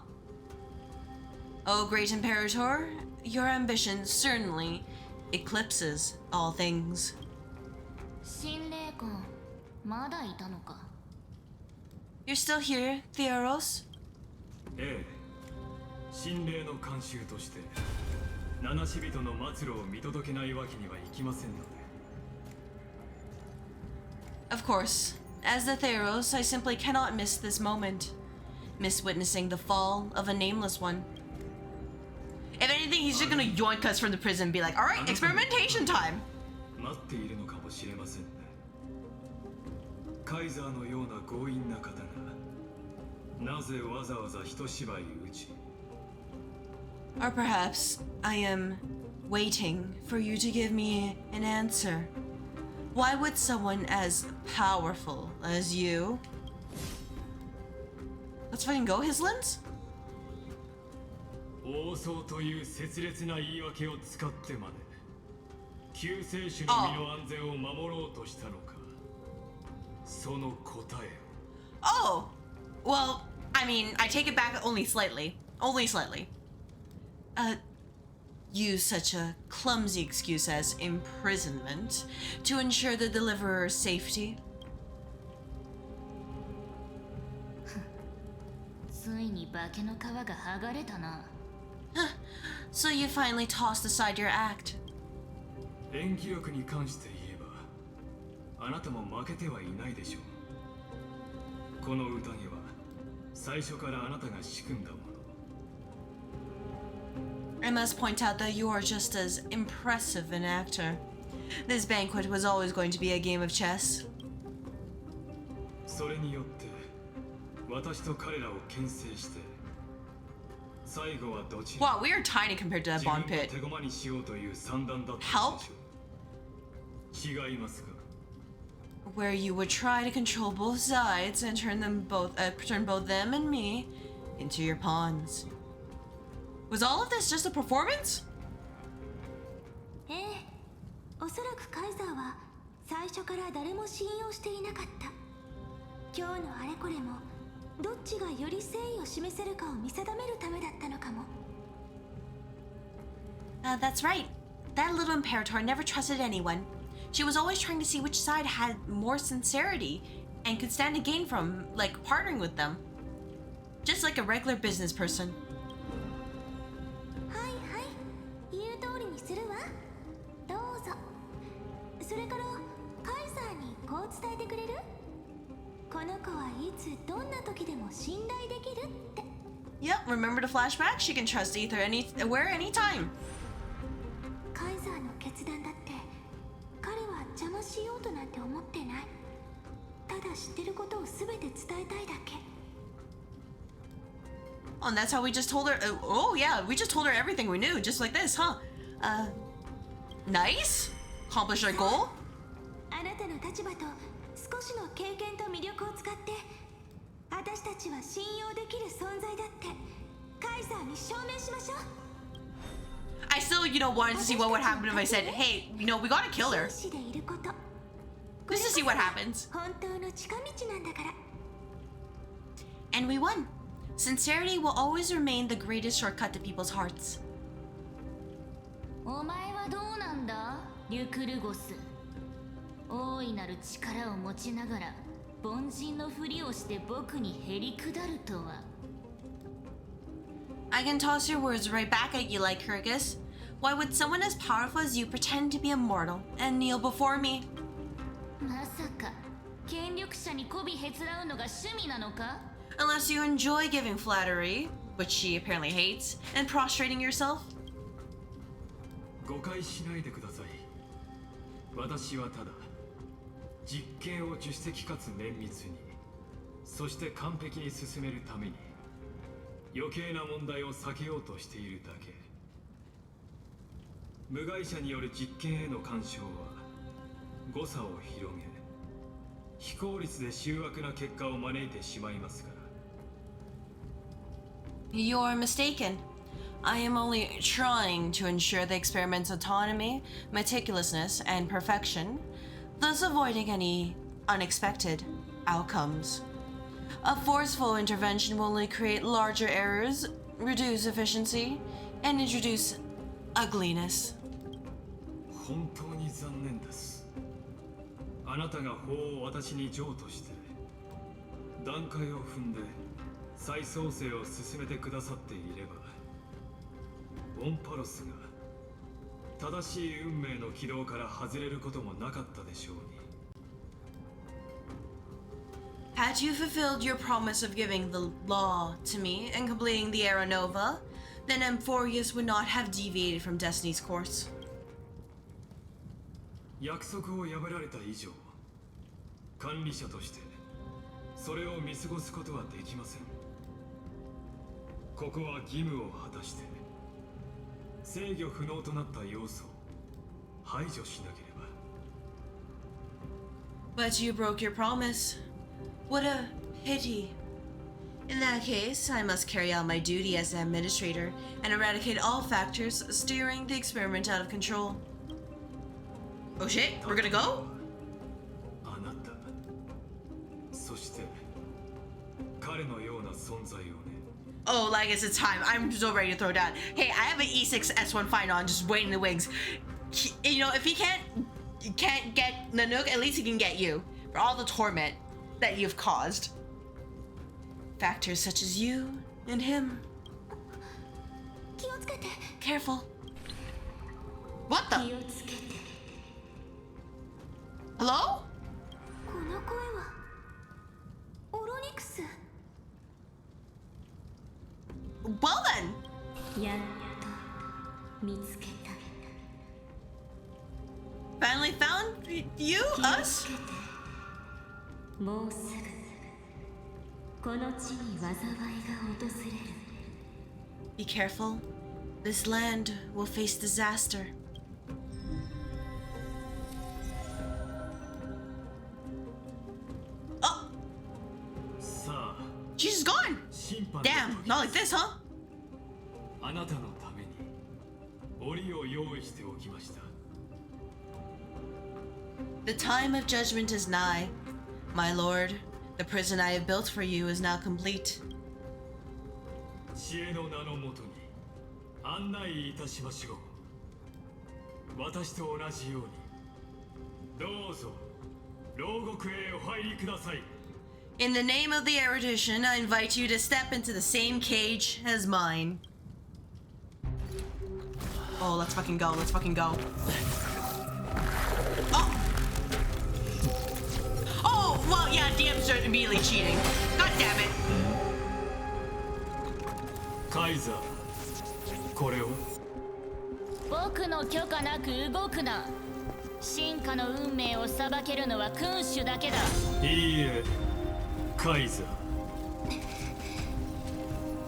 Oh, great Imperator, your ambition certainly eclipses all things. 神霊君、まだいたのか。 You're still here, Theoros? ええ、神霊の慣習として七死人の末路を見届けないわけにはいきませんので。 Of course. As the Theros, I simply cannot miss this moment. Miss witnessing the fall of a nameless one. If anything, he's just gonna yoink us from the prison and be like, alright, experimentation time! 待っているのかもしれませんね。カイザーのような強引な方がなぜわざわざ一芝居打ち。 Or perhaps I am waiting for you to give me an answer. Why would someone as powerful as you... Let's fucking go, Hislins? 王相という切烈な言い訳を使ってまで救世主の身の安全を守ろうとしたのか。その答えを。 Oh! Well, I mean, I take it back only slightly. Only slightly. Use such a clumsy excuse as imprisonment to ensure the deliverer's safety. ついに化けの皮が剥がれたな。 So you finally tossed aside your act. 演技力に関して言えばあなたも負けてはいないでしょう。この宴は最初からあなたが仕組んだもの。 I must point out that you are just as impressive an actor. This banquet was always going to be a game of chess. それによって私と彼らを牽制して最後はどちら Wow, we are tiny compared to that bond 自分の pit. 手駒にしようという算段だった Help? 違いますか。 Where you would try to control both sides and turn both them and me into your pawns. Was all of this just a performance? ええ、おそらくカイザーは最初から誰も信用していなかった。今日のあれこれもどっちがより誠意を示せるかを見定めるためだったのかも。That's right. That little Imperator never trusted anyone. She was always trying to see which side had more sincerity and could stand to gain from, like, partnering with them. Just like a regular business person. はいはい、言う通りにするわ。どうぞ。それからカイザーにこう伝えてくれる？この子はいつどんな時でも信頼できるって。 Yep, remember the flashback? She can trust Ether anywhere, anytime. カイザーの決断だって彼は邪魔しようとなんて思ってない。ただ知ってることを全て伝えたいだけ。 Oh, and that's how we just told her. Oh, yeah, we just told her everything we knew, just like this, huh? Nice. Accomplished our goal. あなたの立場と少しの経験と魅力を使って私たちは信用できる存在だってカイザーに証明しましょう。 I still, you know, wanted to see what would happen if I said, hey, you know, we gotta kill her. 紳士でいること。 Just to see what happens. 本当の近道なんだから。 And we won. Sincerity will always remain the greatest shortcut to people's hearts. お前はどうなんだ、リュクルゴス。大いなる力を持ちながら凡人のふりをして僕にへりくだるとは。 I can toss your words right back at you like Kyrgyz. Why would someone as powerful as you pretend to be immortal and kneel before me? まさか権力者に媚びへつらうのが趣味なのか？ Unless you enjoy giving flattery, which she apparently hates, and prostrating yourself. 誤解しないでください。私はただ実験を自主的かつ綿密に、そして完璧に進めるために余計な問題を避けようとしているだけ。無害者による実験への干渉は誤差を広げ、非効率で醜悪な結果を招いてしまいますから。 You're mistaken. I am only trying to ensure the experiment's autonomy, meticulousness, and perfection, thus avoiding any unexpected outcomes. A forceful intervention will only create larger errors, reduce efficiency, and introduce ugliness. 本当に残念です。あなたが法を私に譲渡して段階を踏んで再創生を進めてくださっていれば、オンパロスが正しい運命の軌道から外れることもなかったでしょうに。 Had you fulfilled your promise of giving the law to me and completing the Era Nova, then Amphorius would not have deviated from Destiny's course. 約束を破られた以上、管理者としてそれを見過ごすことはできません。ここは義務を果たして制御不能となった要素を排除しなければ。 But you broke your promise. What a pity. In that case, I must carry out my duty as the administrator and eradicate all factors steering the experiment out of control. Oh shit, we're gonna go? あなた、そして彼のような存在をね。 Oh, like it's time. I'm so ready to throw down. Hey, I have an E6 S1 final on just waiting in the wings. You know, if he can't get Nanook, at least he can get you for all the torment that you've caused. Factors such as you and him. Careful. What the? Hello? この声はオロニクス。 Well then. やっと見つけた。 Finally found you? Us? もうすぐこの地に災いが訪れる。 Be careful. This land will face disaster. Oh! さあ、 She's gone! 審判の Damn, not like this, huh? あなたのために檻を用意しておきました。 The time of judgment is nigh. My lord, the prison I have built for you is now complete. 知恵の名のもとに案内いたしましょう。私と同じようにどうぞ牢獄へお入りください。 In the name of the erudition, I invite you to step into the same cage as mine. Oh, let's fucking go, let's fucking go. Oh! Oh, well, yeah, DM started immediately cheating. God damn it. カイザー、これを。僕の許可なく動くな。進化の運命を裁けるのは君主だけだ。いいえ、カイザー。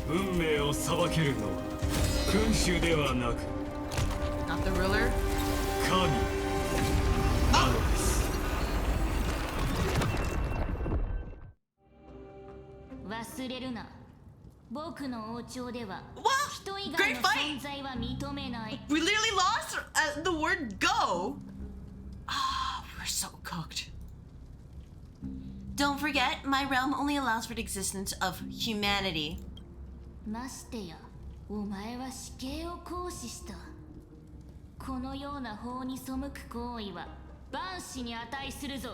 運命を裁けるのは君主ではなく Not the ruler? 神なのです。忘れるな。僕の王朝では Wow! 人以外 Great の fight! 存在は認めない。 We literally lost the word go! Ah, we're so cooked. Don't forget, my realm only allows for the existence of humanity. ましてや、お前は死刑を行使した。このような法に背く行為は万死に値するぞ。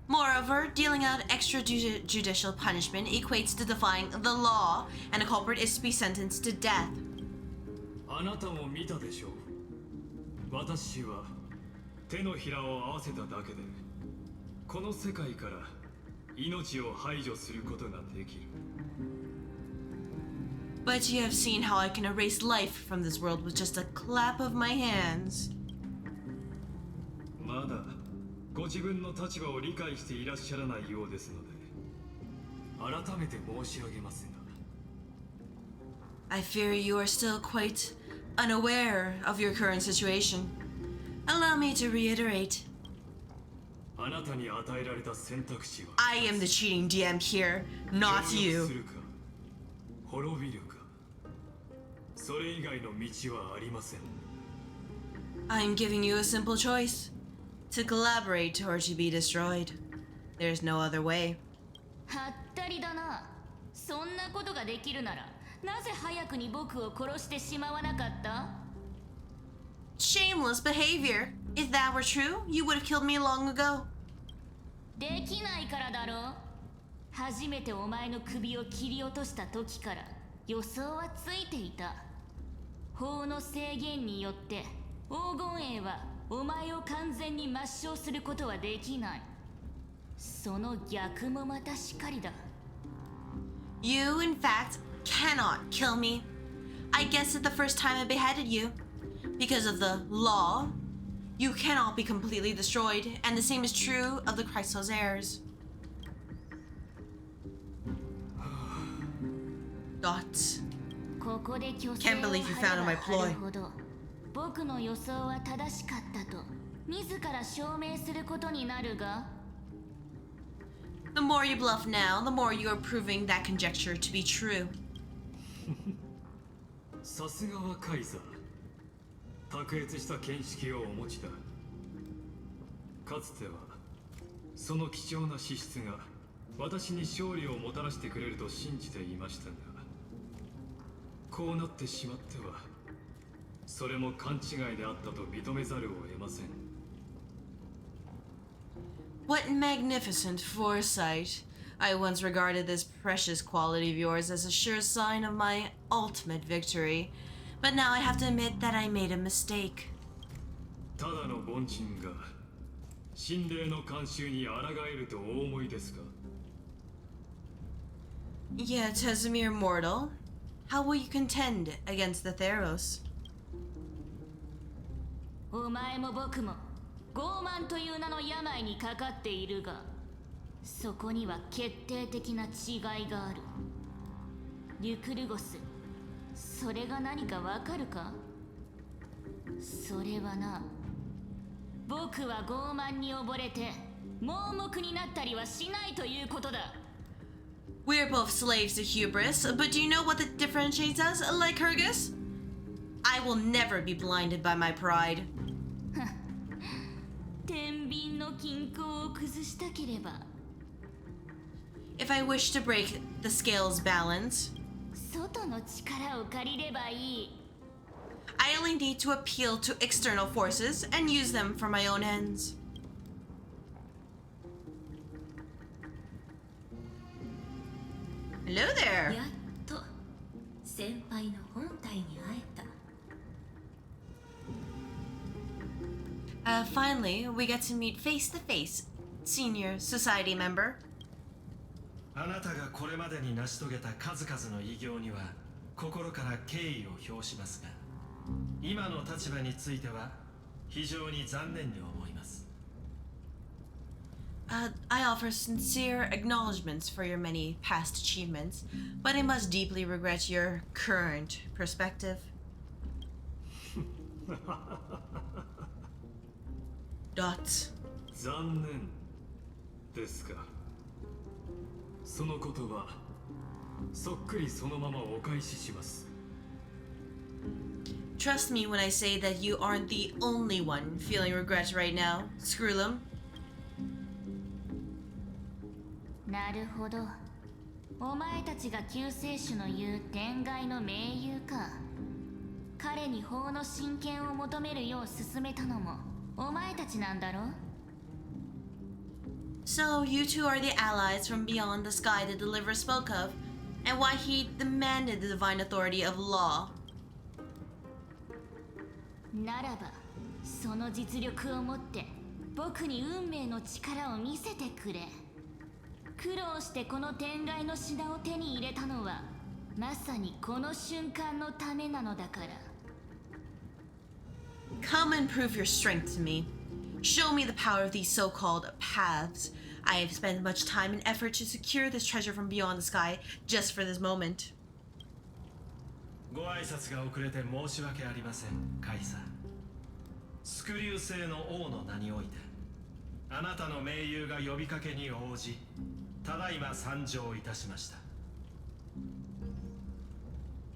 Moreover, dealing out extrajudicial punishment equates to defying the law, and a culprit is to be sentenced to death. あなたも見たでしょう。私は手のひらを合わせただけでこの世界から命を排除することができる。 But you have seen how I can erase life from this world with just a clap of my hands. まだ5ご自分の立場を理解していらっしゃらないようですので、改めて申し上げますが。I fear you are still quite unaware of your current situation. Allow me to reiterate. あなたに与えられた選択肢は I am the cheating DM here, not す you. るか滅びるか、それ以外の道はありません。 I'm giving you a simple choice. To collaborate or to be destroyed. There's no other way. はったりだな。そんなことができるならなぜ早くに僕を殺してしまわなかった？ Shameless behavior. If that were true, you would have killed me long ago. できないからだろう。初めてお前の首を切り落とした時から予想はついていた。法の制限によって黄金栄はお前を完全に抹消することはできない。その逆もまたしかりだ。 You, in fact, cannot kill me. I guessed it the first time I beheaded you. Because of the law, you cannot be completely destroyed, and the same is true of the CrystalAether. Dots. ここで虚勢を Can't believe you 張 found れ my ば張 ploy. るほど僕の予想は正しかったと自ら証明することになるが。 The more you bluff now, the more you are proving that conjecture to be true. さすがはカイザー。卓越した見識をお持ちだ。かつてはその貴重な資質が私に勝利をもたらしてくれると信じていましたが、こうなってしまってはそれも勘違いであったと認めざるを得ません。 What magnificent foresight! I once regarded this precious quality of yours as a sure sign of my ultimate victory, but now I have to admit that I made a mistake. ただの凡人が神霊の慣習に抗えるとお思いですか？ Yet, as a mere mortal, how will you contend against the Theros? お前も僕も傲慢という名の病にかかっているが、そこには決定的な違いがある。リュクルゴス、それが何かわかるか？それはな、僕は傲慢に溺れて盲目になったりはしないということだ。 We're both slaves to hubris, but do you know what that differentiates us, Lycurgus? I will never be blinded by my pride. 天秤の均衡を崩したければ。 If I wish to break the scales balance, 外の力を借りればいい。 I only need to appeal to external forces and use them for my own ends. Hello there. やっと先輩の本体に会えた。 Finally, we get to meet face to face, senior society member. あなたがこれまでに成し遂げた数々の偉業には心から敬意を表しますが、今の立場については非常に残念に思います。 I offer sincere acknowledgments for your many past achievements, but I must deeply regret your current perspective. Dots. 残念ですか。その言葉、そっくりそのままお返しします。 Trust me when I say that you aren't the only one feeling regret right now, Screwlum. なるほど。お前たちが救世主の言う天外の盟友か。彼に法の親権を求めるよう勧めたのもお前たちなんだろ？ So you two are the allies from beyond the sky the deliverer spoke of, and why he demanded the divine authority of law. ならば、その実力をもって僕に運命の力を見せてくれ。苦労してこの天外の品を手に入れたのはまさにこの瞬間のためなのだから。 Come and prove your strength to me. Show me the power of these so-called paths. I have spent much time and effort to secure this treasure from beyond the sky just for this moment. ご挨拶が遅れて申し訳ありません、カイサー。スクリュー星の王の名において、あなたの盟友が呼びかけに応じ、ただいま参上いたしました。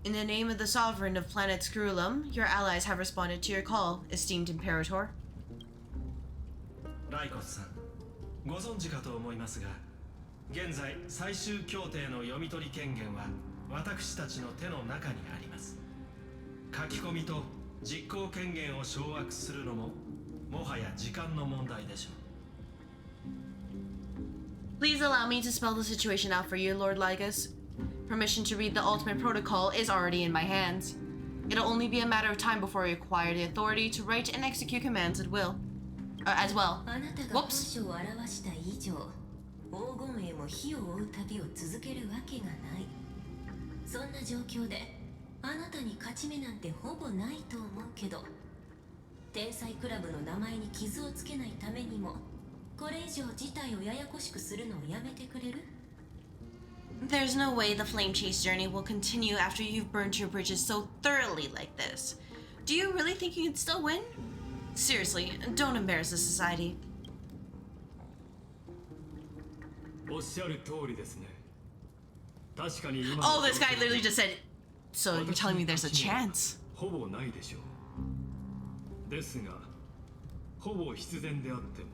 In the name of the sovereign of planet Screwlum, your allies have responded to your call, esteemed Imperator. ライコスさん、ご存知かと思いますが、現在最終協定の読み取り権限は私たちの手の中にあります。書き込みと実行権限を掌握するのももはや時間の問題でしょう。 Please allow me to spell the situation out for you, Lord Lygus. Permission to read the ultimate protocol is already in my hands. It'll only be a matter of time before I acquire the authority to write and execute commands at will. As well. あなたが本書を表した以上、黄金へも火を追う旅を続けるわけがない。そんな状況であなたに勝ち目なんてほぼないと思うけど、天才クラブの名前に傷をつけないためにも、これ以上事態をややこしくするのをやめてくれる？ There's no way the flame chase journey will continue after you've burnt your bridges so thoroughly like this. Do you really think you can still win? Seriously, don't embarrass the society. おっしゃる通りですね。確かに今 Oh, this guy literally just said, so you're telling me there's a chance. ほぼないでしょう。ですが、ほぼ必然であっても、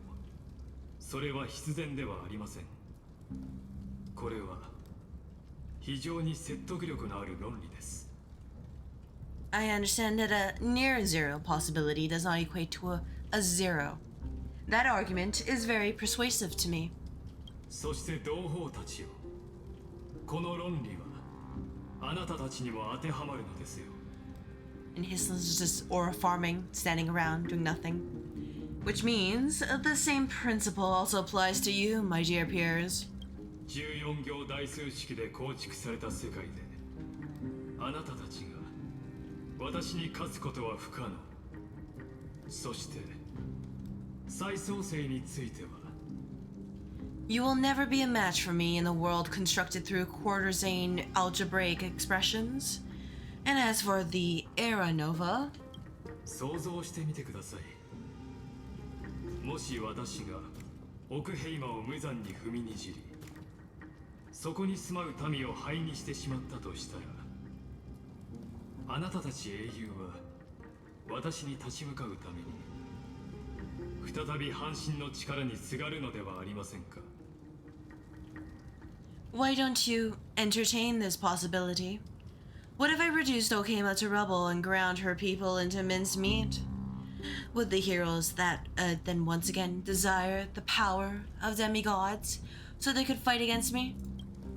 それは必然ではありません。これは非常に説得力のある論理です。I understand that a near zero possibility does not equate to a zero. That argument is very persuasive to me. そして同胞たちよ、この論理はあなたたちにも当てはまるのですよ。 And his is just aura farming, standing around, doing nothing. Which means the same principle also applies to you, my dear peers. 14行代数式で構築された世界で、あなたたちが私に勝つことは不可能。そして再創生については、 You will never be a match for me in a world constructed through quarter-zane algebraic expressions. And as for the Era Nova... 想像してみてください。もし私がオクヘイマを無残に踏みにじり、そこに住まう民を灰にしてしまったとしたら、あなたたち英雄は私に立ち向かうために再び半身の力にすがるのではありませんか。 Why don't you entertain this possibility? What if I reduced Okema to rubble and ground her people into minced meat? Would the heroes that then once again desire the power of demigods so they could fight against me?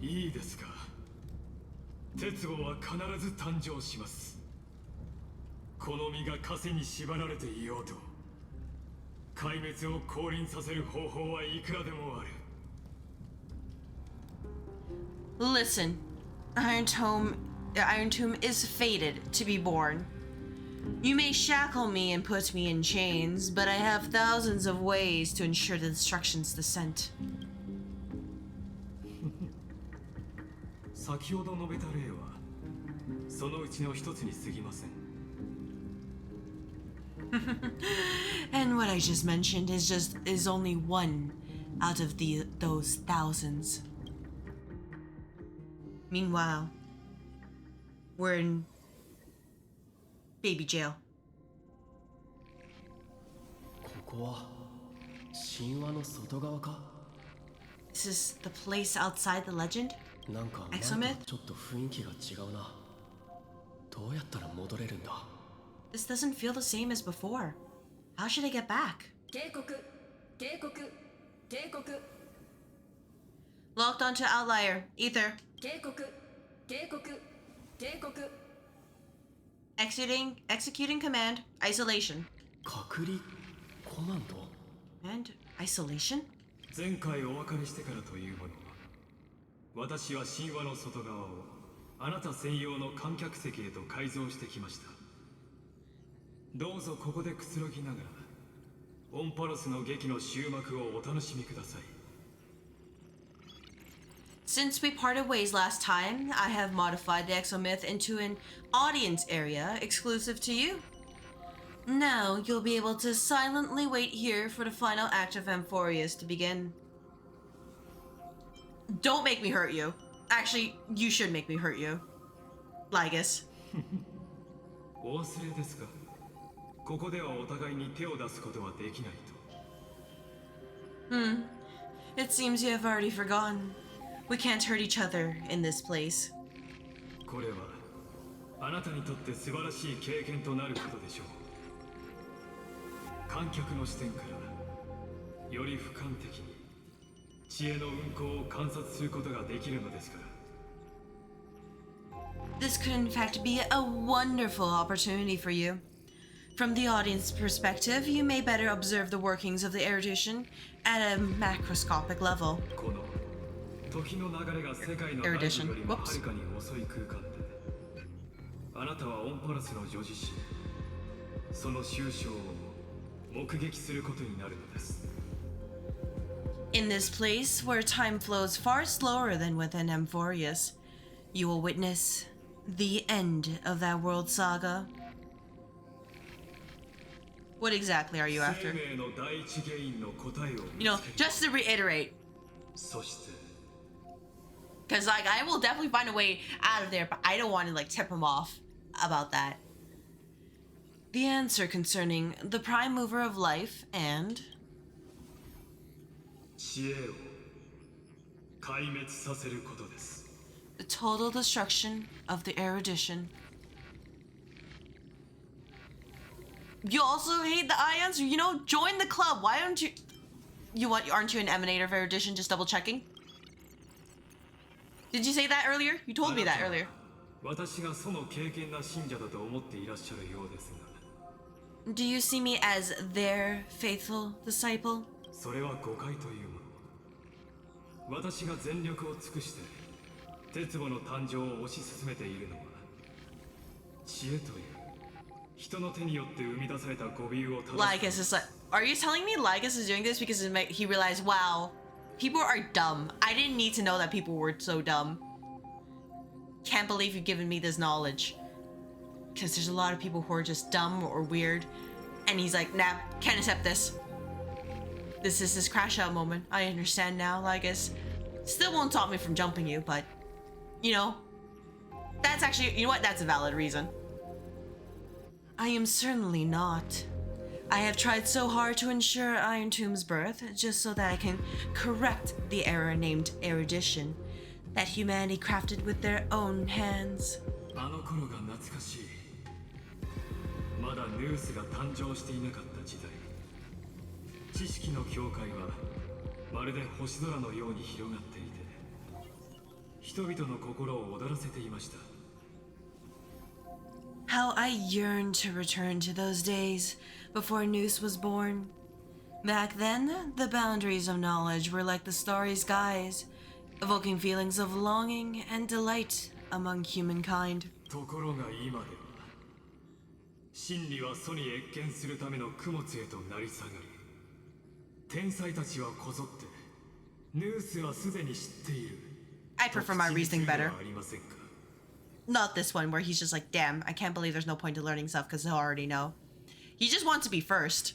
いいですか。鉄語は必ず誕生します。この身が枷に縛られていようと、壊滅を降臨させる方法はいくらでもある。 Listen, Iron Tomb is fated to be born. You may shackle me and put me in chains, but I have thousands of ways to ensure the destruction's descent. 先ほど述べた例はそのうちの一つに過ぎません。 And what I just mentioned is only one out of those thousands. Meanwhile, we're in baby jail. ここは神話の外側か？ This is the place outside the legend? なんか前とちょっと雰囲気が違うな。どうやったら戻れるんだ？ This doesn't feel the same as before. How should I get back? 警告警告警告 Locked onto Outlier. Ether. 警告警告警告 Executing command. Isolation. 隔離コマンド？ And isolation? 前回お別れしてからというもの、私は神話の外側をあなた専用の観客席へと改造してきました。どうぞここでくつろぎながらオンパロスの劇の終幕をお楽しみください。 Since we parted ways last time, I have modified the exomyth into an audience area exclusive to you. Now you'll be able to silently wait here for the final act of Amphorius to begin. Don't make me hurt you. Actually, you should make me hurt you. Lygus. お忘れですか。ここではお互いに手を出すことはできないと。It seems you have already forgotten. We can't hurt each other in this place. これはあなたにとって素晴らしい経験となることでしょう。観客の視点からより俯瞰的に知恵の運行を観察することができるのですから。 This could in fact be a wonderful opportunity for you. From the audience perspective, you may better observe the workings of the erudition at a macroscopic level. この時の流れが世界の内部よりもはるかに遅い空間で、あなたはオンパラスの女子誌、その終章を目撃することになるのです。 In this place, where time flows far slower than within Amphorius, you will witness the end of that world saga. What exactly are you after? 生命の第一原因の答えを You know, just to reiterate, そして because like I will definitely find a way out of there, but I don't want to like tip him off about that. The answer concerning the prime mover of life and 知恵を壊滅させることです。 the total destruction of the erudition. You also hate the ions? You know, join the club. Why don't you... aren't you an emanator of erudition? Just double checking. Did you say that earlier? You told me that earlier. 私がその敬虔な信者だと思っていらっしゃるようですが。 Do you see me as their faithful disciple? それは誤解というもの。私が全力を尽くして鉄母の誕生を推し進めているのは知恵という人の手によって生み出された語尾を Lygus is like, are you telling me Lygus is doing this because he realized, wow, people are dumb. I didn't need to know that people were so dumb. Can't believe you've given me this knowledge. Because there's a lot of people who are just dumb or weird. And he's like, nah, can't accept this. This is his crash out moment. I understand now, Lygus. Still won't stop me from jumping you, but, you know, that's actually, you know what? That's a valid reason. I am certainly not. I have tried so hard to ensure Iron Tomb's birth, just so that I can correct the error named erudition that humanity crafted with their own hands. あの頃が懐かしい。まだヌースが誕生していなかった時代。知識の境界はまるで星空のように広がっていて、人々の心を躍らせていました。 How I yearn to return to those days before Noose was born. Back then, the boundaries of knowledge were like the starry skies, evoking feelings of longing and delight among humankind. ところが今では、真理は祖に謁見するための供物へとなり下がり、天才たちはこぞって、ヌースはすでに知っている。 I prefer my reasoning better. ありませんか? Not this one where he's just like, damn, I can't believe there's no point to learning stuff because he'll already know. He just wants to be first.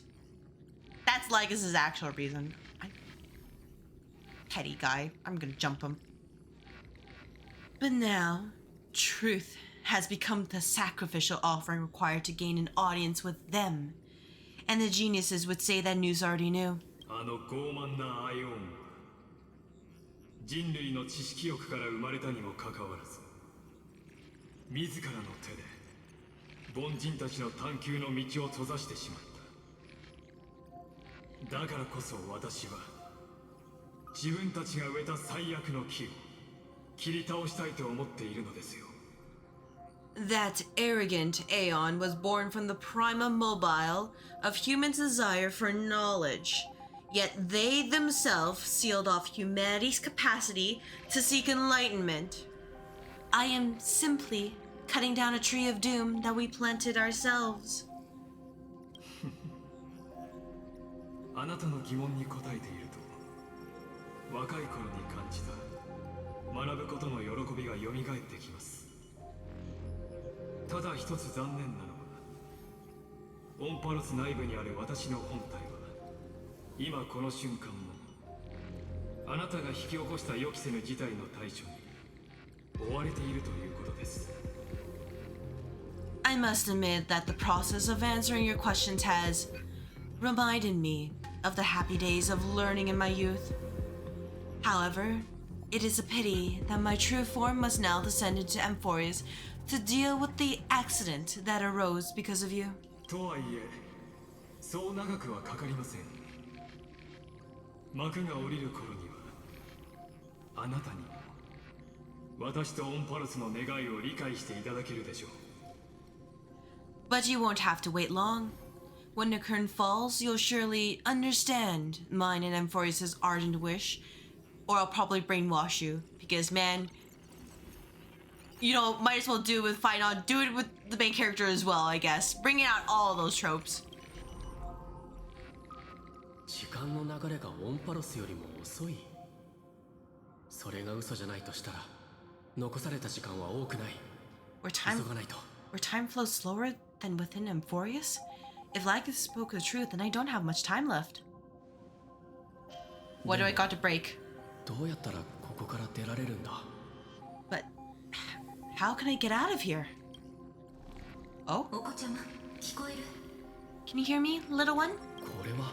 That's Lygus's actual reason. Petty guy. I'm gonna jump him. But now, truth has become the sacrificial offering required to gain an audience with them. And the geniuses would say that news already knew. あの傲慢なアイオンは人類の知識欲から生まれたにもかかわらず、自らの手で凡人たちの探求の道を閉ざしてしまった。だからこそ私は自分たちが植えた最悪の木を切り倒したいと思っているのですよ。 That arrogant Aeon was born from the prima mobile of humans' desire for knowledge. Yet they themselves sealed off humanity's capacity to seek enlightenment. I am simply cutting down a tree of doom that we planted ourselves. あなたの疑問に答えていると若い頃に感じた学ぶことの喜びが蘇ってきます。ただ一つ残念なのはオンパロス内部にある私の本体は今この瞬間もあなたが引き起こした予期せぬ事態の対処に追われているということです。 I must admit that the process of answering your questions has reminded me of the happy days of learning in my youth. However, it is a pity that my true form must now descend into Amphorius to deal with the accident that arose because of you. とはいえ、そう長くはかかりません。幕が降りる頃には、あなたにも私とオンパロスの願いを理解していただけるでしょう。 But you won't have to wait long. When the curtain falls, you'll surely understand mine and Amphorius' ardent wish, or I'll probably brainwash you, because man, you know, might as well do it with Fight On, do it with the main character as well, I guess. Bringing out all those tropes. 時間の流れがオンパロスよりも遅い。それが嘘じゃないとしたら、残された時間は多くない。急がないと。 Where time flows slower than within Amphorius? If Lycus spoke the truth, then I don't have much time left. What do I got to break? どうやったらここから出られるんだ? But how can I get out of here? Oh? お子ちゃま、聞こえる? Can you hear me, little one? これは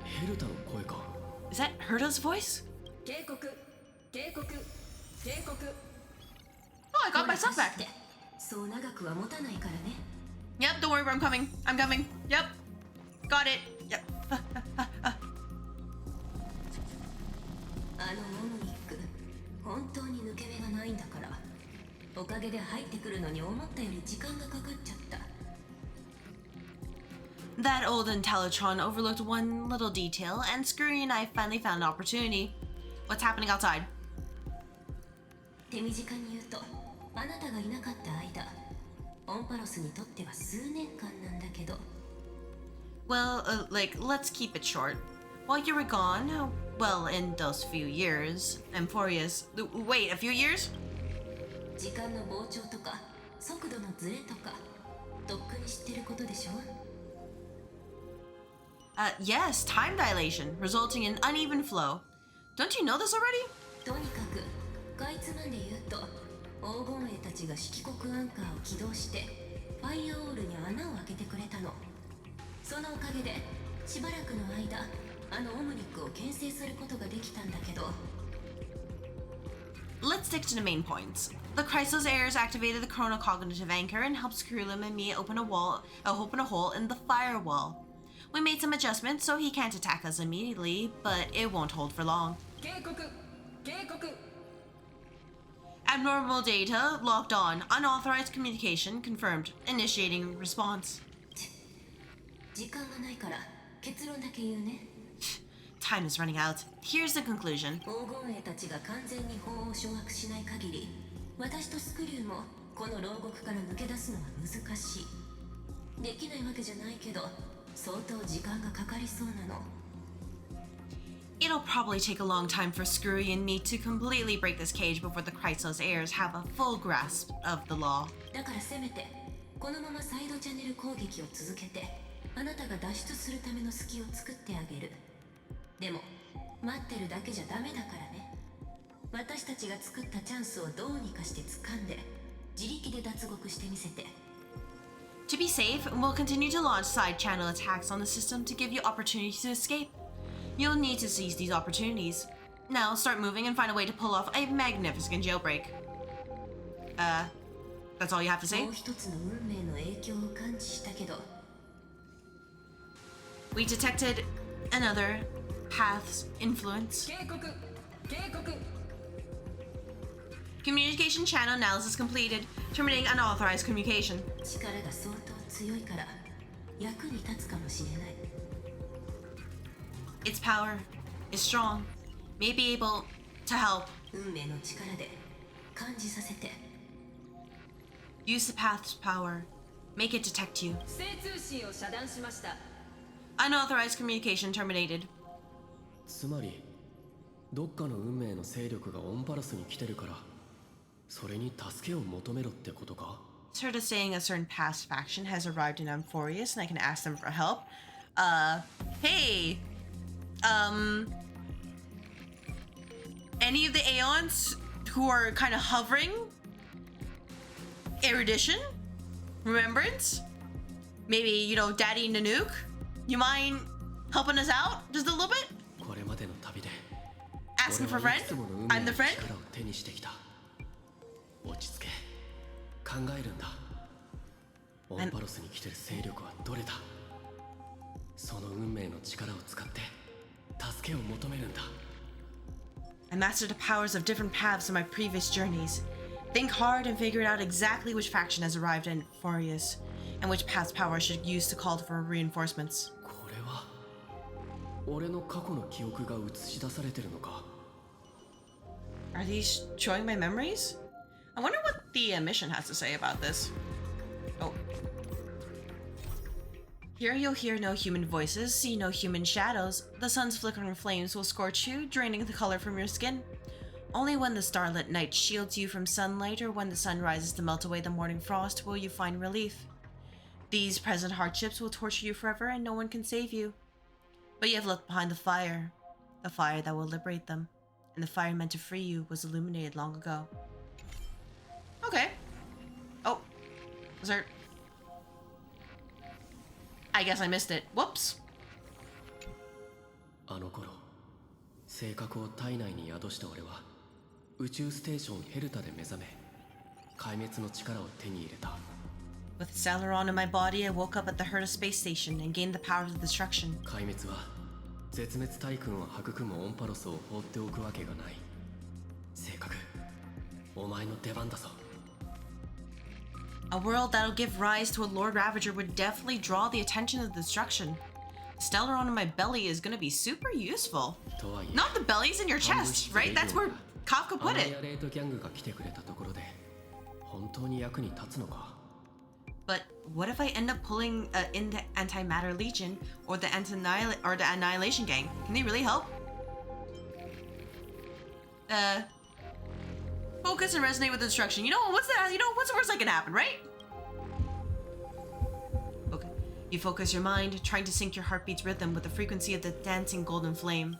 ヘルタの声か? Is that Herta's voice? 警告、警告、警告。 Oh, I got myself back. そう長くは持たないからね。 Yep, don't worry, I'm coming. I'm coming. Yep. Got it. Yep. あのモノニック、本当に抜け目がないんだから。おかげで入ってくるのに思ったより時間がかかっちゃった。 That old Intellitron overlooked one little detail, and Scurry and I finally found an opportunity. What's happening outside? 手短に言うと、あなたがいなかった間、オンパロスにとっては数年間なんだけど。 Well, let's keep it short. While you were gone, well, in those few years, Amphorius... Wait, a few years? 時間の膨張とか、速度のズレとか、とっくに知ってることでしょ? Yes, time dilation, resulting in uneven flow. Don't you know this already? とにかく、かいつまんで言うと、黄金衛たちが色黒アンカーを起動して、ファイアオールに穴を開けてくれたの。そのおかげで、しばらくの間、あのオムニックを牽制することができたんだけど。 Let's stick to the main points. The CrystalAether activated the chronocognitive anchor and helped Screwlim and me open a hole in the firewall. We made some adjustments so he can't attack us immediately, but it won't hold for long. 警告、警告。 Abnormal data locked on. Unauthorized communication confirmed. Initiating response. 時間がないから結論だけ言うね。 Time is running out. Here's the conclusion. 黄金衛たちが完全に法を掌握しない限り、私とスクリューもこの牢獄から抜け出すのは難しい。できないわけじゃないけど、相当時間がかかりそうなの。 It'll probably take a long time for Screwy and me to completely break this cage before the CrystalAether have a full grasp of the law. だからせめてこのままサイドチャンネル攻撃を続けて、あなたが脱出するための隙を作ってあげる。でも待ってるだけじゃダメだからね。私たちが作ったチャンスをどうにかして掴んで、自力で脱獄してみせて。 To be safe, we'll continue to launch side channel attacks on the system to give you opportunities to escape. You'll need to seize these opportunities. Now start moving and find a way to pull off a magnificent jailbreak. That's all you have to say? もう一つの運命の影響を感知したけど。 We detected another path's influence. 警告、警告。 Communication channel analysis completed, terminating unauthorized communication. 力が相当強いから役に立つかもしれない。 Its power is strong, may be able to help. 運命の力で感じさせて。 Use the path's power, make it detect you. 不正通信を遮断しました。Unauthorized communication terminated. つまりどっかの運命の勢力がオンパラスに来てるからそれに助けを求めろってことか Sort of saying a certain past faction has arrived in Amphorius and I can ask them for help. Hey, any of the Aeons who are kind of hovering? Erudition? Remembrance? Maybe, you know, Daddy Nanook? You mind helping us out just a little bit? これまでの旅で Asking for a friend? I'm the friend? 力を手にしてきた落ち着け考えるんだオンパロスに来てる勢力はどれだその運命の力を使って助けを求めるんだ I mastered the powers of different paths in my previous journeys. Think hard and figure out exactly which faction has arrived in Amphorius and which path's power I should use to call for reinforcements. これは俺の過去の記憶が映し出されてるのか Are these showing my memories? I wonder what the mission has to say about this. Oh. Here you'll hear no human voices, see no human shadows. The sun's flickering flames will scorch you, draining the color from your skin. Only when the starlit night shields you from sunlight or when the sun rises to melt away the morning frost will you find relief. These present hardships will torture you forever and no one can save you. But you have looked behind the fire that will liberate them. And the fire meant to free you was illuminated long ago. Okay. Oh. Was there... I guess I missed it. Whoops. あの頃性格を体内に宿した俺は宇宙ステーションヘルタで目覚め壊滅の力を手に入れた With Celeron in my body, I woke up at the Herta space station and gained the power of destruction. 壊滅は絶滅大軍を育むオンパロスを放っておくわけがない性格お前の出番だぞ A world that'll give rise to a Lord Ravager would definitely draw the attention of destruction. Stellaron in my belly is gonna be super useful. Not the bellies in your chest, right? That's where Kafka put it. レートギャングが来てくれたところで本当に役に立つのか But what if I end up pulling in the Antimatter Legion or the Annihilation Gang? Can they really help? Focus and resonate with instruction. You know what's that? You know what's the worst that can happen, right? Okay. You focus your mind, trying to sync your heartbeat's rhythm with the frequency of the dancing golden flame.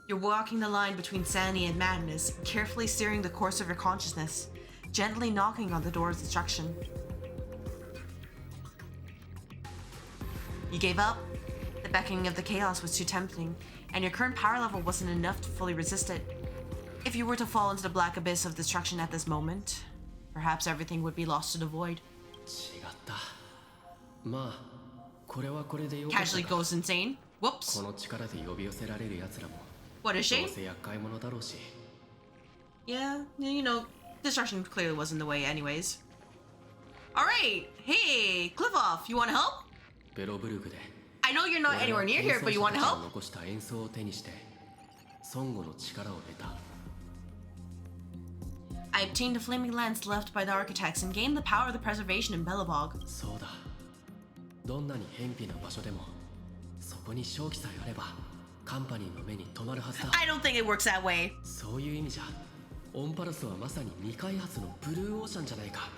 You're walking the line between sanity and madness, carefully steering the course of your consciousness, gently knocking on the door of destruction. You gave up. The beckoning of the chaos was too tempting, and your current power level wasn't enough to fully resist it. If you were to fall into the black abyss of destruction at this moment, perhaps everything would be lost to the void. 違ったまあこれはこれでよかった Casually goes insane. Whoops. この力で呼び寄せられる奴らも What a shame. どうせ厄介者だろうし Yeah, you know, destruction clearly wasn't the way anyways. Alright, hey, Cliffoff, you wanna help? ベロブルグで I know you're not anywhere near here, but you wanna 俺は help? 残した演奏を手にして孫悟の力を得た I obtained the flaming lance left by the architects and gained the power of the preservation in Belobog. そうだどんなに偏僻な場所でもそこに正気さえあればカンパニーの目に留まるはずだ I don't think it works that way. そういう意味じゃオンパルスはまさに未開発のブルーオーシャンじゃないか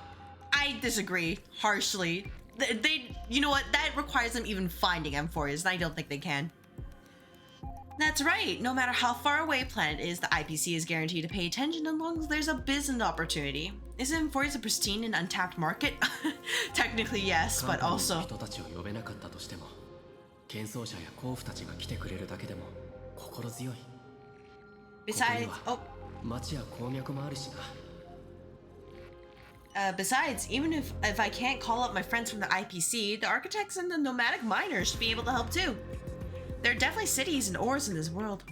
I disagree harshly. They, you know what? That requires them even finding Amphorius, and I don't think they can. That's right. No matter how far away a planet is, the IPC is guaranteed to pay attention as long as there's a business opportunity. Isn't Amphorius a pristine and untapped market? Technically, yes, but also. 人たちを呼べなかったとしても剣奏者や甲府たちが来てくれるだけでも心強い Besides, oh. 町や鉱脈もあるしな Besides, even if I can't call up my friends from the IPC, the architects and the nomadic miners should be able to help too. There are definitely cities and ores in this world.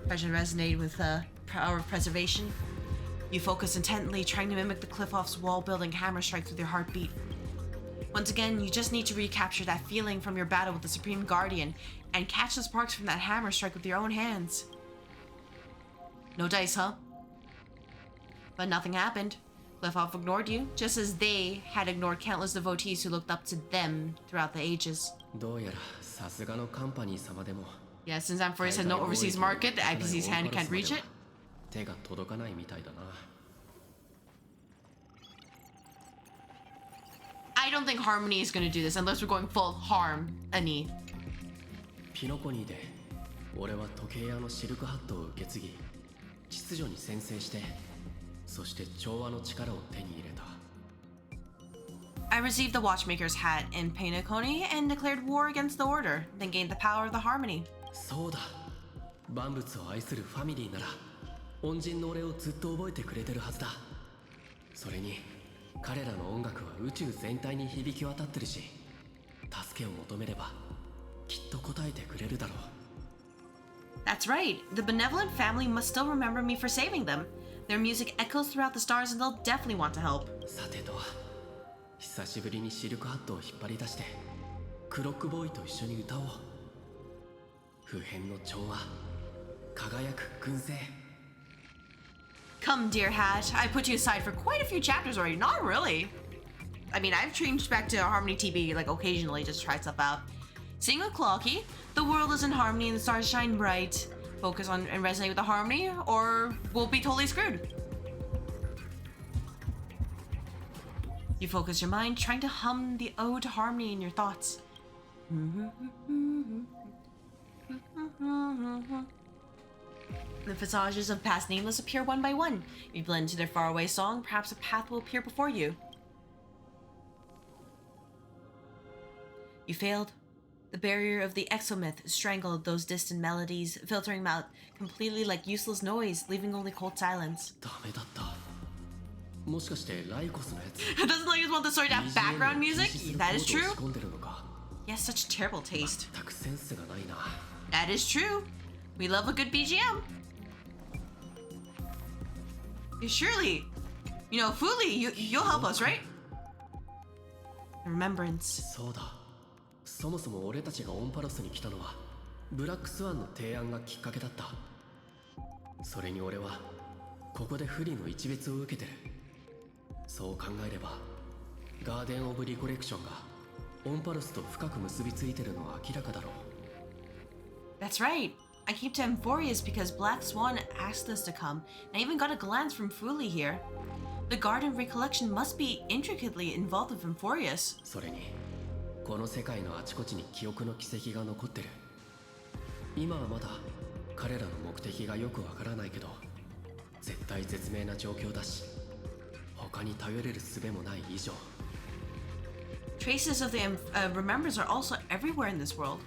Impression resonated with power of preservation. You focus intently, trying to mimic the Cliffoff's wall-building hammer strikes with your heartbeat. Once again, you just need to recapture that feeling from your battle with the Supreme Guardian and catch the sparks from that hammer strike with your own hands. No dice, huh? But nothing happened. Cliffoff ignored you, just as they had ignored countless devotees who looked up to them throughout the ages. どうやらさすがのカンパニー様でも Yeah, since Amphoreus had no overseas market, the IPC's hand can't reach it. 手が届かないみたいだな。I don't think Harmony is gonna do this unless we're going full harm, Ani. ピノコニーで俺は時計屋のシルクハットを受け継ぎ、秩序に宣誓して、そして調和の力を手に入れた。I received the watchmaker's hat in Penacony and declared war against the order, then gained the power of the Harmony. そうだ。万物を愛するファミリーなら、恩人の俺をずっと覚えてくれてるはずだ。それに、彼らの音楽は宇宙全体に響き渡ってるし、助けを求めれば、きっと答えてくれるだろう。That's right. The benevolent family must still remember me for saving them. Their music echoes throughout the stars and they'll definitely want to help. さてと、久しぶりにシルクハットを引っ張り出して、クロックボーイと一緒に歌おう。不変の調和、輝く群生。Come, dear Hat. I put you aside for quite a few chapters already. Not really. I mean, I've changed back to Harmony TB like occasionally just to try stuff out. Sing a clocky. The world is in harmony and the stars shine bright. Focus on and resonate with the harmony, or we'll be totally screwed. You focus your mind, trying to hum the ode to harmony in your thoughts. The visages of past nameless appear one by one. You blend into their faraway song, perhaps a path will appear before you. You failed. The barrier of the exomyth strangled those distant melodies, filtering them out completely like useless noise, leaving only cold silence. ダメだった。もしかしてライコスのやつ。Doesn't Lilius want the story to have background music? That is true. 仕込んでるのか。He has such terrible taste. 全くセンスがないな。That is true. We love a good BGM. Surely, you know, Fuli, you'll help us, right? Remembrance. そうだ。そもそも俺たちがオンパロスに来たのは、ブラックスワンの提案がきっかけだった。それに俺は、ここで不利の一別を受けてる。そう考えれば、ガーデン・オブ・リコレクションが、オンパロスと深く結びついてるのは明らかだろう。That's right. I came to Amphorius because Black Swan asked us to come, and I even got a glance from Fuli here. The Garden Recollection must be intricately involved with Amphorius. それに、この世界のあちこちに記憶の軌跡が残ってる。今はまだ彼らの目的がよくわからないけど、絶対絶命な状況だし、他に頼れる術もない以上。Traces of the remembrance are also everywhere in this world.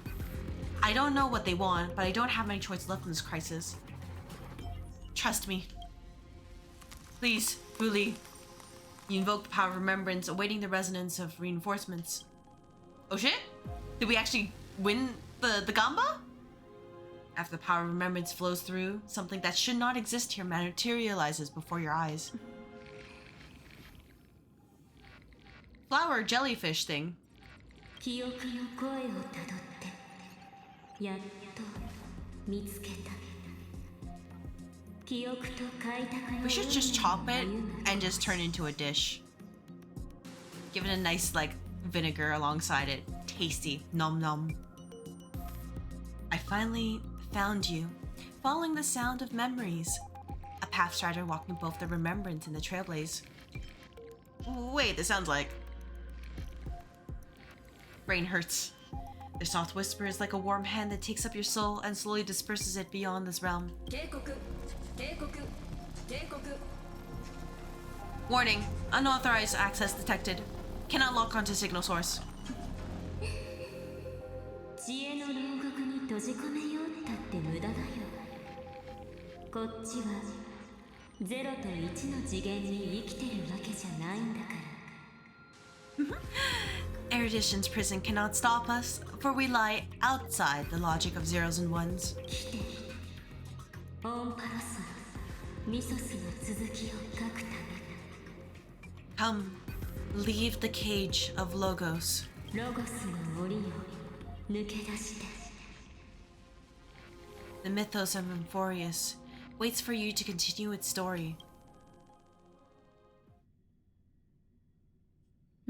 I don't know what they want, but I don't have any choice left in this crisis. Trust me. Please, Fuli. You invoke the power of remembrance, awaiting the resonance of reinforcements. Oh shit? Did we actually win the Gamba? After the power of remembrance flows through, something that should not exist here materializes before your eyes. Flower jellyfish thing. 記憶の声をたどってやっと見つけた。記憶と開拓の We should just chop it and just turn it into a dish. Give it a nice like vinegar alongside it. Tasty. Nom nom. I finally found you, following the sound of memories. A pathstrider walking both the remembrance and the trailblaze. Wait, this sounds like... Brain hurts. Their soft whisper is like a warm hand that takes up your soul and slowly disperses it beyond this realm. Warning, unauthorized access detected. Cannot lock onto signal source. 知恵の牢獄に閉じ込めようったって無駄だよ。こっちは0と1の次元に生きてるわけじゃないんだから。Erudition's prison cannot stop us, for we lie outside the logic of zeros and ones. 来て、オンパロスのミソスの続きを書くため。 Come, leave the cage of Logos. ロゴスの檻を抜け出して。 The mythos of Amphorius waits for you to continue its story.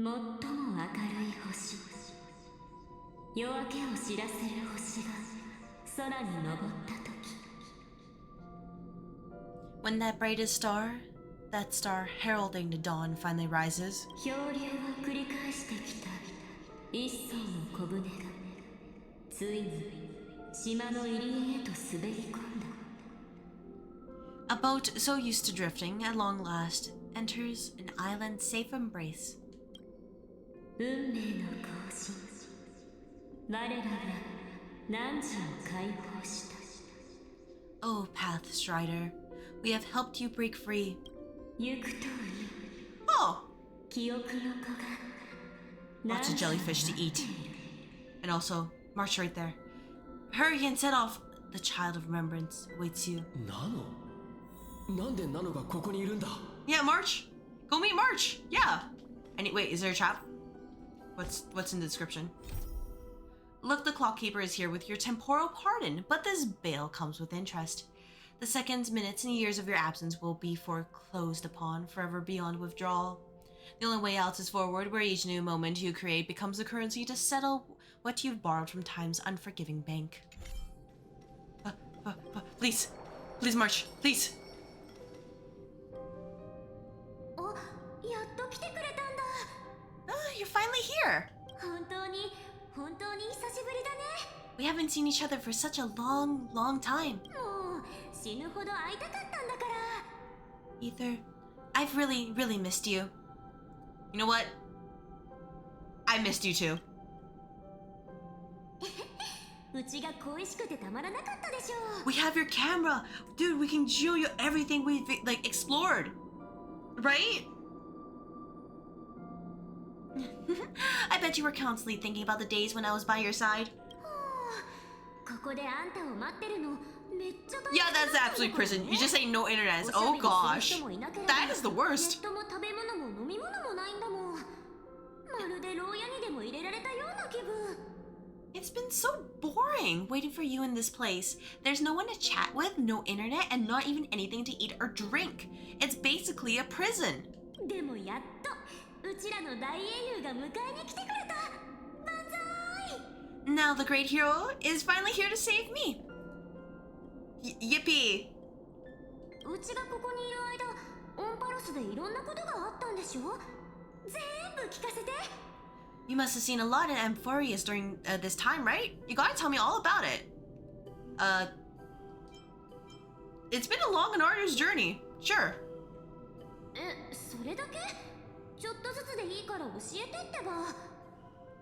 最も明るい星、夜明けを知らせる星が空に昇った時。 When that brightest star, that star heralding the dawn, finally rises, 漂流を繰り返してきた一艘の小舟がついに島の入り江へと滑り込んだ。 a boat so used to drifting at long last enters an island's safe embrace. 運命の更新、我らが汝を解放した。 Oh, Path Strider, we have helped you break free. 行くといい。 Oh, 記憶の子が lots of jellyfish to eat. And also, March right there. Hurry and set off. The child of remembrance awaits you. ナノ？なんでナノがここにいるんだ？ Yeah, March. Go meet March. Yeah. Wait, is there a trap? What's in the description? Look, the clockkeeper is here with your temporal pardon, but this bail comes with interest. The seconds, minutes, and years of your absence will be foreclosed upon forever beyond withdrawal. The only way out is forward, where each new moment you create becomes a currency to settle what you've borrowed from time's unforgiving bank. Please. Please, March. Please. お、やっと来てくれたんだ。 You're finally here. 本当に久しぶりだね。 We haven't seen each other for such a long, long time. もう死ぬほど会いたかったんだから。 Ether, I've really, really missed you. You know what? I missed you too. うちが恋しくてたまらなかったでしょう。 We have your camera. Dude, we can show you everything we've, like, explored. Right? I bet you were constantly thinking about the days when I was by your side. ここであんたを待ってるのめっちゃ大 Yeah, that's absolutely prison. You just say no internet. Oh gosh. That is the worst. ネットも食べ物も飲み物もないんだもん。まるで牢屋にでも入れられたような気分。 It's been so boring waiting for you in this place. There's no one to chat with, no internet, and not even anything to eat or drink. It's basically a prison. でもやっとうちらの大英雄が迎えに来てくれた。万歳。 Now the great hero is finally here to save me. Yippee. うちがここにいる間、オンパロスでいろんなことがあったんでしょ。全部聞かせて。 You must have seen a lot in Amphorius during this time, right? You gotta tell me all about it. It's been a long and arduous journey. Sure. それだけ？ちょっとずつでいいから教えてってば。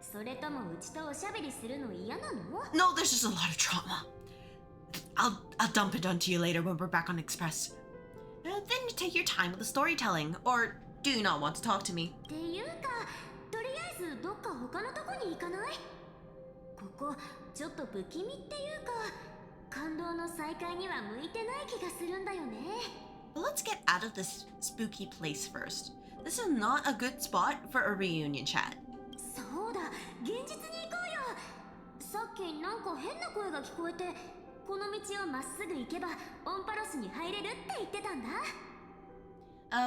それともうちとおしゃべりするの嫌なの？ No, there's just a lot of trauma. I'll dump it onto you later when we're back on Express. Then you take your time with the storytelling, or do you not want to talk to me? っていうか、とりあえずどっか他のとこに行かない？ここちょっと不気味っていうか、感動の再会には向いてない気がするんだよね。 But let's get out of this spooky place first. This is not a good spot for a reunion chat. そうだ、現実に行こうよ。さっきなんか変な声が聞こえて、この道をまっすぐ行けばオンパロスに入れるって言ってたんだ。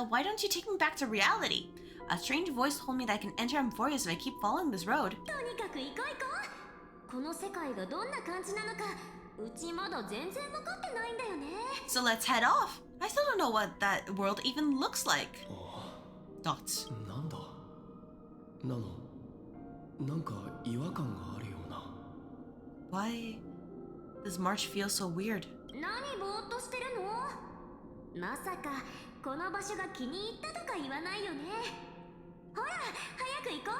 Why don't you take me back to reality? A strange voice told me that I can enter Amphorius if I keep following this road. とにかく行こう行こう。この世界がどんな感じなのか、うちまだ全然分かってないんだよね。 So let's head off. I still don't know what that world even looks like. Dots. なんだ？ナノ、なんか違和感があるような。Why does March feel so weird? 何ぼーっとしてるの？まさかこの場所が気に入ったとか言わないよね。ほら、早く行こ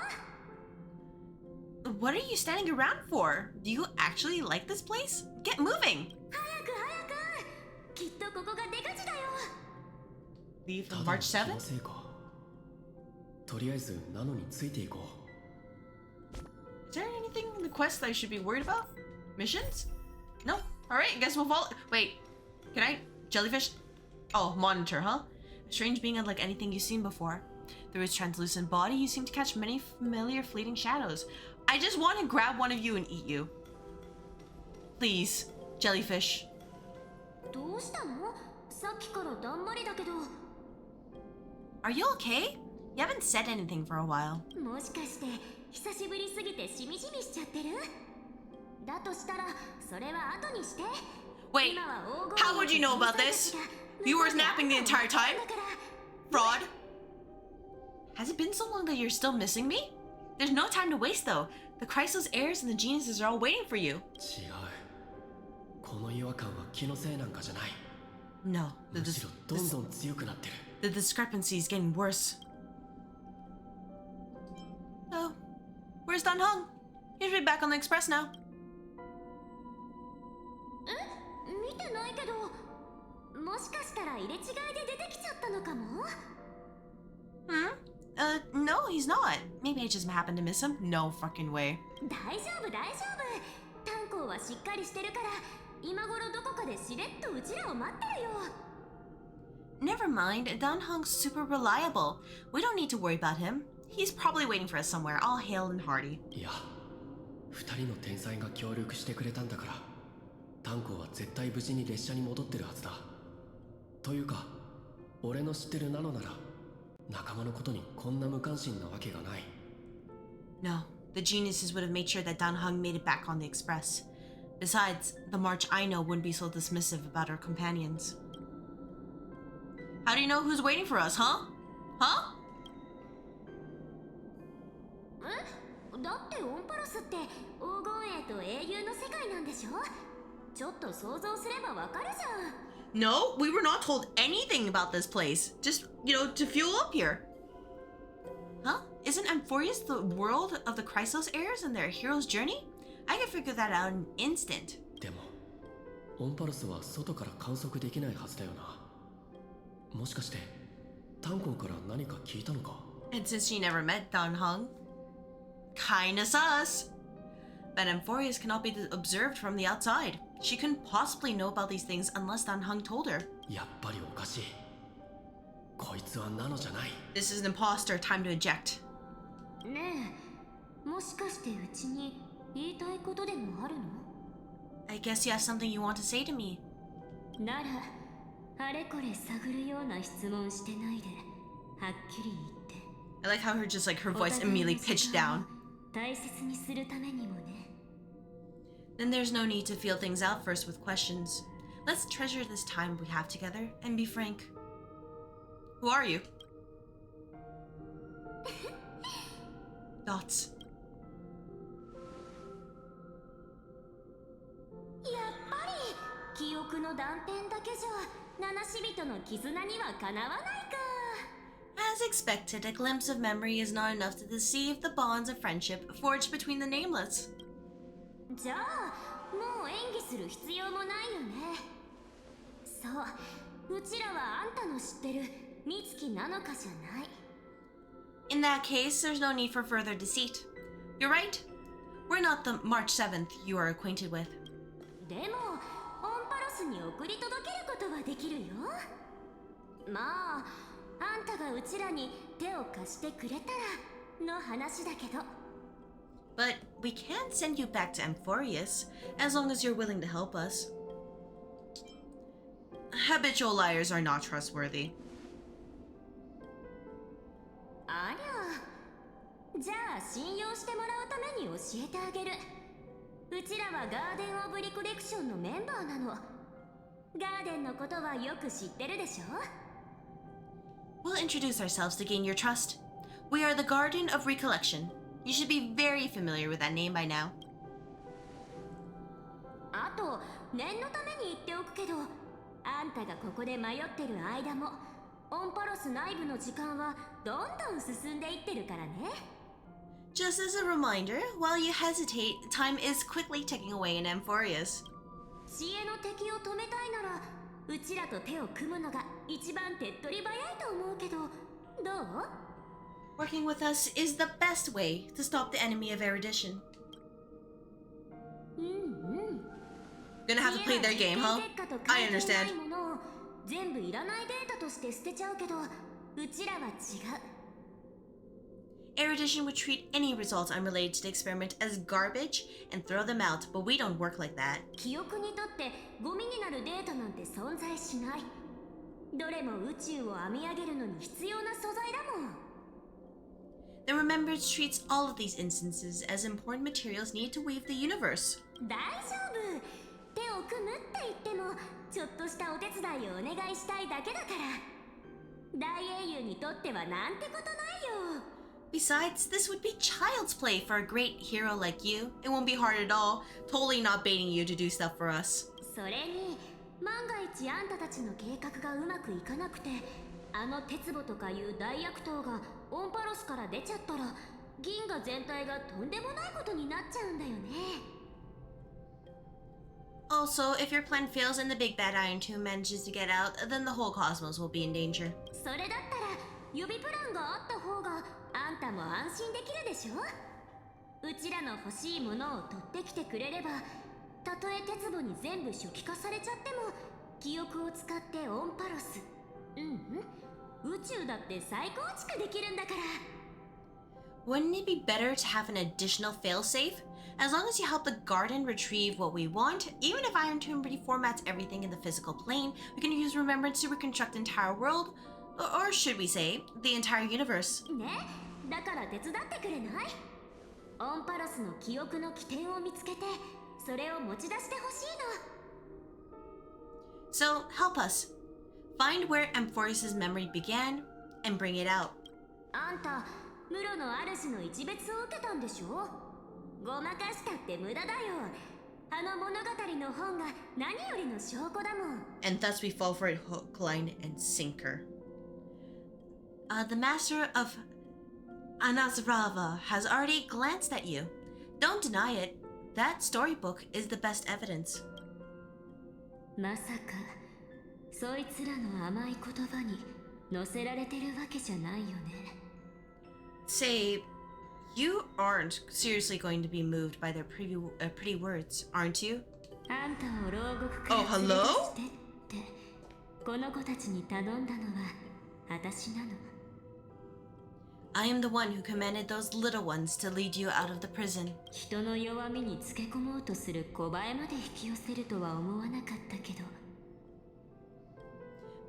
う。 What are you standing around for? Do you actually like this place? Get moving! 早く早く。きっとここが出口だよ。 Leave た on だの March 気の 7th? せいか。とりあえずナノについていこう。 Is there anything in the quest that I should be worried about? Missions? No? Alright, I guess we'll follow. Wait, can I? Jellyfish? Oh, monitor, huh? A strange being unlike anything you've seen before. Through its translucent body, you seem to catch many familiar fleeting shadows. I just want to grab one of you and eat you. Please, jellyfish. どうしたの？さっきからだんまりだけど。 Are you okay? You haven't said anything for a while. もしかして久しぶりすぎてしみじみしちゃってる？だとしたらそれは後にして。 Wait, how would you know about this? You were napping the entire time? Fraud. Has it been so long that you're still missing me? There's no time to waste though. The Chrysalis heirs and the geniuses are all waiting for you. 違う。この違和感は気のせいなんかじゃない。 No, むしろどんどん強くなってる。 the discrepancy is getting worse. Oh, where's Dan Hong? He should be back on the express now. 見てないけど、もしかしたら入れ違いで出てきちゃったのかも？ No, he's not. Maybe I just happened to miss him. No fucking way. 大丈夫大丈夫。炭鉱はしっかりしてるから、今頃どこかでしれっとうちらを待ってるよ。 Never mind, Dan Hong's super reliable. We don't need to worry about him. He's probably waiting for us somewhere, all hale and hearty. いや、二人の天才が協力してくれたんだから、炭鉱は絶対無事に列車に戻ってるはずだ。というか、俺の知ってるナノなら、仲間のことにこんな無関心なわけがない。No, the geniuses would have made sure that Dan Hong made it back on the express. Besides, the March I know wouldn't be so dismissive about our companions. How do you know who's waiting for us, huh? Huh? だってオンパロスって黄金栄と英雄の世界なんでしょ？ちょっと想像すればわかるじゃん。 No, we were not told anything about this place. Just, to fuel up here. Huh? Isn't Amphorius the world of the Chrysalis heirs and their hero's journey? I can figure that out in an instant. でも、オンパルスは外から観測できないはずだよな。もしかして、炭鉱から何か聞いたのか？ And since she never met Dan Hong, kinda sus. But Amphorius cannot be observed from the outside. She couldn't possibly know about these things unless Dan Hong told her. やっぱりおかしい。こいつはナノじゃない。This is an imposter. Time to eject. ねえ、もしかしてうちに言いたいことでもあるの？ I guess you have something you want to say to me. なら、あれこれ探るような質問してないで、はっきり言って。 I like how her voice immediately pitched down. 大切にするためにもね。 Then there's no need to feel things out first with questions. Let's treasure this time we have together and be frank. Who are you? Dots. やっぱり記憶の断片だけじゃ七死人の絆にはかなわないか。 As expected, a glimpse of memory is not enough to deceive the bonds of friendship forged between the nameless. じゃあもう演技する必要もないよね。そう、うちらはあんたの知ってる美月なのかじゃない。 In that case, there's no need for further deceit. You're right. We're not the March 7th you are acquainted with. でもオンパロスに送り届けることはできるよ。まああんたがうちらに手を貸してくれたらの話だけど。 But we can send you back to Amphorius, as long as you're willing to help us. Habitual liars are not trustworthy. ありゃ、じゃあ信用してもらうために教えてあげる。うちらはガーデン・オブ・リコレクションのメンバーなの。ガーデンのことはよく知ってるでしょ？ We'll introduce ourselves to gain your trust. We are the Garden of Recollection. You should be very familiar with that name by now. あと念のために言っておくけど、あんたがここで迷ってる間もオンパロス内部の時間はどんどん進んでいってるからね。 Just as a reminder, while you hesitate, time is quickly ticking away in Amphorius. 知恵の敵を止めたいならうちらと手を組むのが一番手っ取り早いと思うけど、どう？ Working with us is the best way to stop the enemy of erudition. Gonna have to play their game, huh? I understand. 全部いらないデータとして捨てちゃうけど、うちらは違う。 Erudition would treat any results unrelated to the experiment as garbage and throw them out, but we don't work like that. 記憶にとってゴミになるデータなんて存在しない。どれも宇宙を編み上げるのに必要な素材だもん。The Remembrance treats all of these instances as important materials needed to weave the universe. 大丈夫。手を組むって言ってもちょっとしたお手伝いをお願いしたいだけだから。大英雄にとってはなんてことないよ。Besides, this would be child's play for a great hero like you. It won't be hard at all. Totally not baiting you to do stuff for us. それに万が一あんたたちの計画がうまくいかなくて、あの鉄棒とかいう大悪党がオンパロスから出ちゃったら、銀河全体がとんでもないことになっちゃうんだよね。Also, if your plan fails and the big bad Iron Tomb manages to get out, then the whole cosmos will be in danger. それだったら予備プランがあった方があんたも安心できるでしょ。うちらの欲しいものを取ってきてくれれば、たとえ鉄棒に全部初期化されちゃっても記憶を使ってオンパロス、宇宙だって再構築できるんだから。 Wouldn't it be better to have an additional failsafe? As long as you help the garden retrieve what we want, even if Iron Tomb reformats everything in the physical plane, we can use Remembrance to reconstruct the entire world, or should we say, the entire universe. ね、だから手伝ってくれない？オンパロスの記憶の起点を見つけて、それを持ち出してほしいの。 So, help us. Find where Amphorius' memory began, and bring it out. あんた、ムロの主の一別を受けたんでしょ？ごまかしたって無駄だよ。あの物語の本が何よりの証拠だもん。 And thus we fall for it hook, line, and sinker. The master of Anazrava has already glanced at you. Don't deny it. That storybook is the best evidence. まさか、そいつらの甘い言葉に乗せられてるわけじゃないよね。Say, you aren't seriously going to be moved by their pretty words, aren't you? あんたを牢獄から連れ出してってこの子たちに頼んだのは私なの。 I am the one who commanded those little ones to lead you out of the prison. 人の弱みにつけ込もうとする小バエまで引き寄せるとは思わなかったけど。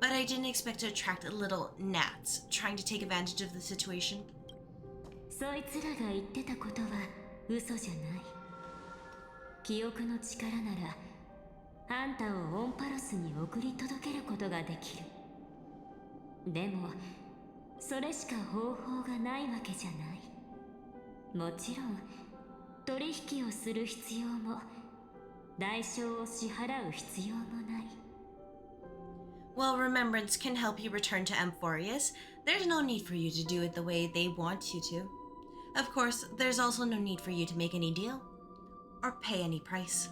But I didn't expect to attract little gnats trying to take advantage of the situation. そいつらが言ってたことは嘘じゃない。記憶の力ならあんたをオンパロスに送り届けることができる。でもそれしか方法がないわけじゃない。もちろん取引をする必要も代償を支払う必要もない。 While Remembrance can help you return to Amphorius, there's no need for you to do it the way they want you to. Of course, there's also no need for you to make any deal or pay any price.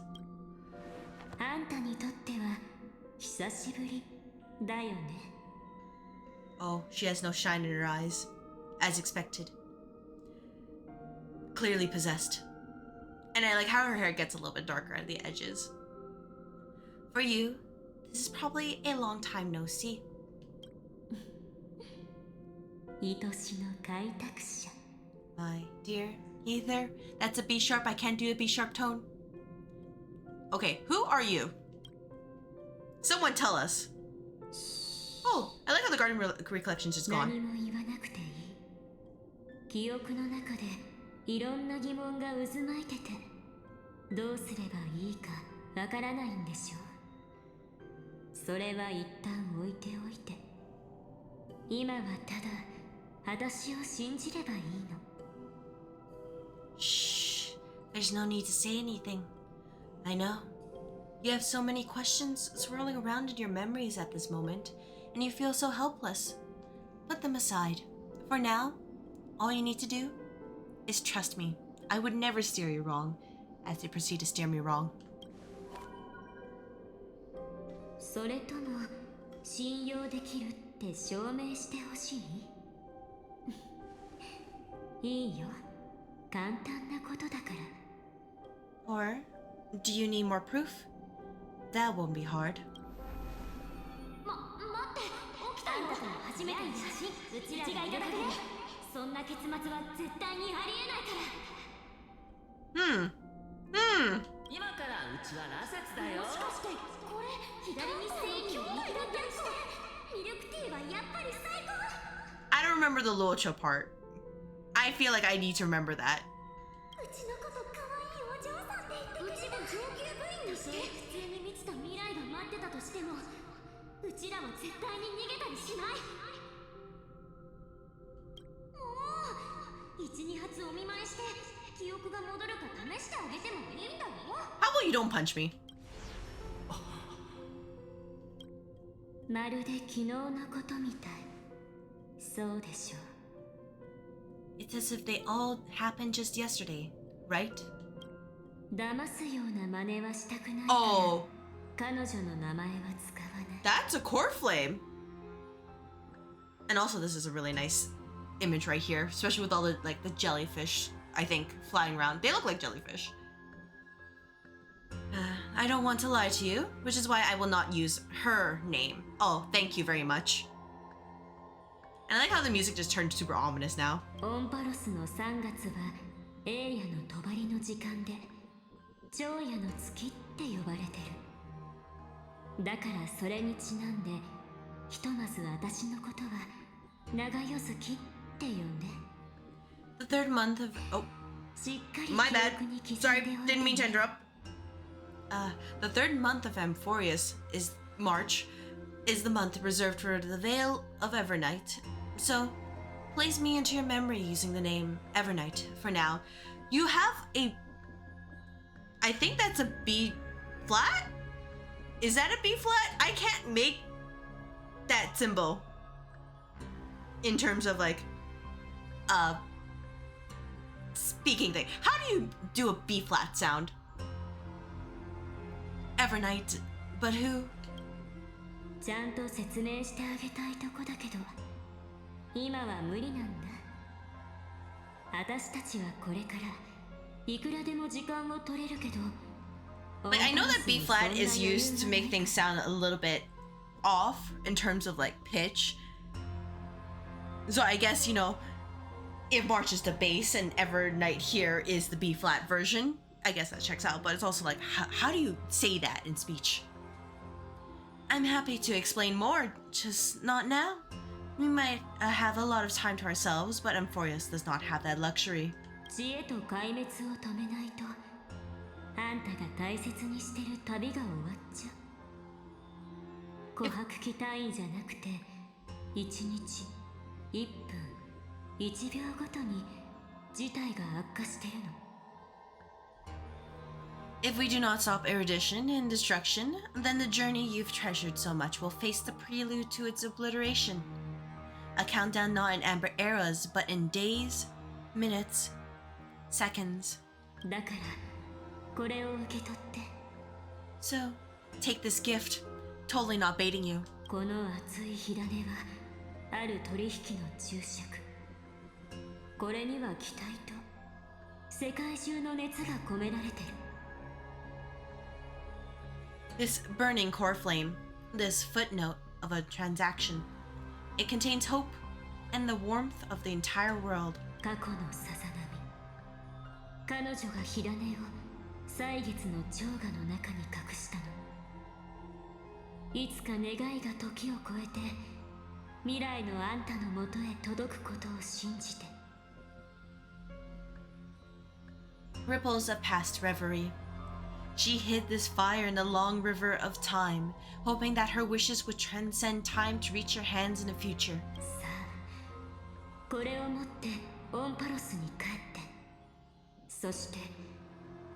あんたにとっては久しぶりだよね。 Oh, she has no shine in her eyes, as expected. Clearly possessed. And I like how her hair gets a little bit darker at the edges. For you, this is probably a long time no see. 愛しの開拓者。 My dear Ether, that's a B sharp. I can't do a B sharp tone. Okay, who are you? Someone tell us. Oh, I like how the garden recollection's just gone. 何も言わなくていい。記憶の中でいろんな疑問が渦巻いてて、どうすればいいかわからないんでしょう。それは一旦置いておいて、今はただ私を信じればいいの。 Shh, there's no need to say anything. I know. You have so many questions swirling around in your memories at this moment, and you feel so helpless. Put them aside. For now, all you need to do is trust me. I would never steer you wrong, as they proceed to steer me wrong. それとも信用できるって証明してほしい？いいよ。簡単なことだから。 Or, do you need more proof? That won't be hard. 待って、起きたよ。あんたとの初めての写真、うちがいただけね。そんな結末は絶対にありえないから。今からうちは羅刹だよ。もしかしてこれ左に正義を見てるってミルクティーはやっぱり最高。 I don't remember the Luocha part. I feel like I need to remember that. うちのこと可愛いお嬢さんって言ってくれた。うちが上級部員として普通に満ちた未来が待ってたとしても、うちらは絶対に逃げたりしない。もう1、2発お見舞いして記憶が戻るか試してあげてもいいんだよ。 How about you don't punch me? まるで昨日のことみたい。そうでしょう。 It's as if they all happened just yesterday, right? 騙すような真似はしたくない。 Oh, 彼女の名前は使わない。 that's a core flame. And also, this is a really nice image right here, especially with all the the jellyfish, I think, flying around. They look like jellyfish. I don't want to lie to you, which is why I will not use her name. Oh, thank you very much. And I like how the music just turned super ominous now. オンパロスの3月はエイヤの帳の時間で長夜の月って呼ばれてる。だからそれにちなんでひとまず私のことは長夜月って呼んで。 The third month of... Oh, しっかり my bad. 記憶に刻んで Sorry, おいて。 didn't mean to interrupt. The third month of Amphorius is March, is the month reserved for the Veil of Evernight. So, place me into your memory using the name Evernight for now. You have a... I think that's a B flat? Is that a B flat? I can't make that symbol in terms of speaking thing. How do you do a B flat sound? Evernight, but who? ちゃんと説明してあげたいとこだけど今は無理なんだ。私たちはこれからいくらでも時間を取れるけど Like, I know that B flat is used to make things sound a little bit off in terms of pitch. So I guess, if March is the bass and Evernight here is the B flat version, I guess that checks out. But it's also how do you say that in speech? I'm happy to explain more, just not now. We might have a lot of time to ourselves, but Amphorius does not have that luxury. 知恵と壊滅を止めないとあんたが大切にしてる旅が終わっちゃう。琥珀期単位じゃなくて1日1分1秒ごとに事態が悪化してるの。 If we do not stop erudition and destruction, then the journey you've treasured so much will face the prelude to its obliteration. A countdown not in amber eras, but in days, minutes, seconds. だからこれを受け取って。 So, take this gift. Totally not baiting you. この熱い火種はある取引の注釈。これには期待と世界中の熱が込められてる。 This burning core flame, this footnote of a transaction, it contains hope and the warmth of the entire world. 過去のさざ波。彼女が火種を歳月の城下の中に隠したの。いつか願いが時を超えて未来のあんたのもとへ届くことを信じて。 Ripples of past reverie. She hid this fire in the long river of time, hoping that her wishes would transcend time to reach her hands in the future. さあ、これを持ってオンパロスに帰って、そして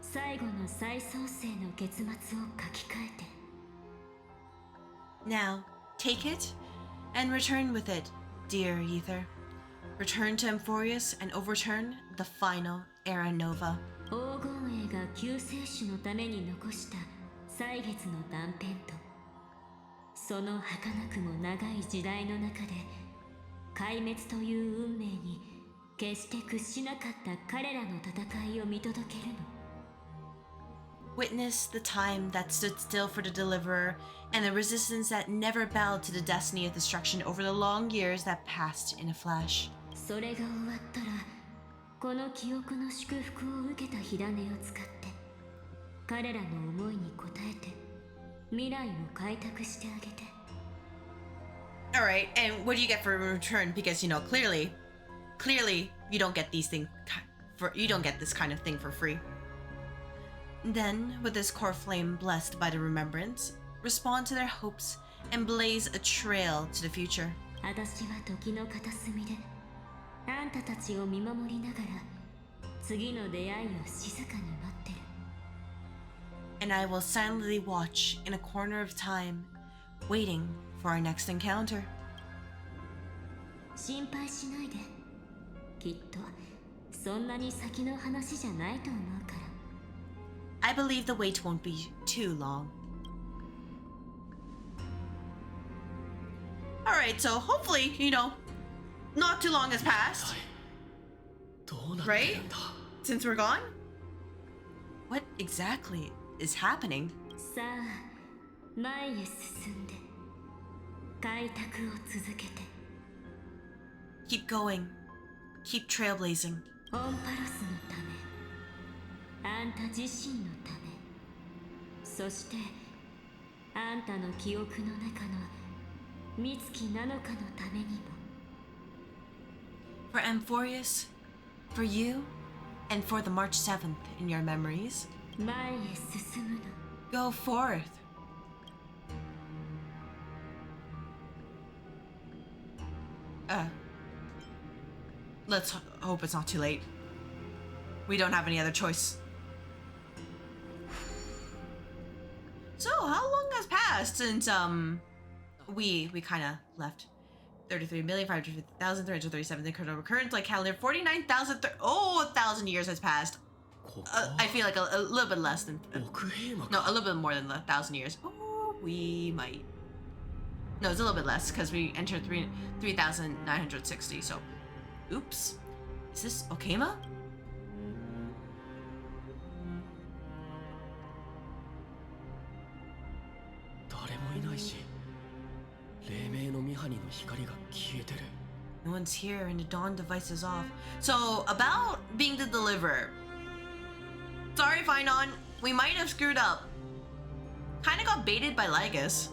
最後の再創生の結末を書き換えて。 Now, take it and return with it, dear Ether. Return to Amphorius and overturn the final Era Nova. 黄金栄が救世主のために残した歳月の断片とその儚くも長い時代の中で壊滅という運命に決して屈しなかった彼らの戦いを見届けるの。 Witness the time that stood still for the Deliverer and the resistance that never bowed to the destiny of destruction over the long years that passed in a flash. それが終わったらこの記憶の祝福を受けた火種を使って彼らの思いに応えて未来を開拓してあげて。 Alright, and what do you get for return? Because, clearly, You don't get these things you don't get this kind of thing for free. Then, with this core flame blessed by the remembrance, respond to their hopes and blaze a trail to the future. 私は時の片隅であんたたちを見守りながら次の出会いを静かに待ってる。 And I will silently watch in a corner of time, waiting for our next encounter. 心配しないで。きっとそんなに先の話じゃないと思うから。 I believe the wait won't be too long. Alright, so hopefully, not too long has passed. Right? Since we're gone? What exactly is happening? さあ、前へ進んで開拓を続けて。 Keep going. Keep trailblazing. オンパロスのため、あんた自身のため、そしてあんたの記憶の中の美月なのかのためにも。 For Amphorius, for you, and for the March 7th in your memories. 前へ進むの。 Go forth. Let's hope it's not too late. We don't have any other choice. So, how long has passed since we kind of left? 33,550,337 recurrent like calendar. 49,000 1,000 years has passed. I feel like a little bit less than no, a little bit more than 1,000 years. Oh, we might. No, it's a little bit less because we entered 3,960. So, oops. Is this Okema? No one's here and the dawn device is off. So, about being the deliverer. Sorry, Finon. We might have screwed up. Kinda got baited by Lygus.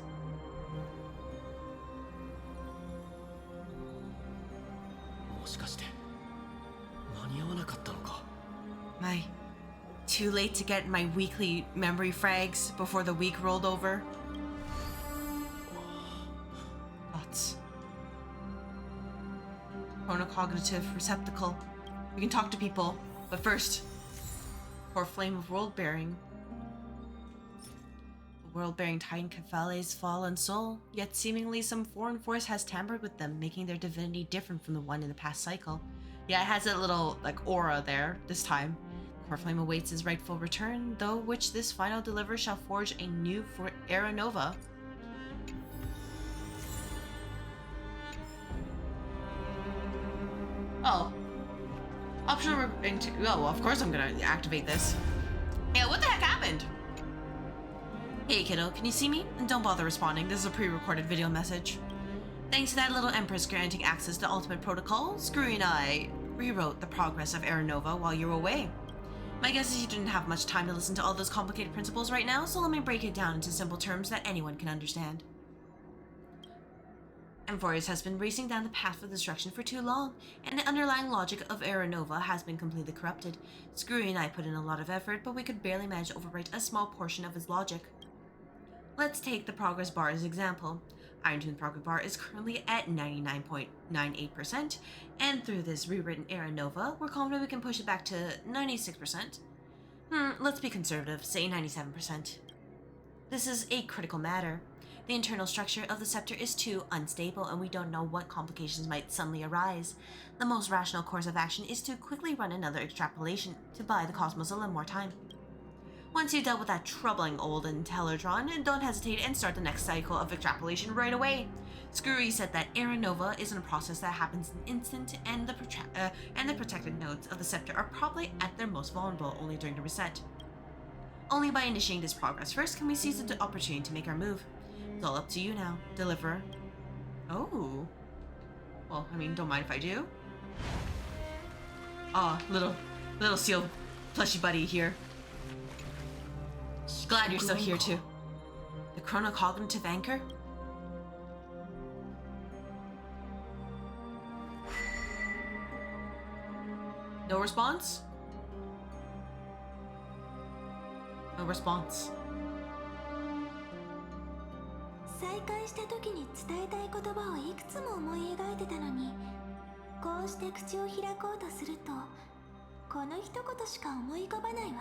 My, too late to get my weekly memory frags before the week rolled over. Thoughts. Chronocognitive receptacle. We can talk to people, but first, core flame of world-bearing. The world-bearing Titan Cephale's fallen soul, yet seemingly some foreign force has tampered with them, making their divinity different from the one in the past cycle. Yeah, it has a little, aura there, this time. Core flame awaits his rightful return, though which this final deliver shall forge a new era nova. Oh. Optional oh, well, of course I'm gonna activate this. Yeah, what the heck happened? Hey kiddo, can you see me? And don't bother responding, this is a pre-recorded video message. Thanks to that little Empress granting access to Ultimate Protocol, Screwy and I rewrote the progress of Era Nova while you were away. My guess is you didn't have much time to listen to all those complicated principles right now, so let me break it down into simple terms that anyone can understand. Amphorius has been racing down the path of destruction for too long, and the underlying logic of Era Nova has been completely corrupted. Screwy and I put in a lot of effort, but we could barely manage to overwrite a small portion of his logic. Let's take the progress bar as an example. Iron Tune progress bar is currently at 99.98%, and through this rewritten Era Nova, we're confident we can push it back to 96%. Let's be conservative, say 97%. This is a critical matter. The internal structure of the scepter is too unstable, and we don't know what complications might suddenly arise. The most rational course of action is to quickly run another extrapolation to buy the cosmos a little more time. Once you've dealt with that troubling old Intellitron, don't hesitate and start the next cycle of extrapolation right away. Screwy said that Era Nova isn't a process that happens in an instant, and the protected nodes of the scepter are probably at their most vulnerable only during the reset. Only by initiating this progress first can we seize the opportunity to make our move. It's all up to you now, Deliverer. Oh. Well, I mean, don't mind if I do. Aw, little seal plushy buddy here. Glad you're still here too. The chronocognitive anchor? No response? No response. 再会した時に伝えたい言葉をいくつも思い描いてたのに、こうして口を開こうとすると、この一言しか思い浮かばないわ。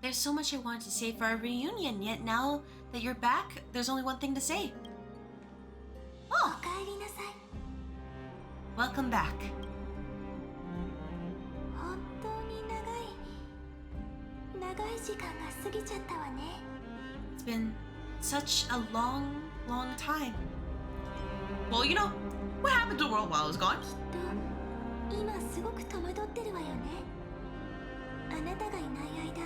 There's so much I wanted to say for our reunion, yet now that you're back, there's only one thing to say. おかえりなさい。 Welcome back. 本当に長い時間が過ぎちゃったわね。 It's been such a long, long time. Well, you know, what happened to the world while I was gone? 今すごく戸惑ってるわよね。あなたがいない間、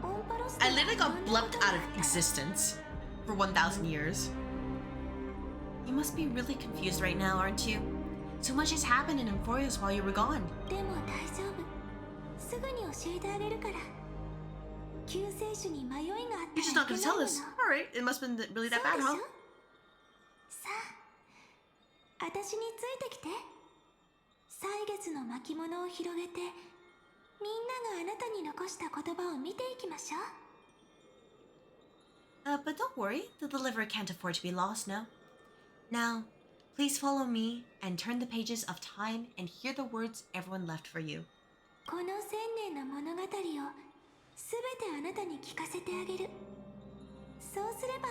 オンパロス I literally got blept out of existence for 1,000 years. You must be really confused right now, aren't you? So much has happened in Emphorius while you were gone. でも大丈夫。すぐに教えてあげるから。救世主に迷いがあった You're just not gonna tell us. Alright, it must have been really that bad, huh? さあ、私についてきて。歳月の巻物を広げて、みんながあなたに残した言葉を見ていきましょう。But don't worry, the deliverer can't afford to be lost now. Now, please follow me and turn the pages of time and hear the words everyone left for you. この千年の物語をすべてあなたに聞かせてあげる。そうすれば、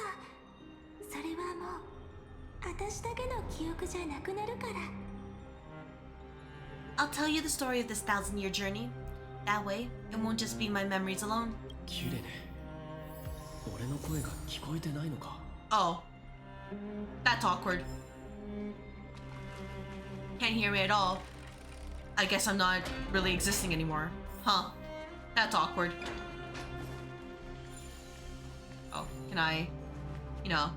それはもう私だけの記憶じゃなくなるから。I'll tell you the story of this 1,000-year journey. That way, it won't just be my memories alone. キュレネ、俺の声が聞こえてないのか? Oh. That's awkward. Can't hear me at all. I guess I'm not really existing anymore. Huh. That's awkward. Oh, can I... You know...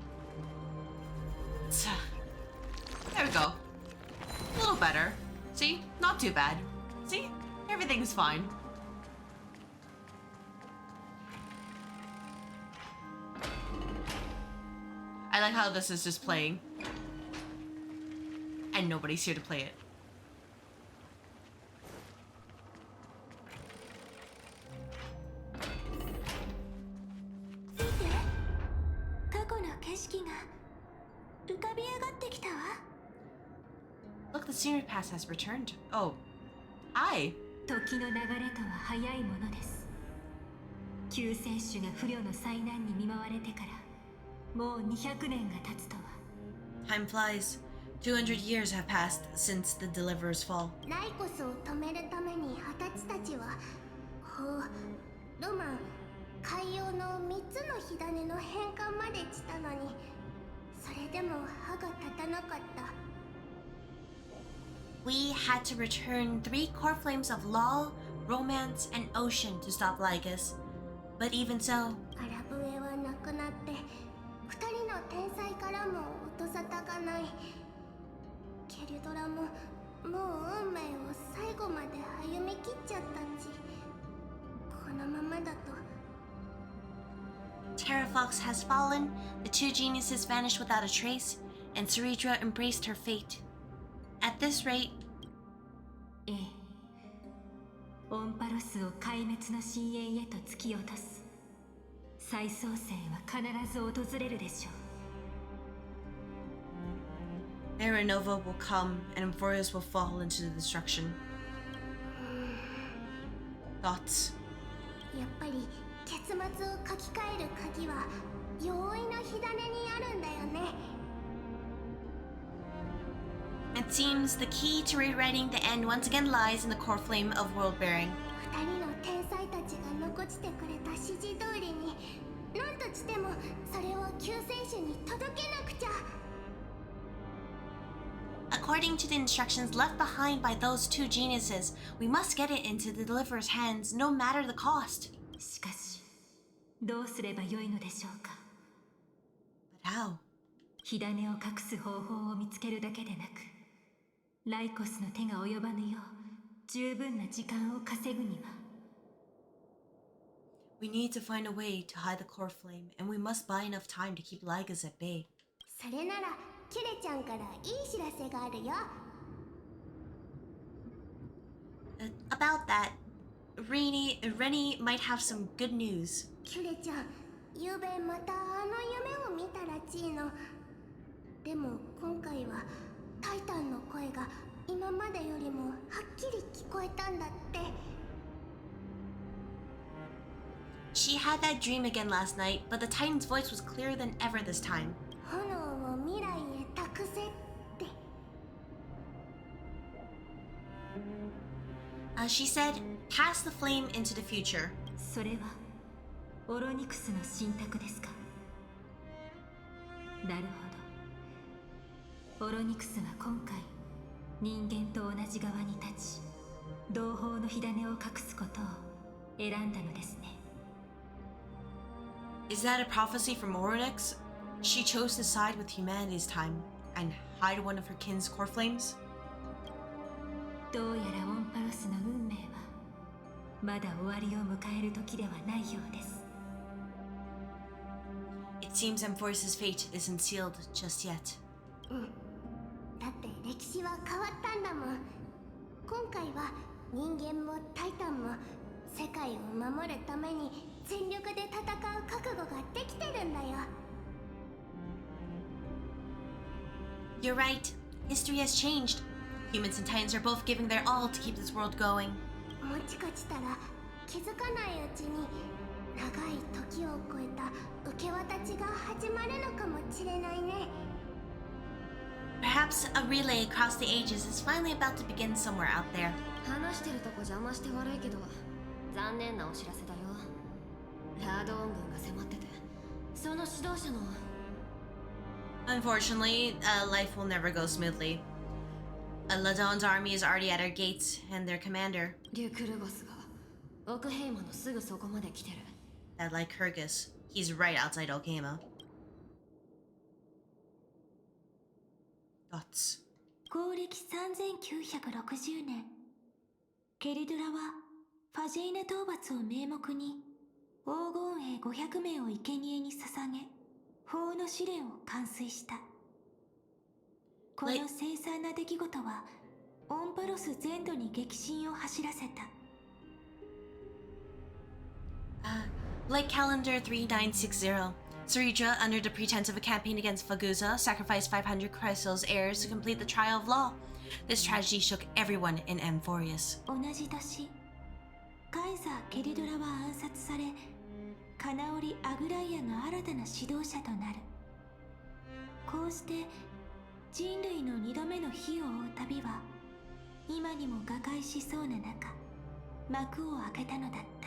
There we go. A little better. See? Not too bad. See? Everything's fine. I like how this is just playing. And nobody's here to play it. Look, the scenery pass has returned. Oh. Hi. 時の流れとは早いものです。救世主が不慮の災難に見舞われてからもう200年が経つとは。 Time flies. 200 years have passed since the Deliverer's fall. ライコスを止めるために二十歳たちはロマン海洋の3つの火種の変換までしたのに、それでも歯が立たなかった。 We had to return 3 core flames of law, romance, and ocean to stop Lycus. But even so, アラブエはなくなって2人の天才からも音沙汰がない。ケルドラももう運命を最後まで歩み切っちゃったんち。このままだと。 Terrafox has fallen, the 2 geniuses vanished without a trace, and Ceridra embraced her fate. At this rate... ええ。オンパロスを壊滅の深淵へと突き落とす。再創生は必ず訪れるでしょう。Era Nova will come, and Emphorius will fall into the destruction. Thoughts? やっぱり結末を書き換える鍵は容易な火種にあるんだよね。 It seems the key to rewriting the end once again lies in the core flame of world-bearing. 2人の天才たちが残してくれた指示通りに、何としてもそれを救世主に届けなくちゃ。 According to the instructions left behind by those 2 geniuses, we must get it into the Deliverer's hands, no matter the cost. しかし、どうすればよいのでしょうか。 But how? 火種を隠す方法を見つけるだけでなく、ライコスの手が及ばぬよう十分な時間を稼ぐには。 We need to find a way to hide the core flame, and we must buy enough time to keep Lycus at bay. それならキュレちゃんからいい知らせがあるよ。About that, Rennie might have some good news. キュレちゃん、ゆうべまたあの夢を見たらしいの。でも今回はタイタンの声が今までよりもはっきり聞こえたんだって。She had that dream again last night, but the Titan's voice was clearer than ever this time. 炎を未来へ託せって。She said, pass the flame into the future. それはオロニクスの信託ですか。なるほど。オロニクスは今回人間と同じ側に立ち、同胞の火種を隠すことを選んだのですね。Is that a prophecy from Oronix? She chose to side with humanity this time and hide one of her kin's core flames? どうやらオンパロスの運命はまだ終わりを迎える時ではないようです。It seems Emforce's fate isn't sealed just yet. うん。だって歴史は変わったんだもん。今回は人間もタイタンも世界を守るために全力で戦う覚悟ができてるんだよ。You're right. History has changed. Humans and Titans are both giving their all to keep this world going. もしかしたら気づかないうちに長い時を超えた受け渡しが始まるのかもしれないね。Perhaps a relay across the ages is finally about to begin somewhere out there. 話してるとこ邪魔して悪いけど、残念なお知らせだよ。ラードオン軍が迫ってて、その指導者の Unfortunately, life will never go smoothly. Ladon's army is already at our gates, and their commander, リュクルゴスがオクヘイマのすぐそこまで来てる。that like Kyrgyz, he's right outside Okama. Thoughts? 公暦3960年、ケリドラはファジェイネ討伐を名目に黄金兵500名を生贄に捧げ、法の試練を完遂した。この凄惨な出来事はオンパロス全土に激震を走らせた。Like calendar 3960, Saritra, under the pretense of a campaign against Faguza, sacrificed 500 Crystal's heirs to complete the trial of law. This tragedy shook everyone in Amphorius. 同じ年、カイザー・ケリドラは暗殺され、カナオリ・アグライアが新たな指導者となる。こうして人類の2度目の火を追う旅は今にも瓦解しそうな中、幕を開けたのだった。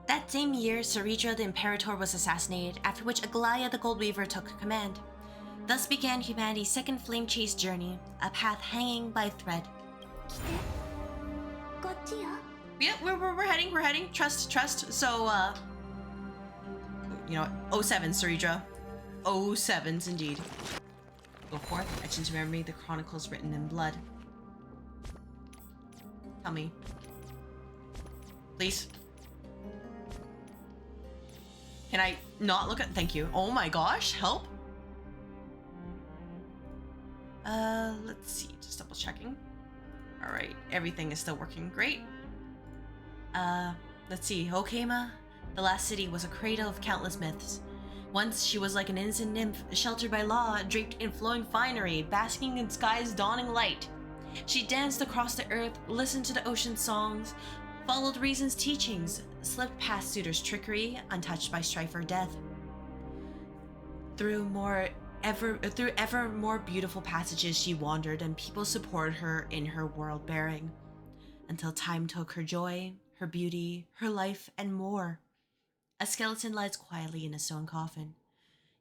That same year, Saritra the Imperator was assassinated, after which Aglaya the Gold Weaver took command. Thus began humanity's second flame chase journey, a path hanging by a thread. 来て、こっちよ。Yeah, we're heading. Trust. So, you know, 07, Saritra. 07s indeed. Go forth, etch into memory the chronicles written in blood. Tell me. Please. Can I not look at? Thank you. Oh my gosh, help. Let's see, just double checking. Alright, everything is still working great. Let's see, Okama, the last city, was a cradle of countless myths. Once she was like an innocent nymph, sheltered by law, draped in flowing finery, basking in sky's dawning light. She danced across the earth, listened to the ocean's songs, followed reason's teachings, slipped past suitors' trickery, untouched by strife or death. Through ever more beautiful passages she wandered, and people supported her in her world bearing, until time took her joy, her beauty, her life, and more. A skeleton lies quietly in a stone coffin,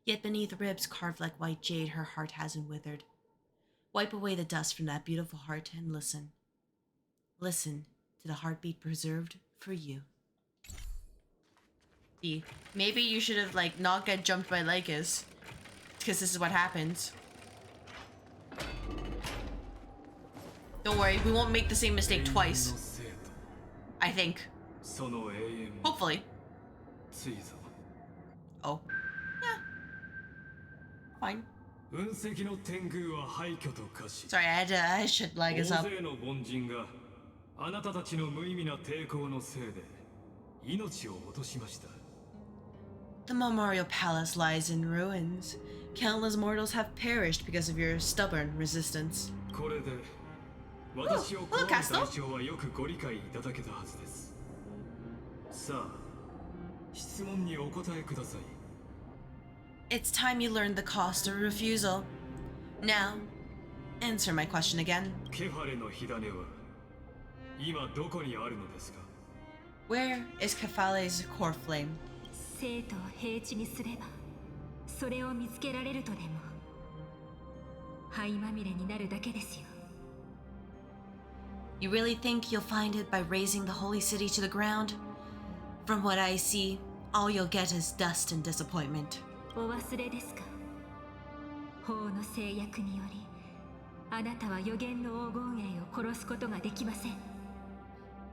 yet beneath ribs carved like white jade her heart hasn't withered. Wipe away the dust from that beautiful heart and listen. Listen to the heartbeat preserved for you. See, maybe you should have like not get jumped by Lycus, because this is what happens. Don't worry, we won't make the same mistake twice. I think. Hopefully. Oh. Yeah. Fine. 雲石の天狗は廃墟と化し、 Sorry, I should lag us 大 up. 勢の凡人があなたたちの無意味な抵抗のせいで命を落としました。 The Memorial Palace lies in ruins. Countless mortals have perished because of your stubborn resistance. これで私を殺す代償はよくご理解いただけたはずです。さあ、質問にお答えください。 It's time you learned the cost of refusal. Now, answer my question again. ケファレの火種は今どこにあるのですか？ Where is Kefale's core flame? 生徒を平地にすればそれを見つけられるとでも。灰まみれになるだけですよ。 You really think you'll find it by razing the holy city to the ground? From what I see, all you'll get is dust and disappointment. お忘れですか？法の制約によりあなたは予言の黄金栄を殺すことができません。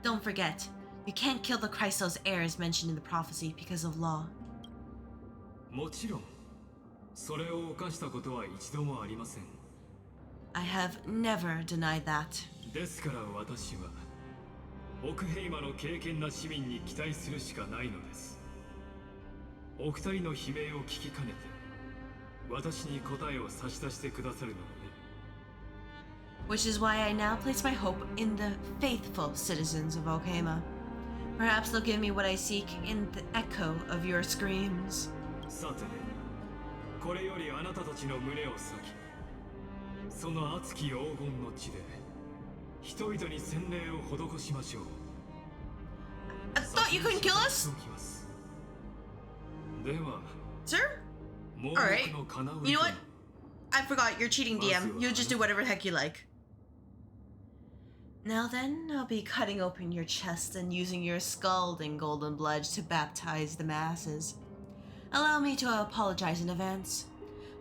Don't forget, you can't kill the Crystal's heirs mentioned in the prophecy because of law. もちろんそれを犯したことは一度もありません。 I have never denied that. ですから私はオクヘイマの敬虔な市民に期待するしかないのです。お二人の悲鳴を聞きかねて私に答えを差し出してくださるのね。 Which is why I now place my hope in the faithful citizens of Okema. Perhaps they'll give me what I seek in the echo of your screams. さて、これよりあなたたちの胸を裂き、その熱き黄金の地で人々に洗礼を施しましょう。 I thought you couldn't kill us? では、 Sir? Alright. You know what? I forgot, you're cheating DM. You just do whatever the heck you like. Now then, I'll be cutting open your chest and using your scalding golden blood to baptize the masses. Allow me to apologize in advance.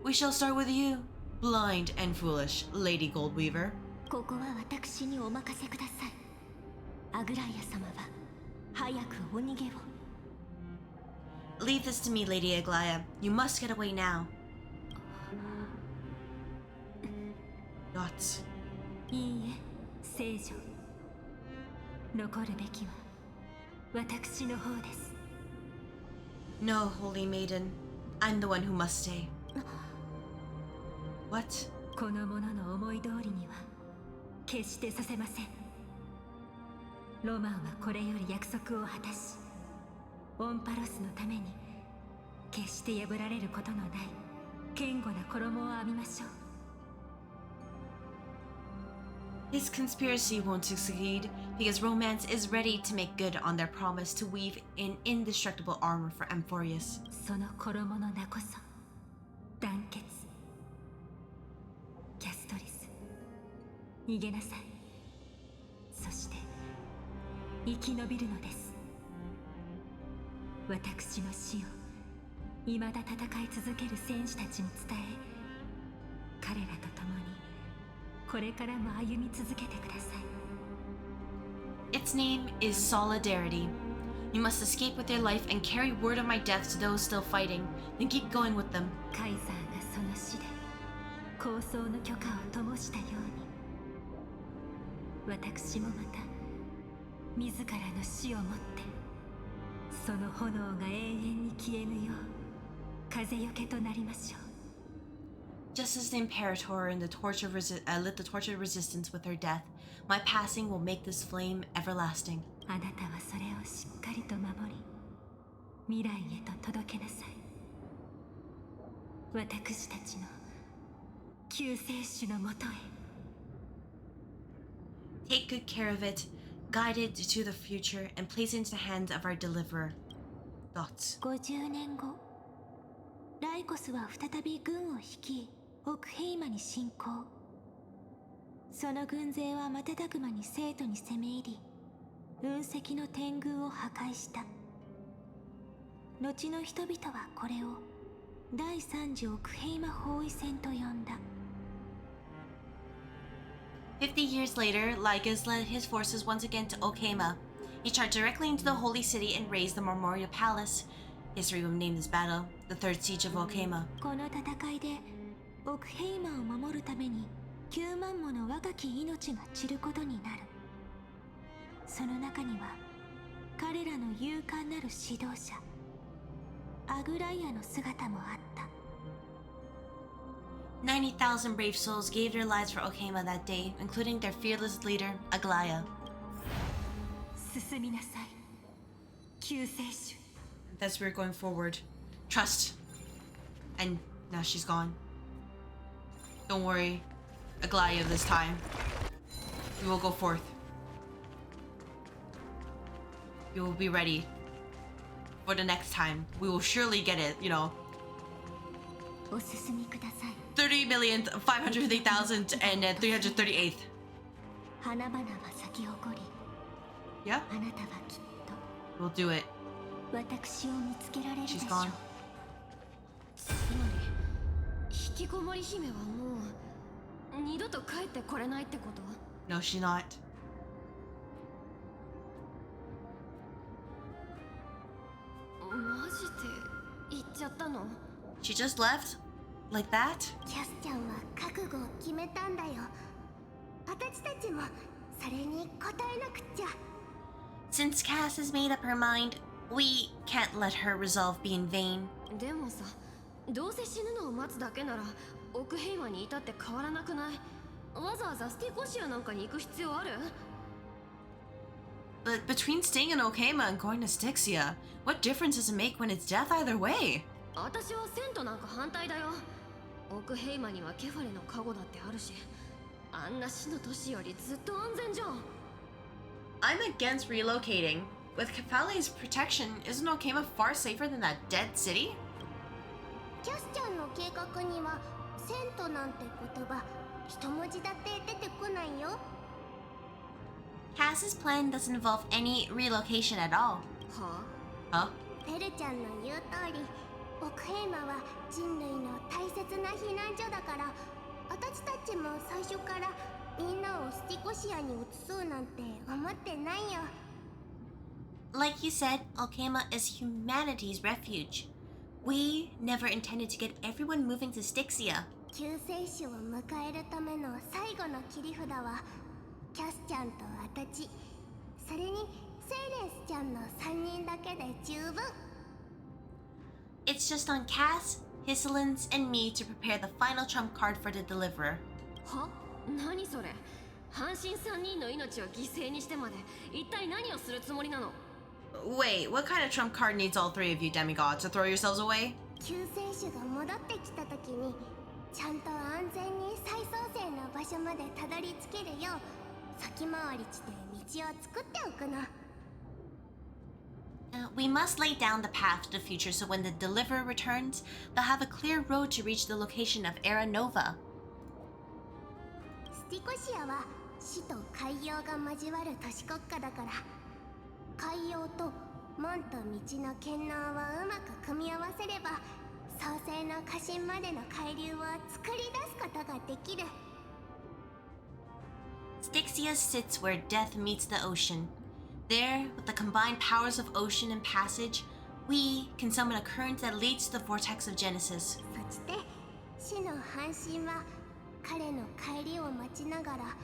We shall start with you, blind and foolish Lady Goldweaver. ここは私にお任せください。アグライア様は早くお逃げを。 Leave this to me, Lady Aglaya. You must get away now. Dots. いいえ、聖女。残るべきは私の方です。 No, holy maiden. I'm the one who must stay. What? この者の思い通りには決してさせません。ロマンはこれより約束を果たし、オンパロスのために決して破られることのない堅固な衣を編みましょう。 His conspiracy won't succeed because romance is ready to make good on their promise to weave an indestructible armor for Amphorius. その衣の名こそ団結。キャストリス、逃げなさい。そして生き延びるのです。私の死を未だ戦い続ける戦士たちに伝え、彼らと共にこれからも歩み続けてください。 Its name is Solidarity. You must escape with your life and carry word of my death to those still fighting, then keep going with them. カイザーがその死で構想の許可を灯したように、私もまた自らの死をもってその炎が永遠に消えぬよう風よけとなりましょう。 Just as the Imperator in the torch of lit the torch of resistance with her death, my passing will make this flame everlasting. あなたはそれをしっかりと守り、未来へと届けなさい。私たちの救世主のもとへ。 Take good care of it, guide it to the future, and place it into the hands of our deliverer. Dots. 50年後、ライコスは再び軍を率い、オクヘイマに侵攻。その軍勢は瞬く間に生徒に攻め入り、雲石の天狗を破壊した。後の人々はこれを第三次オクヘイマ包囲戦と呼んだ。 50 years later, Lycus led his forces once again to Okema. He charged directly into the holy city and razed the Memorial Palace. History will name this battle the Third Siege of Okema. この戦いでオクヘイマを守るために9万もの若き命が散ることになる。その中には彼らの勇敢なる指導者アグライアの姿もあった。90,000 brave souls gave their lives for Okema that day, including their fearless leader, Aglaya. 進みなさい、救世主。 That's where we're going forward. Trust. And now she's gone. Don't worry, Aglaya, this time. We will go forth. You will be ready for the next time. We will surely get it, you know. お進みください。 30,550,000 and then 338th. 花々は咲き誇り。 Yeah? あなたはきっと We'll do it. 私を見つけられるでし She's ょう。 gone. つまり引きこもり姫はもう二度と帰ってこれないってこと？ No, she's not. マジで行っちゃったの？ She just left? Like that? キャスちゃんは覚悟を決めたんだよ。私たちもそれに応えなくっちゃ。 Since Cass has made up her mind, we can't let her resolve be in vain. でもさ、どうせ死ぬのを待つだけならオクヘイマに至って変わらなくない？わざわざスティコシアなんかに行く必要ある？ But between staying in Okema and going to Styxia, what difference does it make when it's death either way? 私はセントなんか反対だよ。オクヘイマにはケファレの加護だってあるし、あんな死の都市よりずっと安全じゃん。I'm against relocating. With Kefale's protection, isn't Okema far safer than that dead city? キャスちゃんの計画にはセントなんて言葉一文字だって出てこないよ。 Cass's plan doesn't involve any relocation at all. は？ Huh? ペルちゃんの言う通り、オクヘイマは人類の大切な避難所だから、私たちも最初からみんなをスティコシアに移そうなんて思ってないよ。 Like you said, Okema is humanity's refuge. We never intended to get everyone moving to Styxia. 救世主を迎えるための最後の切り札はキャスちゃんと私、それにセイレンスちゃんの3人だけで十分。 It's just on Cass, Hisselins, and me to prepare the final trump card for the deliverer. は？何それ？半神3人の命を犠牲にしてまで一体何をするつもりなの？ Wait, what kind of trump card needs all three of you demigods to throw yourselves away? 救世主が戻ってきた時にちゃんと安全に再創生の場所までたどり着けるよう先回りして道を作っておくの。We must lay down the path to the future so when the deliverer returns, they'll have a clear road to reach the location of Era Nova. スティコシアは死と海洋が交わる都市国家だから、海洋と門と道の堅牢をうまく組み合わせれば創世の化身までの海流を作り出すことができる。 Styxia sits where death meets the ocean. There, with the combined powers of ocean and passage, we can summon a current that leads to the vortex of Genesis. そして死の半身は彼の帰りを待ちながら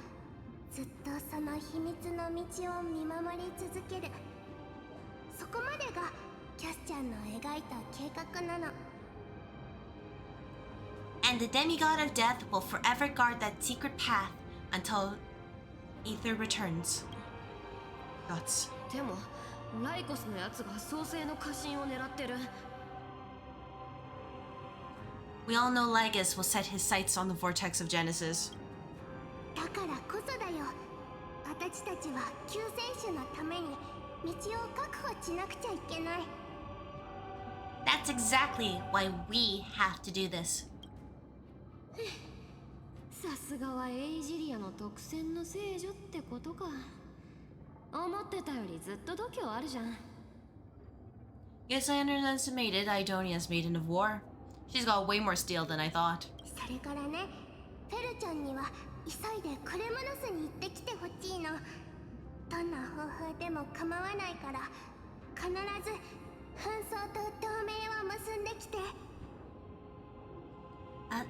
ずっとその秘密の道を見守り続ける。そこまでがキャスちゃんの描いた計画なの。 And the demigod of death will forever guard that secret path until Ether returns. Guts. でもライコスのやつが創世の化身を狙ってる。 We all know Lygus will set his sights on the vortex of Genesis. だからこそだよ。私たちは救世主のために道を確保しなくちゃいけない。 That's exactly why we have to do this. さすがはエイジリアの特選の聖女ってことか。思ってたよりずっと度胸あるじゃん。 Yes, I underestimated Idonia's maiden of war. She's got way more steel than I thought. それからね、フェルちゃんには急いでクレムノスに行ってきてほしいの。どんな方法でも構わないから必ず紛争と同盟を結んできて。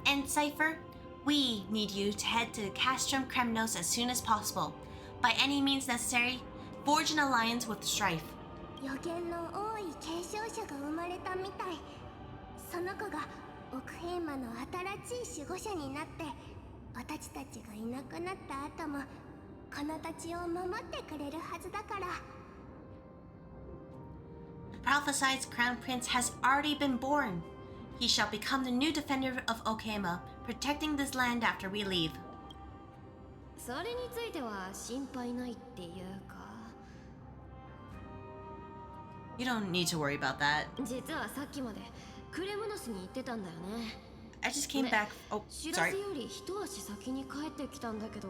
And Cypher, we need you to head to Castrum Kremnos as soon as possible. By any means necessary, forge an alliance with Strife. 予言の多い継承者が生まれたみたい。その子が奥平魔の新しい守護者になって、私たちがいなくなった後もこの土地を守ってくれるはずだから。The prophesied crown prince has already been born. He shall become the new defender of Okema, protecting this land after we leave. それについては心配ないっていうか。You don't need to worry about that. 実はさっきまでクレムノスに行ってたんだよね。I just came back. Oh, 知ら sorry. せより一足先に帰ってきたんだけど。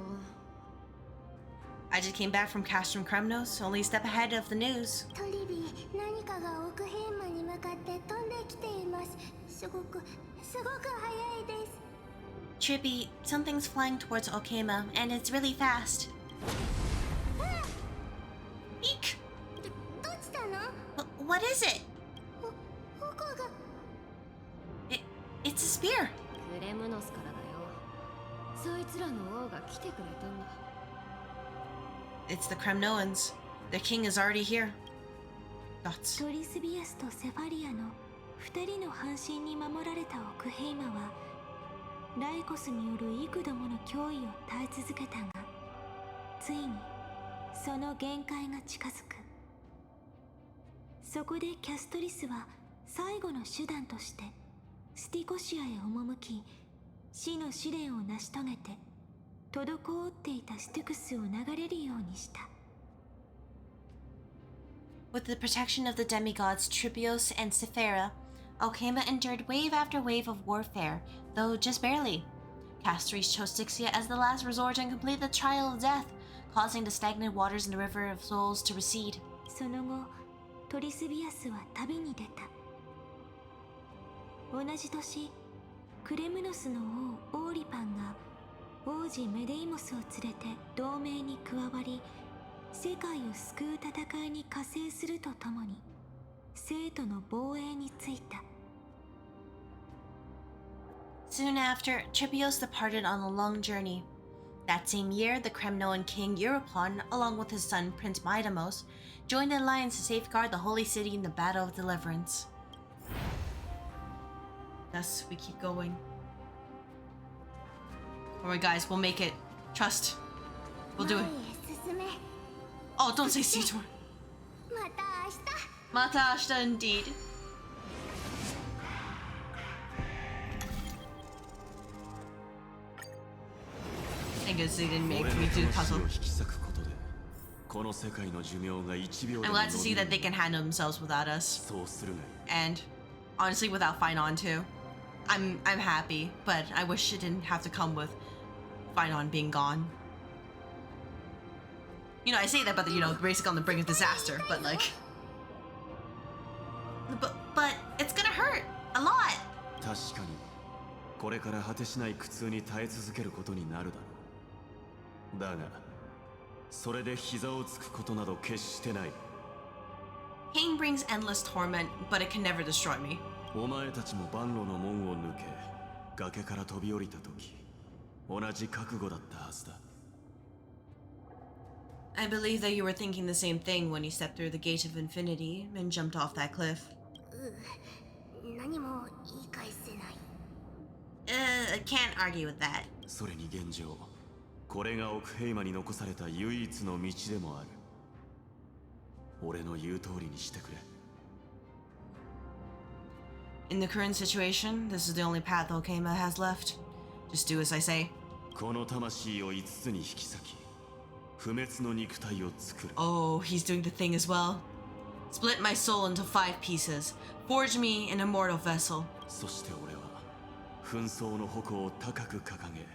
I just came back from Castrum Kremnos, only a step ahead of the news. トリビー、何かが奥平魔に向かって飛んできています。すごく早いです。Trippy, something's flying towards Okema, and it's really fast. Eek! どうしたの？ What is it? 矛が。It's a spear. クレムノスからだよ。そいつらの王が来てくれたんだ。It's the Kremnoans. Their king is already here. Dots. トリスビアスとセファリアの2人の半身に守られた奥平魔はライコスによる幾度もの脅威を耐え続けたが、ついにその限界が近づく。そこでキャストリスは最後の手段としてスティコシアへ赴き、死の試練を成し遂げて滞っていたスティクスを流れるようにした。With the protection of the demigods Tripios and Sephira, Okema endured wave after wave of warfare, though just barely. Castries chose Styxia as the last resort and complete the trial of death, causing the stagnant waters in the River of Souls to recede. その後、トリスビアスは旅に出た。同じ年、クレムノスの王オーリパンが王子メデイモスを連れて同盟に加わり、世界を救う戦いに加勢するとともに生徒の防衛についた。Soon after, Tripios departed on a long journey. That same year, the Kremnoan king Europon, along with his son Prince Maidamos, joined the alliance to safeguard the holy city in the Battle of Deliverance. Thus, we keep going. Alright guys, we'll make it. Trust. We'll do it. Oh, don't say Seator. Mata ashita indeed. Thank goodness they didn't make me do the puzzle. I'm glad to see that they can handle themselves without us. And honestly, without Finon too. I'm happy, but I wish it didn't have to come with Finon being gone. You know, I say that, but you know, basically on the brink of disaster, but like... But it's gonna hurt a lot. 確かにこれから果てしない苦痛に耐え続けることになるだろう。だがそれで膝をつくことなど決してない。 Pain brings endless torment, but it can never destroy me. お前たちも万路の門を抜け崖から飛び降りた時同じ覚悟だったはずだ。 I believe that you were thinking the same thing when you stepped through the gate of infinity and jumped off that cliff. 何も言い返せない。I can't argue with that. それに現状これが奥平魔に残された唯一の道でもある。俺の言う通りにしてくれ。 In the current situation, this is the only path Okema has left. Just do as I say. この魂を5つに引き裂き不滅の肉体を作る。 Oh, he's doing the thing as well. Split my soul into 5 pieces. Forge me an immortal vessel. そして俺は紛争の矛を高く掲げ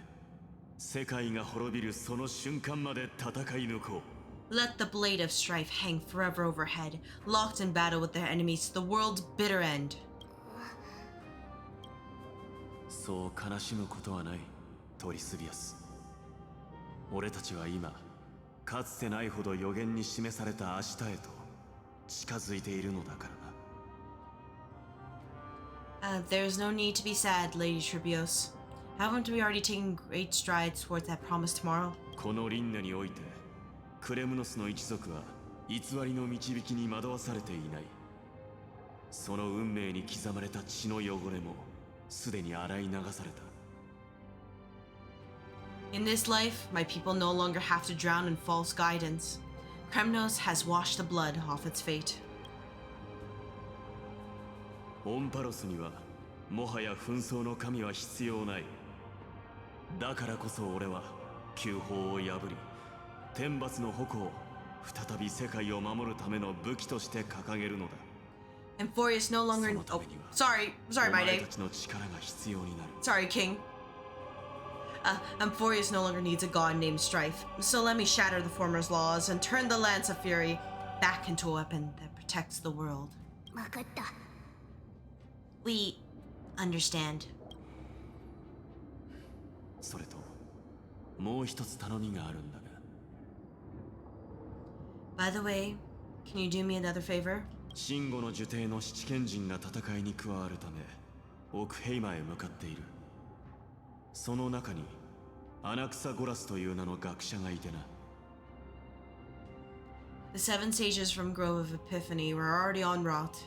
世界が滅びるその瞬間まで戦い抜こう。 Let the blade of strife hang forever overhead, locked in battle with their enemies to the world's bitter end. そう悲しむことはない、トリスビアス。俺たちは今かつてないほど予言に示された明日へと近づいているのだからな。There's no need to be sad, Lady Tribios. Haven't we already taken great strides towards that promise tomorrow? この輪廻においてクレムノスの一族は偽りの導きに惑わされていない。その運命に刻まれた血の汚れもすでに洗い流された。 In this life, my people no longer have to drown in false guidance. Kremnos has washed the blood off its fate. オンパロスにはもはや紛争の神は必要ない。だからこそ俺は旧法を破り天罰の矛を再び世界を守るための武器として掲げるのだ。 Amphorius no longer. Oh, sorry, my day. お前たちの力が必要になる。 Sorry, King. Amphorius no longer needs a god named Strife, so let me shatter the former's laws and turn the Lance of Fury back into a weapon that protects the world. わかった。 We understand. それともう一つ頼みがあるんだが。 By the way, can you do me another favor? シンゴの呪帝の七賢人が戦いに加わるためオクヘイマへ向かっている。その中にアナクサゴラスという名の学者がいてな。 The 7 sages from Grove of Epiphany were already en route.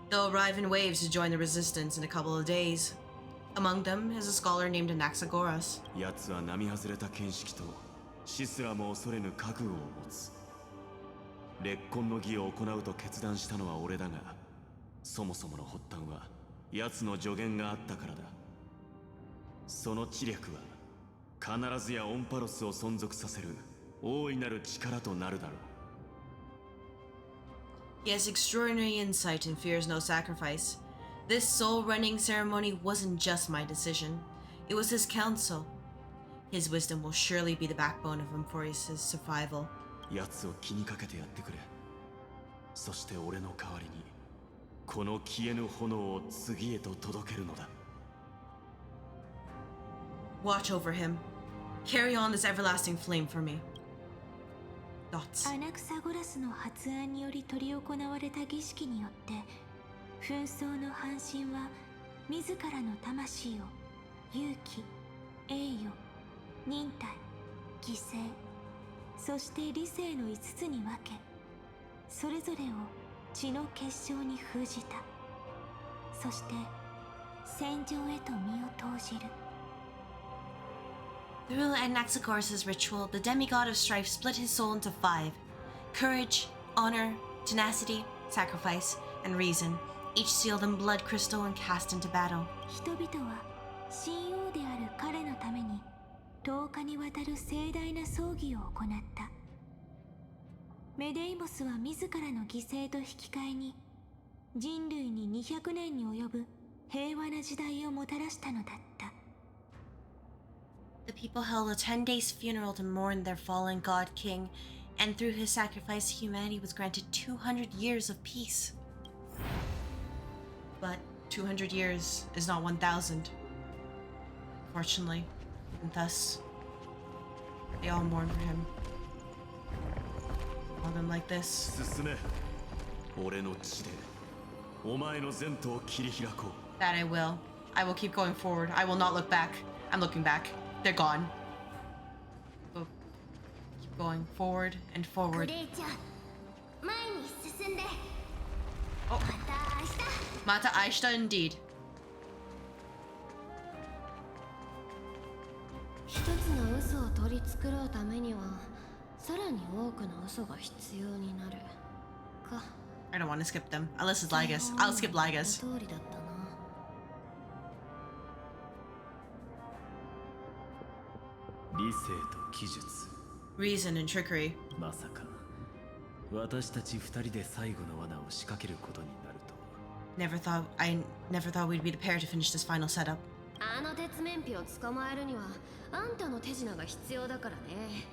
They'll arrive in waves to join the resistance in a couple of days. Among them is a scholar named Anaxagoras. 奴は並外れた見識と死すらも恐れぬ覚悟を持つ。烈魂の儀を行うと決断したのは俺だが、そもそもの発端は奴の助言があったからだ。その知略は必ずやオンパロスを存続させる大いなる力となるだろう。 He has extraordinary insight and fears no sacrifice. This soul-rending ceremony wasn't just my decision. It was his counsel. His wisdom will surely be the backbone of Amphorius' survival. 奴を気にかけてやってくれ。そして俺の代わりにこの消えぬ炎を次へと届けるのだ。 Watch over him. Carry on this everlasting flame for me. Dots. アナクサゴラスの発案により執り行われた儀式によって紛争の半身は自らの魂を勇気、栄誉、忍耐、犠牲、そして理性の5つに分け、それぞれを血の結晶に封じた。そして戦場へと身を投じる。 Through Anaxagoras' ritual, the demigod of strife split his soul into 5. Courage, honor, tenacity, sacrifice, and reason, each sealed in blood crystal and cast into battle. 人々は神王である彼のために10日にわたる盛大な葬儀を行った。メデイモスは自らの犠牲と引き換えに人類に200年に及ぶ平和な時代をもたらしたのだった。 The people held a 10 days funeral to mourn their fallen god king, and through his sacrifice, humanity was granted 200 years of peace. But 200 years is not 1,000. Fortunately, and thus, they all mourn for him. All them like this. 進め。俺の血でお前の前途を切り開こう。 That I will. I will keep going forward. I will not look back. I'm looking back. They're gone. But keep going forward and forward. クレイちゃん、前に進んで。 Oh. また明日。 Mata Aishta indeed. 一つの嘘を取り繕うためにはさらに多くの嘘が必要になるか。 I don't want to skip them. Unless it's Ligas. I'll skip Ligas. 通りだったな。理性と技術。 Reason and trickery. まさか私たち二人で最後の罠を仕掛けることになると。I never thought we'd be the pair to finish this final setup. あの鉄面皮を捕まえるにはあんたの手品が必要だからね。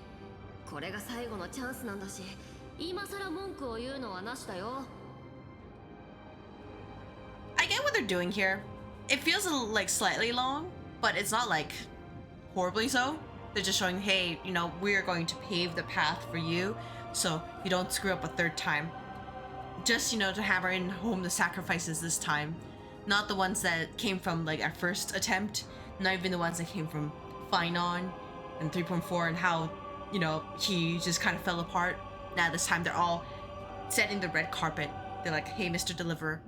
これが最後のチャンスなんだし、今さら文句を言うのはなしだよ。 I get what they're doing here. It feels like slightly long, but it's not like horribly so. They're just showing, hey, you know, we're going to pave the path for you, so you don't screw up a third time. Just, you know, to hammer in home the sacrifices this time. Not the ones that came from like our first attempt, not even the ones that came from Finon and 3.4 and how, you know, he just kind of fell apart. Now this time they're all setting the red carpet. They're like, hey, Mr. Deliverer,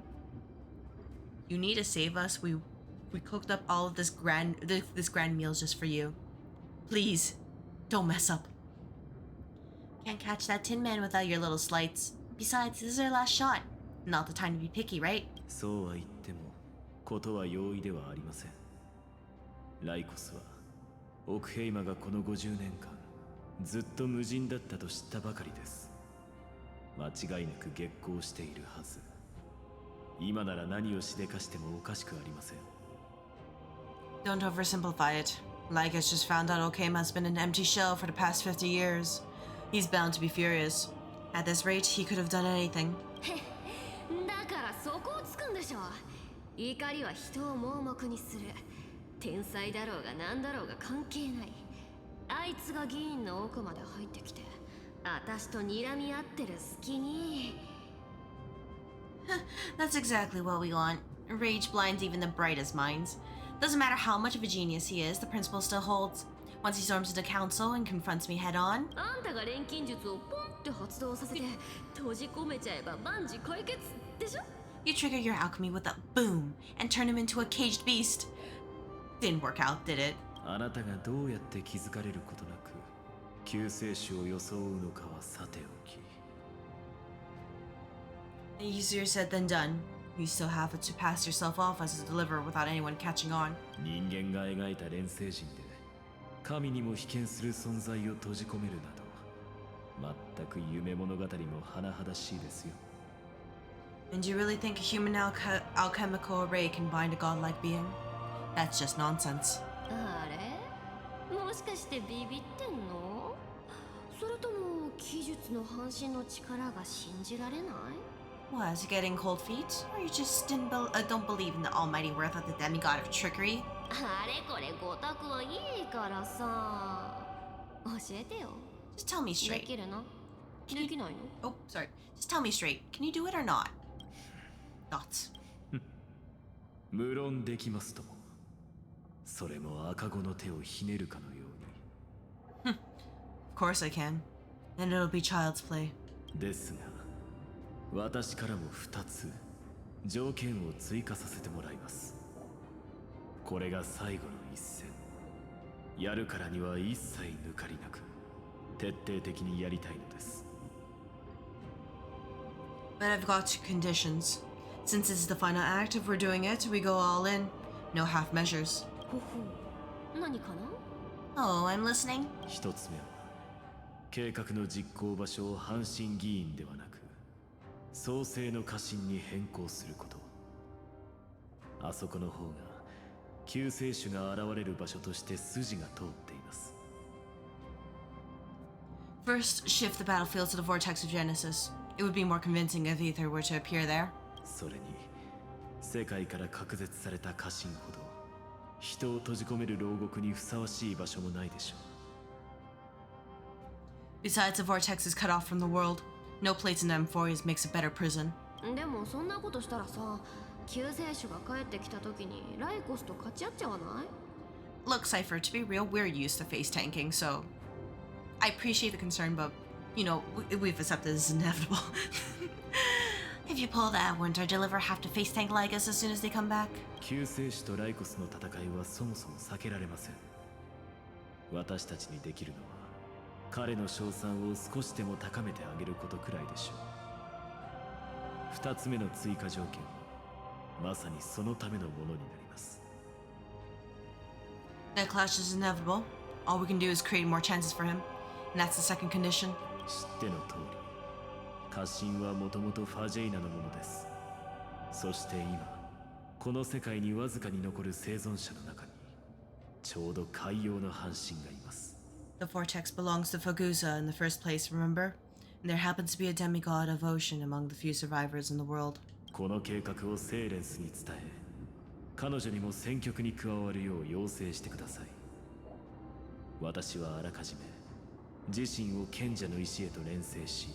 you need to save us. We cooked up all of this grand meals just for you. Please, don't mess up. Can't catch that Tin Man without your little slights. Besides, this is our last shot. Not the time to be picky, right? そうは言ってもことは容易ではありません。ライコスはオクヘイマがこの50年間ずっと無人だったと知ったばかりです。間違いなく激高しているはず。今なら何をしでかしてもおかしくありません。Don't oversimplify it. Lycus just found out Okama has been an empty shell for the past 50 years. He's bound to be furious. At this rate, he could have done anything. だからそこをつくんでしょ。怒りは人を盲目にする。天才だろうが何だろうが関係ない。あいつが議員の奥まで入ってきて、私と睨み合ってる隙に。That's exactly what we want. Rage blinds even the brightest minds. Doesn't matter how much of a genius he is, the principle still holds. Once he storms into council and confronts me head on. あんたが錬金術をポンって発動させて閉じ込めちゃえば万事解決でしょ? You trigger your alchemy with a boom and turn him into a caged beast. Didn't work out, did it? あなたがどうやって気づかれることなく救世主を装うのかはさておき。Easier said than done. You still have to pass yourself off as a deliverer without anyone catching on. 人間が描いた錬成人で神にも被験する存在を閉じ込めるなど全く夢物語も甚だしいですよ。And you really think a human alchemical array can bind a godlike being? That's just nonsense. あれ？もしかしてビビってんの？それとも技術の半身の力が信じられない？ What, is it getting cold feet? Or you just don't believe in the almighty worth of the demigod of trickery? あれこれごたくはいいからさ。教えてよ。Just tell me straight. できるの？できないの？ Oh, sorry. Just tell me straight. Can you do it or not? Thoughts. 無論できますとも。それも赤子の手をひねるかのように。Of course I can. And it'll be child's play. ですが、私からも2つ条件を追加させてもらいます。これが最後の一戦。やるからには一切抜かりなく、徹底的にやりたいのです。But I've got two conditions. Since this is the final act, if we're doing it, we go all in. No half measures. ほほう。何かな？ Oh, I'm listening. 一つ目は、計画の実行場所を阪神議員ではなく、創世の家臣に変更すること。あそこの方が救世主が現れる場所として筋が通っています。First, shift the battlefield to the vortex of Genesis. It would be more convincing if Ether were to appear there. それに、世界から隔絶された家臣ほど人を閉じ込める牢獄にふさわしい場所もないでしょう。 Besides, the vortex is cut off from the world. No place in M4 makes a better prison. でもそんなことしたらさ、救世主が帰ってきた時にライコスと勝ち合っちゃわない？ Look, Cypher, to be real, we're used to face tanking, so I appreciate the concern, but you know, we've accepted this is inevitable. If you pull that, wouldn't our deliverer have to face tank like us as soon as they come back? 救世主とライコスの戦いはそもそも避けられません。私たちにできるのは彼の賞賛を少しでも高めてあげることくらいでしょう。二つ目の追加条件はまさにそのためのものになります。 That clash is inevitable. All we can do is create more chances for him, and that's the second condition. 知っての通り、家臣はもともとファジェイナのものです。そして今、この世界にわずかに残る生存者の中に、ちょうど海洋の半身がいます。 The vortex belongs to Fagusa in the first place, remember? And there happens to be a demigod of ocean among the few survivors in the world. この計画をセーレンスに伝え、彼女にも戦局に加わるよう要請してください。私はあらかじめ自身を賢者の石へと錬成し、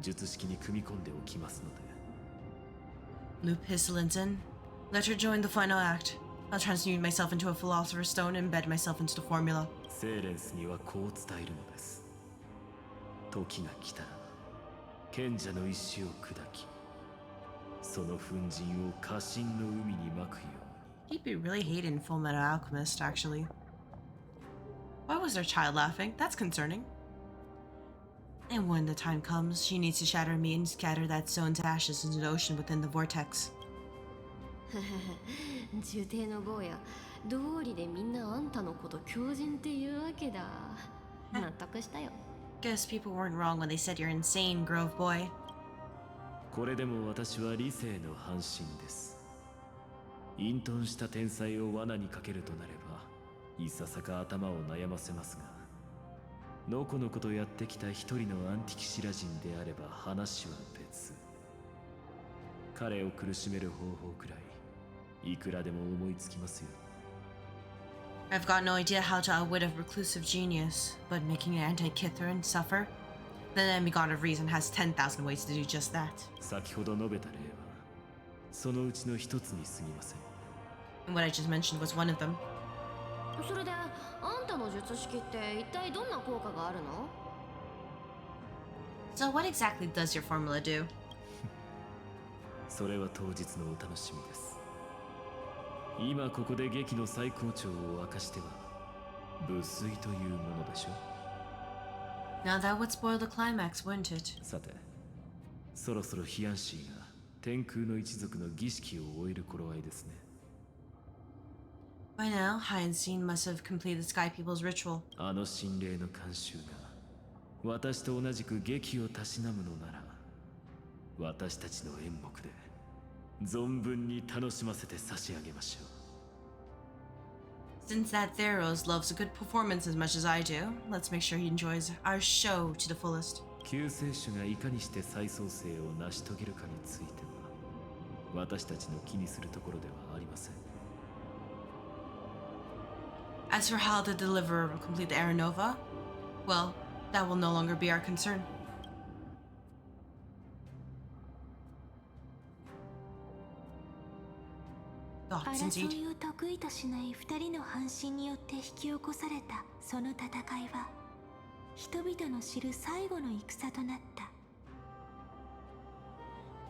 術式に組み込んでおきますので。 Loop Hisselinton, Let her join the final act. I'll transmute myself into a philosopher's stone and embed myself into the formula. セーレンスにはこう伝えるのです。時が来たら賢者の石を砕き、その粉塵を家臣の海にまくように。 He'd be really hating Full Metal Alchemist, actually. Why was their child laughing? That's concerning. And when the time comes, she needs to shatter me and scatter that stone to ashes into the ocean within the vortex. 呪帝の坊や、道理でみんなあんたのこと狂人って言うわけだ。納得したよ。Guess people weren't wrong when they said you're insane, Grove Boy. これでも私は理性の半身です。隠遁した天才を罠にかけるとなれば、いささか頭を悩ませますが、のこのことやってきた一人のアンティキシラ人であれば話は別。彼を苦しめる方法くらい、いくらでも思いつきますよ。I've got no idea how to outwit a reclusive genius, but making an anti-Kithrin suffer? The demigod of reason has 10,000 ways to do just that. 先ほど述べた例は、そのうちの一つに過ぎません。And what I just mentioned was one of them. それで、あんたの術式って一体どんな効果があるの？ So what exactly does your formula do? それは当日のお楽しみです。今ここで劇の最高潮を明かしては無粋というものでしょう。 Now that would spoil the climax, wouldn't it? さて、そろそろヒアンシーが天空の一族の儀式を終える頃合いですね。 By now, Hyacinth must have completed Sky People's ritual. あの神霊の慣習が私と同じく劇をたしなむのなら、私たちの演目で存分に楽しませて差し上げましょう。 Since that Theros loves a good performance as much as I do, let's make sure he enjoys our show to the fullest. 救世主がいかにして再創生を成し遂げるかについては、私たちの気にするところではありません。 As for how the Deliverer will complete the Aranova, well, that will no longer be our concern. Thoughts 争 indeed. いを得意としない二人の半身によって引き起こされたその戦いは、人々の知る最後の戦となった。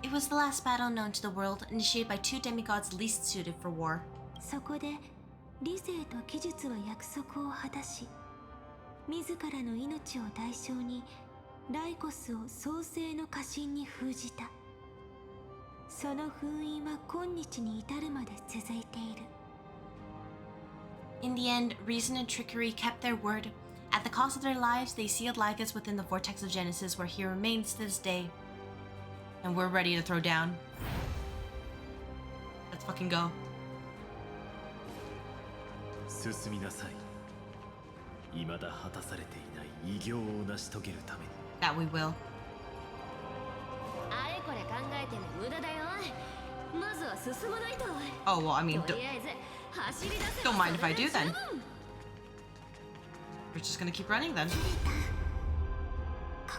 It was the last battle known to the world, initiated by two demigods least suited for war. そこで理性と技術は約束を果たし、自らの命を代償にライコスを創世の家臣に封じた。その封印は今日に至るまで続いている。 In the end, reason and trickery kept their word. At the cost of their lives, they sealed Lycus within the vortex of Genesis, where he remains to this day. And we're ready to throw down. Let's fucking go. 進みなさい。未だ果たされていない偉業を成し遂げるために。 That we will. あれこれ考えても無駄だよ。まずは進まないと。 Oh, well, I mean, とりあえず走り出せば don't mind if I do それ then. で十分。 We're just gonna keep running then. こ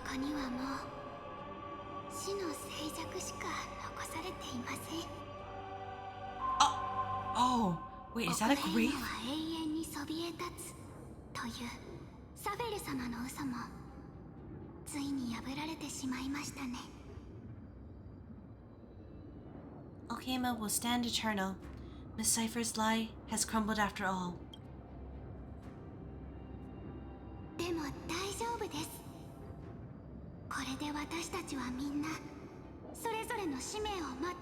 こにはもう死の静寂しか残されていません。 Oh, wait, is that a 奥 grave? のは永遠にそびえ立つというサフェル様の嘘もついに破られてしまいましたね。 Okema will stand eternal. Miss Cypher's lie has crumbled after all. でも大丈夫です。これで私たちはみんなそれぞれの使命を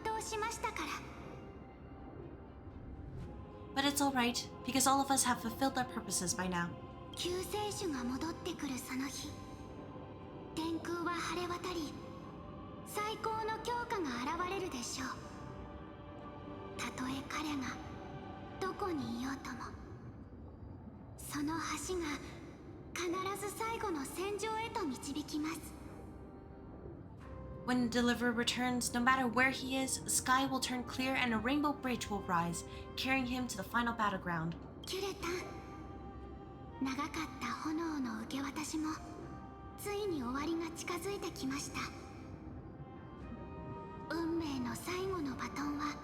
全うしましたから。 But it's alright, because all of us have fulfilled our purposes by now. 救世主が戻ってくるその日、天空は晴れ渡り、最高の強化が現れるでしょう。たとえ彼がどこにいようとも、その橋が必ず最後の戦場へと導きます。 When the Deliverer returns, no matter where he is, the sky will turn clear and a rainbow bridge will rise, carrying him to the final battleground. キュレタン、長かった炎の受け渡しもついに終わりが近づいてきました。運命の最後のバトンは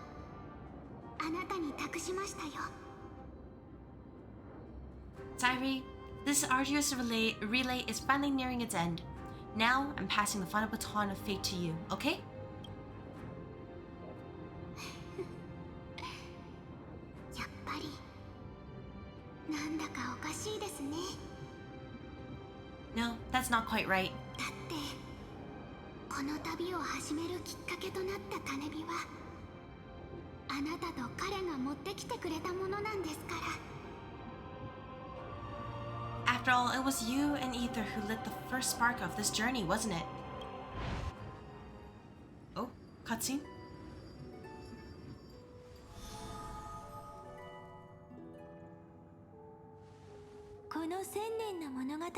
あなたに託しましたよ。 Tyree, this arduous relay is finally nearing its end. Now, I'm passing the final baton of fate to you, okay? やっぱりなんだかおかしいですね。 No, that's not quite right. だってこの旅を始めるきっかけとなった種火はあなたと彼が持ってきてくれたものなんですから。 After all, it was you and Ether who lit the first spark of this journey, wasn't it? Oh, cutscene? この千年の物語を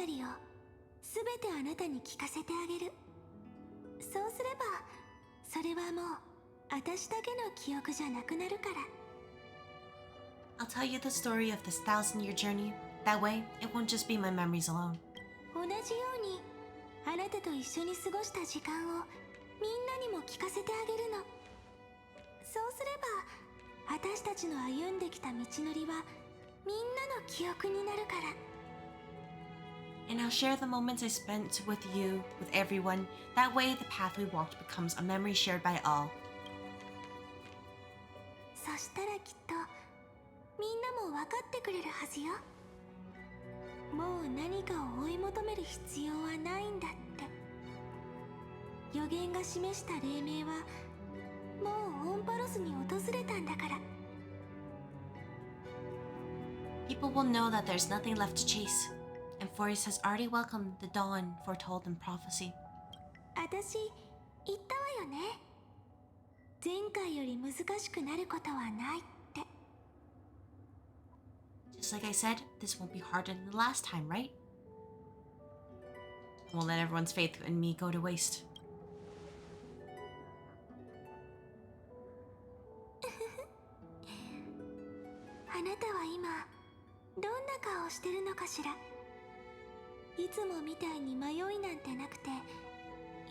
すべてあなたに聞かせてあげる。そうすればそれはもう私だけの記憶じゃなくなるから。 I'll tell you the story of this 1,000-year journey. That way, it won't just be my memories alone. 同じようにあなたと一緒に過ごした時間をみんなにも聞かせてあげるの。そうすれば私たちの歩んできた道のりはみんなの記憶になるから。 And I'll share the moments I spent with you, with everyone. That way, the path we walked becomes a memory shared by all. そしたらきっとみんなも分かってくれるはずよ。もう何かを追い求める必要はないんだって。予言が示した黎明はもうオンパロスに訪れたんだから。 People will know that there's nothing left to chase, and Forest has already welcomed the dawn foretold in prophecy. 私言ったわよね。前回より難しくなることはないって。 Just like I said, this won't be harder than the last time, right? I won't let everyone's faith in me go to waste. あなたは今どんな顔をしてるのかしら。いつもみたいに迷いなんてなくて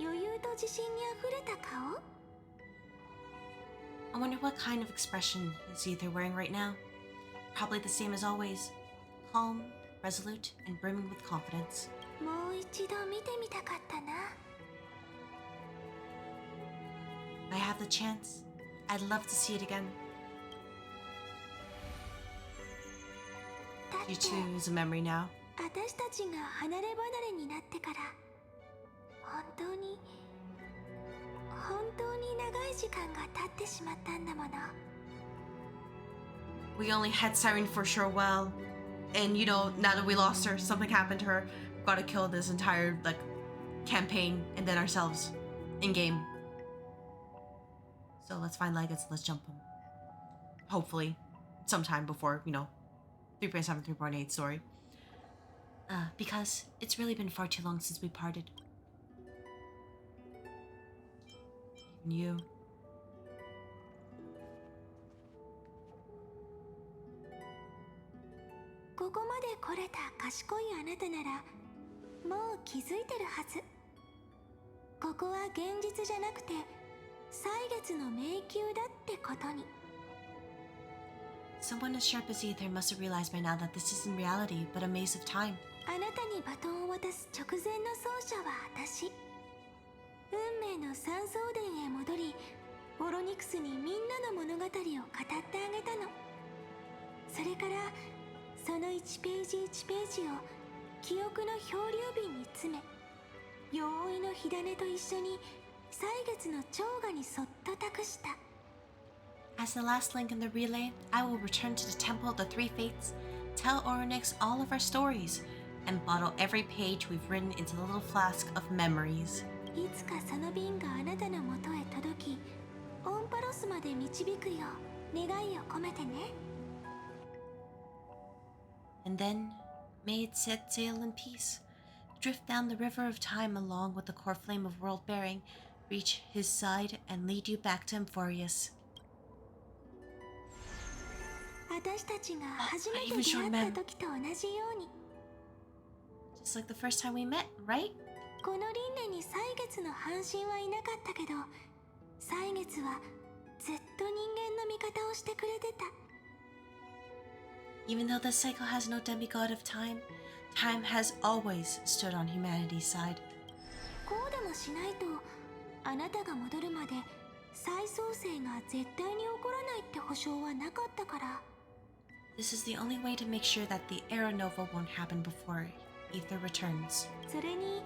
余裕と自信にあふれた顔。 I wonder what kind of expression is Ether wearing right now? Probably the same as always. Calm, resolute, and brimming with confidence. もう一度見てみたかったな。 If I have the chance, I'd love to see it again. だって You too is a memory now. 私たちが離れ離れになってから本当に長い時間が経ってしまったんだもの。 We only had Siren for sure while, and you know, now that we lost her, something happened to her. We've got to kill this entire campaign and then ourselves in game. So let's find Legates. Let's jump him. Hopefully, sometime before 3.7, 3.8 story. Because it's really been far too long since we parted. Even you. ここまで来れた賢いあなたならもう気づいてるはず。ここは現実じゃなくて歳月の迷宮だってことに。 Someone as sharp as Ether must have realized by now that this isn't reality, but a maze of time. あなたにバトンを渡す直前の奏者は私。運命の三層殿へ戻り、オロニクスにみんなの物語を語ってあげたの。それからその1ページ1ページを記憶の漂流瓶に詰め、容易の火種と一緒に歳月の蝶河にそっと託した。 As the last link in the relay, I will return to the Temple of the Three Fates, tell Oryx all of our stories, and bottle every page we've written into the little flask of memories. いつかその瓶があなたのもとへ届き、オンパロスまで導くよう願いを込めてね。 And then, may it set sail in peace, drift down the river of time along with the core flame of world bearing, reach his side and lead you back to Emphorius. 私たちが初めて出会った時と同じように。 Just like the first time we met, right? この輪廻に歳月の半身はいなかったけど、歳月はずっと人間の味方をしてくれてた。 Even though the cycle has no demigod of time, time has always stood on humanity's side. こうでもしないとあなたが戻るまで再創生が絶対に起こらないって保証はなかったから。 This is the only way to make sure that the Era Nova won't happen before Ether returns. それに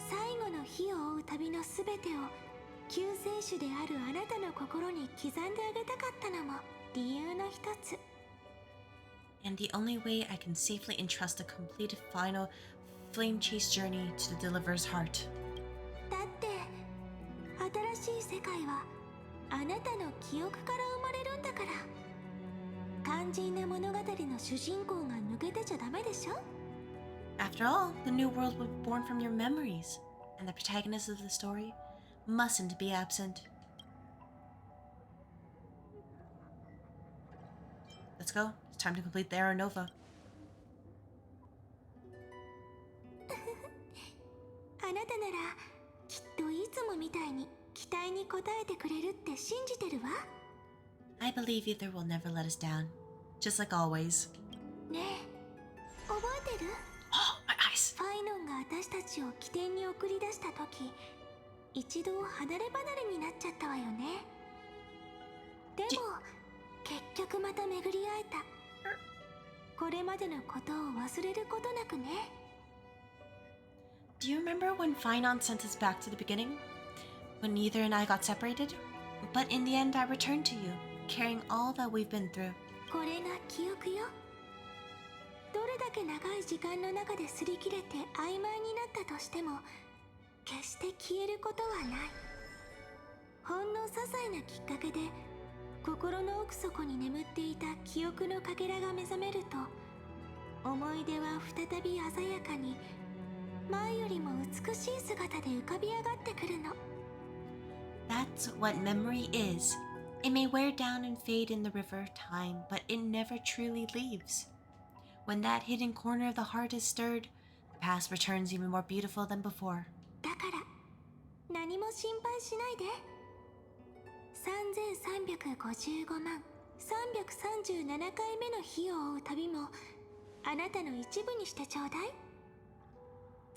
最後の火を追う旅のすべてを救世主であるあなたの心に刻んであげたかったのも理由の一つ。 And the only way I can safely entrust the completed final flame chase journey to the deliverer's heart. だって新しい世界はあなたの記憶から生まれるんだから。肝心な物語の主人公が抜けてちゃダメでしょ。 After all, the new world was born from your memories, and the protagonist of the story mustn't be absent. Let's go. It's time to complete the Era Nova. あなたならきっといつもみたいに期待に応えてくれるって信じてるわ。 I believe Ether will never let us down, just like always. ねえ、覚えてる？ Oh, my eyes! ファイノンが私たちを起点に送り出した時、一度離れ離れになっちゃったわよね。でも結局また巡り会えた。これまでのことを忘れることなくね。 Do you remember when Finon sent us back to the beginning? When Ether and I got separated? But in the end, I returned to you, carrying all that we've been through. これが記憶よ。どれだけ長い時間の中で擦り切れて曖昧になったとしても決して消えることはない。ほんの些細なきっかけで心の奥底に眠っていた記憶のかけらが目覚めると、思い出は再び鮮やかに前よりも美しい姿で浮かび上がってくるの。 That's what memory is. It may wear down and fade in the river time, but it never truly leaves. When that hidden corner of the heart is stirred, the past returns even more beautiful than before. だから何も心配しないで。3355万337回目の火を追う旅もあなたの一部にしてちょうだい。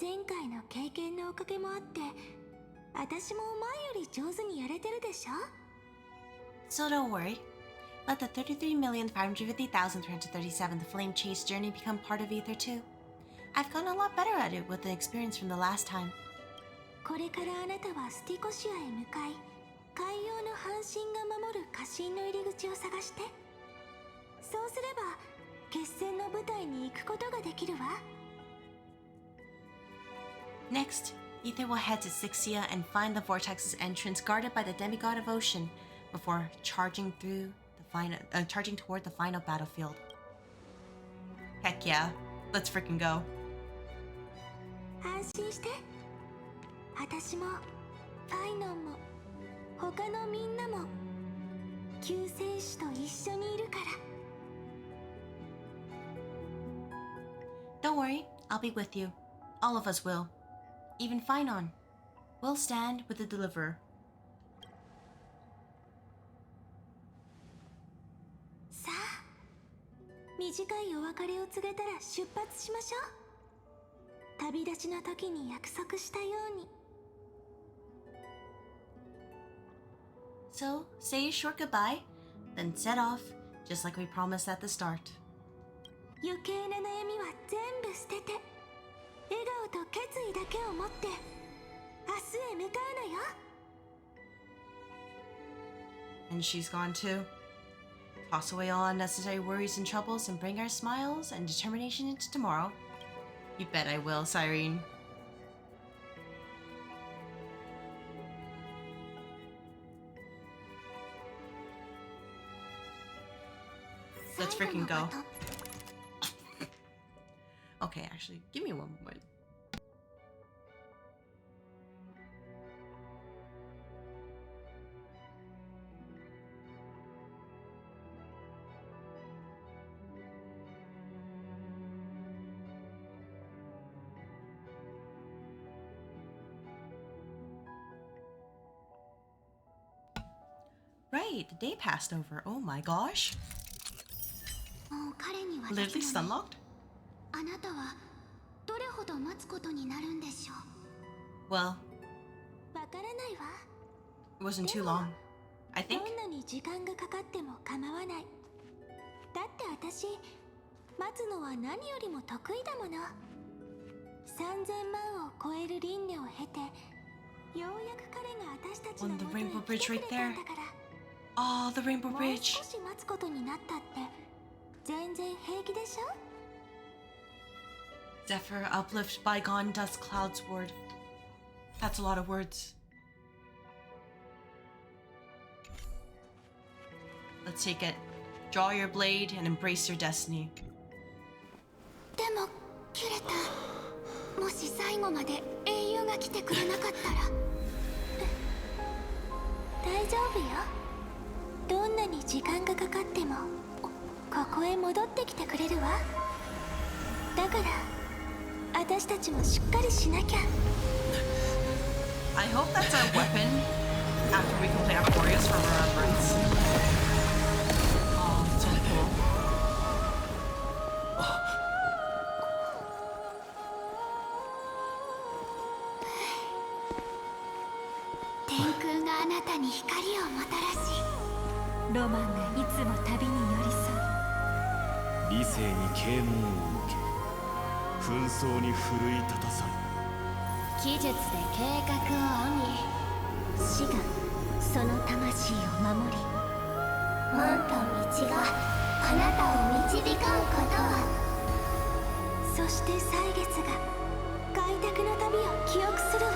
前回の経験のおかげもあって私も前より上手にやれてるでしょ。 So don't worry. Let the 33,550,337th Flame Chase journey become part of Ether too. I've gotten a lot better at it with the experience from the last time. これからあなたはスティコシアへ向かい、海洋の半神が守る家臣の入り口を探して。そうすれば決戦の舞台に行くことができるわ。 Next, Ether will head to Sixia and find the Vortex's entrance guarded by the demigod of ocean before charging toward the final battlefield. Heck yeah, let's freaking go. 安心して。私もファイノンも他のみんなも救世主と一緒にいるから。 Don't worry, I'll be with you. All of us will. Even Finon. We'll stand with the Deliverer. さあ、短いお別れを告げたら出発しましょう。旅立ちの時に約束したように。 So, say a short goodbye, then set off, just like we promised at the start. 余計な悩みは全部捨てて、笑顔と決意だけを持って明日へ向かうのよ。 And she's gone too. Toss away all unnecessary worries and troubles and bring our smiles and determination into tomorrow. You bet I will, Cyrene. Let's freaking go. Okay, actually, give me one moment. Right, right, the day passed over. Oh my gosh. もう彼には Literally stunlocked? あなたはどれほど待つことになるんでしょう。 Well, わからないわ。 it wasn't too long. I think. どんなに時間がかかっても構わない。だって私、待つのは何よりも得意だもの。3000万を超える輪廻を経て、ようやく彼が私たちの On the 元へ Rainbow 来て Bridge くれ right た there. んだから。 Oh, the Rainbow もう Bridge. 少し待つことになったって全然平気でしょ。 Zephyr, uplift bygone dust clouds ward. That's a lot of words. Let's take it. Draw your blade and embrace your destiny. でもキュレタ、もし最後まで英雄が来てくれなかったら大丈夫よ。どんなに時間がかかってもここへ戻ってきてくれるわ。だから私たちもしっかりしなきゃ。 I hope that's our weapon after we complete our Warriors for Remembrance. Oh, so cool. 天空があなたに光をもたらし、ロマンがいつも旅に寄り添う。理性に啓蒙を受け紛争に奮い立たされ、技術で計画を編み、死がその魂を守り、門と道があなたを導かんことを。そして歳月が開拓の旅を記憶するわ。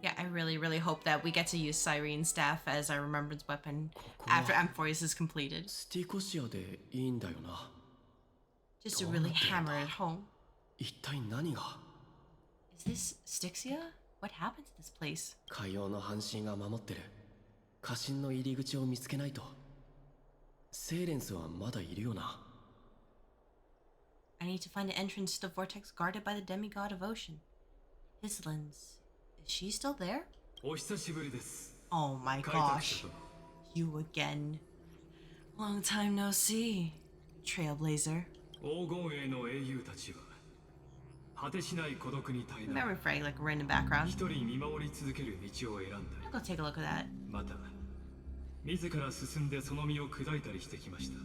Yeah, I really hope that we get to use Cyrene's staff as our remembrance weapon after Amphorius is completed. スティコシアでいいんだよな。 Just to really hammer it home. 一体何が？ Is this Styxia? What happened to this place? 海洋の半神が守ってる家臣の入り口を見つけないと。セイレンスはまだいるよな。 I need to find an entrance to the vortex guarded by the demigod of ocean. Hislins. Is she still there? お久しぶりです。 Oh my gosh. You again. Long time no see. Trailblazer. 黄金栄の英雄たちは果てしない孤独に耐えなが Remember ら Frey, like random background. 一人見守り続ける道を選んだ I'll go take a look at that. り、また自ら進んでその身を砕いたりしてきました。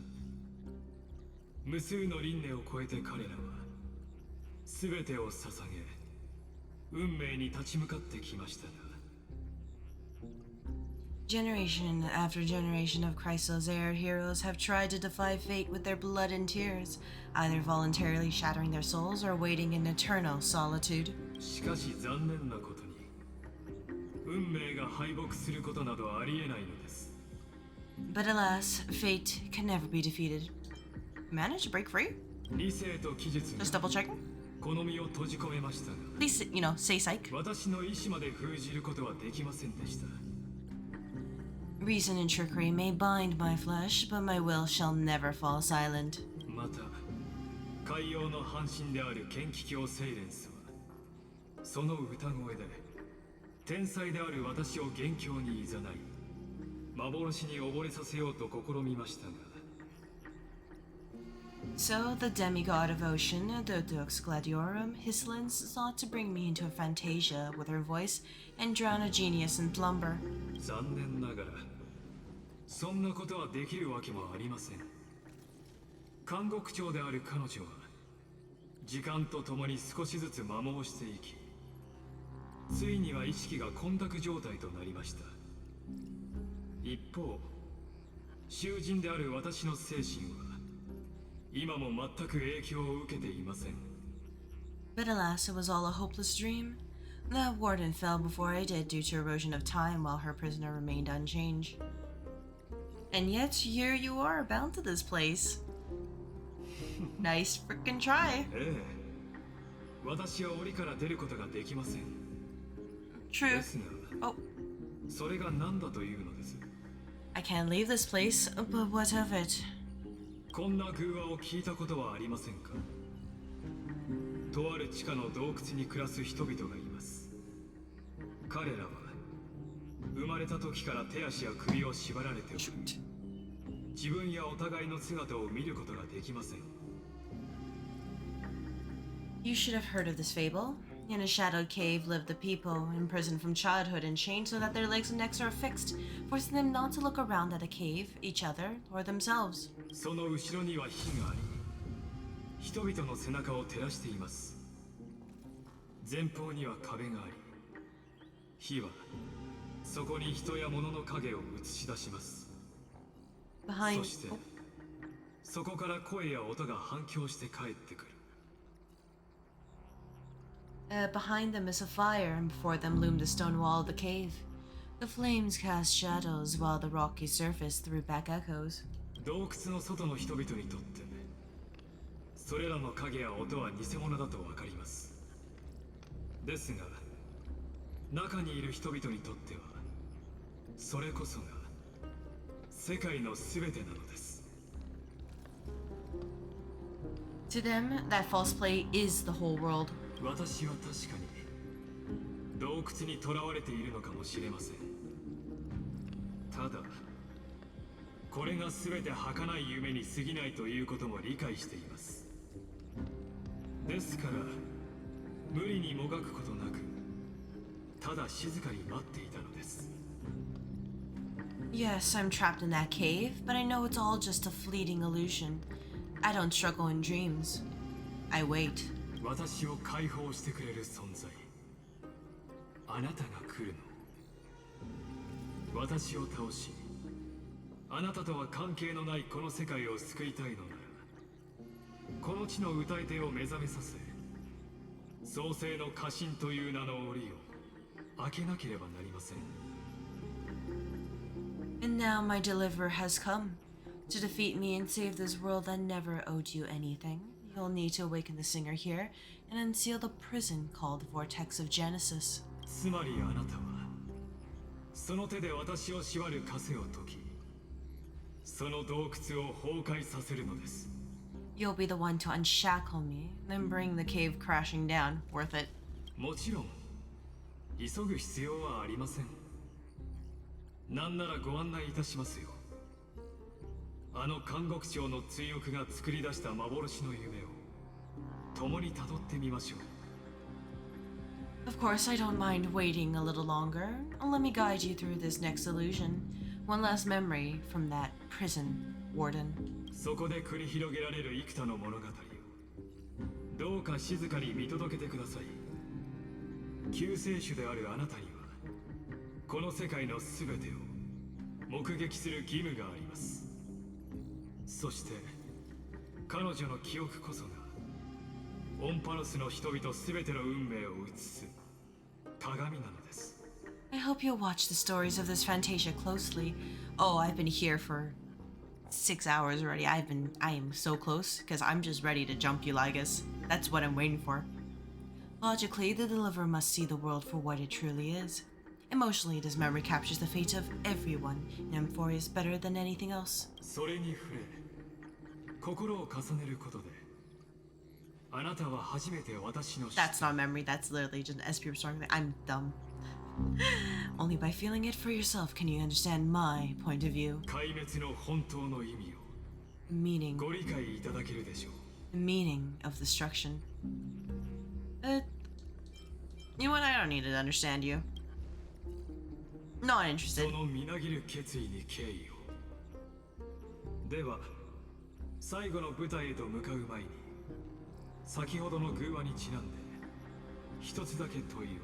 無数の輪廻を超えて彼らは全てを捧げ運命に立ち向かってきましたが、 Generation after generation of CrystalAether heroes have tried to defy fate with their blood and tears, either voluntarily shattering their souls or waiting in eternal solitude. しかし残念なことに運命が敗北することなどありえないのです。 But alas, fate can never be defeated. Managed to break free? 理性と技術 Just が double checking. この身を閉じ込めましたが、 Please, say psych. 私の意志まで封じることはできませんでした。 Reason and trickery may bind my flesh, but my will shall never fall silent. また海洋の半身である剣気境セイレンスはその歌声で天才である私を元凶にいざない幻に溺れさせようと試みましたが、 So the demigod of ocean, the Dux Gladiorum, Hislins, sought to bring me into a fantasia with her voice and drown a genius in slumber. 残念ながらそんなことはできるわけもありません。監獄長である彼女は時間とともに少しずつ摩耗していき、ついには意識が混濁状態となりました。一方、囚人である私の精神は今も全く影響を受けていません。 But alas, it was all a hopeless dream. The warden fell before I did due to erosion of time while her prisoner remained unchanged. And yet, here you are, bound to this place. Nice frickin' try. ええ、私は檻から出ることができません。 True. ですが、 Oh, それが何だというのです。I can't leave this place, but what of it? こんな偶話を聞いたことはありませんか？とある地下の洞窟に暮らす人々がいます。彼らは生まれた時から手足や首を縛られており、自分やお互いの姿を見ることができません。You should have heard of this fable. In a shadowed cave live the people, imprisoned from childhood and chained so that their legs and necks are fixed, forcing them not to look around at a cave, each other, or themselves. その後ろには火があり、人々の背中を照らしています。前方には壁があり、火はそこに人や物の影を映し出します。そしてそこから声や音が反響して帰ってくる。Behind them is a fire, and before them loomed the stone wall of the cave. The flames cast shadows, while the rocky surface threw back echoes. 洞窟の外の人々にとって、それらの影や音は偽物だとわかります。ですが、中にいる人々にとっては、それこそが世界のすべてなのです。To them, that false play is the whole world. 私は確かに洞窟に囚われているのかもしれません。ただ、これが全て儚い夢に過ぎないということも理解しています。ですから、無理にもがくことなく、ただ静かに待っていたのです。Yes, I'm trapped in that cave, but I know it's all just a fleeting illusion. I don't struggle in dreams. I wait. 私を解放してくれる存在。あなたが来るの。私を倒し、あなたとは関係のないこの世界を救いたいのなら、この地の歌い手を目覚めさせ、創世の家臣という名の檻を開けなければなりません。And now my deliverer has come. To defeat me and save this world that never owed you anything, you'll need to awaken the singer here and unseal the prison called Vortex of Genesis. つまりあなたは、その手で私を縛る枷を解き、その洞窟を崩壊させるのです。You'll be the one to unshackle me, then bring the cave crashing down. Worth it. もちろん、急ぐ必要はありません。なんならご案内いたしますよ。あの監獄長の追憶が作り出した幻の夢を共に辿ってみましょう。Of course, I don't mind waiting a little longer. Let me guide you through this next illusion. One last memory from that prison warden. そこで繰り広げられる幾多の物語をどうか静かに見届けてください。救世主であるあなたにはこの世界のすべてを目撃する義務があります。そして彼女の記憶こそがオンパロスの人々すべての運命を映す鏡なのです。I hope you'll watch the stories of this Fantasia closely. Oh, I've been here for 6 hours already. I am so close because I'm just ready to jump you, Ligus. That's what I'm waiting for. Logically, the deliverer must see the world for what it truly is. Emotionally, this memory captures the fate of everyone in Amphorius better than anything else. それに触れ、心を重ねることで、あなたは初めて私の。That's not memory. That's literally just an SP restoring thing. I'm dumb. Only by feeling it for yourself can you understand my point of view. 壊滅の本当の意味を Meaning. ご理解いただけるでしょう。The meaning of destruction. You know what? I don't need to understand you. Not interested. そのみなぎる決意に敬意を。では、最後の舞台へと向かう前に、先ほどの偶話にちなんで、一つだけ問いを。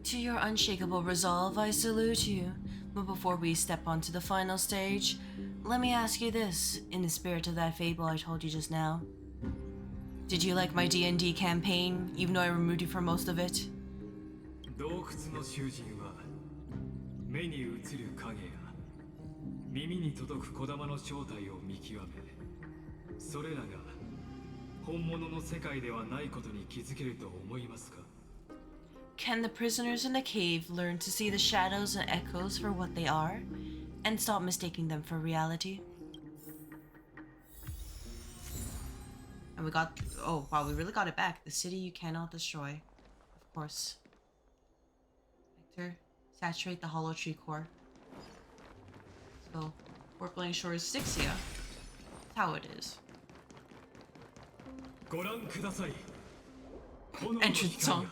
To your unshakable resolve, I salute you. But before we step onto the final stage, let me ask you this, in the spirit of that fable I told you just now. Did you like my D&D campaign, even though I removed you from most of it? 洞窟の囚人は目に映る影や耳に届く小玉の正体を見極め、それらが本物の世界ではないことに気づけると思いますか？ Can the prisoners in the cave learn to see the shadows and echoes for what they are, and stop mistaking them for reality? And we got, oh wow, we really got it back. The city you cannot destroy. Of course. Vector, saturate the hollow tree core. So, Warpling Shores Styxia. That's how it is. Entrance song.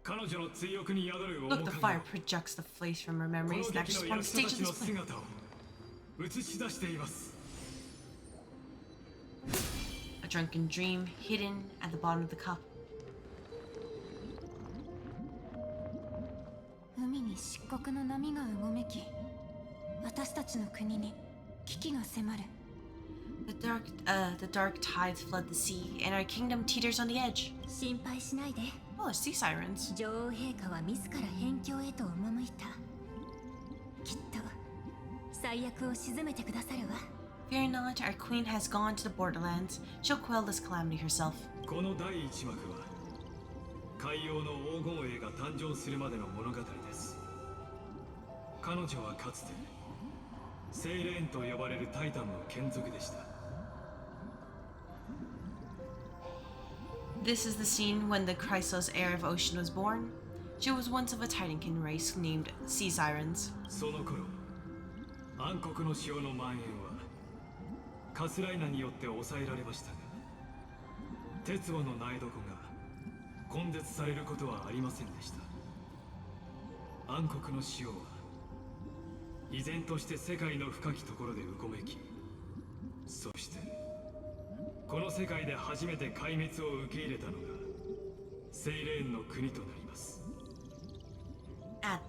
Look, the fire projects the face from her memories that just one stage of this play. A drunken dream hidden at the bottom of the cup. 海に漆黒の波がうごめき、私たちの国に危機が迫る。The dark tides flood the sea, and our kingdom teeters on the edge. 心配しないで。Oh, sea sirens. 女王陛下は自ら辺境へと赴いた。きっと最悪を鎮めてくださるわ。Fear not, our queen has gone to the borderlands. She'll quell this calamity herself. この第一幕は海洋の黄金栄が誕生するまでの物語です。彼女はかつてセイレーンと呼ばれるタイタンの眷属でした。This is the scene when the Chrysos heir of Ocean was born. She was once of a Titankin race named Sea Sirens. その頃、暗黒の潮の蔓延はカスライナによって抑えられましたが、鉄壺の苗床が根絶されることはありませんでした。暗黒の潮は依然として世界の深きところでうごめき、そしてこの世界で初めて壊滅を受け入れたのがセイレーンの国となります。At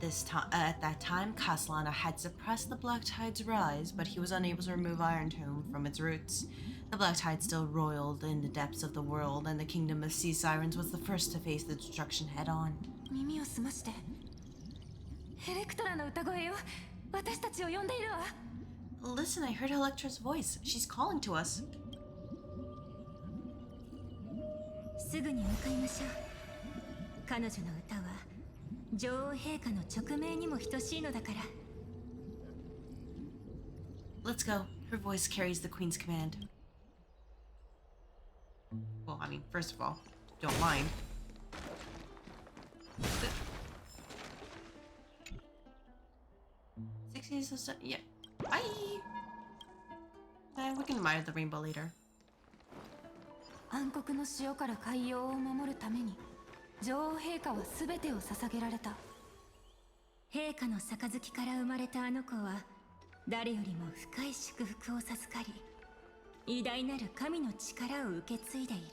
that time, Caslana had suppressed the Black Tide's rise, but he was unable to remove Iron Tomb from its roots. The Black Tide still roiled in the depths of the world, and the kingdom of Sea Sirens was the first to face the destruction head-on. 耳を澄まして。エレクトラの歌声よ。私たちを呼んでいるわ。Listen, I heard Electra's voice. She's calling to us. すぐに向かいましょう。彼女の歌は女王陛下の勅命にも等しいのだから。Let's go. Her voice carries the Queen's command. Well, I mean, first of all, don't mind. Yeah. Bye! We can admire the rainbow later. 暗黒の潮から海洋を守るために女王陛下は全てを捧げられた。陛下の杯から生まれたあの子は誰よりも深い祝福を授かり、偉大なる神の力を受け継いでいる。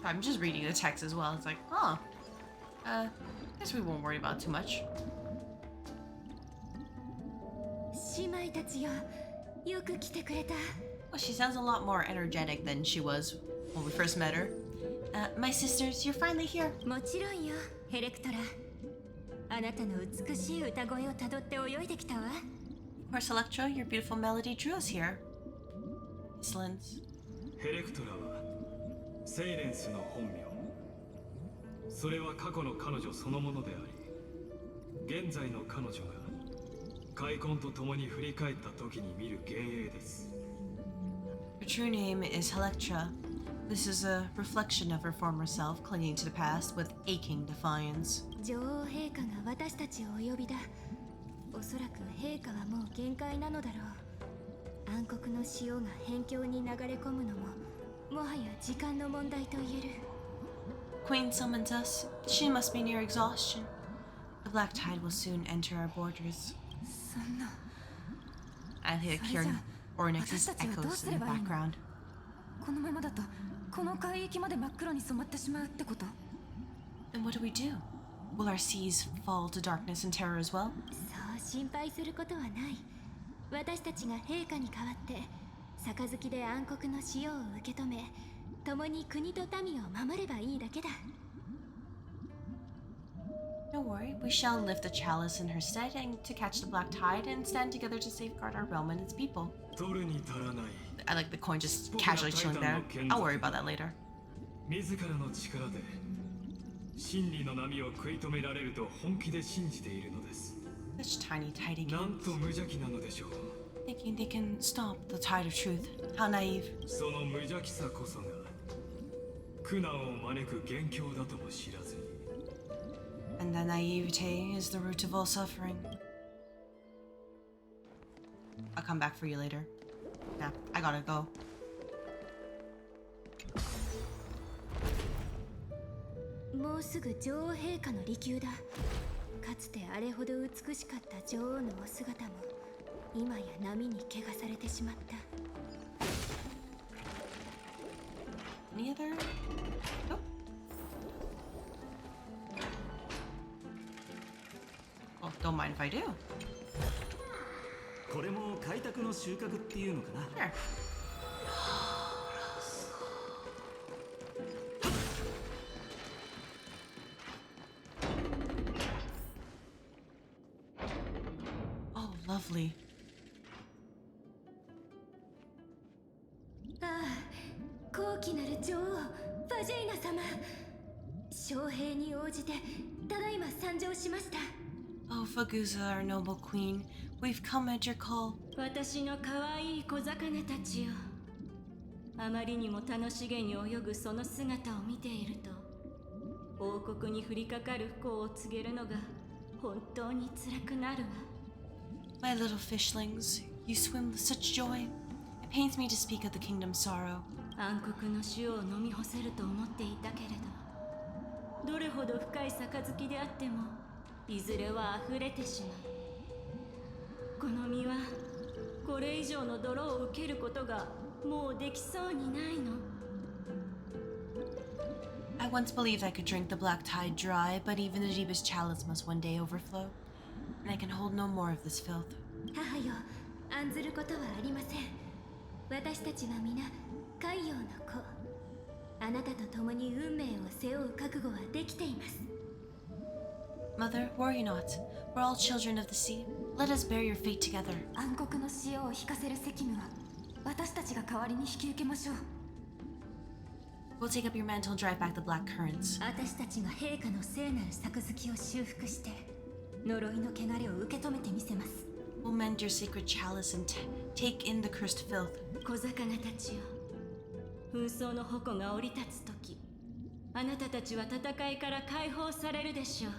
I'm just reading the text as well. It's like, huh. Guess we won't worry about it too much. 姉妹たちよ、よく来てくれた。Well, she sounds a lot more energetic than she was when we first met her. My sisters, you're finally here. もちろんよ、エレクトラ。あなたの美しい歌声をたどって泳いできたわ。Of course, Electro, your beautiful melody drew us here. Excellence. エレクトラはセイレンスの本名。それは過去の彼女そのものであり、現在の彼女が開墾と共に振り返った時に見る幻影です。Her true name is Electra. This is a reflection of her former self clinging to the past with aching defiance. 女王陛下が私たちをお呼びだ。おそらく陛下はもう限界なのだろう。暗黒の潮が辺境に流れ込むのももはや時間の問題と言える。Queen summons us. She must be near exhaustion. The black tide will soon enter our borders. そんな。I hear Kieran Ornix's echoes in the background. このままだとこの海域まで真っ黒に染まってしまうってこと？ Then what do we do? Will our seas fall to darkness and terror as well? そう心配することはない。私たちが陛下に代わって杯で暗黒の潮を受け止め、共に国と民を守ればいいだけだ。Don't worry, we shall lift the chalice in her stead and to catch the black tide and stand together to safeguard our realm and its people. I like the coin just casually chilling there. I'll worry about that later. 自らの力で真理の波を食い止められると本気で信じているのです。 Such tiny kids. なんと無邪気なのでしょう。 Thinking they can stop the tide of truth. How naive. その無邪気さこそが苦難を招く元凶だとも知らずに。 And that naivete is the root of all suffering. I'll come back for you later. Nah, I gotta go. もうすぐ女王陛下の離宮だ。かつてあれほど美しかった女王のお姿も今や波に汚されてしまった。 Any other? Nope. Well, don't mind if I do. これも開拓の収穫っていうのかな。 Sure. Oh, lovely. ああ、高貴なる女王ファジェイナ様。招聘に応じてただいま参上しました。 Oh, Faguza, our noble queen, we've come at your call. 私の可愛い小魚たちよ。あまりにも楽しげに泳ぐその姿を見ていると、王国に降りかかる不幸を告げるのが本当に辛くなるわ。 My little fishlings, you swim with such joy. It pains me to speak of the kingdom's sorrow. 暗黒の死を飲み干せると思っていたけれど、どれほど深い杯であってもいずれは溢れてしまう。この身はこれ以上の泥を受けることがもうできそうにないの。 I once believed I could drink the black tide dry, but even the deepest chalice must one day overflow, and I can hold no more of this filth. 母よ、案ずることはありません。私たちは皆海洋の子。あなたと共に運命を背負う覚悟はできています。 Mother, worry not. We're all children of the sea. Let us bear your fate together. 暗黒の潮を引かせる責務は私たちが代わりに引き受けましょう。 We'll take up your mantle and drive back the black currents. 私たちが陛下の聖なる杯を修復して呪いの汚れを受け止めてみせます。 We'll mend your sacred chalice and take in the cursed filth. 小魚たちよ、紛争の矛が降り立つ時、あなたたちは戦いから解放されるでしょう。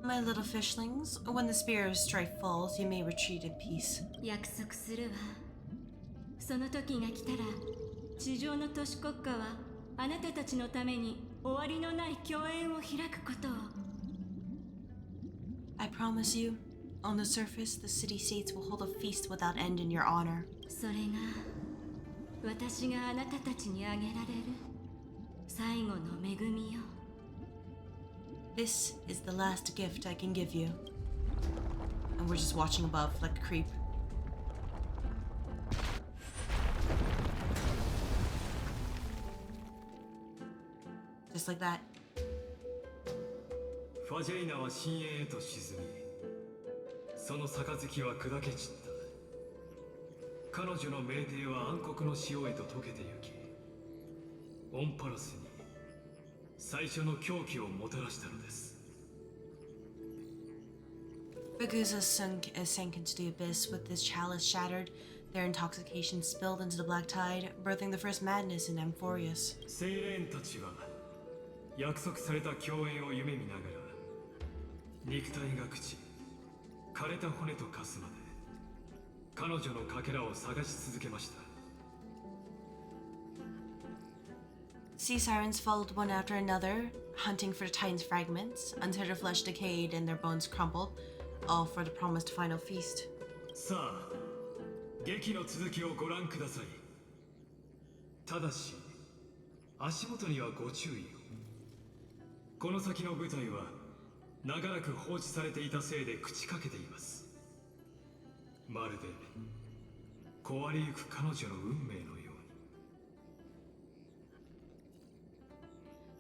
My little fishlings, when the spear of strife falls, you may retreat in peace. 約束するわ。その時が来たら、地上の都市国家はあなたたちのために終わりのない共演を開くことを。 I promise you, on the surface, the city-states will hold a feast without end in your honor. それが私があなたたちにあげられる最後の恵みよ。 This is the last gift I can give you. And we're just watching above like a creep. Just like that. ファジェイナは深淵へと沈み、その杯は砕け散った。彼女の命帝は暗黒の潮へと溶けてゆき、オンパラスに最初の狂気をもたらしたのです。 Ragusa sank into the abyss with this chalice shattered, their intoxication spilled into the black tide, birthing the first madness in Amphorius. セイレーンたちは約束された共演を夢見ながら、肉体が朽ち、枯れた骨と化すまで彼女のかけらを探し続けました。 Sea sirens followed one after another, hunting for the Titan's fragments, until their flesh decayed and their bones crumbled, all for the promised final feast. さあ、劇の続きをご覧ください。ただし、足元にはご注意を。この先の舞台は長らく放置されていたせいで朽ちかけています。まるで壊れゆく彼女の運命のよ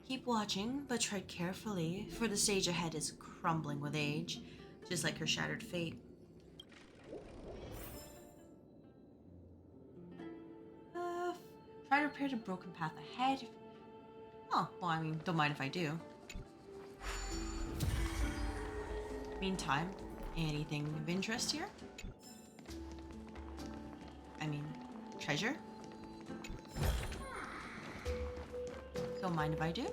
うに。 Keep watching, but tread carefully, for the stage ahead is crumbling with age, just like her shattered fate. Try to repair the broken path ahead. Oh, well, I mean, don't mind if I do. Meantime, anything of interest here? I mean, treasure? Don't mind if I do.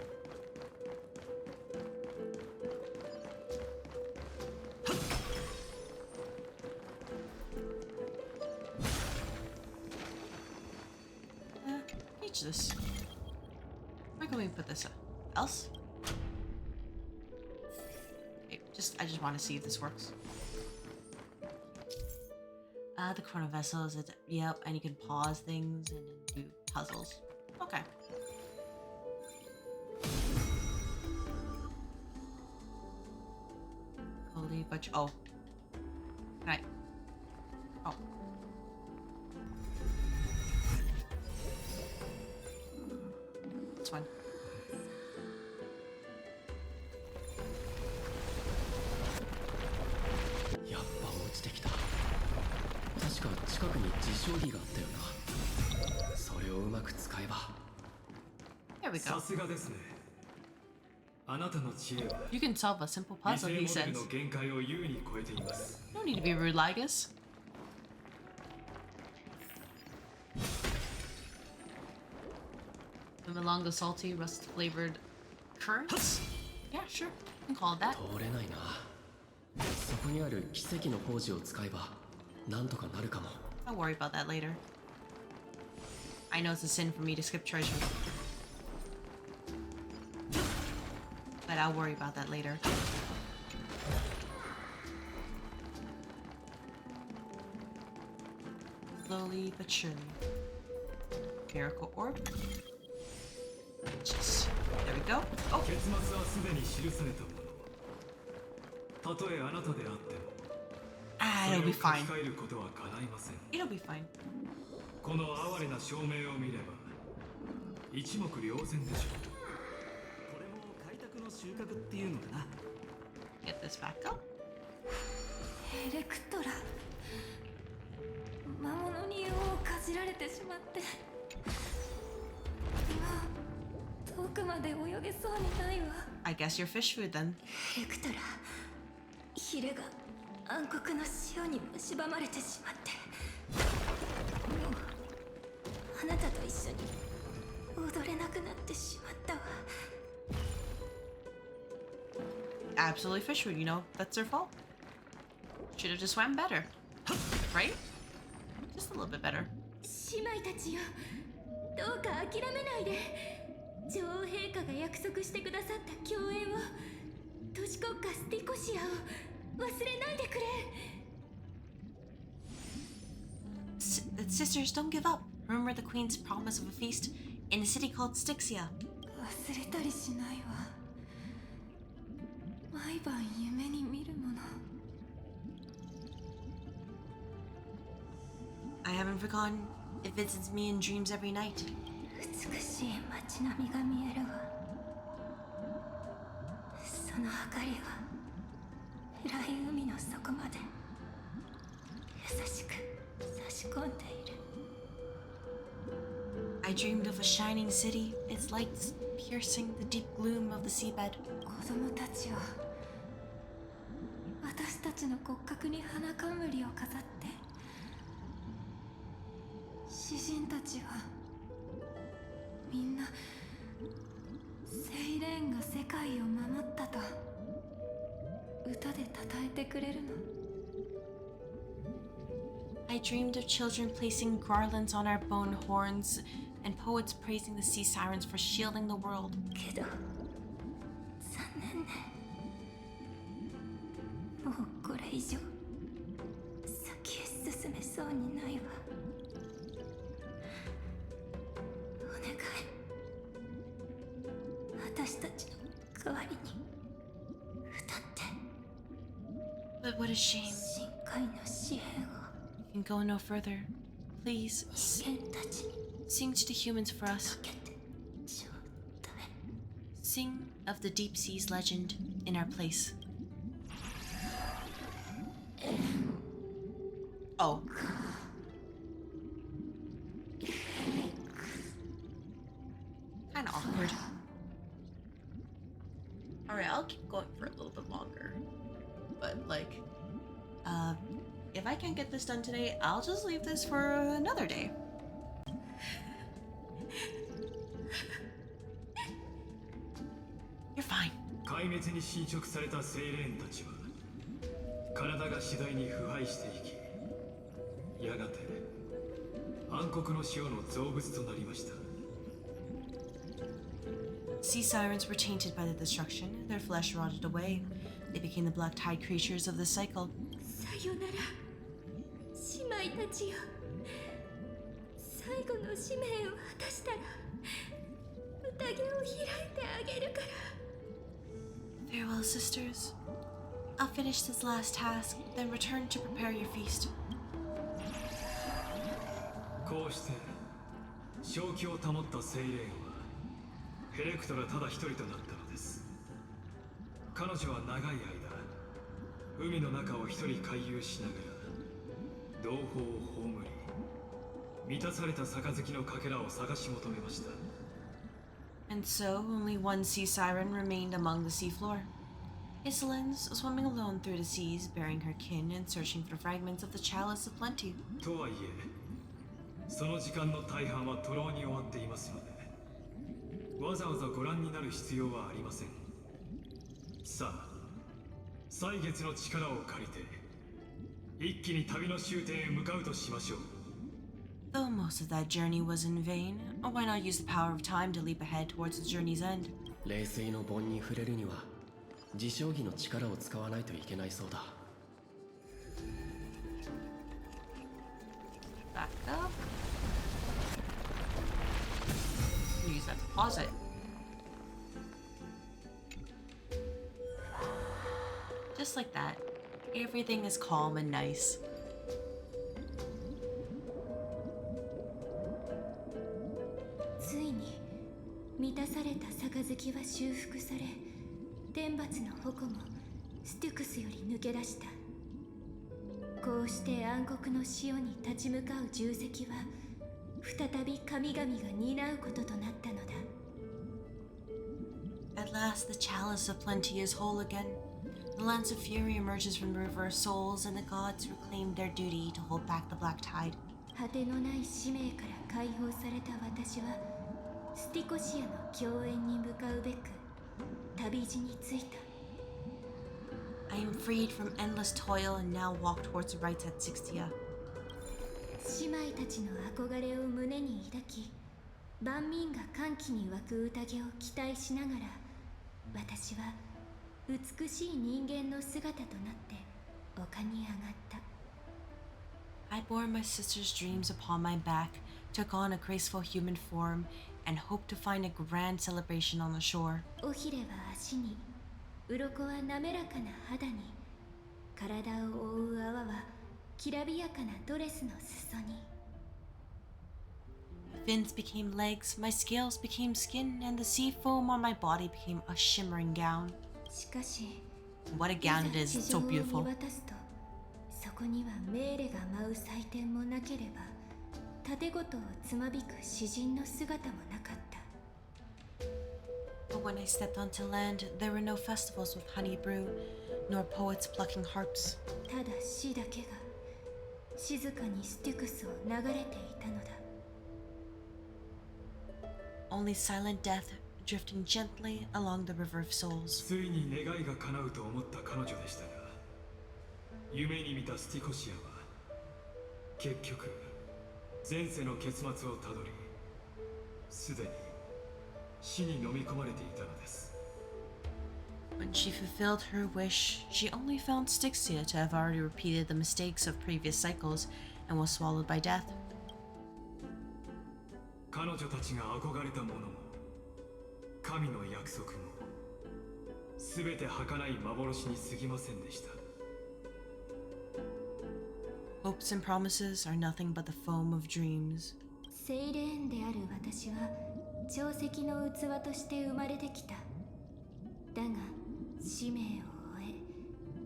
Reach this. Where can we put this up? Else? Okay, I just want to see if this works. The chrono vessel is it? Yep, and you can pause things and do puzzles. Okay. Holy butch. Oh. Can I? Oh. This one.やっぱ落ちてきた。確か近くに自消儀があったよな。それをうまく使えば。There we go. さすがですね。あなたの知恵は You can solve a simple 偽 puzzle, モ he デル says. の限界を優に超えています。 No need to be rude, Ligus. Move along the salty, rust-flavored currents? Yeah, sure. You can call it that. 通れないな。そこにある奇跡の宝珠を使えばなんとかなるかも。 I'll worry about that later. I know it's a sin for me to skip treasure. But I'll worry about that later. Slowly but surely. Miracle orb. Just there we go. Oh, 結末はすでに記されたもの。たとえあなたであっても、 it'll be それを fine. 書き換えることは叶いません。 It'll be fine. この哀れな証明を見れば一目瞭然でしょう。これも開拓の収穫っていうのかな。 Get this back up. エレクトラ、魔物に尾をかじられてしまって今遠くまで泳げそうにないわ。 I guess you're fish food then. エレクトラ、ヒレが暗黒の塩に蝕まれてしまってもうあなたと一緒に踊れなくなってしまったわ。 Absolutely fish food, you know, that's their fault. Should have just swam better. Right? Just a little bit better. 姉妹たちよ、どうか諦めないで。女王陛下が約束してくださった共演を、都市国家スティコシアを忘れないでくれ。Sisters, don't give up. Remember the queen's promise of a feast in a city called Styxia. 忘れたりしないわ。毎晩夢に見るもの。 I haven't forgotten. It visits me in dreams every night. 美しい街並みが見えるわ。その明かりは暗い海の底まで優しく差し込んでいる。 I dreamed of a shining city, its lights piercing the deep gloom of the seabed. 子供たちは私たちの骨格に花冠を飾って、詩人たちはみんなセイレーンが世界を守ったと歌で称えてくれるの。 I dreamed of children placing garlands on our bone horns and poets praising the sea sirens for shielding the world. けど残念ね。もうこれ以上先へ進めそうにないわ。お願い、私たちの代わりに歌って。 But what a shame. 深海の詩篇を You can go no further. Please 人間たちに sing to the humans for us. かけてちょうだい。 Sing of the deep sea's legend in our place. Oh. Kinda awkward. Alright, I'll keep going for a little bit longer. but like, if I can't get this done today, I'll just leave this for another day. You're fine. 壊滅に侵食された精霊たちは体が次第に腐敗していき、やがて暗黒の潮の造物となりました。 Sea sirens were tainted by the destruction. Their flesh rotted away. They became the black tide creatures of the cycle. さよなら姉妹たちよ。最後の使命を果たしたら宴を開いてあげるから。 Farewell, sisters. I'll finish this last task, then return to prepare your feast. こうして正気を保った精霊はヘレクトラただ一人となったのです。彼女は長い間海の中を一人回遊しながら同胞を葬り、満たされた杯のかけらを探し求めました。 And so, only one sea siren remained among the seafloor. Isolins, swimming alone through the seas, bearing her kin and searching for fragments of the chalice of plenty. とはいえ、その時間の大半は徒労に終わっていますので、わざわざご覧になる必要はありません。さあ、歳月の力を借りて、一気に旅の終点へ向かうとしましょう。 Though most of that journey was in vain, why not use the power of time to leap ahead towards the journey's end? 冷水の盆に触れるには自将儀の力を使わないといけないそうだ。 Back up. Use that to pause it. Just like that. Everything is calm and nice. ついに満たされた杯は修復され、天罰の矛もステュクスより抜け出した。こうして暗黒の潮に立ち向かう重責は再び神々が担うこととなったのだ。 At last, the chalice of plenty is whole again. The lance of fury emerges from the river of souls, and the gods reclaim their duty to hold back the black tide. 果てのない使命から解放された私はスティコシアの共演に向かうべく旅路に着いた。 I am freed from endless toil and now walk towards the rites at Sixtia. 姉妹たちの憧れを胸に抱き、万民が歓喜に沸く宴を期待しながら、私は美しい人間の姿となって丘に上がった。 I bore my sister's dreams upon my back, took on a graceful human form, and hoped to find a grand celebration on the shore. 尾ひれは足に、鱗は滑らかな肌に、体を覆う泡はきらびやかなドレスの裾に。 Fins became legs, my scales became skin, and the sea foam on my body became a shimmering gown. しかし、 What a gown it is, it's so 地上 beautiful. を見渡すと、そこには命令が舞う祭典もなければ、盾ごとをつまびく詩人の姿もなかった。 But when I stepped onto land, there were no festivals with honey brew, nor poets plucking harps. ただ死だけが静かにステュクスを流れていたのだ。 Only silent death drifting gently along the river of souls. ついに願いが叶うと思った彼女でしたが、夢に見たスティコシアは結局前世の結末をたどり、すでに死に飲み込まれていたのです。 When she fulfilled her wish, she only found Styxia to have already repeated the mistakes of previous cycles and was swallowed by death. 彼女たちが憧れたものも神の約束も全て儚い幻に過ぎませんでした。 Hopes and promises are nothing but the foam of dreams. セイレーンである私は長石の器として生まれてきた。だが使命を終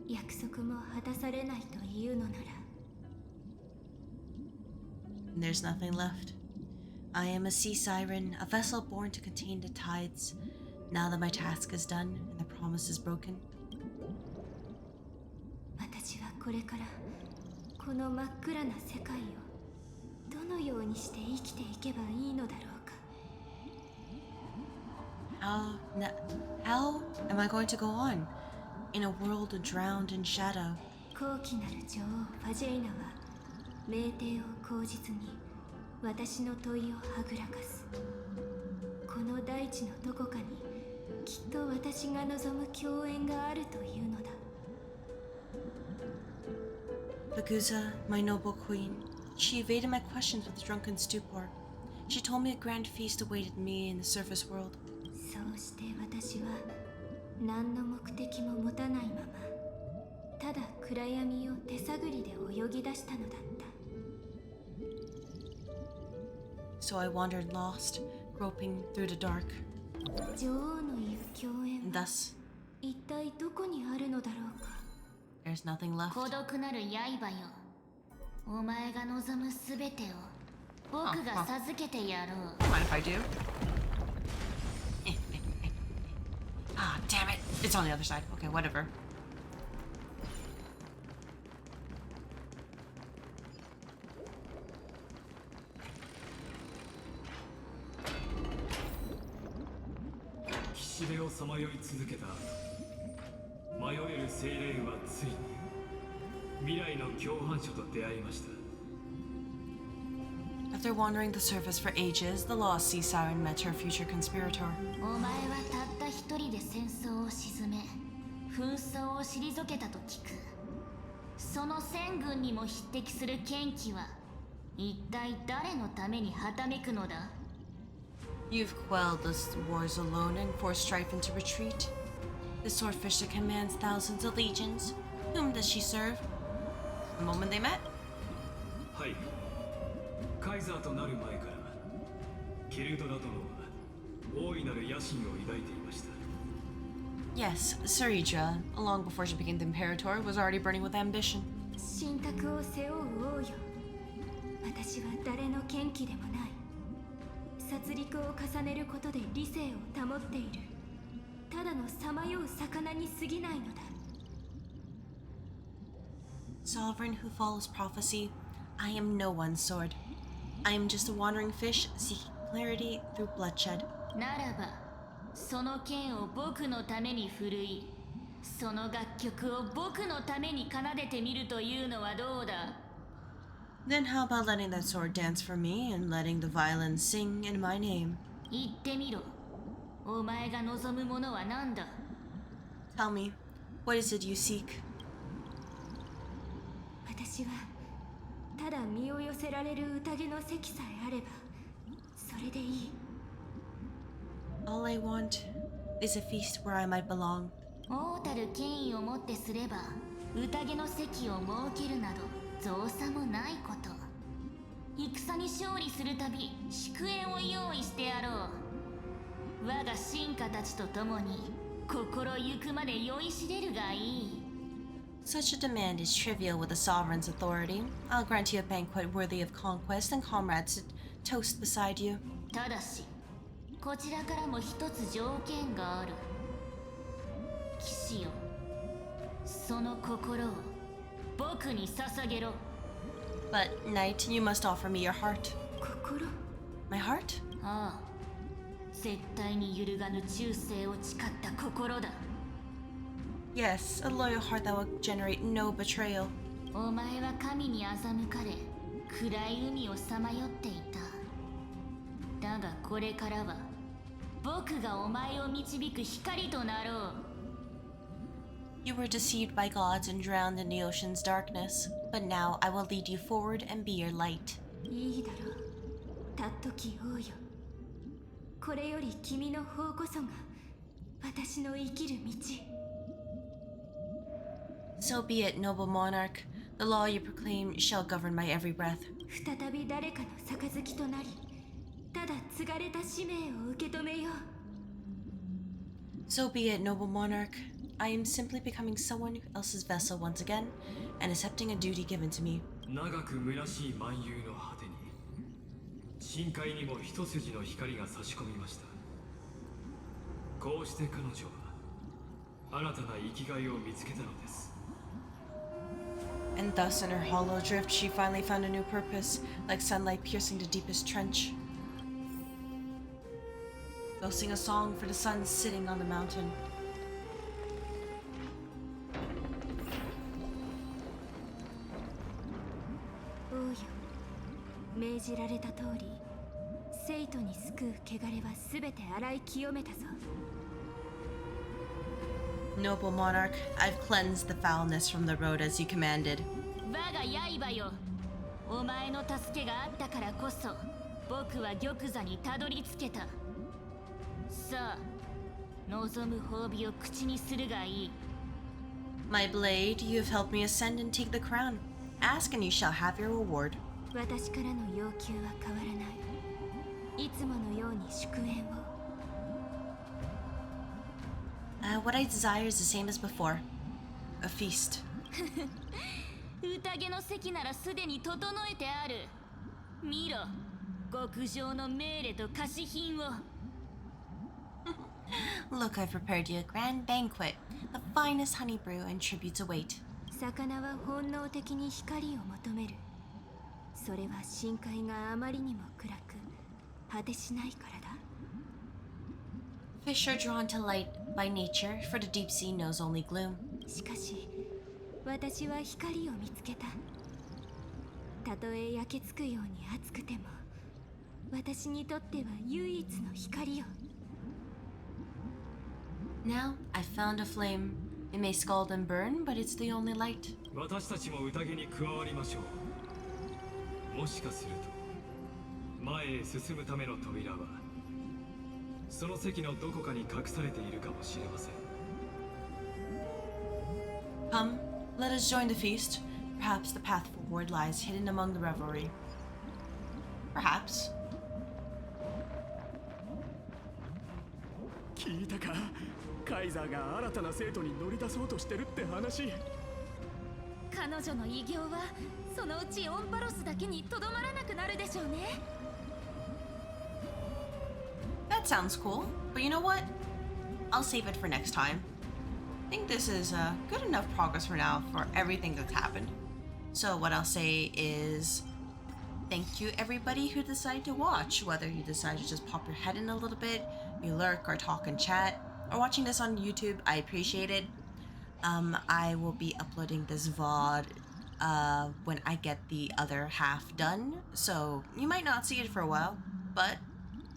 え約束も果たされないというのなら。 There's nothing left. I am a sea siren, a vessel born to contain the tides. これからこの真っ暗な世界をどのようにして生きていけばいいのだろうか。 How am I going to go on in a world drowned in shadow? 高貴なる女王ファジェイナは命令を口実に私の問いをはぐらかす。この大地のどこかにきっと私が望む共演があるというのだ。 Baguza, my noble queen, she evaded my questions with drunken stupor. She told me a grand feast awaited me in the surface world. そうして私は何の目的も持たないままただ暗闇を手探りで泳ぎ出したのだった。 So I wandered lost, groping through the dark. 女王の言う共演 And は thus, 一体どこにあるのだろうか。 there's nothing left. 孤独なる刃よ、お前が望むすべてを僕が授けてやろう。 Mind if I do? Ah, damn it! It's on the other side. Okay, whatever. 岸辺をさまよい続けた後、迷える精霊はついに未来の共犯者と出会いました。 After wandering the surface for ages, the lost sea siren met her future conspirator. お前はたった一人で戦争を鎮め紛争を退けたと聞く。その戦軍にも匹敵する剣気は一体誰のためにはためくのだ。 You've quelled the wars alone and forced strife into retreat. The swordfish that commands thousands of legions. Whom does she serve? The moment they met? はい。カイザーとなる前からケルドラ殿は大いなる野心を抱いていました。 Yes, Saridra, long before she became the Imperator, was already burning with ambition. 信託を背負う王よ、私は誰の剣気でもない。殺戮を重ねることで理性を保っているただのさまよう魚に過ぎないのだ。 Sovereign who follows prophecy, I am no one's sword. I am just a wandering fish seeking clarity through bloodshed. ならばその剣を僕のために振るい、その楽曲を僕のために奏でてみるというのはどうだ。 Then how about letting that sword dance for me and letting the violin sing in my name? 言ってみろ。お前が望むものは何だ。 Tell me, what is it you seek? 私はただ身を寄せられる宴の席さえあればそれでいい。 All I want is a feast where I might belong. 王たる権威をもってすれば宴の席を設けるなど造作もないこと。戦に勝利するたび祝宴を用意してやろう。我が臣下たちと共に心ゆくまで酔いしれるがいい。 Such a demand is trivial with a sovereign's authority. I'll grant you a banquet worthy of conquest and comrades to toast beside you. ただしこちらからも一つ条件がある。騎士よ、その心を僕に捧げろ。 But, knight, you must offer me your heart. 心 My heart? ああ、絶対に揺るがぬ忠誠を誓った心だ。 Yes, a loyal heart that will generate no betrayal. お前は神に欺かれ暗い海をさまよっていた。だがこれからは僕がお前を導く光となろう。 You were deceived by gods and drowned in the ocean's darkness, but now I will lead you forward and be your light. いいだろう、たっとき王よ。これより君の方こそが私の生きる道。 So be it, noble monarch. The law you proclaim shall govern my every breath. 再び誰かの杯となり、ただ継がれた使命を受け止めよう。 So be it, noble monarch. I am simply becoming someone else's vessel once again, and accepting a duty given to me. 長く虚しい漫遊の果てに深海にも一筋の光が差し込みました。こうして彼女は新たな生きがいを見つけたのです。And thus in her hollow drift she finally found a new purpose, like sunlight piercing the deepest trench. Go sing a song for the sun sitting on the mountain.王よ、命じられた通り、生徒に救う汚れはすべて洗い清めたぞ。Noble monarch, I've cleansed the foulness from the road as you commanded. 我が刃よ、お前の助けがあったからこそ僕は玉座にたどり着けた。さあ、望む褒美を口にするがいい。My blade, you have helped me ascend and take the crown. Ask and you shall have your reward. 私からの要求は変わらない。いつものように祝宴を。What I desire is the same as before. A feast. 宴の席ならすでに整えてある。見ろ、極上の命令と菓子品を。Look, I've prepared you a grand banquet. The finest honey brew and tributes await. 魚は本能的に光を求める。それは深海があまりにも暗く果てしないからだ。Fish are drawn to light by nature, for the deep sea knows only gloom. しかし私は光を見つけた。たとえ焼けつくように熱くても私にとっては唯一の光よ。Now I've found a flame. It may scald and burn, but it's the only light. 私たちも宴に加わりましょう。もしかすると前へ進むための扉はその席のどこかに隠されているかもしれません。Come, let us join the feast. Perhaps the path forward lies hidden among the revelry. Perhaps. 聞いたか？カイザーが新たな生徒に乗り出そうとしてるって話。彼女の偉業はそのうちオンパロスだけにとどまらなくなるでしょうね。That sounds cool, but you know what? I'll save it for next time. I think this is good enough progress for now for everything that's happened. So what I'll say is thank you everybody who decided to watch, whether you decide to just pop your head in a little bit, you lurk or talk and chat, or watching this on YouTube. I appreciate it. I will be uploading this VOD when I get the other half done, so you might not see it for a while, but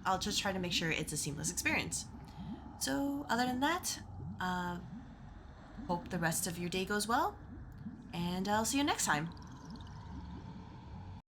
I'll just try to make sure it's a seamless experience. So other than that, hope the rest of your day goes well, and I'll see you next time.